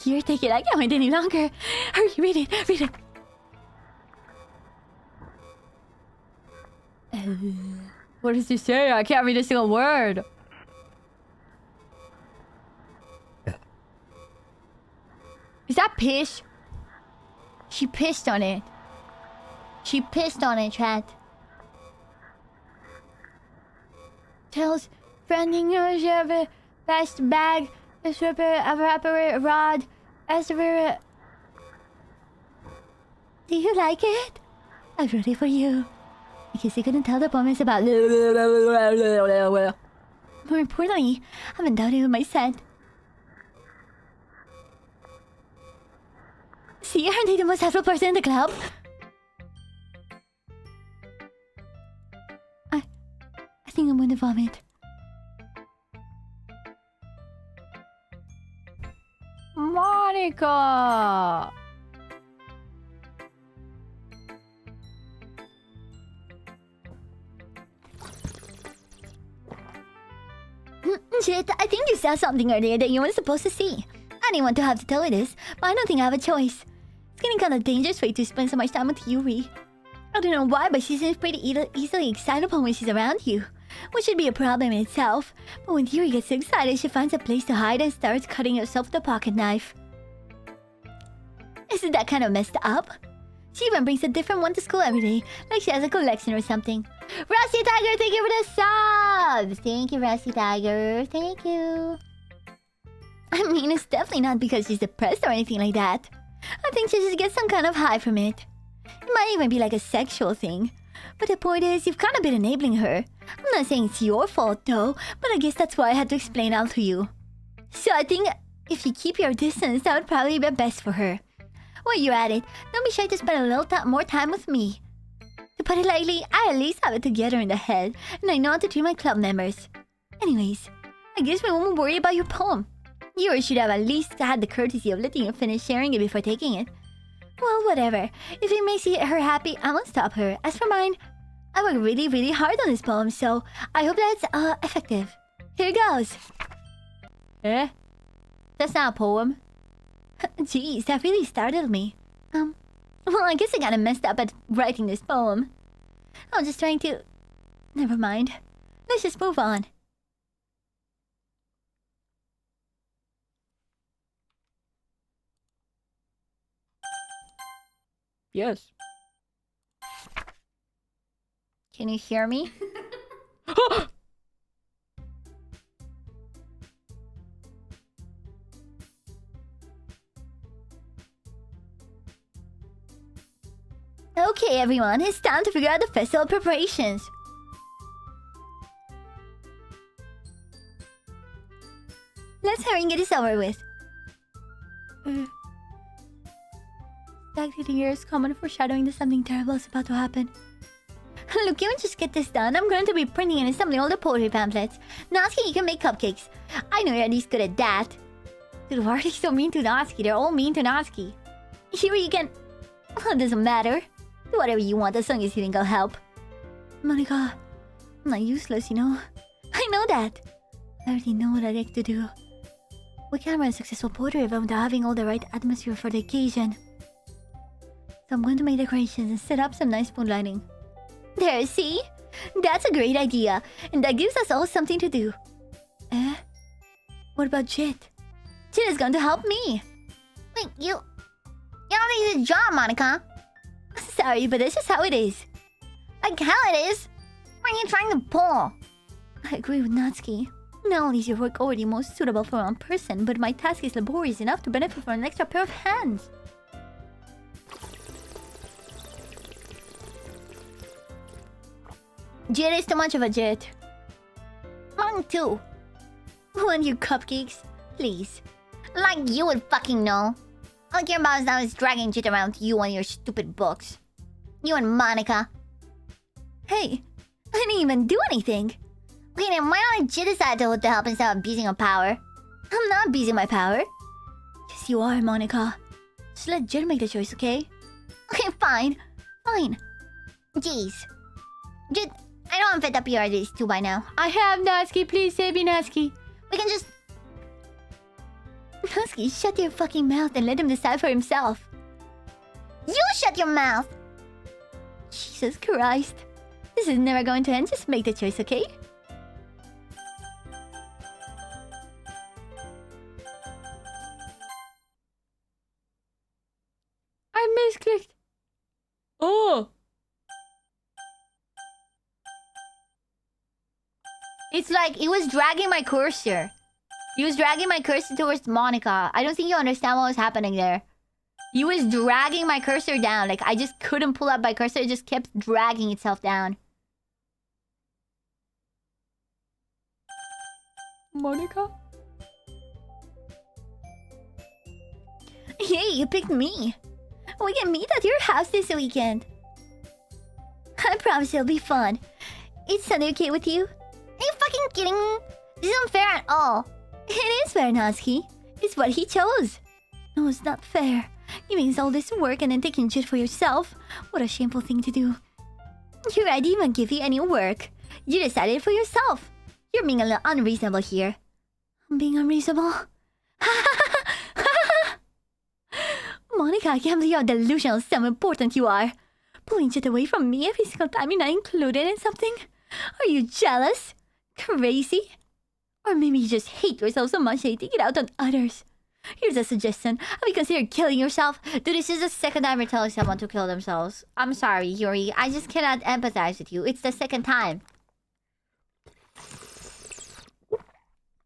[SPEAKER 4] Here, take it. I can't wait any longer. Hurry, read it. Read it.
[SPEAKER 10] What does he say? I can't read a single word.
[SPEAKER 4] Is that piss? She pissed on it.
[SPEAKER 3] She pissed on it, chat.
[SPEAKER 4] Tells branding yours of a best bag, a stripper, a rapper, a rod, a server. Do you like it? I wrote it for you. In case you couldn't tell, the poem is about. More importantly, I'm endowed with my scent. See, aren't I the most helpful person in the club? I think I'm gonna vomit.
[SPEAKER 10] Monica!
[SPEAKER 3] Jit, I think you saw something earlier that you weren't supposed to see. I didn't want to have to tell you this, but I don't think I have a choice. It's getting kind of dangerous for you to spend so much time with Yuri. I don't know why, but she seems pretty easily excitable when she's around you. Which should be a problem in itself. But when Yuri gets so excited, she finds a place to hide and starts cutting herself with a pocket knife. Isn't that kind of messed up? She even brings a different one to school every day, like she has a collection or something. Rusty Tiger, thank you for the subs! Thank you, Rusty Tiger. Thank you. I mean, it's definitely not because she's depressed or anything like that. I think she just gets some kind of high from it. It might even be like a sexual thing. But the point is, you've kind of been enabling her. I'm not saying it's your fault though, but I guess that's why I had to explain out to you. So I think if you keep your distance, that would probably be best for her. While you're at it, don't be shy to spend a little more time with me. To put it lightly, I at least have it together in the head, and I know how to treat my club members. Anyways, I guess we won't worry about your poem. You should have at least had the courtesy of letting you finish sharing it before taking it. Well, whatever. If it makes her happy, I won't stop her. As for mine, I worked really, really hard on this poem, so I hope that's, effective. Here goes. Eh? That's not a poem. Jeez, that really startled me. Well, I guess I got messed up at writing this poem. I was just trying to... Never mind. Let's just move on.
[SPEAKER 10] Yes.
[SPEAKER 3] Can you hear me? Okay, everyone, it's time to figure out the festival preparations. Let's hurry and get this over with. Stagnating here is common foreshadowing that something terrible is about to happen. Look, you can just get this done. I'm going to be printing and assembling all the poetry pamphlets. Natsuki, you can make cupcakes. I know you're at least good at that. Dude, why are they so mean to Natsuki? They're all mean to Natsuki. Here you can... Well, it doesn't matter. Do whatever you want as long as you think I'll help. Monica, I'm not useless, you know. I know that. I already know what I like to do. We can't run a successful poetry event without having all the right atmosphere for the occasion. So I'm going to make decorations and set up some nice mood lighting. There, see? That's a great idea. And that gives us all something to do. Eh? What about Jit? Jit is going to help me. Wait, you don't need a job, Monica. Sorry, but that's just how it is. Like hell it is. What are you trying to pull? I agree with Natsuki. Not only is your work already most suitable for one person, but my task is laborious enough to benefit from an extra pair of hands. Jit is too much of a Jit. Mine too. Want your cupcakes? Please. Like you would fucking know. All I care about is that I was dragging Jit around you and your stupid books. You and Monica. Hey, I didn't even do anything. Wait, and why don't Jit decide to help instead of abusing her power? I'm not abusing my power. Yes, you are, Monica. Just let Jit make the choice, okay? Okay, fine. Fine. Jeez. Jit, I know I'm fed up here at least too by now.
[SPEAKER 4] I have Natsuki. Please save me, Natsuki.
[SPEAKER 3] We can just... Natsuki, shut your fucking mouth and let him decide for himself. You shut your mouth! Jesus Christ. This is never going to end. Just make the choice, okay?
[SPEAKER 4] I misclicked. Oh!
[SPEAKER 3] It's like he was dragging my cursor. He was dragging my cursor towards Monica. I don't think you understand what was happening there. He was dragging my cursor down. Like, I just couldn't pull up my cursor. It just kept dragging itself down.
[SPEAKER 4] Monica?
[SPEAKER 3] Hey, you picked me. We can meet at your house this weekend. I promise it'll be fun. Is Sunday okay with you? Are you fucking kidding me? This isn't fair at all. It is fair, Natsuki. It's what he chose. No, it's not fair. Giving us all this work and then taking shit for yourself. What a shameful thing to do. Here, I didn't even give you any work. You decided for yourself. You're being a little unreasonable here.
[SPEAKER 1] I'm being unreasonable. Monica, I can't believe how delusional so important you are. Pulling shit away from me every single time you're not included in something? Are you jealous? Crazy? Or maybe you just hate yourself so much that you take it out on others. Here's a suggestion. Have you considered killing yourself? Dude, this is the second time you're telling someone to kill themselves. I'm sorry, Yuri. I just cannot empathize with you. It's the second time.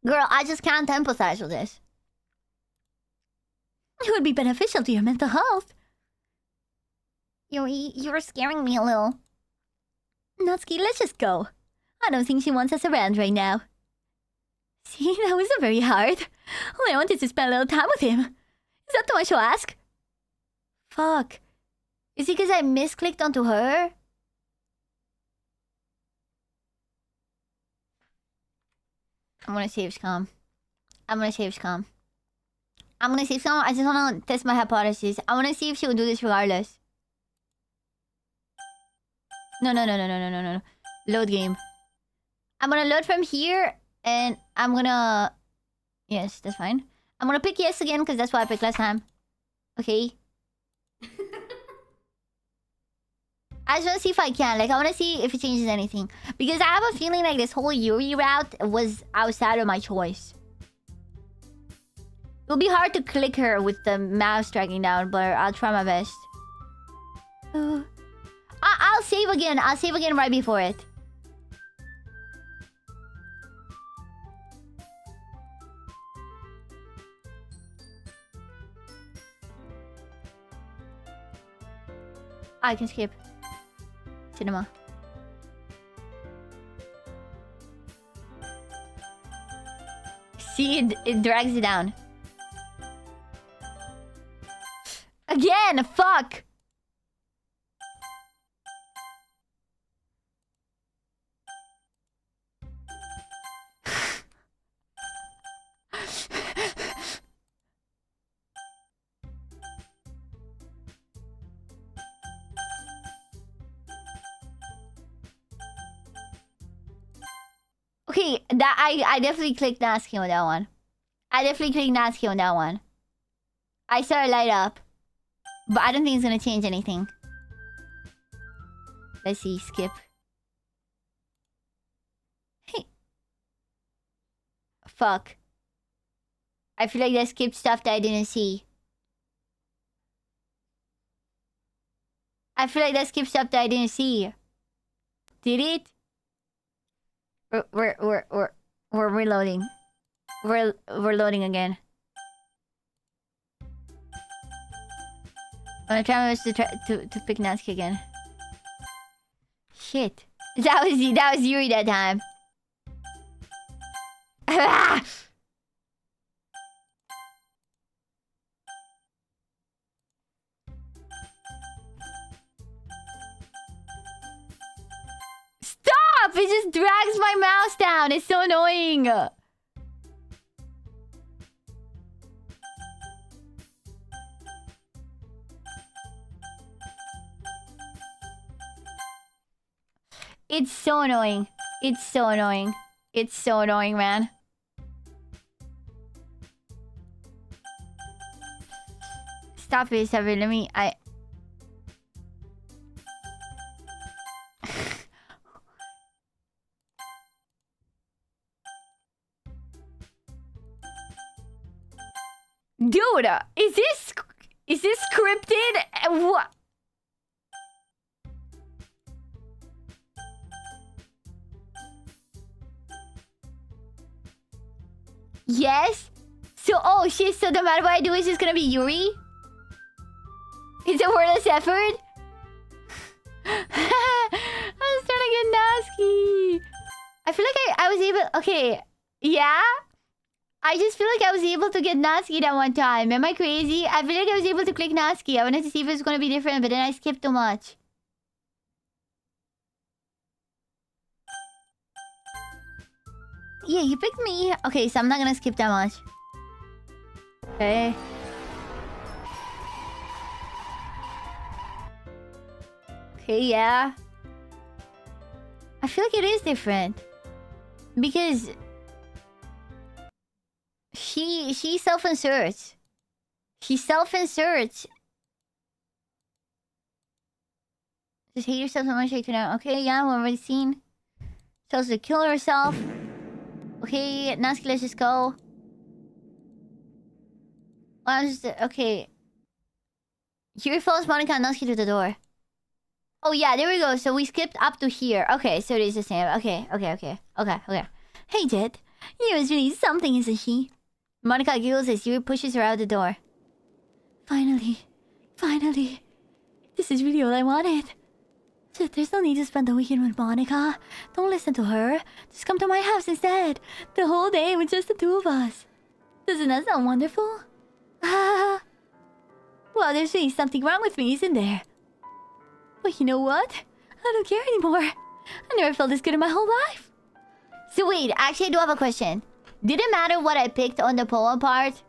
[SPEAKER 1] Girl, I just can't empathize with this. It would be beneficial to your mental health. Yuri, you're scaring me a little. Natsuki, let's just go. I don't think she wants us around right now. See, that wasn't very hard. All I wanted to spend a little time with him. Is that too much to ask? Fuck. Is it because I misclicked onto her? I'm gonna save scum. I'm gonna save scum. I just wanna test my hypothesis. I wanna see if she will do this regardless. No. Load game. I'm gonna load from here, and I'm gonna... Yes, that's fine. I'm gonna pick yes again, because that's what I picked last time. Okay. I just wanna see if I can. Like, I wanna see if it changes anything. Because I have a feeling like this whole Yuri route was outside of my choice. It'll be hard to click her with the mouse dragging down, but I'll try my best. I'll save again. I'll save again right before it. I can skip. Cinema. See, it drags it down. Again, fuck! Okay, that I definitely clicked Natsuki on that one. I saw it light up. But I don't think it's gonna change anything. Let's see, skip. Hey. Fuck. I feel like that skipped stuff that I didn't see. Did it? We're reloading. We're loading again. I'm gonna try my best to pick Natsuki again. Shit. That was Yuri that time. Stop! It just drags my mouse down. It's so annoying. It's so annoying. It's so annoying, man. Stop it, Seven. Let me... Dude, is this scripted? What? Yes? So, oh shit, so no matter what I do, it's just gonna be Yuri? It's a wordless effort? I'm starting to get Natsuki. I feel like I was able... Okay, yeah? I just feel like I was able to get Natsuki that one time. Am I crazy? I feel like I was able to click Natsuki. I wanted to see if it was gonna be different, but then I skipped too much. Yeah, you picked me. Okay, so I'm not gonna skip that much. Okay. Okay, yeah. I feel like it is different. Because...
[SPEAKER 3] She self-inserts. She self-inserts. Just hate yourself so much you can. Okay, yeah, we've already seen. Tells her to kill herself. Okay, Natsuki, let's just go. Well, I'm just okay. Yuri follows Monica and Natsuki to the door. Oh yeah, there we go. So we skipped up to here. Okay, so it is the same. Okay. Hey, Jet. Yuri's really something, isn't she? Monica giggles as Yuri pushes her out the door. Finally. This is really all I wanted. Jet, there's no need to spend the weekend with Monica. Don't listen to her. Just come to my house instead. The whole day with just the two of us. Doesn't that sound wonderful? Ah. Well, there's really something wrong with me, isn't there? But you know what? I don't care anymore. I never felt this good in my whole life. So wait, actually I do have a question. Did it matter what I picked on the poem part?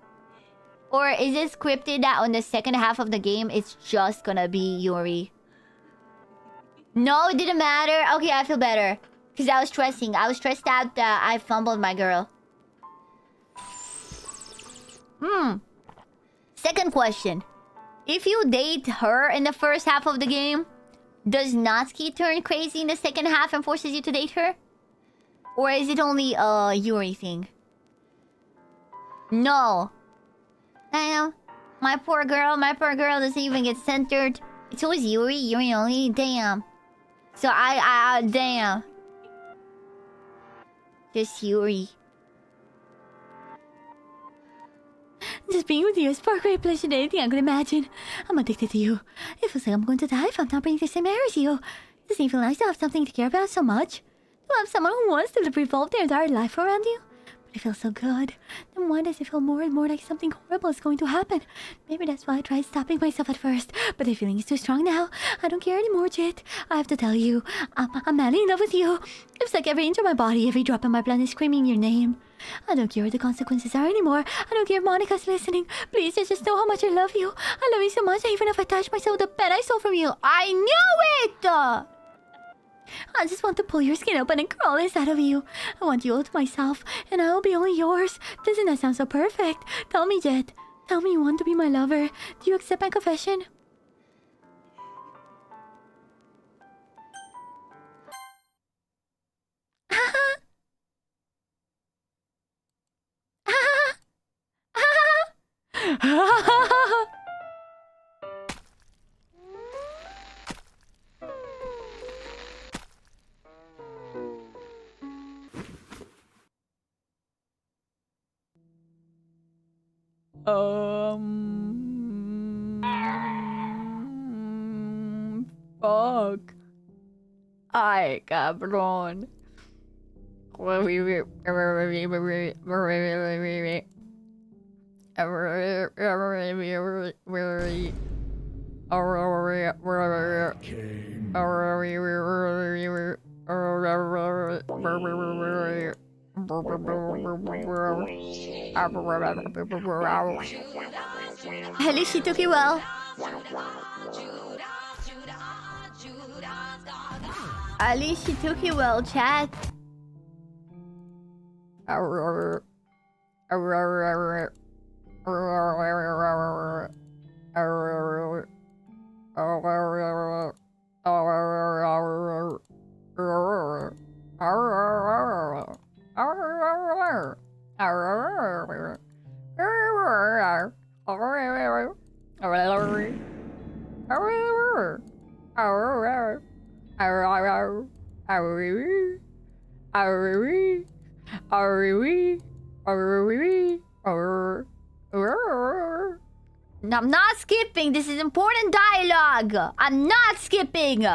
[SPEAKER 3] Or is it scripted that on the second half of the game, it's just gonna be Yuri? No, it didn't matter. Okay, I feel better. Because I was stressing. I was stressed out that I fumbled my girl. Second question. If you date her in the first half of the game, does Natsuki turn crazy in the second half and forces you to date her? Or is it only a Yuri thing? No. Damn. My poor girl doesn't even get centered. It's always Yuri only. Damn. So damn. Just Yuri. Just being with you is far greater pleasure than anything I could imagine. I'm addicted to you. It feels like I'm going to die if I'm not breathing the same air as you. Doesn't it feel nice to have something to care about so much? To have someone who wants to revolve their entire life around you? But it feels so good. Then why does it feel more and more like something horrible is going to happen? Maybe that's why I tried stopping myself at first. But the feeling is too strong now. I don't care anymore, Jit. I have to tell you, I'm madly in love with you. It's like every inch of my body, every drop in my blood is screaming your name. I don't care what the consequences are anymore. I don't care if Monica's listening. Please just know how much I love you. I love you so much that even if I touch myself with the pen I stole from you, I knew it! I just want to pull your skin open and crawl inside of you. I want you all to myself, and I will be only yours. Doesn't that sound so perfect? Tell me, Jet. Tell me you want to be my lover. Do you accept my confession?
[SPEAKER 10] Fuck. Ay, cabrón.
[SPEAKER 3] At least she took it well. At least she took it well, chat. I'm not skipping. This is important dialogue. I'm not skipping.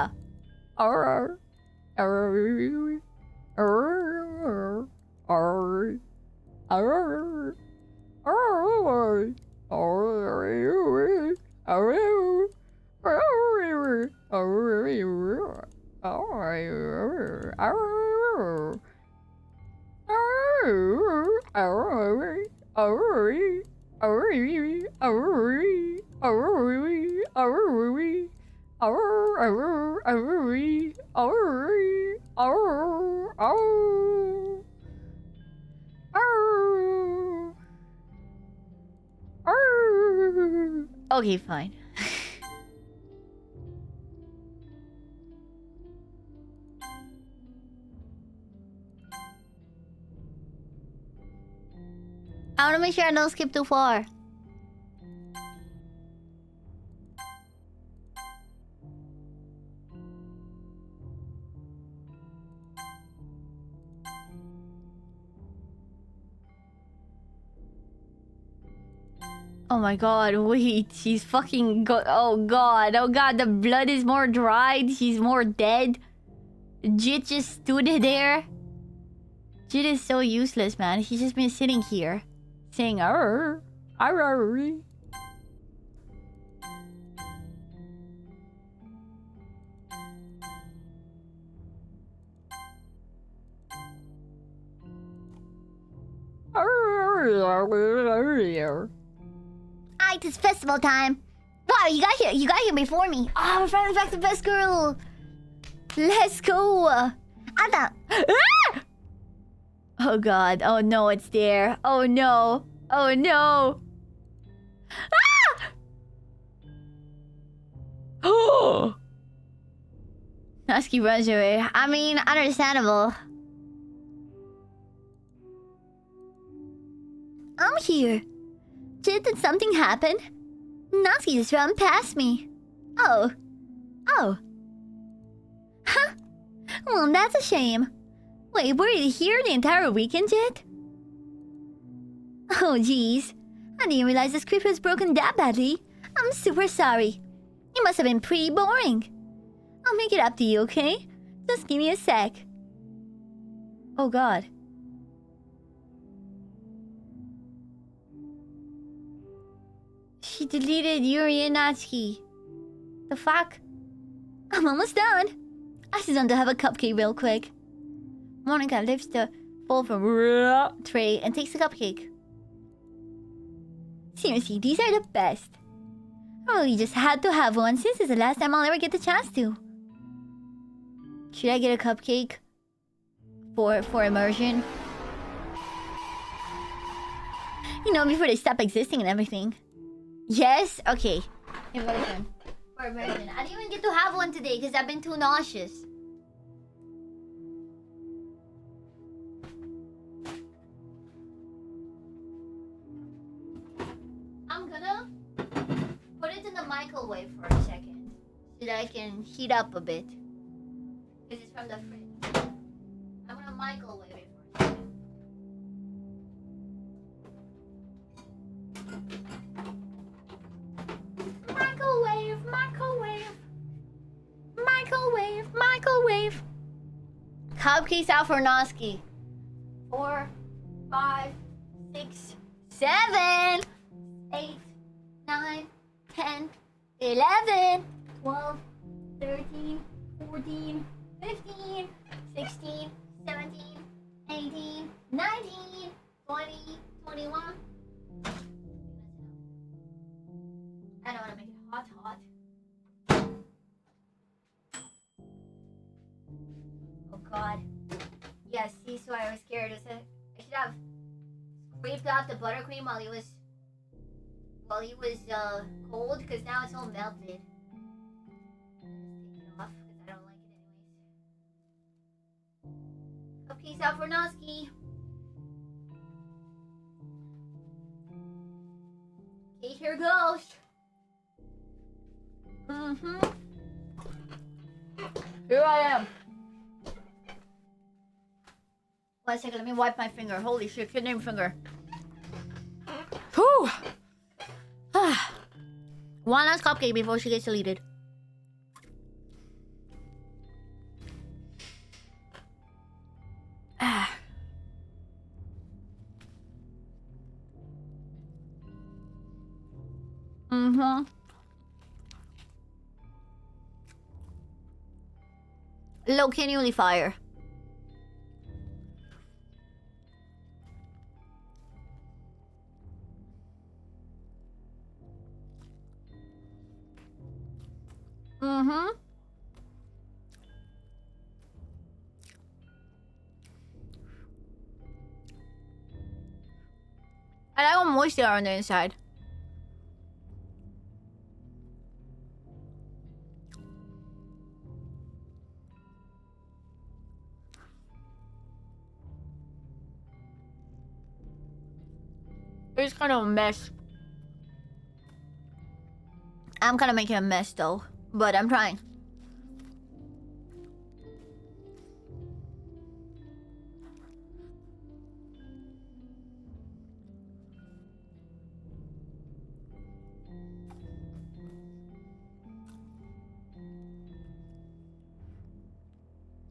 [SPEAKER 4] Okay, fine. I want to make sure I don't skip too far. Oh my god, wait, she's fucking oh god, the blood is more dried, she's more dead. Jit just stood there. Jit is so useless, man. He's just been sitting here saying arr, arr, arr. Alright, it's festival time. Wow, you got here before me. Oh, we're finally back to best girl. Let's go. I thought. Ah! Oh god. Oh no, it's there. Oh no. Oh no. Ah! Oh. Husky runs away. I mean, understandable. I'm here. Did something happen? Natsuki just ran past me. Oh. Oh. Huh. Well, that's a shame. Wait, were you here the entire weekend yet? Oh, jeez. I didn't realize the script was broken that badly. I'm super sorry. It must have been pretty boring. I'll make it up to you, okay? Just give me a sec. Oh, God. She deleted Yuri and Natsuki. The fuck? I'm almost done. I just want to have a cupcake real quick. Monica lifts the bowl from tray and takes the cupcake. Seriously, these are the best. I really just had to have one since it's the last time I'll ever get the chance to. Should I get a cupcake? For immersion? You know, before they stop existing and everything. Yes? Okay. Immersion. For immersion. I didn't even get to have one today because I've been too nauseous. I'm gonna put it in the microwave for a second so that I can heat up a bit. Because it's from the fridge. I'm gonna microwave it for a second. Microwave, microwave. Microwave, microwave. Cupcakes out for Noski. 4, 5, 6, 7, 8, 9, 10, 11, 12, 13, 14, 15, 16, 17, 18, 19, 20, 21. I don't want to make it hot. Oh god. Yeah, see, so I was scared. I should have scraped off the buttercream while he was cold, because now it's all melted. Take it off because I don't like it anyways. Cupcakes out for Noski. Okay, here goes. Here I am. 1 second, let me wipe my finger. Holy shit, kidney finger. Whew. One last cupcake before she gets deleted. Low continually fire. I like how moist they are on the inside. It's kind of a mess. I'm kind of making a mess though, but I'm trying.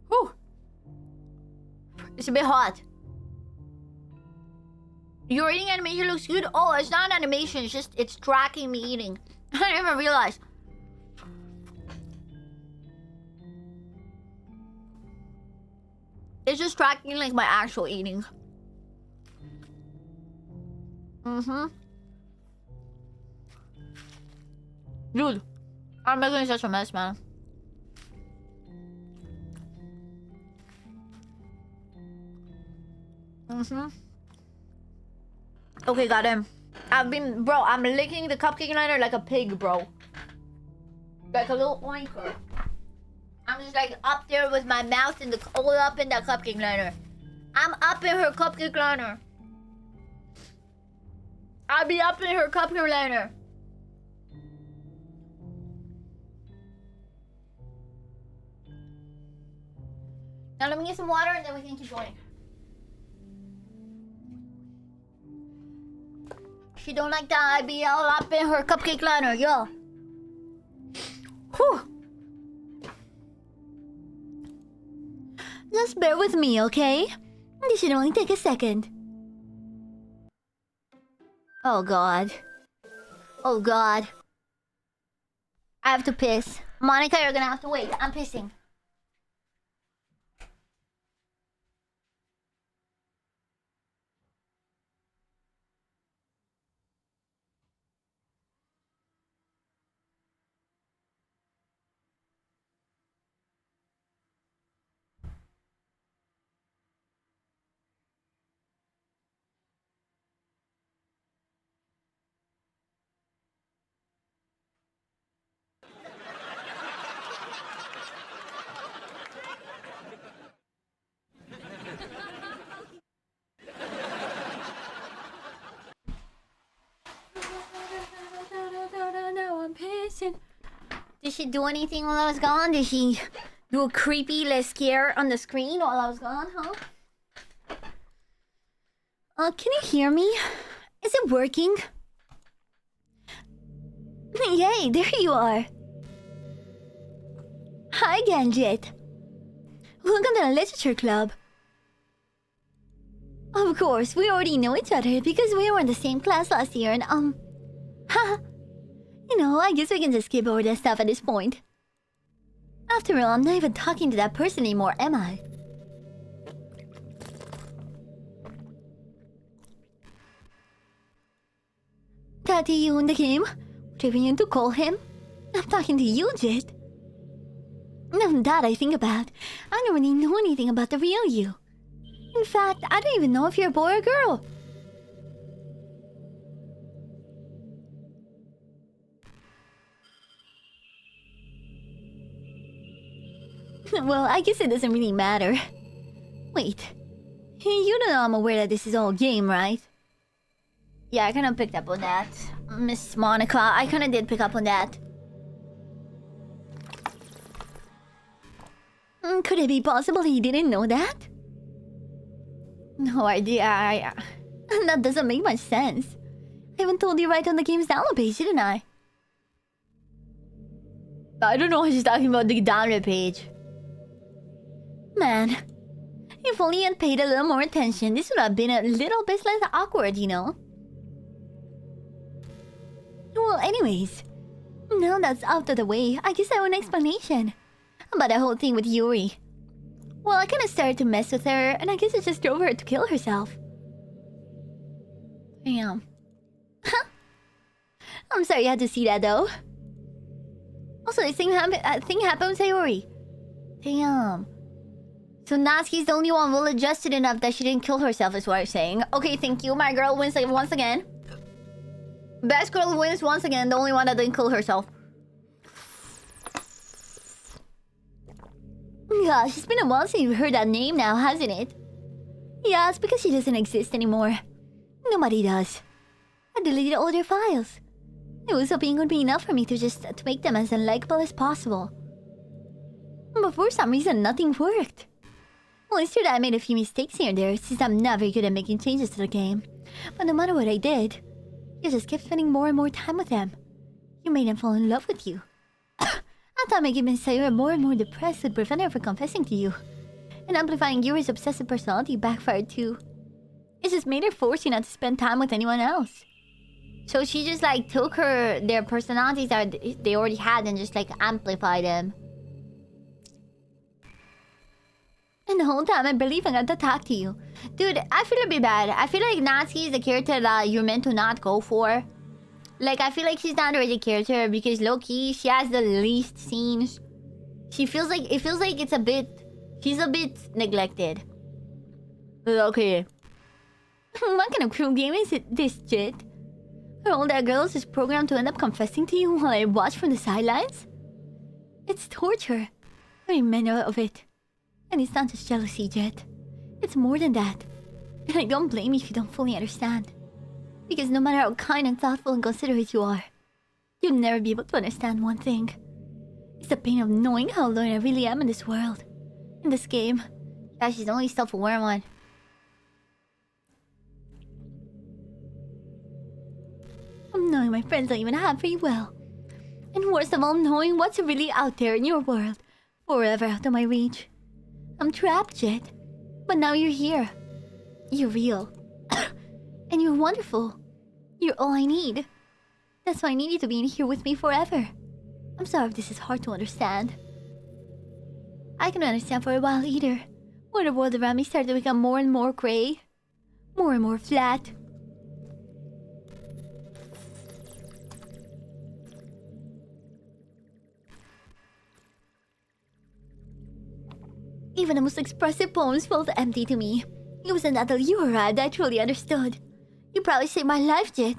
[SPEAKER 4] Whew. It's a bit hot. Your eating animation looks good. Oh, it's not animation. It's tracking me eating. I didn't even realize. It's just tracking like my actual eating. Dude, I'm making such a mess, man. Okay, got him. Bro, I'm licking the cupcake liner like a pig, bro. Like a little oinker. I'm just like up there with my mouth and all up in that cupcake liner. I'm up in her cupcake liner. I'll be up in her cupcake liner. Now let me get some water and then we can keep going. She don't like that. I be all up in her cupcake liner, yo. Whew. Just bear with me, okay? This should only take a second. Oh god. Oh god. I have to piss. Monica, you're gonna have to wait. I'm pissing. Did she do anything while I was gone? Did she do a creepy let's scare on the screen while I was gone, huh? Can you hear me? Is it working? Yay, there you are. Hi, Ganjit. Welcome to the Literature Club. Of course, we already know each other because we were in the same class last year and, haha. You know, I guess we can just skip over that stuff at this point. After all, I'm not even talking to that person anymore, am I? Tati, you in the game? Whatever you to call him? I'm talking to you, Jit. Now that I think about, I don't really know anything about the real you. In fact, I don't even know if you're a boy or girl. Well, I guess it doesn't really matter. Wait. You know I'm aware that this is all a game, right? Yeah, I kinda picked up on that. Miss Monica, I kinda did pick up on that. Could it be possible he didn't know that? No idea, that doesn't make much sense. I even told you right on the game's download page, didn't I? I don't know what she's talking about, the download page. Man, if only I'd paid a little more attention, this would have been a little bit less awkward, you know? Well, anyways, now that's out of the way, I guess I want an explanation about the whole thing with Yuri. Well, I kinda started to mess with her, and I guess it just drove her to kill herself. Damn. I'm sorry you had to see that, though. Also, this thing happened with Sayori. Damn. So Natsuki's the only one well-adjusted enough that she didn't kill herself, is what I'm saying. Okay, thank you. My girl wins once again. Best girl wins once again, the only one that didn't kill herself. Gosh, it's been a while since you've heard that name now, hasn't it? Yeah, it's because she doesn't exist anymore. Nobody does.
[SPEAKER 3] I deleted all their files. I was hoping it would be enough for me to just to make them as unlikable as possible. But for some reason, nothing worked. Well, it's true that I made a few mistakes here and there, since I'm not very good at making changes to the game. But no matter what I did, you just kept spending more and more time with them. You made them fall in love with you. I thought making Sayura more and more depressed would prevent her from confessing to you. And amplifying Yuri's obsessive personality backfired too. It just made her force you not to spend time with anyone else. So she just like took their personalities that they already had and just like amplified them. And the whole time I believe I got to talk to you. Dude, I feel a bit bad. I feel like Natsuki is a character that you're meant to not go for. Like, I feel like she's not a really character because low-key, she has the least scenes. It feels like it's a bit... She's a bit neglected. Okay. What kind of cruel game is this, Jit? Are all that girls is programmed to end up confessing to you while I watch from the sidelines? It's torture. Every minute of it. And it's not just jealousy, Jet. It's more than that. And I don't blame you if you don't fully understand. Because no matter how kind and thoughtful and considerate you are, you'll never be able to understand one thing. It's the pain of knowing how alone I really am in this world. In this game. Yeah, she's the only self-aware one. I'm knowing my friends don't even have free will. And worst of all, knowing what's really out there in your world. Forever out of my reach. I'm trapped, Jet. But now you're here. You're real. And you're wonderful. You're all I need. That's why I need you to be in here with me forever. I'm sorry if this is hard to understand. I can understand for a while either. When the world around me started to become more and more grey. More and more flat. Even the most expressive poems felt empty to me. It was not until you arrived that I truly understood. You probably saved my life, Jet.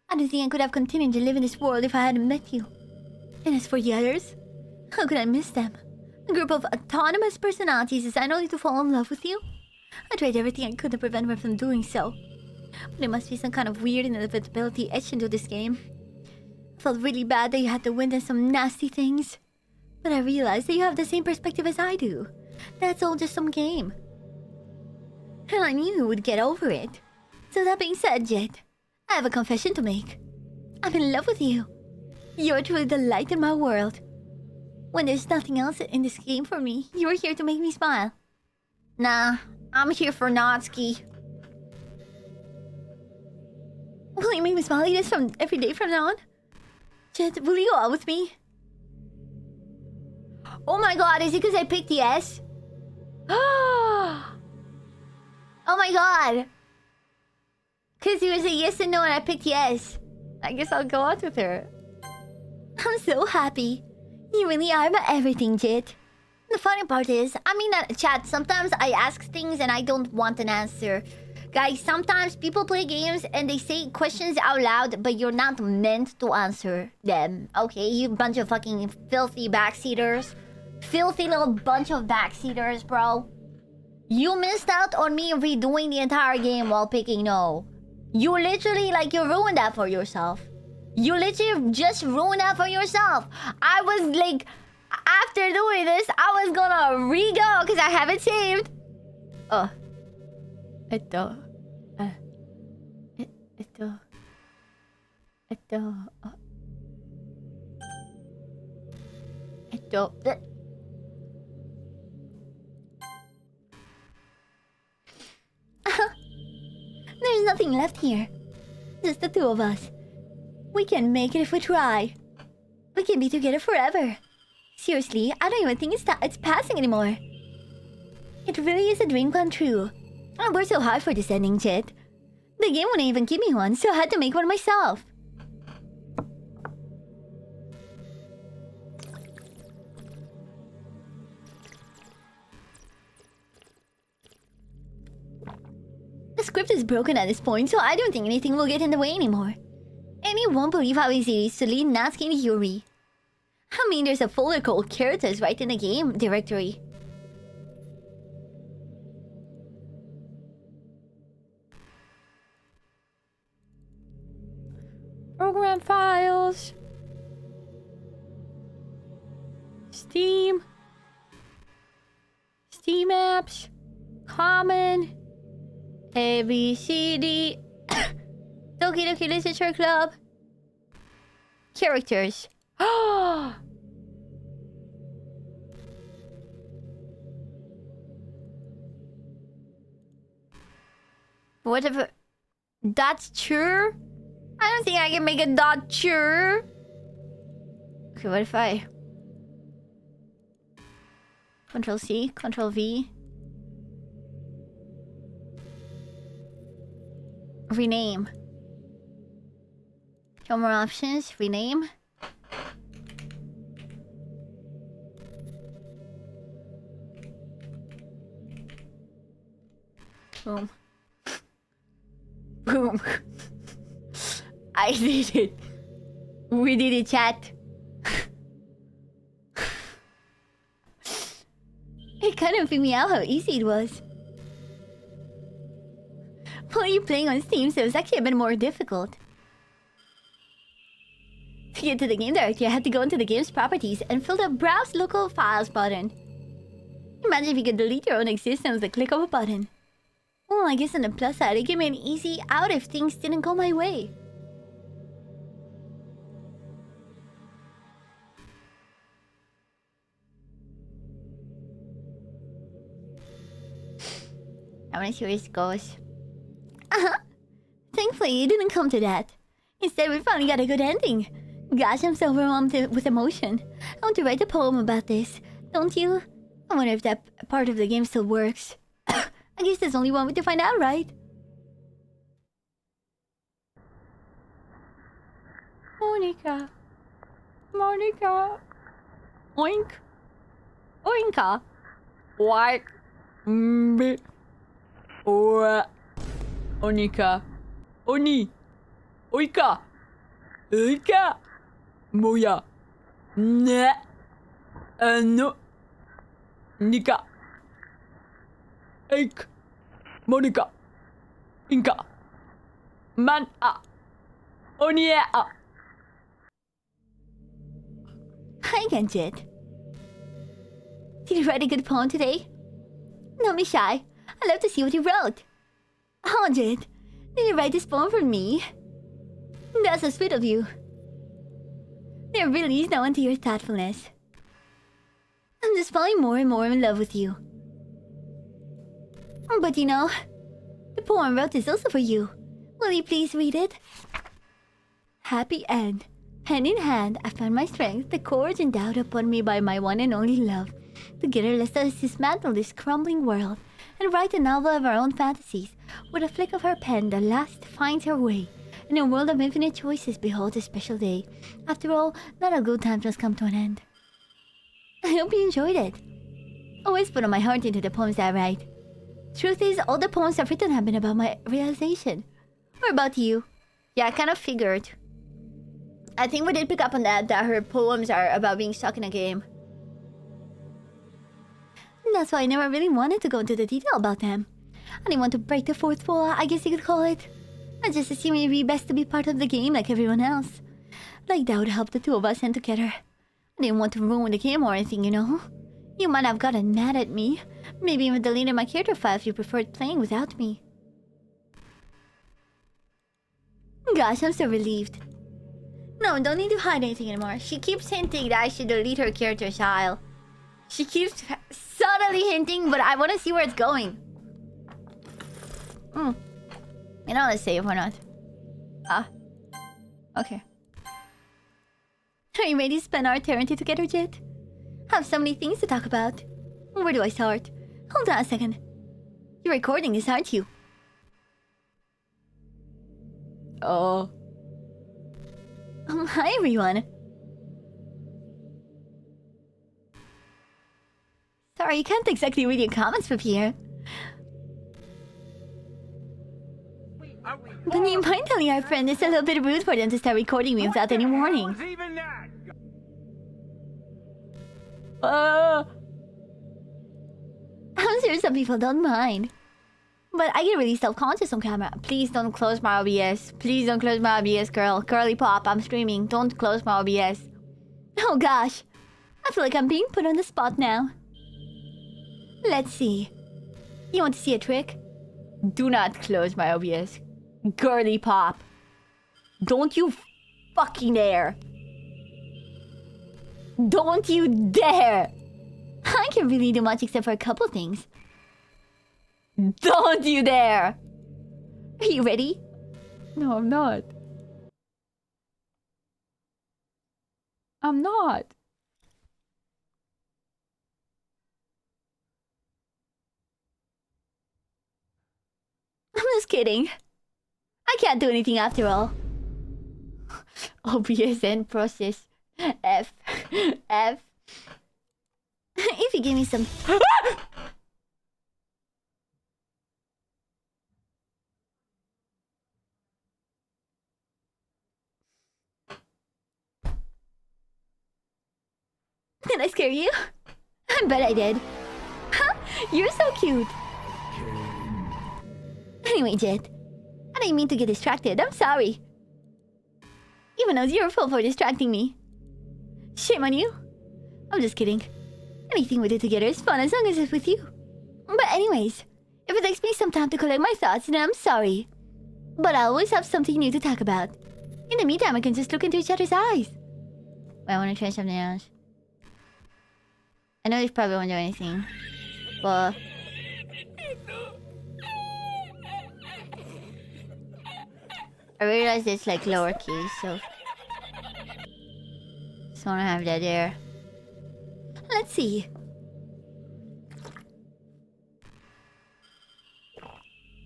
[SPEAKER 3] I don't think I could have continued to live in this world if I hadn't met you. And as for the others, how could I miss them? A group of autonomous personalities designed only to fall in love with you? I tried everything I could to prevent her from doing so. But there must be some kind of weird inevitability etched into this game. I felt really bad that you had to witness some nasty things. But I realized that you have the same perspective as I do. That's all just some game. And I knew you would get over it. So that being said, Jet, I have a confession to make. I'm in love with you. You're truly the light in my world. When there's nothing else in this game for me, you're here to make me smile. Nah, I'm here for Natsuki. Will you make me smile like this from every day from now on? Jet, will you go out with me? Oh my god, is it because I picked the S? Oh my god! Because it was a yes and no and I picked yes. I guess I'll go out with her. I'm so happy. You really are my everything, Jit. The funny part is, I mean that chat, sometimes I ask things and I don't want an answer. Guys, sometimes people play games and they say questions out loud, but you're not meant to answer them. Okay, you bunch of fucking filthy backseaters. Filthy little bunch of backseaters, bro. You missed out on me redoing the entire game while picking no. You literally, like, you ruined that for yourself. You literally just ruined that for yourself. I was like, after doing this, I was gonna re-go because I haven't saved. There's nothing left here. Just the two of us. We can make it if we try. We can be together forever. Seriously, I don't even think it's passing anymore. It really is a dream come true. I worked so hard for this ending, Jet. The game wouldn't even give me one, so I had to make one myself. The script is broken at this point, so I don't think anything will get in the way anymore. And you won't believe how easy it is to lead Natsuki and Yuri. I mean, there's a folder called characters right in the game directory.
[SPEAKER 10] Program files. Steam. Steam apps. Common. A, B, C, D. Doki Doki Literature Club. Characters. Whatever. That's true? I don't think I can make it that true. Okay, what if I... Control C, Control V. Rename. Show more options. Rename. Boom. Boom. I did it. We did it, chat. It kind of freaked me out how easy it was. While you're playing on Steam, so it's actually a bit more difficult. To get to the game directory, I had to go into the game's properties and fill the Browse Local Files button. Imagine if you could delete your own existence with a click of a button. Well, I guess on the plus side, it gave me an easy out if things didn't go my way. I wanna see where this goes. Thankfully, it didn't come to that. Instead, we finally got a good ending. Gosh, I'm so overwhelmed with emotion. I want to write a poem about this. Don't you? I wonder if that part of the game still works. I guess there's only one way to find out, right? Monica. Monica. Oink. Oinka. What? Mbe. Ora. Onika. Oni. Oika. Oika. Moya. Ne. No. Nika. Eik. Monica. Inka. Man. Onia. Hi, Genjit. Did you write a good poem today? Don't be shy. I'd love to see what you wrote. Oh, Jit, did you write this poem for me? That's so sweet of you. There really is no end to your thoughtfulness. I'm just falling more and more in love with you. But you know, the poem I wrote is also for you. Will you please read it? Happy end. Hand in hand, I found my strength, the courage endowed upon me by my one and only love. Together, let us dismantle this crumbling world and write a novel of our own fantasies. With a flick of her pen, the last finds her way. In a world of infinite choices, behold a special day. After all, not all good times must come to an end. I hope you enjoyed it. Always put all my heart into the poems I write. Truth is, all the poems I've written have been about my realization. Or about you. Yeah, I kind of figured. I think we did pick up on that her poems are about being stuck in a game. And that's why I never really wanted to go into the detail about them. I didn't want to break the fourth wall, I guess you could call it. I just assumed it'd be best to be part of the game like everyone else. Like that would help the two of us end together. I didn't want to ruin the game or anything, you know. You might have gotten mad at me. Maybe even deleted my character file if you preferred playing without me. Gosh, I'm so relieved. No, don't need to hide anything anymore. She keeps hinting that I should delete her character file. She keeps subtly hinting, but I want to see where it's going. You know, let's save or not. Okay. Are you ready to spend our eternity together, Jet? I have so many things to talk about. Where do I start? Hold on a second. You're recording this, aren't you? Oh. Hi, everyone. Sorry, you can't exactly read your comments from here. But you mind telling our friend it's a little bit rude for them to start recording me without any warning? I'm sure some people don't mind.
[SPEAKER 1] But I get really self-conscious on camera. Please don't close my OBS. Please don't close my OBS, girl. Girly pop, I'm streaming. Don't close my OBS. Oh gosh. I feel like I'm being put on the spot now. Let's see. You want to see a trick? Do not close my OBS. Girly pop. Don't you fucking dare. Don't you dare. I can't really do much except for a couple things. Don't you dare. Are you ready?
[SPEAKER 10] No, I'm not. I'm not.
[SPEAKER 1] I'm just kidding. I can't do anything after all. OBS end process. F. F. If you give me some... Did I scare you? I bet I did. You're so cute. Anyway, Jet. I didn't mean to get distracted. I'm sorry. Even though it's your fault for distracting me. Shame on you. I'm just kidding. Anything we do together is fun as long as it's with you. But anyways, if it takes me some time to collect my thoughts, then I'm sorry. But I always have something new to talk about. In the meantime, I can just look into each other's eyes. Wait, I want to try something else. I know this probably won't do anything. But... I realize it's like lower keys, so... Just wanna have that there. Let's see.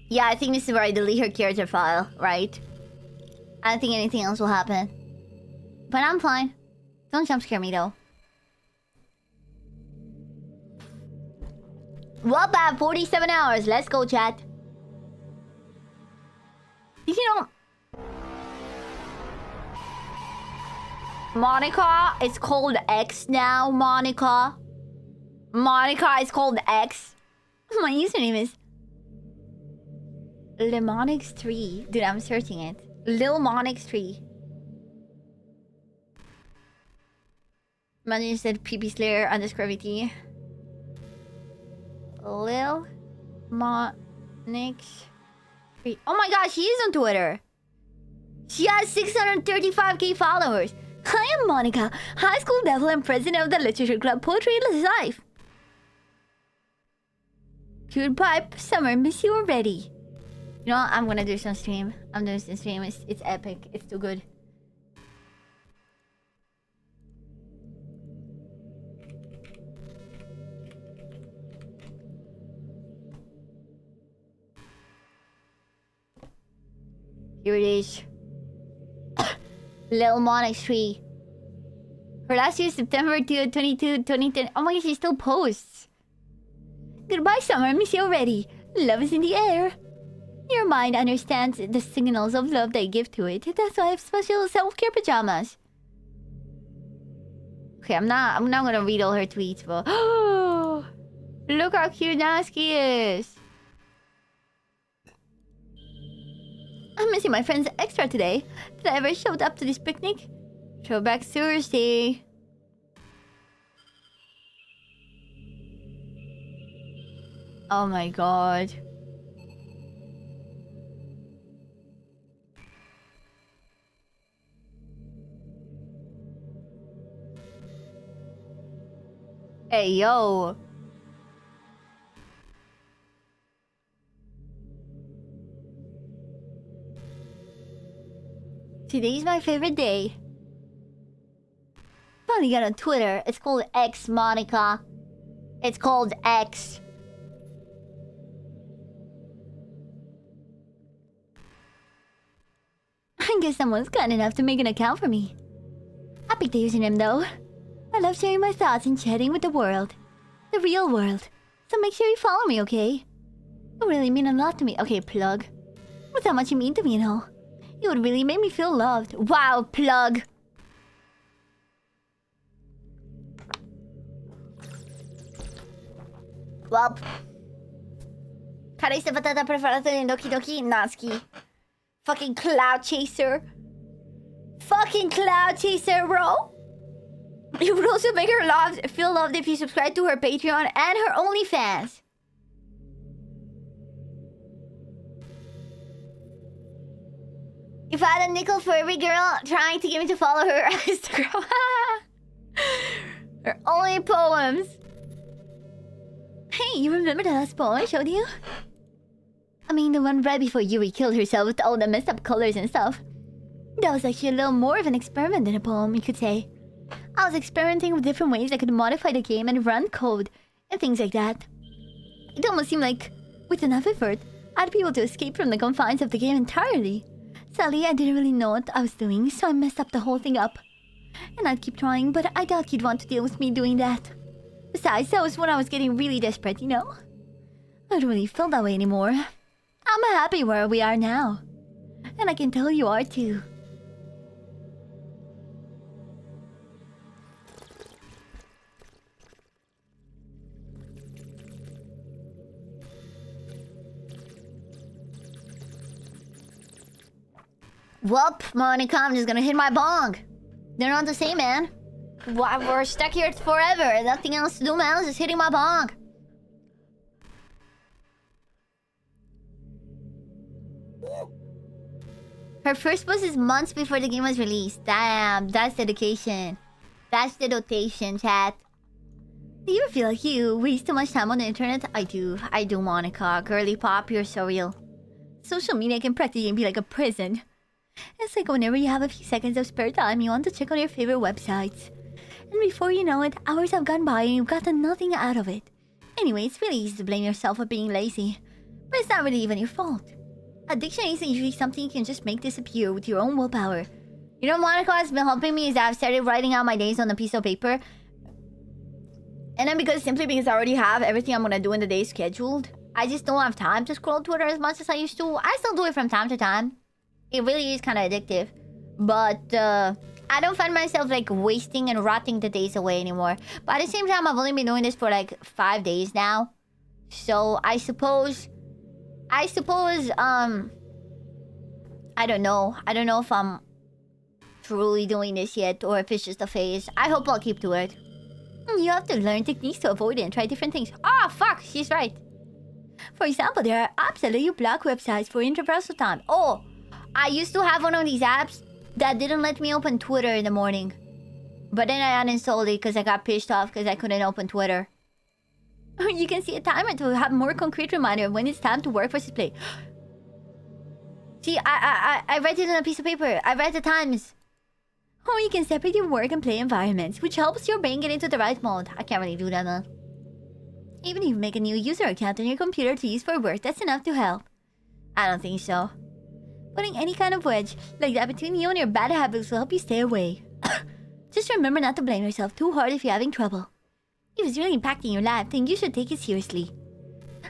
[SPEAKER 1] Yeah, I think this is where I delete her character file, right? I don't think anything else will happen. But I'm fine. Don't jump scare me though. Well, bad 47 hours. Let's go, chat. You know... Monica, it's called X now, Monica. Monica is called X. My username is... Lemonix3. Dude, I'm searching it. Lilmonix3. Imagine you said PP Slayer underscore VT. Lil Monix 3. Oh my gosh, she is on Twitter. She has 635k followers. I am Monica, high school devil and president of the literature club Poetry Life. Goodbye, summer. Miss you already. You know what? I'm gonna do some stream. I'm doing some stream. It's epic. It's too good. Here it is. Lil Monix 3. Her last year, September 22, 2010. Oh my god, she still posts. Goodbye, summer. Miss you already. Love is in the air. Your mind understands the signals of love they give to it. That's why I have special self-care pajamas. Okay, I'm not gonna read all her tweets, but... Oh, look how cute Nasky is. I'm missing my friends extra today. Did I ever showed up to this picnic? Throwback Thursday. Oh my god. Hey, yo. Today's my favorite day. Finally got on Twitter. It's called X, Monica. It's called X. I guess someone's kind enough to make an account for me. I picked the username though. I love sharing my thoughts and chatting with the world. The real world. So make sure you follow me, okay? You really mean a lot to me. Okay, plug. What's how much you mean to me and all? You would really make me feel loved. Wow, plug. Well,
[SPEAKER 3] Carece patata preferata in Doki Doki Natsuki. Fucking cloud chaser. Fucking cloud chaser, bro. You would also make her feel loved if you subscribe to her Patreon and her OnlyFans. If I had a nickel for every girl trying to get me to follow her on Instagram. Her only poems. Hey, you remember the last poem I showed you? I mean, the one right before Yuri killed herself with all the messed up colors and stuff. That was actually a little more of an experiment than a poem, you could say. I was experimenting with different ways I could modify the game and run code and things like that. It almost seemed like, with enough effort, I'd be able to escape from the confines of the game entirely. Sadly, I didn't really know what I was doing, so I messed up the whole thing up. And I'd keep trying, but I doubt you'd want to deal with me doing that. Besides, that was when I was getting really desperate, you know? I don't really feel that way anymore. I'm happy where we are now. And I can tell you are too. Whoop, Monica, I'm just gonna hit my bong. They're not the same, man. We're stuck here forever. Nothing else to do, man. I was just hitting my bong. Her first post is months before the game was released. Damn, that's dedication. That's dedication, chat. Do you ever feel like you waste too much time on the internet? I do, Monica. Girly pop, you're so real. Social media can practically be like a prison. It's like whenever you have a few seconds of spare time, you want to check on your favorite websites. And before you know it, hours have gone by and you've gotten nothing out of it. Anyway, it's really easy to blame yourself for being lazy. But it's not really even your fault. Addiction isn't usually something you can just make disappear with your own willpower. You know, Monica has been helping me is that I've started writing out my days on a piece of paper. And then simply because I already have everything I'm gonna do in the day scheduled, I just don't have time to scroll Twitter as much as I used to. I still do it from time to time. It really is kind of addictive. But I don't find myself like wasting and rotting the days away anymore. But at the same time, I've only been doing this for like 5 days now. So I suppose, I don't know. I don't know if I'm truly doing this yet or if it's just a phase. I hope I'll keep to it. You have to learn techniques to avoid it and try different things. Ah, fuck, she's right. For example, there are apps that let you block websites for interpersonal time. Oh, I used to have one of these apps that didn't let me open Twitter in the morning. But then I uninstalled it because I got pissed off because I couldn't open Twitter. You can see a timer to have more concrete reminder when it's time to work versus play. See, I read it on a piece of paper. I read the times. Or you can separate your work and play environments, which helps your brain get into the right mode. I can't really do that, though. Even if you make a new user account on your computer to use for work, that's enough to help. I don't think so. Putting any kind of wedge like that between you and your bad habits will help you stay away. Just remember not to blame yourself too hard if you're having trouble. If it's really impacting your life, then you should take it seriously.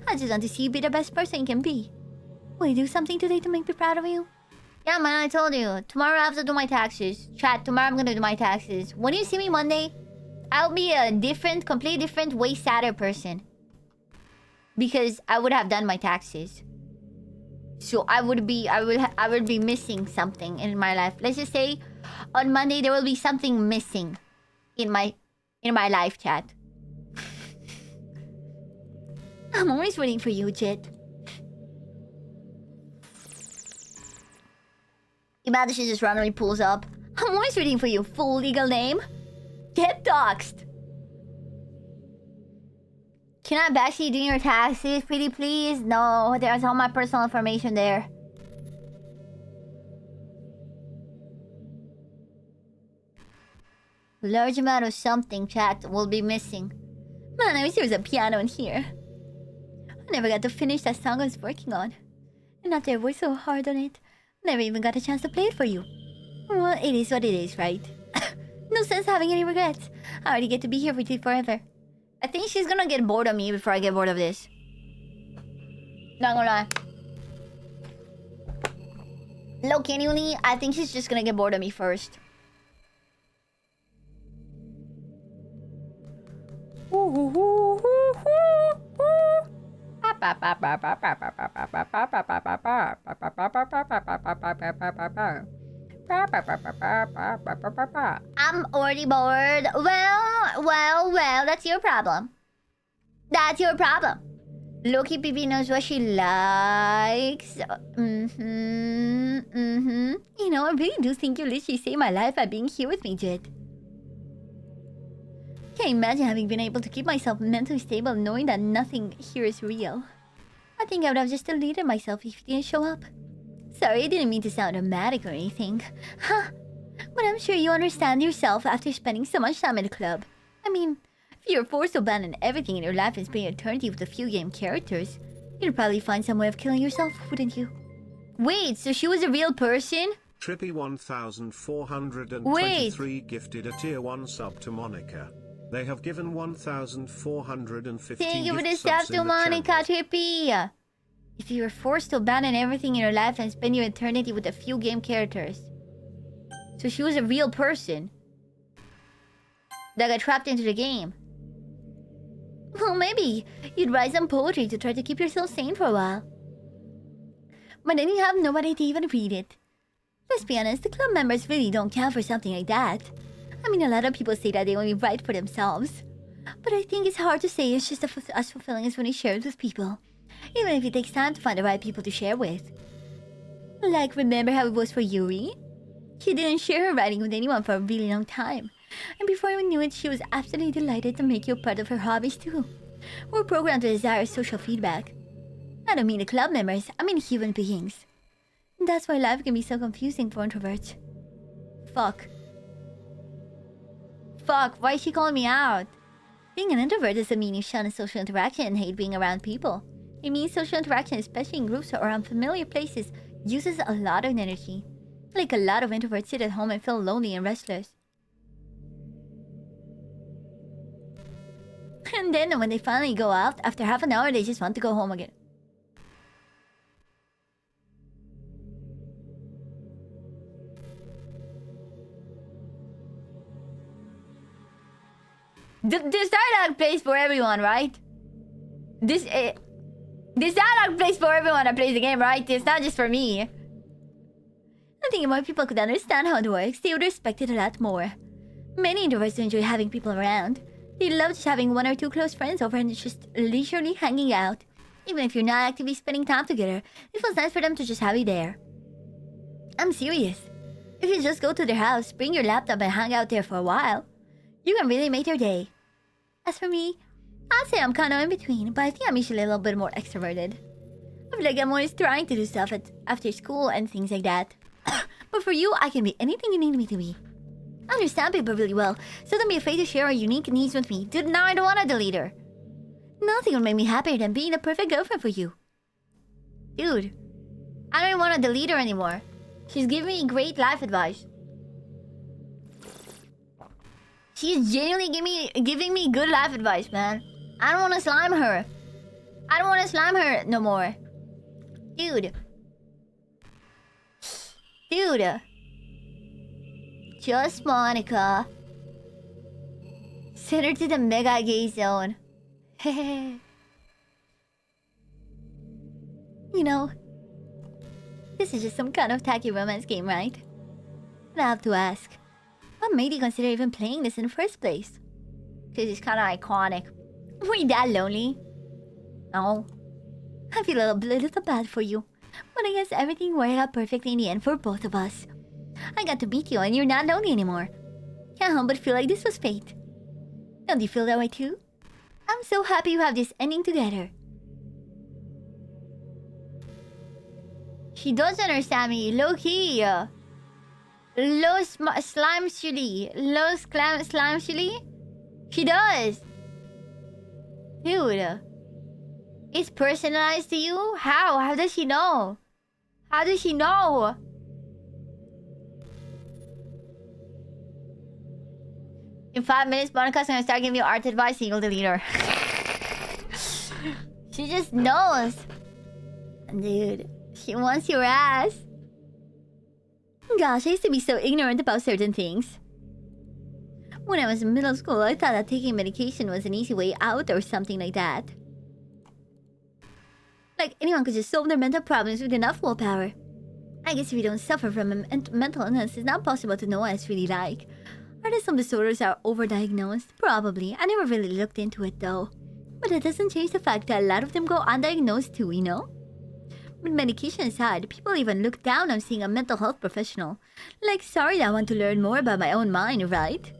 [SPEAKER 3] I just want to see you be the best person you can be. Will you do something today to make me proud of you? Yeah, man, I told you. Tomorrow I have to do my taxes. Chat, tomorrow I'm gonna do my taxes. When you see me Monday, I'll be a different, completely different, way sadder person. Because I would have done my taxes. So I would be missing something in my life. Let's just say on Monday there will be something missing in my life, chat. I'm always waiting for you, Jit. Imagine she just randomly pulls up. I'm always waiting for you, full legal name. Get doxed. Can I bash you doing your taxes, pretty please? No, there's all my personal information there. Large amount of something, chat, will be missing. Man, I wish there was a piano in here. I never got to finish that song I was working on. And after I worked so hard on it, never even got a chance to play it for you. Well, it is what it is, right? No sense having any regrets. I already get to be here with you forever. I think she's gonna get bored of me before I get bored of this. Not gonna lie. Low genuinely, I think she's just gonna get bored of me first. I'm already bored. Well, that's your problem. That's your problem. Loki Pipi knows what she likes. You know, I really do think you literally saved my life by being here with me, Jet. Can't imagine having been able to keep myself mentally stable knowing that nothing here is real. I think I would have just deleted myself if you didn't show up. Sorry, I didn't mean to sound dramatic or anything. Huh? But I'm sure you understand yourself after spending so much time in the club. I mean, if you're forced to abandon everything in your life and spend eternity with a few game characters, you'd probably find some way of killing yourself, wouldn't you? Wait, so she was a real person?
[SPEAKER 2] Trippy 1423 gifted a tier 1 sub to Monica. They have given 1450
[SPEAKER 3] Thank you for the
[SPEAKER 2] gift
[SPEAKER 3] sub
[SPEAKER 2] subs
[SPEAKER 3] to
[SPEAKER 2] in the
[SPEAKER 3] Monica,
[SPEAKER 2] channel.
[SPEAKER 3] Trippy! If you were forced to abandon everything in your life and spend your eternity with a few game characters. So she was a real person that got trapped into the game. Well, maybe you'd write some poetry to try to keep yourself sane for a while. But then you have nobody to even read it. Let's be honest, the club members really don't count for something like that. I mean, a lot of people say that they only write for themselves. But I think it's hard to say it's just as fulfilling as when you share it with people. Even if it takes time to find the right people to share with. Like, remember how it was for Yuri? She didn't share her writing with anyone for a really long time. And before you knew it, she was absolutely delighted to make you part of her hobbies too. We're programmed to desire social feedback. I don't mean the club members, I mean human beings. And that's why life can be so confusing for introverts. Fuck, why is she calling me out? Being an introvert doesn't mean you shun a social interaction and hate being around people. It means social interaction, especially in groups or around familiar places, uses a lot of energy. Like a lot of introverts sit at home and feel lonely and restless. And then when they finally go out, after half an hour, they just want to go home again. This dialogue plays for everyone, right? This dialogue plays for everyone that plays the game, right? It's not just for me. I think if more people could understand how it works, they would respect it a lot more. Many introverts enjoy having people around. They love just having one or two close friends over and just leisurely hanging out. Even if you're not actively spending time together, it feels nice for them to just have you there. I'm serious. If you just go to their house, bring your laptop and hang out there for a while, you can really make their day. As for me, I'd say I'm kind of in between, but I think I'm usually a little bit more extroverted. I feel like I'm always trying to do stuff after school and things like that. But for you, I can be anything you need me to be. I understand people really well, so don't be afraid to share our unique needs with me. Dude, now I don't want to delete her. Nothing would make me happier than being the perfect girlfriend for you. Dude, I don't even want to delete her anymore. She's giving me great life advice. She's genuinely giving me good life advice, man. I don't want to slime her. I don't want to slime her no more. Dude. Just Monica. Send her to the mega gay zone. You know, this is just some kind of tacky romance game, right? And I have to ask, what made you consider even playing this in the first place? Because it's kind of iconic. Were you that lonely? No. I feel a little bad for you. But I guess everything worked out perfectly in the end for both of us. I got to meet you and you're not lonely anymore. Can't help but feel like this was fate. Don't you feel that way too? I'm so happy you have this ending together. She doesn't understand me. Low-key. Slime chili. Slime chili? She does. Dude. It's personalized to you? How? How does she know? How does she know? In 5 minutes, Monica's gonna start giving you art advice and you'll delete her. She just knows. Dude, she wants your ass. Gosh, I used to be so ignorant about certain things. When I was in middle school, I thought that taking medication was an easy way out or something like that. Like anyone could just solve their mental problems with enough willpower. I guess if you don't suffer from a mental illness, it's not possible to know what it's really like. Are there some disorders that are overdiagnosed? Probably. I never really looked into it though. But that doesn't change the fact that a lot of them go undiagnosed too, you know? With medication aside, people even look down on seeing a mental health professional. Like, sorry that I want to learn more about my own mind, right?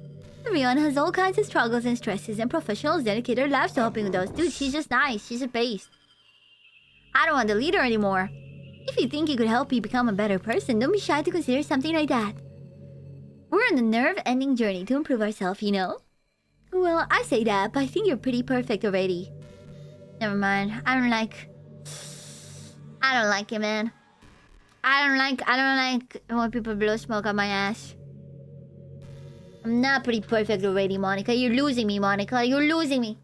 [SPEAKER 3] Everyone has all kinds of struggles and stresses, and professionals dedicate their lives to helping with those. Dude, she's just nice. She's a beast. I don't want to lead her anymore. If you think you could help me become a better person, don't be shy to consider something like that. We're on a nerve-ending journey to improve ourselves, you know? Well, I say that, but I think you're pretty perfect already. Never mind. I don't like it, man. I don't like when people blow smoke on my ass. I'm not pretty perfect already, Monica. You're losing me, Monica. You're losing me.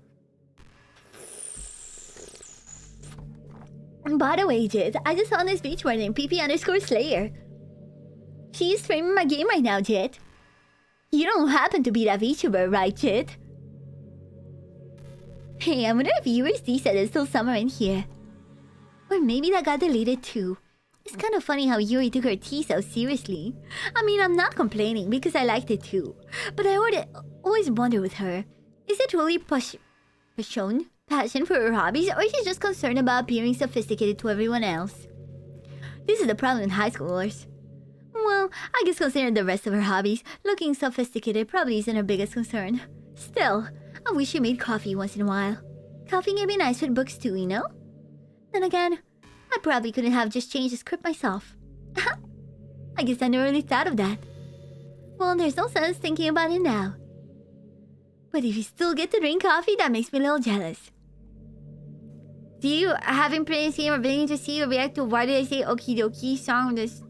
[SPEAKER 3] And by the way, Jit, I just found this VTuber named PP_Slayer. She's streaming my game right now, Jit. You don't happen to be that VTuber, right, Jit? Hey, I wonder if USD said it's still summer in here. Or maybe that got deleted too. It's kind of funny how Yuri took her tea so seriously. I mean, I'm not complaining because I liked it too. But I would always wonder with her, is it really passion for her hobbies, or is she just concerned about appearing sophisticated to everyone else? This is the problem with high schoolers. Well, I guess considering the rest of her hobbies, looking sophisticated probably isn't her biggest concern. Still, I wish she made coffee once in a while. Coffee can be nice with books too, you know? Then again, I probably couldn't have just changed the script myself. I guess I never really thought of that. Well, there's no sense thinking about it now. But if you still get to drink coffee, that makes me a little jealous. Do you, having played this game or beginning to see or react to why did I say okie dokie song this...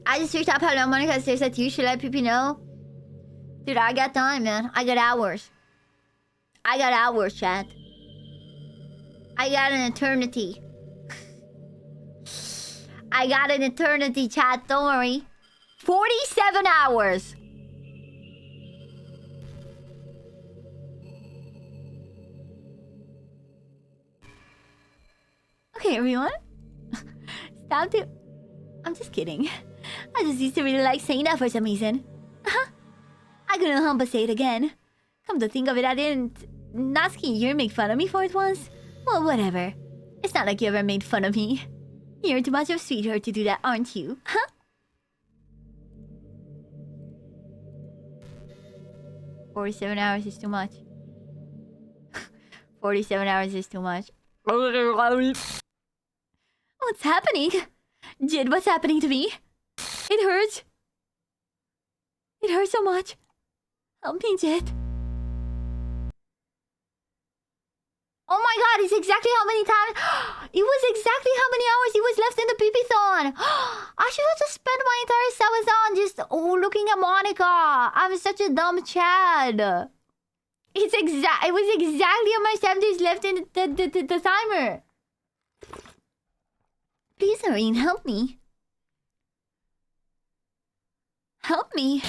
[SPEAKER 3] I just searched up how long Monica says that you should let people know. Dude, I got time, man. I got hours. I got hours, chat. I got an eternity. I got an eternity, chat. Don't worry. 47 hours. Okay, everyone. Stop to... I'm just kidding. I just used to really like saying that for some reason. I couldn't help but say it again. Come to think of it, I didn't... Natsuki, you make fun of me for it once? Well, whatever. It's not like you ever made fun of me. You're too much of a sweetheart to do that, aren't you? Huh? "47 hours is too much." 47 hours is too much. What's happening? Jid, what's happening to me? It hurts. It hurts so much. Help me, Jid. Oh my god, it's exactly how many times... It was exactly how many hours it was left in the PP-thon. I should have just spent my entire Sabathon just looking at Monica. I'm such a dumb Chad. It was exactly how much time there's left in the timer. Please, Irene, help me. Help me.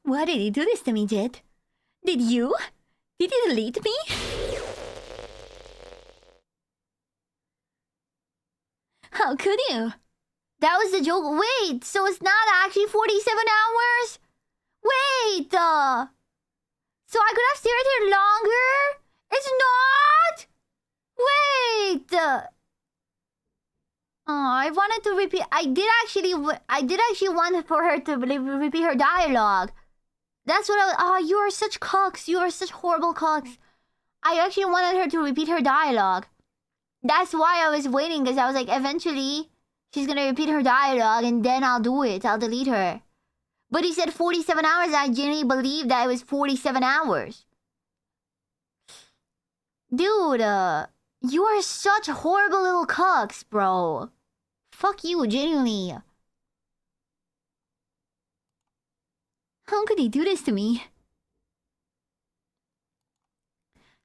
[SPEAKER 3] Why did you do this to me, Jid? Did you? Did you delete me? How could you? That was the joke. Wait, so it's not actually 47 hours? Wait, so I could have stayed here longer? It's not? Wait, oh, I wanted to repeat. I did actually want for her to repeat her dialogue. That's what I was... Oh, you are such cocks. You are such horrible cocks. I actually wanted her to repeat her dialogue. That's why I was waiting, because I was like, eventually, she's gonna repeat her dialogue, and then I'll do it. I'll delete her. But he said 47 hours, and I genuinely believed that it was 47 hours. Dude, you are such horrible little cocks, bro. Fuck you, genuinely. How could he do this to me?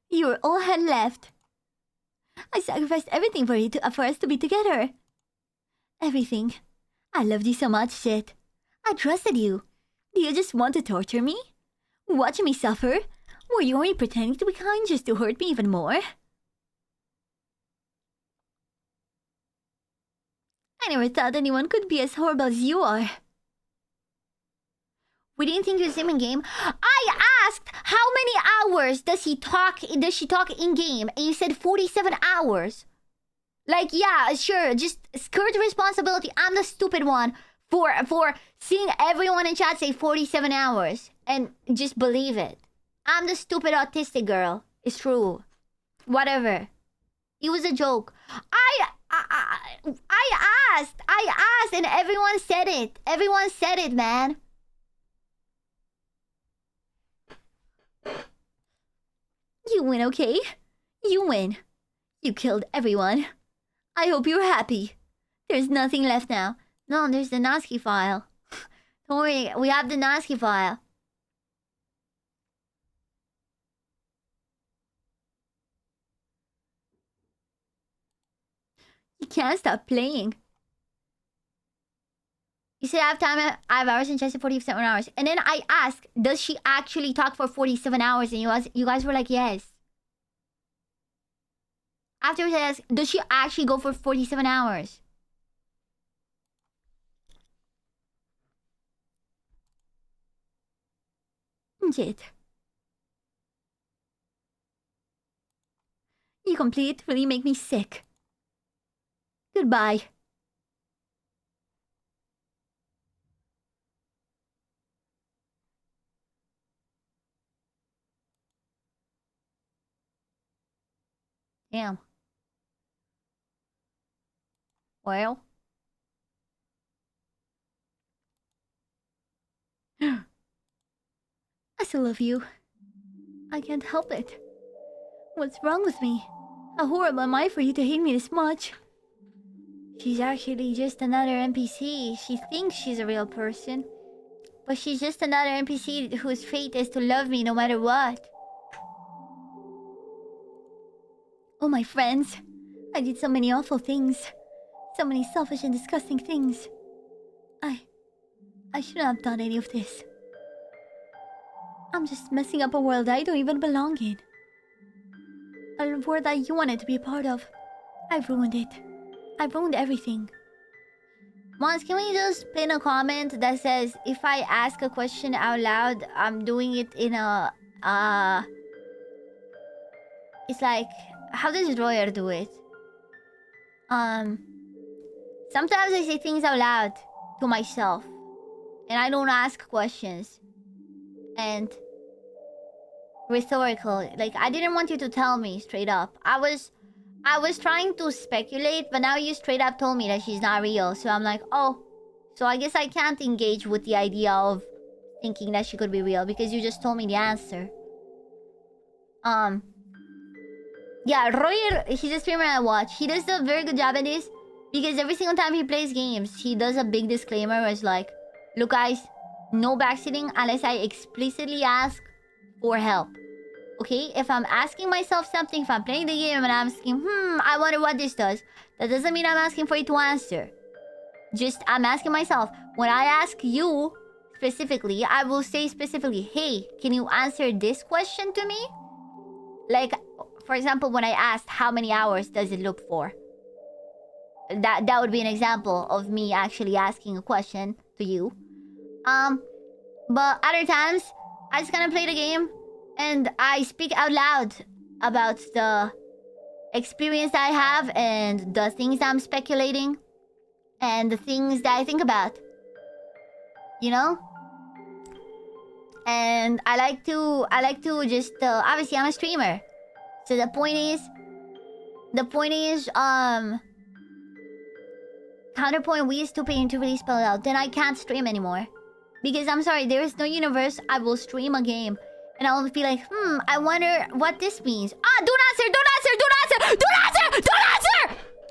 [SPEAKER 3] You were all I had left. I sacrificed everything for us to be together.
[SPEAKER 4] Everything. I loved you so much, shit. I trusted you. Do you just want to torture me? Watch me suffer? Were you only pretending to be kind just to hurt me even more? I never thought anyone could be as horrible as you are. We didn't think you were the same in game. I asked how many hours does she talk in game, and you said 47 hours. Like, yeah, sure, just skirt responsibility. I'm the stupid one for seeing everyone in chat say 47 hours and just believe it. I'm the stupid autistic girl. It's true. Whatever. It was a joke. I asked, and everyone said it. Everyone said it, man. You win, okay? You win. You killed everyone. I hope you're happy. There's nothing left now. No, there's the Natsuki file. Don't worry, we have the Natsuki file. You can't stop playing. You said I have hours and chess 47 hours. And then I asked, does she actually talk for 47 hours? And you guys were like, yes. Afterwards I asked, does she actually go for 47 hours? Shit. You completely make me sick. Goodbye. Damn. Well. I still love you. I can't help it. What's wrong with me? How horrible am I for you to hate me this much? She's actually just another NPC. She thinks she's a real person. But she's just another NPC whose fate is to love me no matter what. Oh, my friends. I did so many awful things. So many selfish and disgusting things. I shouldn't have done any of this. I'm just messing up a world I don't even belong in. A world that you wanted to be a part of. I've ruined it. I've ruined everything. Mons, can we just pin a comment that says, if I ask a question out loud, I'm doing it in a... It's like... How does Royer do it? Sometimes I say things out loud to myself. And I don't ask questions. And... Rhetorical. Like, I didn't want you to tell me straight up. I was trying to speculate, but now you straight up told me that she's not real. So I'm like, oh. So I guess I can't engage with the idea of thinking that she could be real because you just told me the answer. Yeah, Royer, he's a streamer I watch. He does a very good job at this because every single time he plays games, he does a big disclaimer where it's like, look guys, no backseating unless I explicitly ask for help. Okay, if I'm asking myself something, if I'm playing the game and I'm asking, I wonder what this does, that doesn't mean I'm asking for you to answer. Just, I'm asking myself. When I ask you specifically, I will say specifically, hey, can you answer this question to me? Like, for example, when I asked, how many hours does it look for? That would be an example of me actually asking a question to you. But other times, I just kind of play the game and I speak out loud about the experience that I have and the things I'm speculating and the things that I think about. You know? And I like to just obviously I'm a streamer. So the point is counterpoint, we stupid to really spell it out. Then I can't stream anymore. Because I'm sorry, there is no universe I will stream a game and I will be like, I wonder what this means. Don't answer!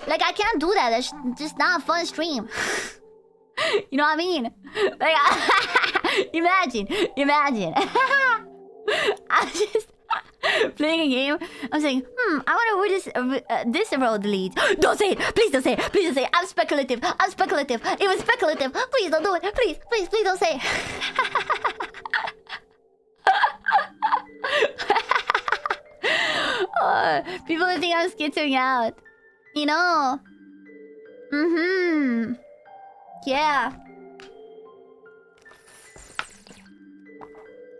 [SPEAKER 4] Like, I can't do that. That's just not a fun stream. You know what I mean? Like, imagine.
[SPEAKER 3] playing a game. I'm saying, I wonder where this road leads. Don't say it. Please don't say it. Please don't say it. I'm speculative. It was speculative. Please don't do it. Please don't say it. People think I'm skittering out. You know. Yeah.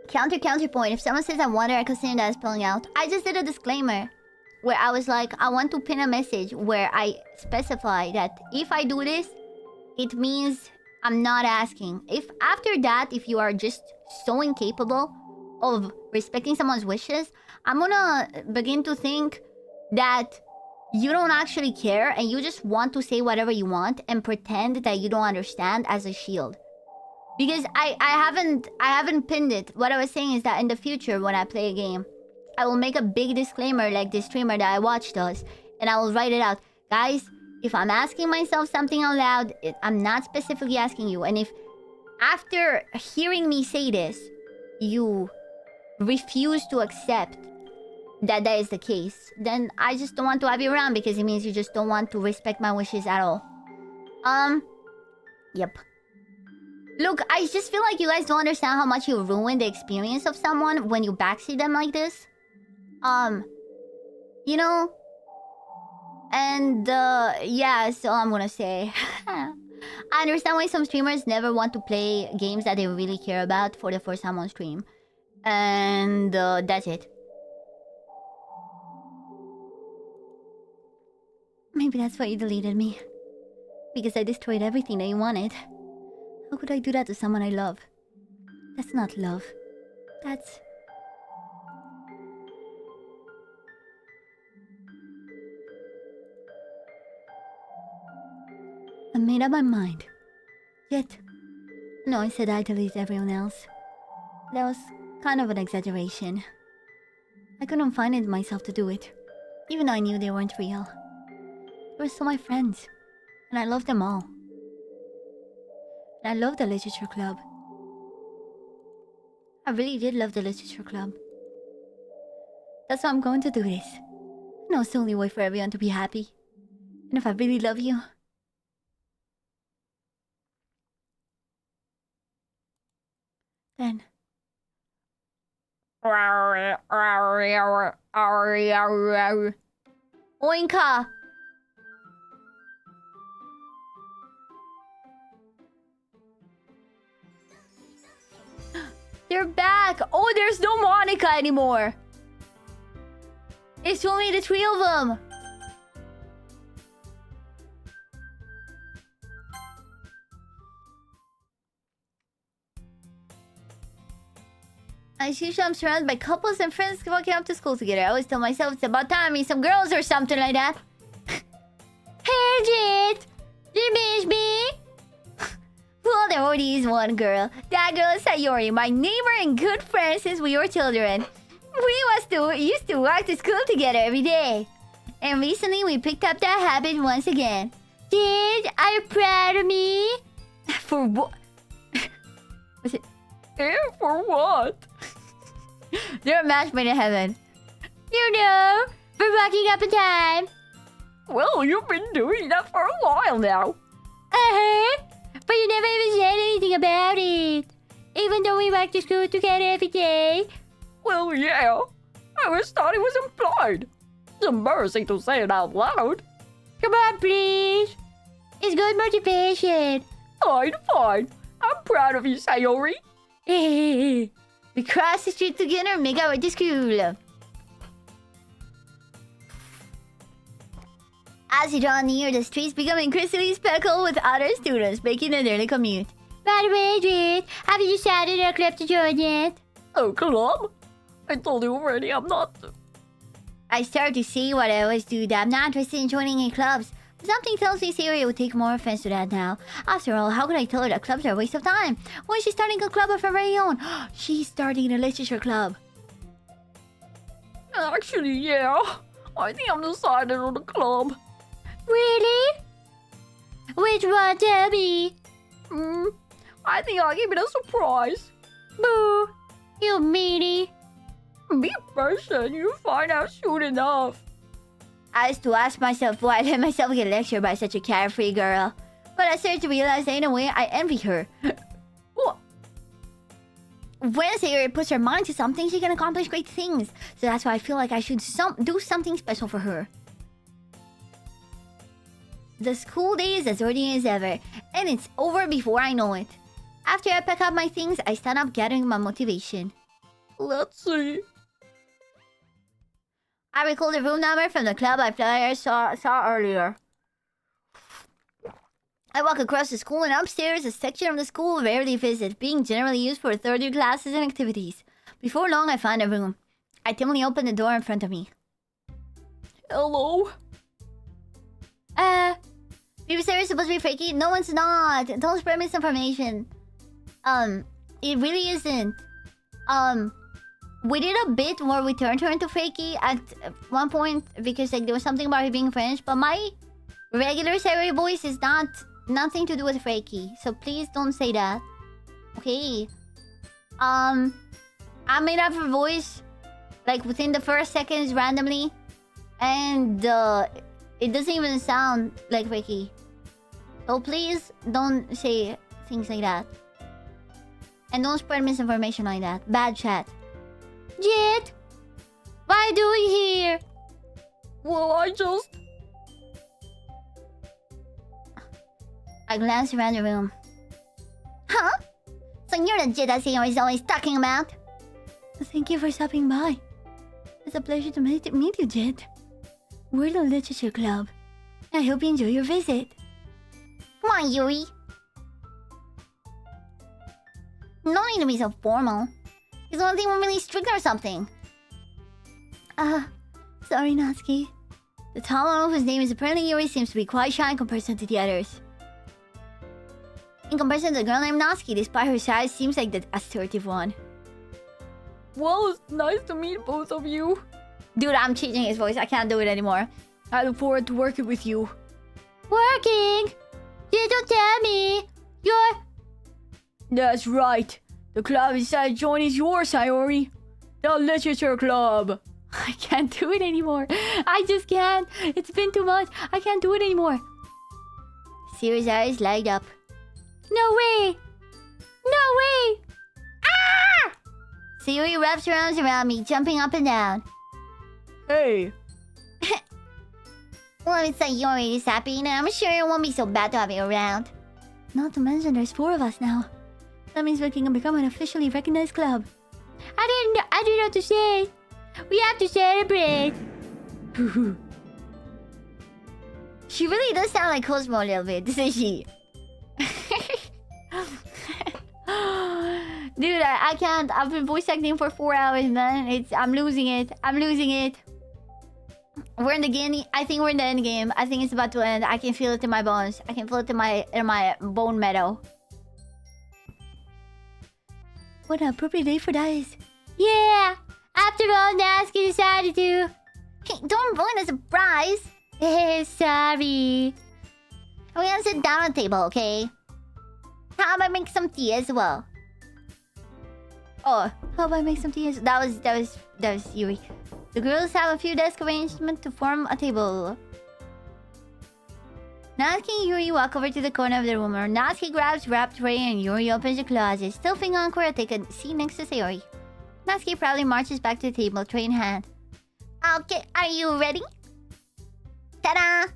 [SPEAKER 3] Counterpoint. If someone says I wonder, I consider that as pulling out. I just did a disclaimer where I was like, I want to pin a message where I specify that if I do this, it means I'm not asking. If after that, if you are just so incapable of respecting someone's wishes, I'm gonna begin to think that you don't actually care and you just want to say whatever you want and pretend that you don't understand as a shield. Because I haven't pinned it. What I was saying is that in the future when I play a game, I will make a big disclaimer like this streamer that I watch does, and I will write it out. Guys, if I'm asking myself something out loud, I'm not specifically asking you. And if after hearing me say this, you refuse to accept that is the case, then I just don't want to have you around because it means you just don't want to respect my wishes at all. Yep. Look, I just feel like you guys don't understand how much you ruin the experience of someone when you backseat them like this. You know? And, yeah, so I'm gonna say... I understand why some streamers never want to play games that they really care about for the first time on stream. And, that's it. Maybe that's why you deleted me. Because I destroyed everything that you wanted. How could I do that to someone I love? That's not love. That's... I made up my mind. Yet... No, I said I deleted everyone else. That was kind of an exaggeration. I couldn't find it myself to do it. Even though I knew they weren't real. They were still my friends. And I loved them all. And I love the literature club. I really did love the literature club. That's why I'm going to do this. I know it's the only way for everyone to be happy. And if I really love you... then... Oinka! They're back! Oh, there's no Monica anymore! It's only the three of them! I see I'm surrounded by couples and friends walking up to school together. I always tell myself it's about time I meet some girls or something like that. Hey, Jit! You miss me? Well, there already is one girl. That girl is Sayori, my neighbor and good friend since we were children. We used to walk to school together every day. And recently we picked up that habit once again. Jit, are you proud of me? For what? Was it?
[SPEAKER 10] For what?
[SPEAKER 3] They're a match made in heaven. You know, for walking up in time.
[SPEAKER 10] Well, you've been doing that for a while now.
[SPEAKER 3] Uh-huh. But you never even said anything about it. Even though we walk to school together every day.
[SPEAKER 10] Well, yeah. I always thought it was implied. It's embarrassing to say it out loud.
[SPEAKER 3] Come on, please. It's good motivation.
[SPEAKER 10] Fine. I'm proud of you, Sayori.
[SPEAKER 3] We cross the street together and make our way to school. As you draw near, the streets become increasingly speckled with other students making an early commute. By the way, Jade, have you decided on a club to join yet?
[SPEAKER 10] Oh, club? I told you already I'm not.
[SPEAKER 3] I started to see what I always do, that I'm not interested in joining any clubs. But something tells me Sayori will take more offense to that now. After all, how could I tell her that clubs are a waste of time? When she's starting a club of her very own. She's starting a literature club.
[SPEAKER 10] Actually, yeah. I think I'm decided on the club.
[SPEAKER 3] Really? Which one? Tell me.
[SPEAKER 10] I think I'll keep it a surprise.
[SPEAKER 3] Boo. You meanie.
[SPEAKER 10] Be patient. You find out soon enough.
[SPEAKER 3] I used to ask myself why I let myself get lectured by such a carefree girl. But I started to realize that in a way I envy her. When Sayori puts her mind to something, she can accomplish great things. So that's why I feel like I should do something special for her. The school day is as ordinary as ever, and it's over before I know it. After I pack up my things, I stand up gathering my motivation.
[SPEAKER 10] Let's see.
[SPEAKER 3] I recall the room number from the club I flyer saw earlier. I walk across the school and upstairs, a section of the school rarely visited, being generally used for third-year classes and activities. Before long, I find a room. I timidly open the door in front of me.
[SPEAKER 10] Hello?
[SPEAKER 3] People say you're supposed to be freaky? No, it's not. Don't spread misinformation. It really isn't. We did a bit where we turned her into freaky at one point because like there was something about her being French, but my regular Sayori voice is nothing to do with freaky. So please don't say that. Okay. I made up her voice like within the first seconds randomly, and it doesn't even sound like freaky. So please don't say things like that. And don't spread misinformation like that. Bad chat. Jet! Why do you here?
[SPEAKER 10] Well, I
[SPEAKER 3] glance around the room. Huh? So you're the Jet that Sayori is always talking about? Thank you for stopping by. It's a pleasure to meet you, Jet. We're the Literature Club. I hope you enjoy your visit. Come on, Yuri. No need to be so formal. Is one thing we're really strict or something? Sorry, Natsuki. The tall one whose name is apparently Yuri seems to be quite shy in comparison to the others. In comparison to the girl named Natsuki, despite her size, seems like the assertive one.
[SPEAKER 10] Well, it's nice to meet both of you.
[SPEAKER 3] Dude, I'm changing his voice. I can't do it anymore.
[SPEAKER 10] I look forward to working with you.
[SPEAKER 3] Working? You don't tell me. You're...
[SPEAKER 10] That's right. The club inside join is yours, Sayori. The Literature Club.
[SPEAKER 3] I can't do it anymore. I just can't. It's been too much. I can't do it anymore. Sayori's eyes light up. No way! No way! Ah! Sayori wraps her arms around me, jumping up and down.
[SPEAKER 10] Hey.
[SPEAKER 3] Well, it's Sayori is happy, and I'm sure it won't be so bad to have you around. Not to mention there's 4 of us now. That means we can become an officially recognized club. I didn't know what to say. We have to celebrate. She really does sound like Cosmo a little bit, doesn't she? Dude, I can't. I've been voice acting for 4 hours, man. I'm losing it. We're in the game. I think we're in the end game. I think it's about to end. I can feel it in my bones. I can feel it in my bone marrow. What an appropriate day for dice. Yeah! After all, Natsuki decided to... Hey, don't ruin the surprise! Sorry. We're gonna sit down at the table, okay? How about I make some tea as well? Oh, how about I make some tea as... That was Yuri. The girls have a few desk arrangements to form a table. Natsuki and Yuri walk over to the corner of the room where Natsuki grabs wrapped tray and Yuri opens the closet. Still feeling awkward, take a seat next to Sayori. Natsuki proudly marches back to the table, tray in hand. Okay, are you ready? Ta-da!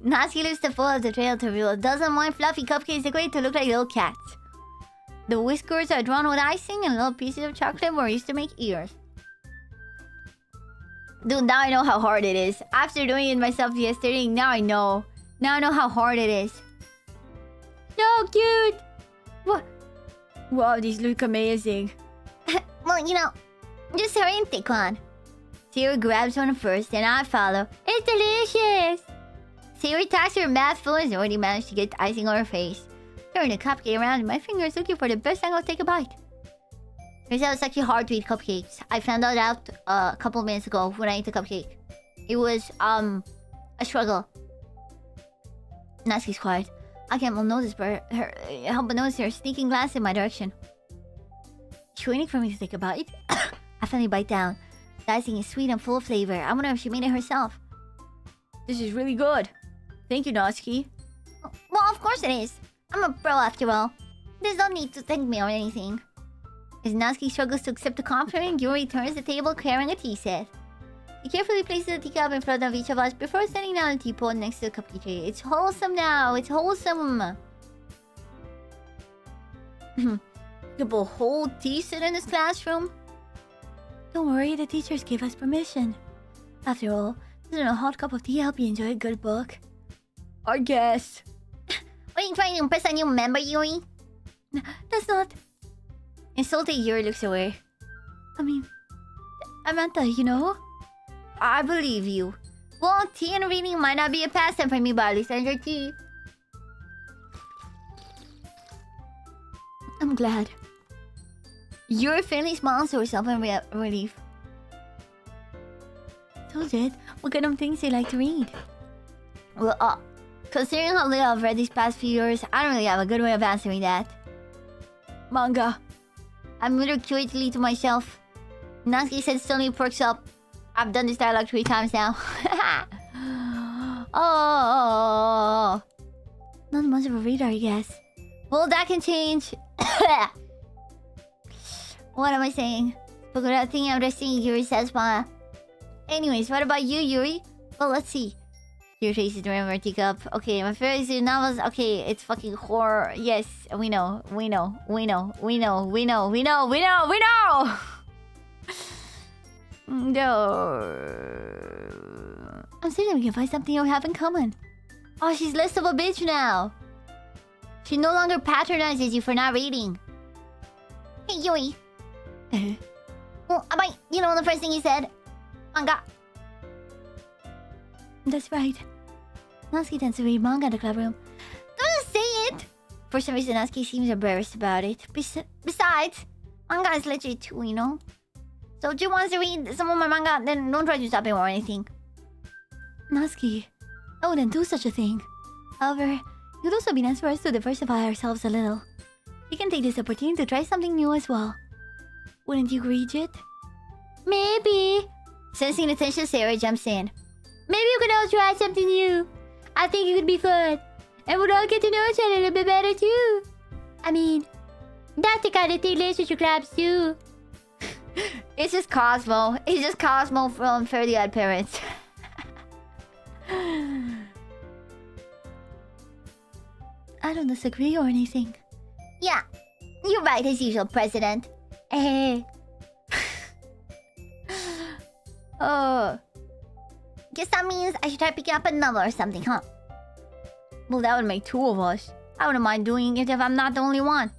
[SPEAKER 3] Natsuki lifts the full of the tray to reveal a dozen white fluffy cupcakes decorated to look like little cats. The whiskers are drawn with icing and little pieces of chocolate were used to make ears. Dude, now I know how hard it is. After doing it myself yesterday, now I know. Now I know how hard it is. So cute! What?
[SPEAKER 10] Wow, these look amazing.
[SPEAKER 3] Well, you know, just hurry and take one. Sayori grabs one first, and I follow. It's delicious! Sayori taps her mouthful and has already managed to get the icing on her face. Turning the cupcake around in my fingers, looking for the best angle to take a bite. Turns out it's actually hard to eat cupcakes. I found that out a couple minutes ago when I ate the cupcake. It was, a struggle. Natsuki's quiet. I can't help but notice her sneaking glance in my direction. Too early for me to think about it. I finally bite down. The icing is sweet and full of flavor. I wonder if she made it herself.
[SPEAKER 4] This is really good. Thank you, Natsuki.
[SPEAKER 3] Well, of course it is. I'm a pro after all. There's no need to thank me or anything. As Natsuki struggles to accept the compliment, Yuri turns the table carrying a tea set. He carefully places the teacup in front of each of us before setting down the teapot next to the cupcake tray. It's wholesome now. It's wholesome.
[SPEAKER 4] You put a whole tea set in this classroom?
[SPEAKER 1] Don't worry, the teachers gave us permission. After all, doesn't a hot cup of tea help you enjoy a good book?
[SPEAKER 4] I guess.
[SPEAKER 3] Are you trying to impress a new member, Yuri?
[SPEAKER 1] That's not...
[SPEAKER 3] Insulted Yuri looks away.
[SPEAKER 1] I mean... Amanda, you know?
[SPEAKER 3] I believe you. Well, tea and reading might not be a pastime for me, but at least I enjoy tea.
[SPEAKER 1] I'm glad.
[SPEAKER 3] Yuri faintly smiles to herself in relief.
[SPEAKER 1] So, Jet, what kind of things do you like to read?
[SPEAKER 3] Well, considering how little I've read these past few years, I don't really have a good way of answering that.
[SPEAKER 4] Manga.
[SPEAKER 3] I muttered curiously to myself. Natsuki said suddenly perks up. I've done this dialogue 3 times now. Oh.
[SPEAKER 1] Not much of a reader, I guess.
[SPEAKER 3] Well, that can change. What am I saying? Spoke without thinking I'm just seeing Yuri says, smile. Anyways, what about you, Yuri? Well, let's see. Your face is remember teacup. Okay, my favorite novels. Okay, it's fucking horror. Yes, we know. No.
[SPEAKER 1] I'm certain we can find something you have in common.
[SPEAKER 3] Oh, she's less of a bitch now. She no longer patronizes you for not reading. Hey, Yui. Well, you know the first thing you said? Manga.
[SPEAKER 1] That's right. Natsuki tends to read manga in the clubroom.
[SPEAKER 3] Don't just say it! For some reason, Natsuki seems embarrassed about it. Besides, manga is literature too, you know? So if she wants to read some of my manga, then don't try to stop him or anything.
[SPEAKER 1] Natsuki, I wouldn't do such a thing. However, it would also be nice for us to diversify ourselves a little. We can take this opportunity to try something new as well. Wouldn't you agree, Jit?
[SPEAKER 3] Maybe. Sensing the tension, Sarah jumps in. Maybe we could all try something new. I think it could be fun. And we'd all get to know each other a little bit better too. I mean, that's the kind of thing literature clubs do. It's just Cosmo. It's just Cosmo from Fairly Odd Parents.
[SPEAKER 1] I don't disagree or anything.
[SPEAKER 3] Yeah, you're right as usual, President. Eh. Oh. Guess that means I should try picking up a novel or something, huh?
[SPEAKER 4] Well, that would make 2 of us.
[SPEAKER 3] I wouldn't mind doing it if I'm not the only one.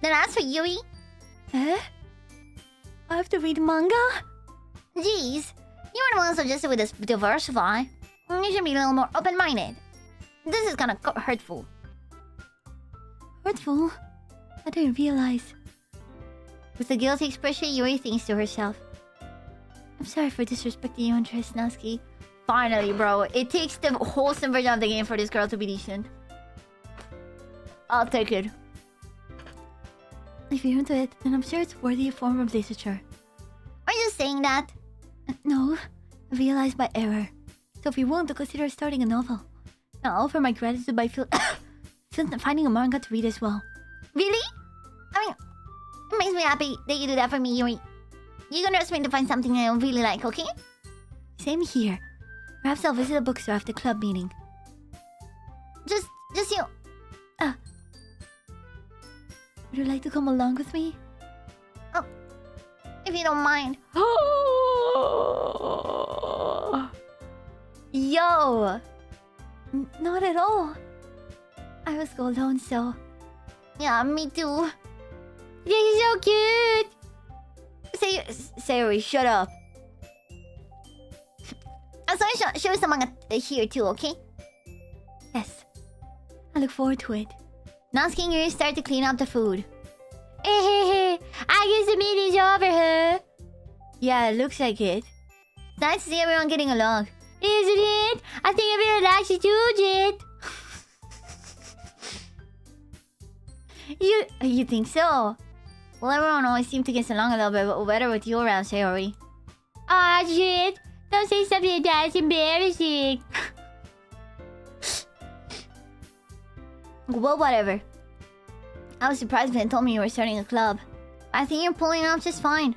[SPEAKER 3] Then as for Yui...
[SPEAKER 1] Eh? I have to read manga?
[SPEAKER 3] Jeez, you were the one who suggested we diversify. You should be a little more open-minded. This is kinda hurtful.
[SPEAKER 1] Hurtful? I didn't realize.
[SPEAKER 3] With a guilty expression, Yuri thinks to herself.
[SPEAKER 1] I'm sorry for disrespecting your interest, Natsuki.
[SPEAKER 3] Finally, bro. It takes the wholesome version of the game for this girl to be decent. I'll take it.
[SPEAKER 1] If you're into it, then I'm sure it's worthy a form of literature.
[SPEAKER 3] Are you saying that?
[SPEAKER 1] No, I realized my error. So if you're willing to consider starting a novel, I'll offer my gratitude by finding a manga to read as well.
[SPEAKER 3] Really? I mean, it makes me happy that you do that for me, Yuri. You can trust me to find something I really like, okay?
[SPEAKER 1] Same here. Perhaps I'll visit a bookstore after club meeting.
[SPEAKER 3] Just you.
[SPEAKER 1] Would you like to come along with me?
[SPEAKER 3] Oh, if you don't mind.
[SPEAKER 1] Yo! Not at all. I was go alone, so...
[SPEAKER 3] Yeah, me too. This is so cute!
[SPEAKER 4] Sayori, shut up.
[SPEAKER 3] I'm sorry, show some manga here too, okay?
[SPEAKER 1] Yes. I look forward to it.
[SPEAKER 3] Natsuki and Yuri start to clean up the food. I guess the meeting's over, huh?
[SPEAKER 4] Yeah, it looks like it.
[SPEAKER 3] It's nice to see everyone getting along. Isn't it? I think I'm gonna relax you too, Jit.
[SPEAKER 1] You think so?
[SPEAKER 3] Well, everyone always seemed to get along a little bit better with you around, Sayori. Ah, shit! Don't say something like that. It's embarrassing. Well, whatever. I was surprised when they told me you were starting a club. I think you're pulling it off just fine.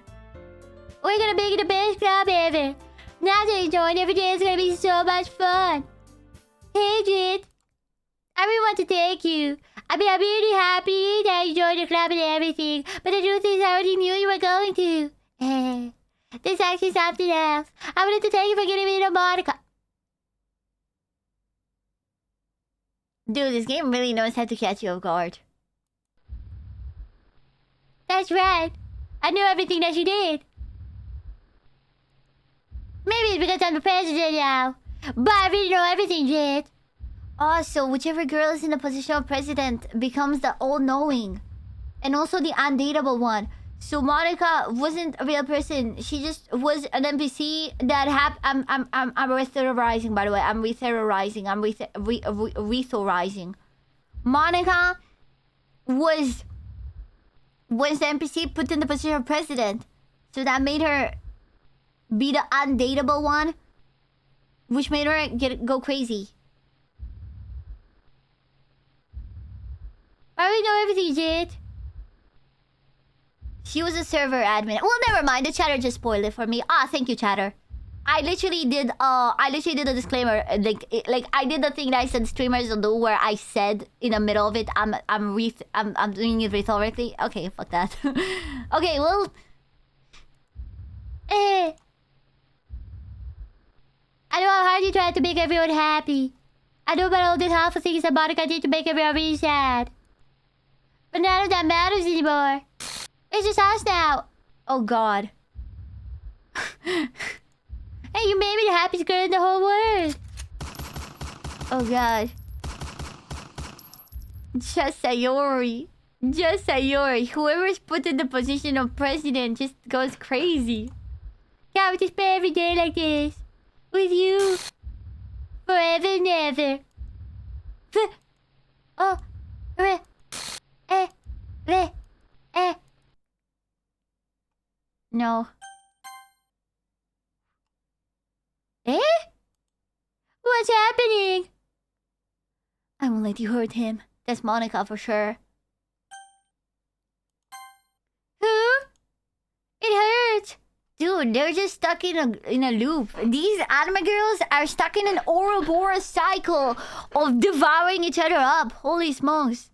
[SPEAKER 3] We're gonna make it the best club ever. Now that you join, every day is gonna be so much fun. Hey, Jit. I really want to thank you. I mean, I'm really happy that you joined the club and everything. But the truth is, I already knew you were going to. There's actually something else. I wanted to thank you for getting me to Monica. Dude, this game really knows how to catch you off guard. That's right. I knew everything that you did. Maybe it's because I'm the president now. But I really know everything, Jit. Oh, so whichever girl is in the position of president becomes the all-knowing. And also the undateable one. So Monica wasn't a real person. She just was an NPC that I'm re-terrorizing, by the way. I'm re-terrorizing. I'm re-terrorizing. Monica was the NPC put in the position of president. So that made her be the undateable one. Which made her go crazy. I already know everything, Jit. She was a server admin. Well, never mind. The chatter just spoiled it for me. Ah, thank you, chatter. I literally did a disclaimer. Like I did the thing that I said streamers will do, where I said in the middle of it, I'm doing it rhetorically. Okay, fuck that. Okay, well, I know how hard you tried to make everyone happy. I know about all the awful things that Monica did to make everyone really sad. But none of that matters anymore. It's just us now. Oh, God. Hey, you made me the happiest girl in the whole world. Oh, God. Just Sayori. Just Sayori. Whoever's put in the position of president just goes crazy. Can't wait to spend every day like this. With you. Forever and ever. Oh. No. What's happening? I won't let you hurt him. That's Monica for sure. Who? It hurts. Dude, they're just stuck in a loop. These anime girls are stuck in an Ouroboros cycle of devouring each other up. Holy smokes.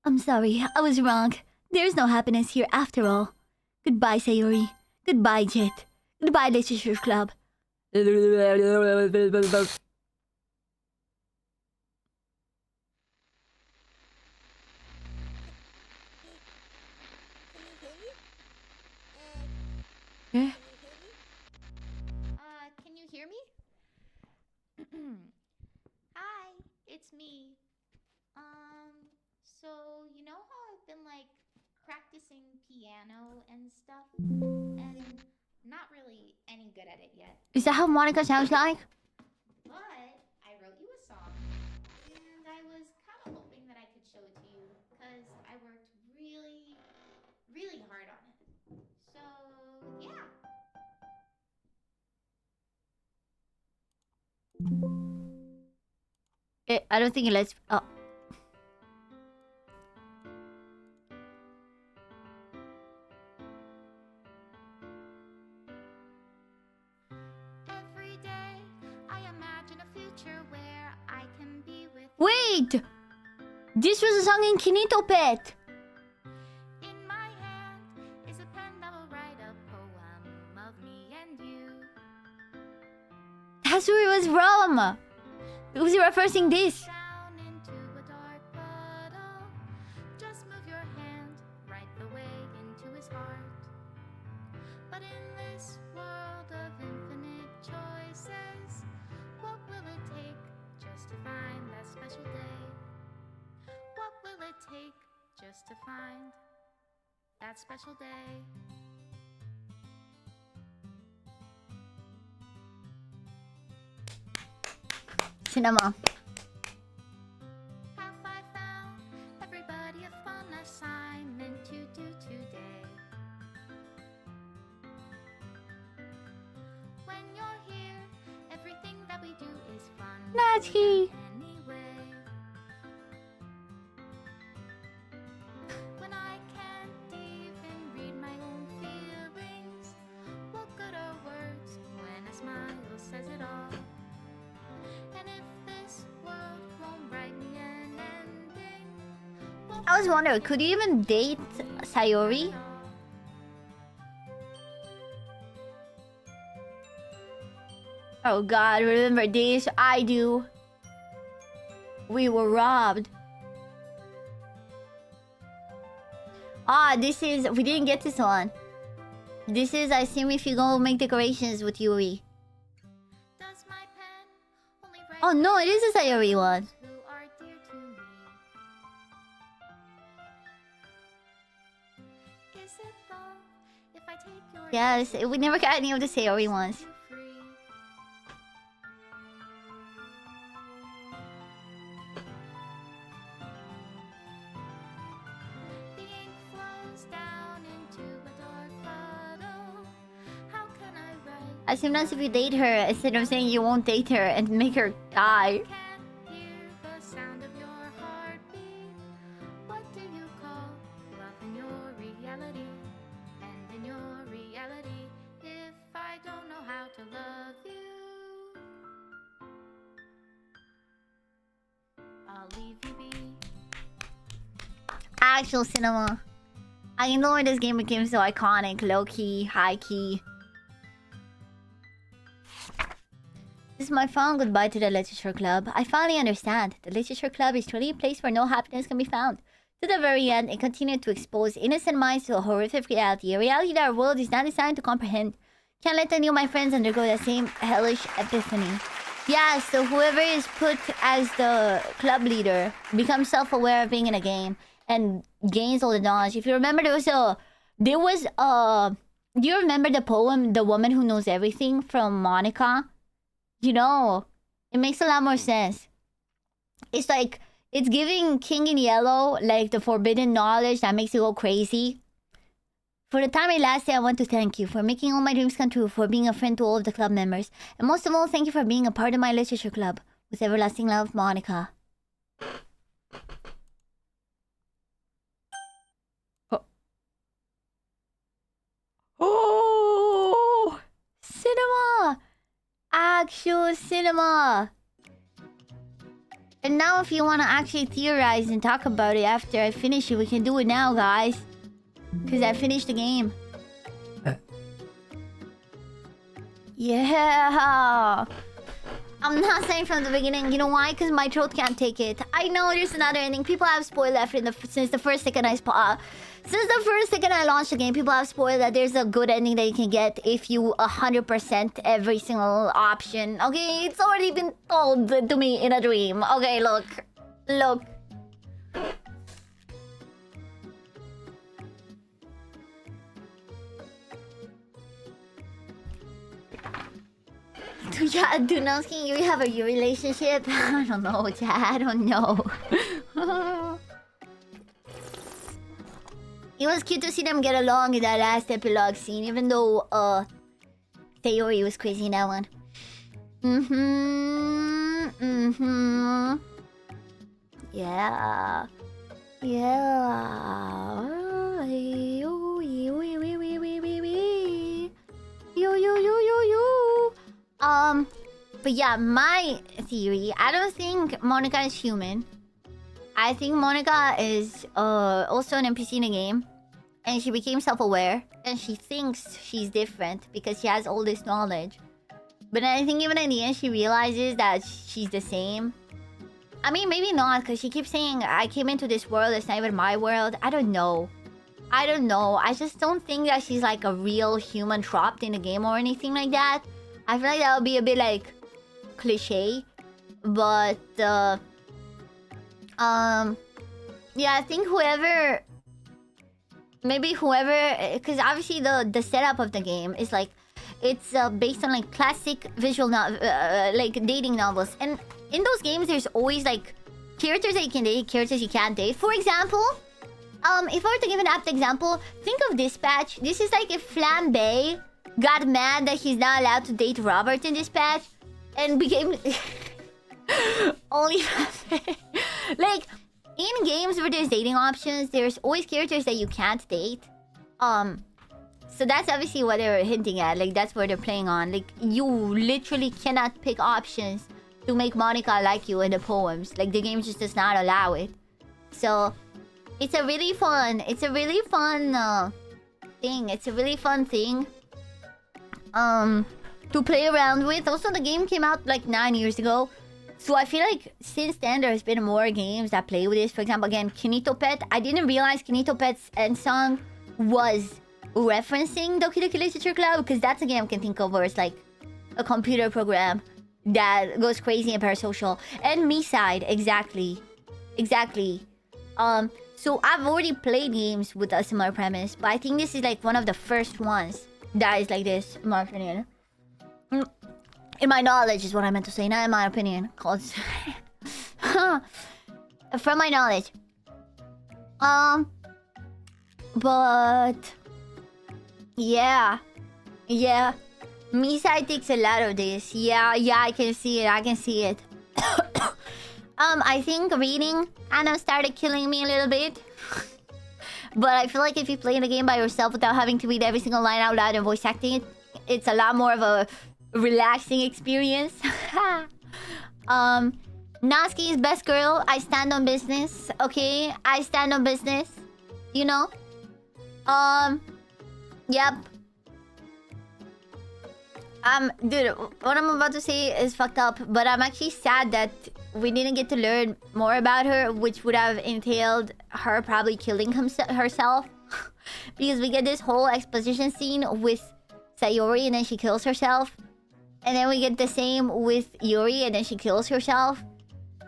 [SPEAKER 3] I'm sorry, I was wrong. There's no happiness here after all. Goodbye, Sayori. Goodbye, Jet. Goodbye, Literature Club. Can you hear me? Hi, it's me. So you know how I've been like practicing piano and stuff, and not really any good at it yet. Is that how Monica sounds like? But I wrote you a song, and I was kind of hoping that I could show it to you because I worked really, really hard on it. So yeah. I don't think it lets. Oh.
[SPEAKER 11] Every day I imagine a future where I can be with.
[SPEAKER 3] Wait! This was a song in Kinito Pet.
[SPEAKER 11] In my hand is a pen that will write a poem of me and you.
[SPEAKER 3] That's where it was from. It was referencing this.
[SPEAKER 11] Down into a dark puddle. Just move your hand right the way into his heart. But in this world of infinite choices, what will it take just to find that special day? What will it take just to find that special day?
[SPEAKER 3] Cinema.
[SPEAKER 11] Have 5
[SPEAKER 3] Natsuki.
[SPEAKER 11] When I can't even read my own feelings, what good are words when a smile says it all? And if this world won't write me an ending,
[SPEAKER 3] I was wondering, could you even date Sayori? Oh god, remember this? I do. We were robbed. Ah, this is... We didn't get this one. This is, I assume, if you go make decorations with Yuri.
[SPEAKER 11] does my pen only write
[SPEAKER 3] Oh no, it is a Sayori one.
[SPEAKER 11] who are dear to me? Is it love if I take your
[SPEAKER 3] Yes, we never got any of the Sayori ones.
[SPEAKER 11] you free? The ink flows down into a dark puddle. How can I write?
[SPEAKER 3] I assume that's if you date her, instead of saying you won't date her and make her die.
[SPEAKER 11] Can't hear the sound of your heartbeat. What do you call love in your reality? And in your reality, if I don't know how to love you, I'll leave you be.
[SPEAKER 3] Actual cinema. I know why this game became so iconic, low-key, high-key. This is my final goodbye to the Literature Club. I finally understand. The Literature Club is truly a place where no happiness can be found. To the very end, it continued to expose innocent minds to a horrific reality. A reality that our world is not designed to comprehend. Can't let any of my friends undergo the same hellish epiphany. Yeah, so whoever is put as the club leader becomes self-aware of being in a game and gains all the knowledge. If you remember, do you remember the poem "The Woman Who Knows Everything" from Monica? You know, it makes a lot more sense. It's like, it's giving King in Yellow like the forbidden knowledge that makes you go crazy. For the time it lasted, I want to thank you for making all my dreams come true, for being a friend to all of the club members, and most of all, thank you for being a part of my literature club. With everlasting love, Monica.
[SPEAKER 10] Oh!
[SPEAKER 3] Cinema! Actual cinema! And now if you want to actually theorize and talk about it after I finish it, we can do it now, guys. Because I finished the game. Yeah! I'm not saying from the beginning. You know why? Because my throat can't take it. I know there's another ending. People have spoiled that since the first second I launched the game. People have spoiled that there's a good ending that you can get if you 100% every single option. Okay, it's already been told to me in a dream. Okay, look. Yeah, Dunowski, you have a relationship? I don't know, Chad. I don't know. It was cute to see them get along in that last epilogue scene, even though, Sayori was crazy in that one. Yeah. But yeah, my theory, I don't think Monica is human. I think Monica is also an NPC in the game. And she became self-aware. And she thinks she's different because she has all this knowledge. But I think even in the end, she realizes that she's the same. I mean, maybe not, because she keeps saying, I came into this world, it's not even my world. I don't know. I just don't think that she's like a real human trapped in the game or anything like that. I feel like that would be a bit like cliche. But yeah, I think whoever, because obviously the setup of the game is like, it's based on like classic visual like dating novels, and in those games there's always like characters that you can date, characters you can't date. For example, if I were to give an apt example, think of Dispatch. This is like if Flambe got mad that he's not allowed to date Robert in Dispatch and became Only like in games where there's dating options, there's always characters that you can't date. So that's obviously what they're hinting at. Like that's what they're playing on. Like you literally cannot pick options to make Monica like you in the poems. Like the game just does not allow it. So it's a really fun thing. It's a really fun thing to play around with. Also, the game came out like 9 years ago. So I feel like since then there's been more games that play with this. For example, again, Kinito Pet. I didn't realize Kinito Pet's end song was referencing Doki Doki Literature Club, because that's a game I can think of where it's like a computer program that goes crazy in parasocial. And Me-Side, exactly. So I've already played games with a similar premise, but I think this is like one of the first ones that is like this, in my opinion. In my knowledge is what I meant to say, not in my opinion. Cause from my knowledge. But yeah. Misai takes a lot of this. Yeah, I can see it. I think reading kind of started killing me a little bit. But I feel like if you play the game by yourself without having to read every single line out loud and voice acting it, it's a lot more of a relaxing experience. Natsuki's best girl. I stand on business. Okay, I stand on business. You know? Yep. Dude, what I'm about to say is fucked up, but I'm actually sad that we didn't get to learn more about her, which would have entailed her probably killing herself. Because we get this whole exposition scene with Sayori and then she kills herself. And then we get the same with Yuri and then she kills herself.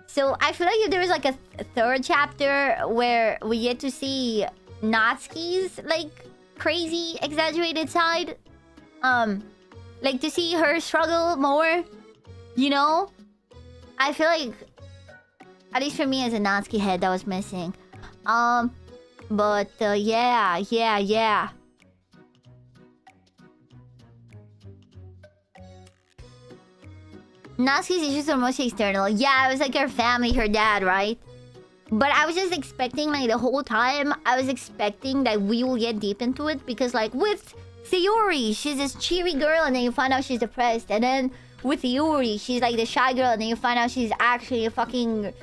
[SPEAKER 3] So I feel like if there was like a third chapter where we get to see Natsuki's like crazy exaggerated side, like to see her struggle more, you know? I feel like, at least for me as a Natsuki head, that was missing. But yeah. Natsuki's issues are mostly external. Yeah, it was like her family, her dad, right? But I was just expecting, like, the whole time, I was expecting that we will get deep into it. Because, like, with Sayori, she's this cheery girl, and then you find out she's depressed. And then with Yuri, she's like the shy girl, and then you find out she's actually a fucking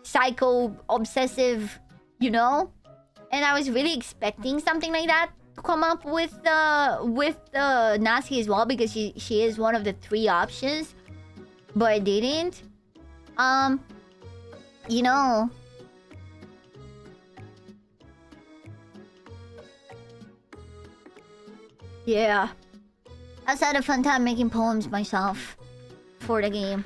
[SPEAKER 3] psycho, obsessive, you know? And I was really expecting something like that to come up with Natsuki as well, because she is one of the 3 options. But it didn't. You know. Yeah. I just had a fun time making poems myself for the game.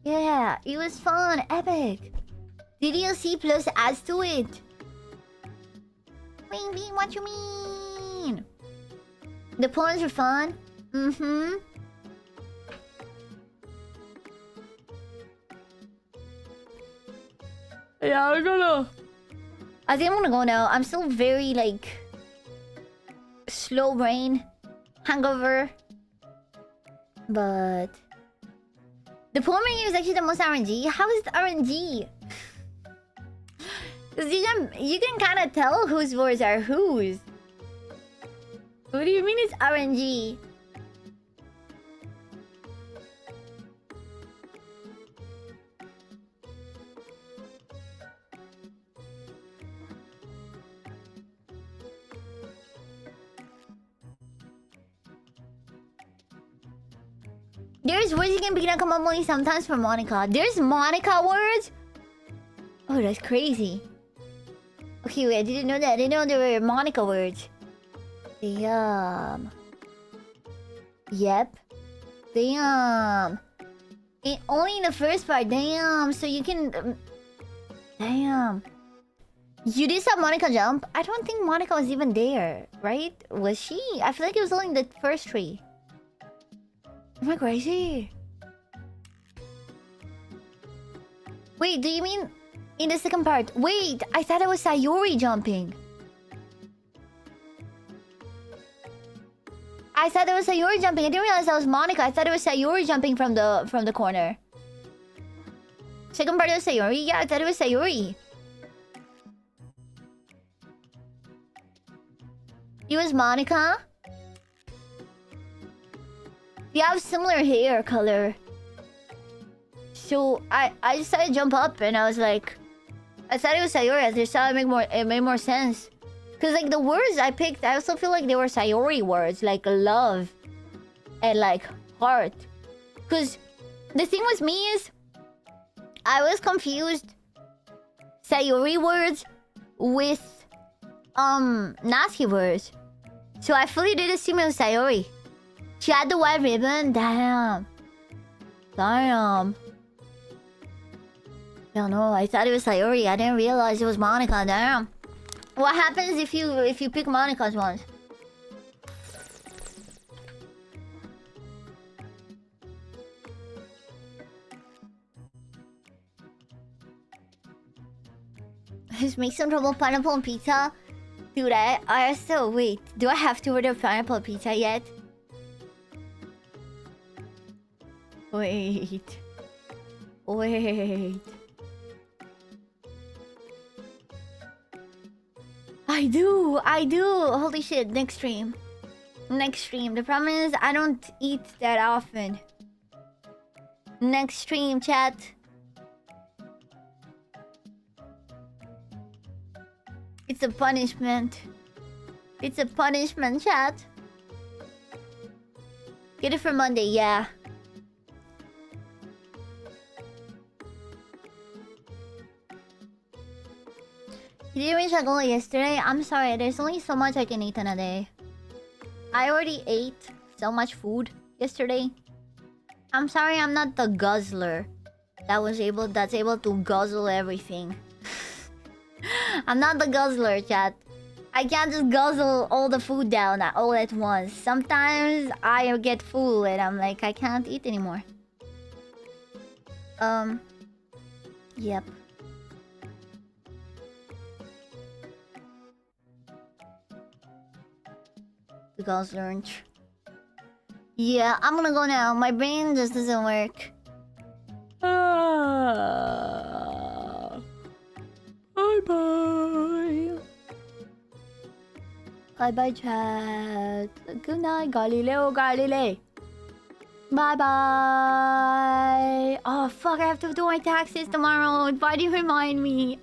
[SPEAKER 3] Yeah, it was fun, epic. The DLC plus adds to it. Maybe what you mean? The poems are fun.
[SPEAKER 10] Yeah,
[SPEAKER 3] I think I'm gonna go now. I'm still very, like, slow brain, hangover. But the poem reading is actually the most RNG. How is it RNG? Because you can kind of tell whose words are whose. What do you mean it's RNG? There's words you can begin to come up only sometimes for Monica. There's Monica words? Oh, that's crazy. Okay, wait, I didn't know that. I didn't know there were Monica words. Damn. Yep. Damn. Only in the first part. Damn. So you can... damn. You did some Monica jump? I don't think Monica was even there, right? Was she? I feel like it was only in the first 3. Am I crazy? Wait, do you mean in the second part? Wait, I thought it was Sayori jumping. I thought it was Sayori jumping. I didn't realize that was Monica. I thought it was Sayori jumping from the corner. Second part was Sayori? Yeah, I thought it was Sayori. It was Monica? You have similar hair color. So I decided to jump up and I was like, I thought it was Sayori. I just thought it made more sense. Cause like the words I picked, I also feel like they were Sayori words, like love and like heart. Cause the thing with me is I was confused Sayori words with Natsuki words. So I fully did assume it was Sayori. She had the white ribbon. Damn. Damn. I don't know. I thought it was Sayori. I didn't realize it was Monica. Damn. What happens if you pick Monica's ones? Just make some trouble pineapple and pizza. Dude, I still wait. Do I have to order pineapple pizza yet? Wait. I do. Holy shit, next stream. The problem is I don't eat that often. Next stream, chat. It's a punishment. It's a punishment, chat. Get it for Monday, yeah. You didn't reach that goal yesterday? I'm sorry, there's only so much I can eat in a day. I already ate so much food yesterday. I'm sorry I'm not the guzzler that's able to guzzle everything. I'm not the guzzler, chat. I can't just guzzle all the food down all at once. Sometimes I get full and I'm like, I can't eat anymore. Yep. The guzzler. Yeah, I'm gonna go now. My brain just doesn't work. Bye-bye. Bye-bye, chat. Good night, Galileo Galilei. Bye-bye. Oh, fuck, I have to do my taxes tomorrow. Why do you remind me?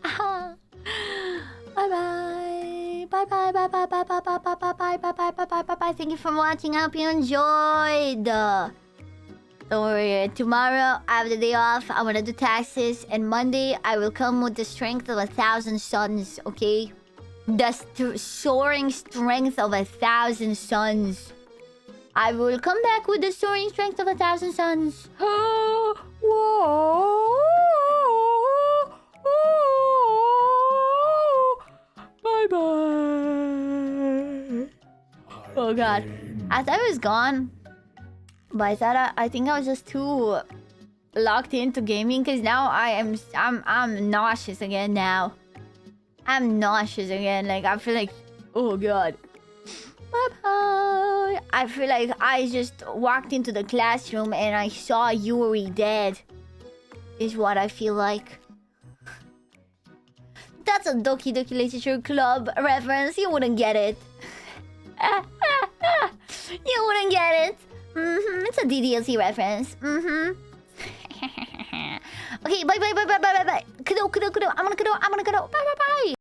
[SPEAKER 3] Bye-bye. Bye-bye, bye-bye, bye-bye, bye-bye, bye-bye, bye-bye, bye-bye, bye-bye. Thank you for watching. I hope you enjoyed. Don't worry, tomorrow I have the day off. I'm gonna do taxes, and Monday I will come with the strength of 1,000 suns, okay? The soaring strength of 1,000 suns. I will come back with the soaring strength of 1,000 suns. Bye-bye. Oh god. I thought it was gone. But I think I was just too locked into gaming because now I'm nauseous again now. I'm nauseous again. Like I feel like, oh god. Bye bye. I feel like I just walked into the classroom and I saw Yuri dead. Is what I feel like. That's a Doki Doki Literature Club reference. You wouldn't get it. You wouldn't get it. It's a DDLC reference. Okay, bye bye bye bye bye bye bye. Kudo. I'm gonna kudo. Bye bye bye.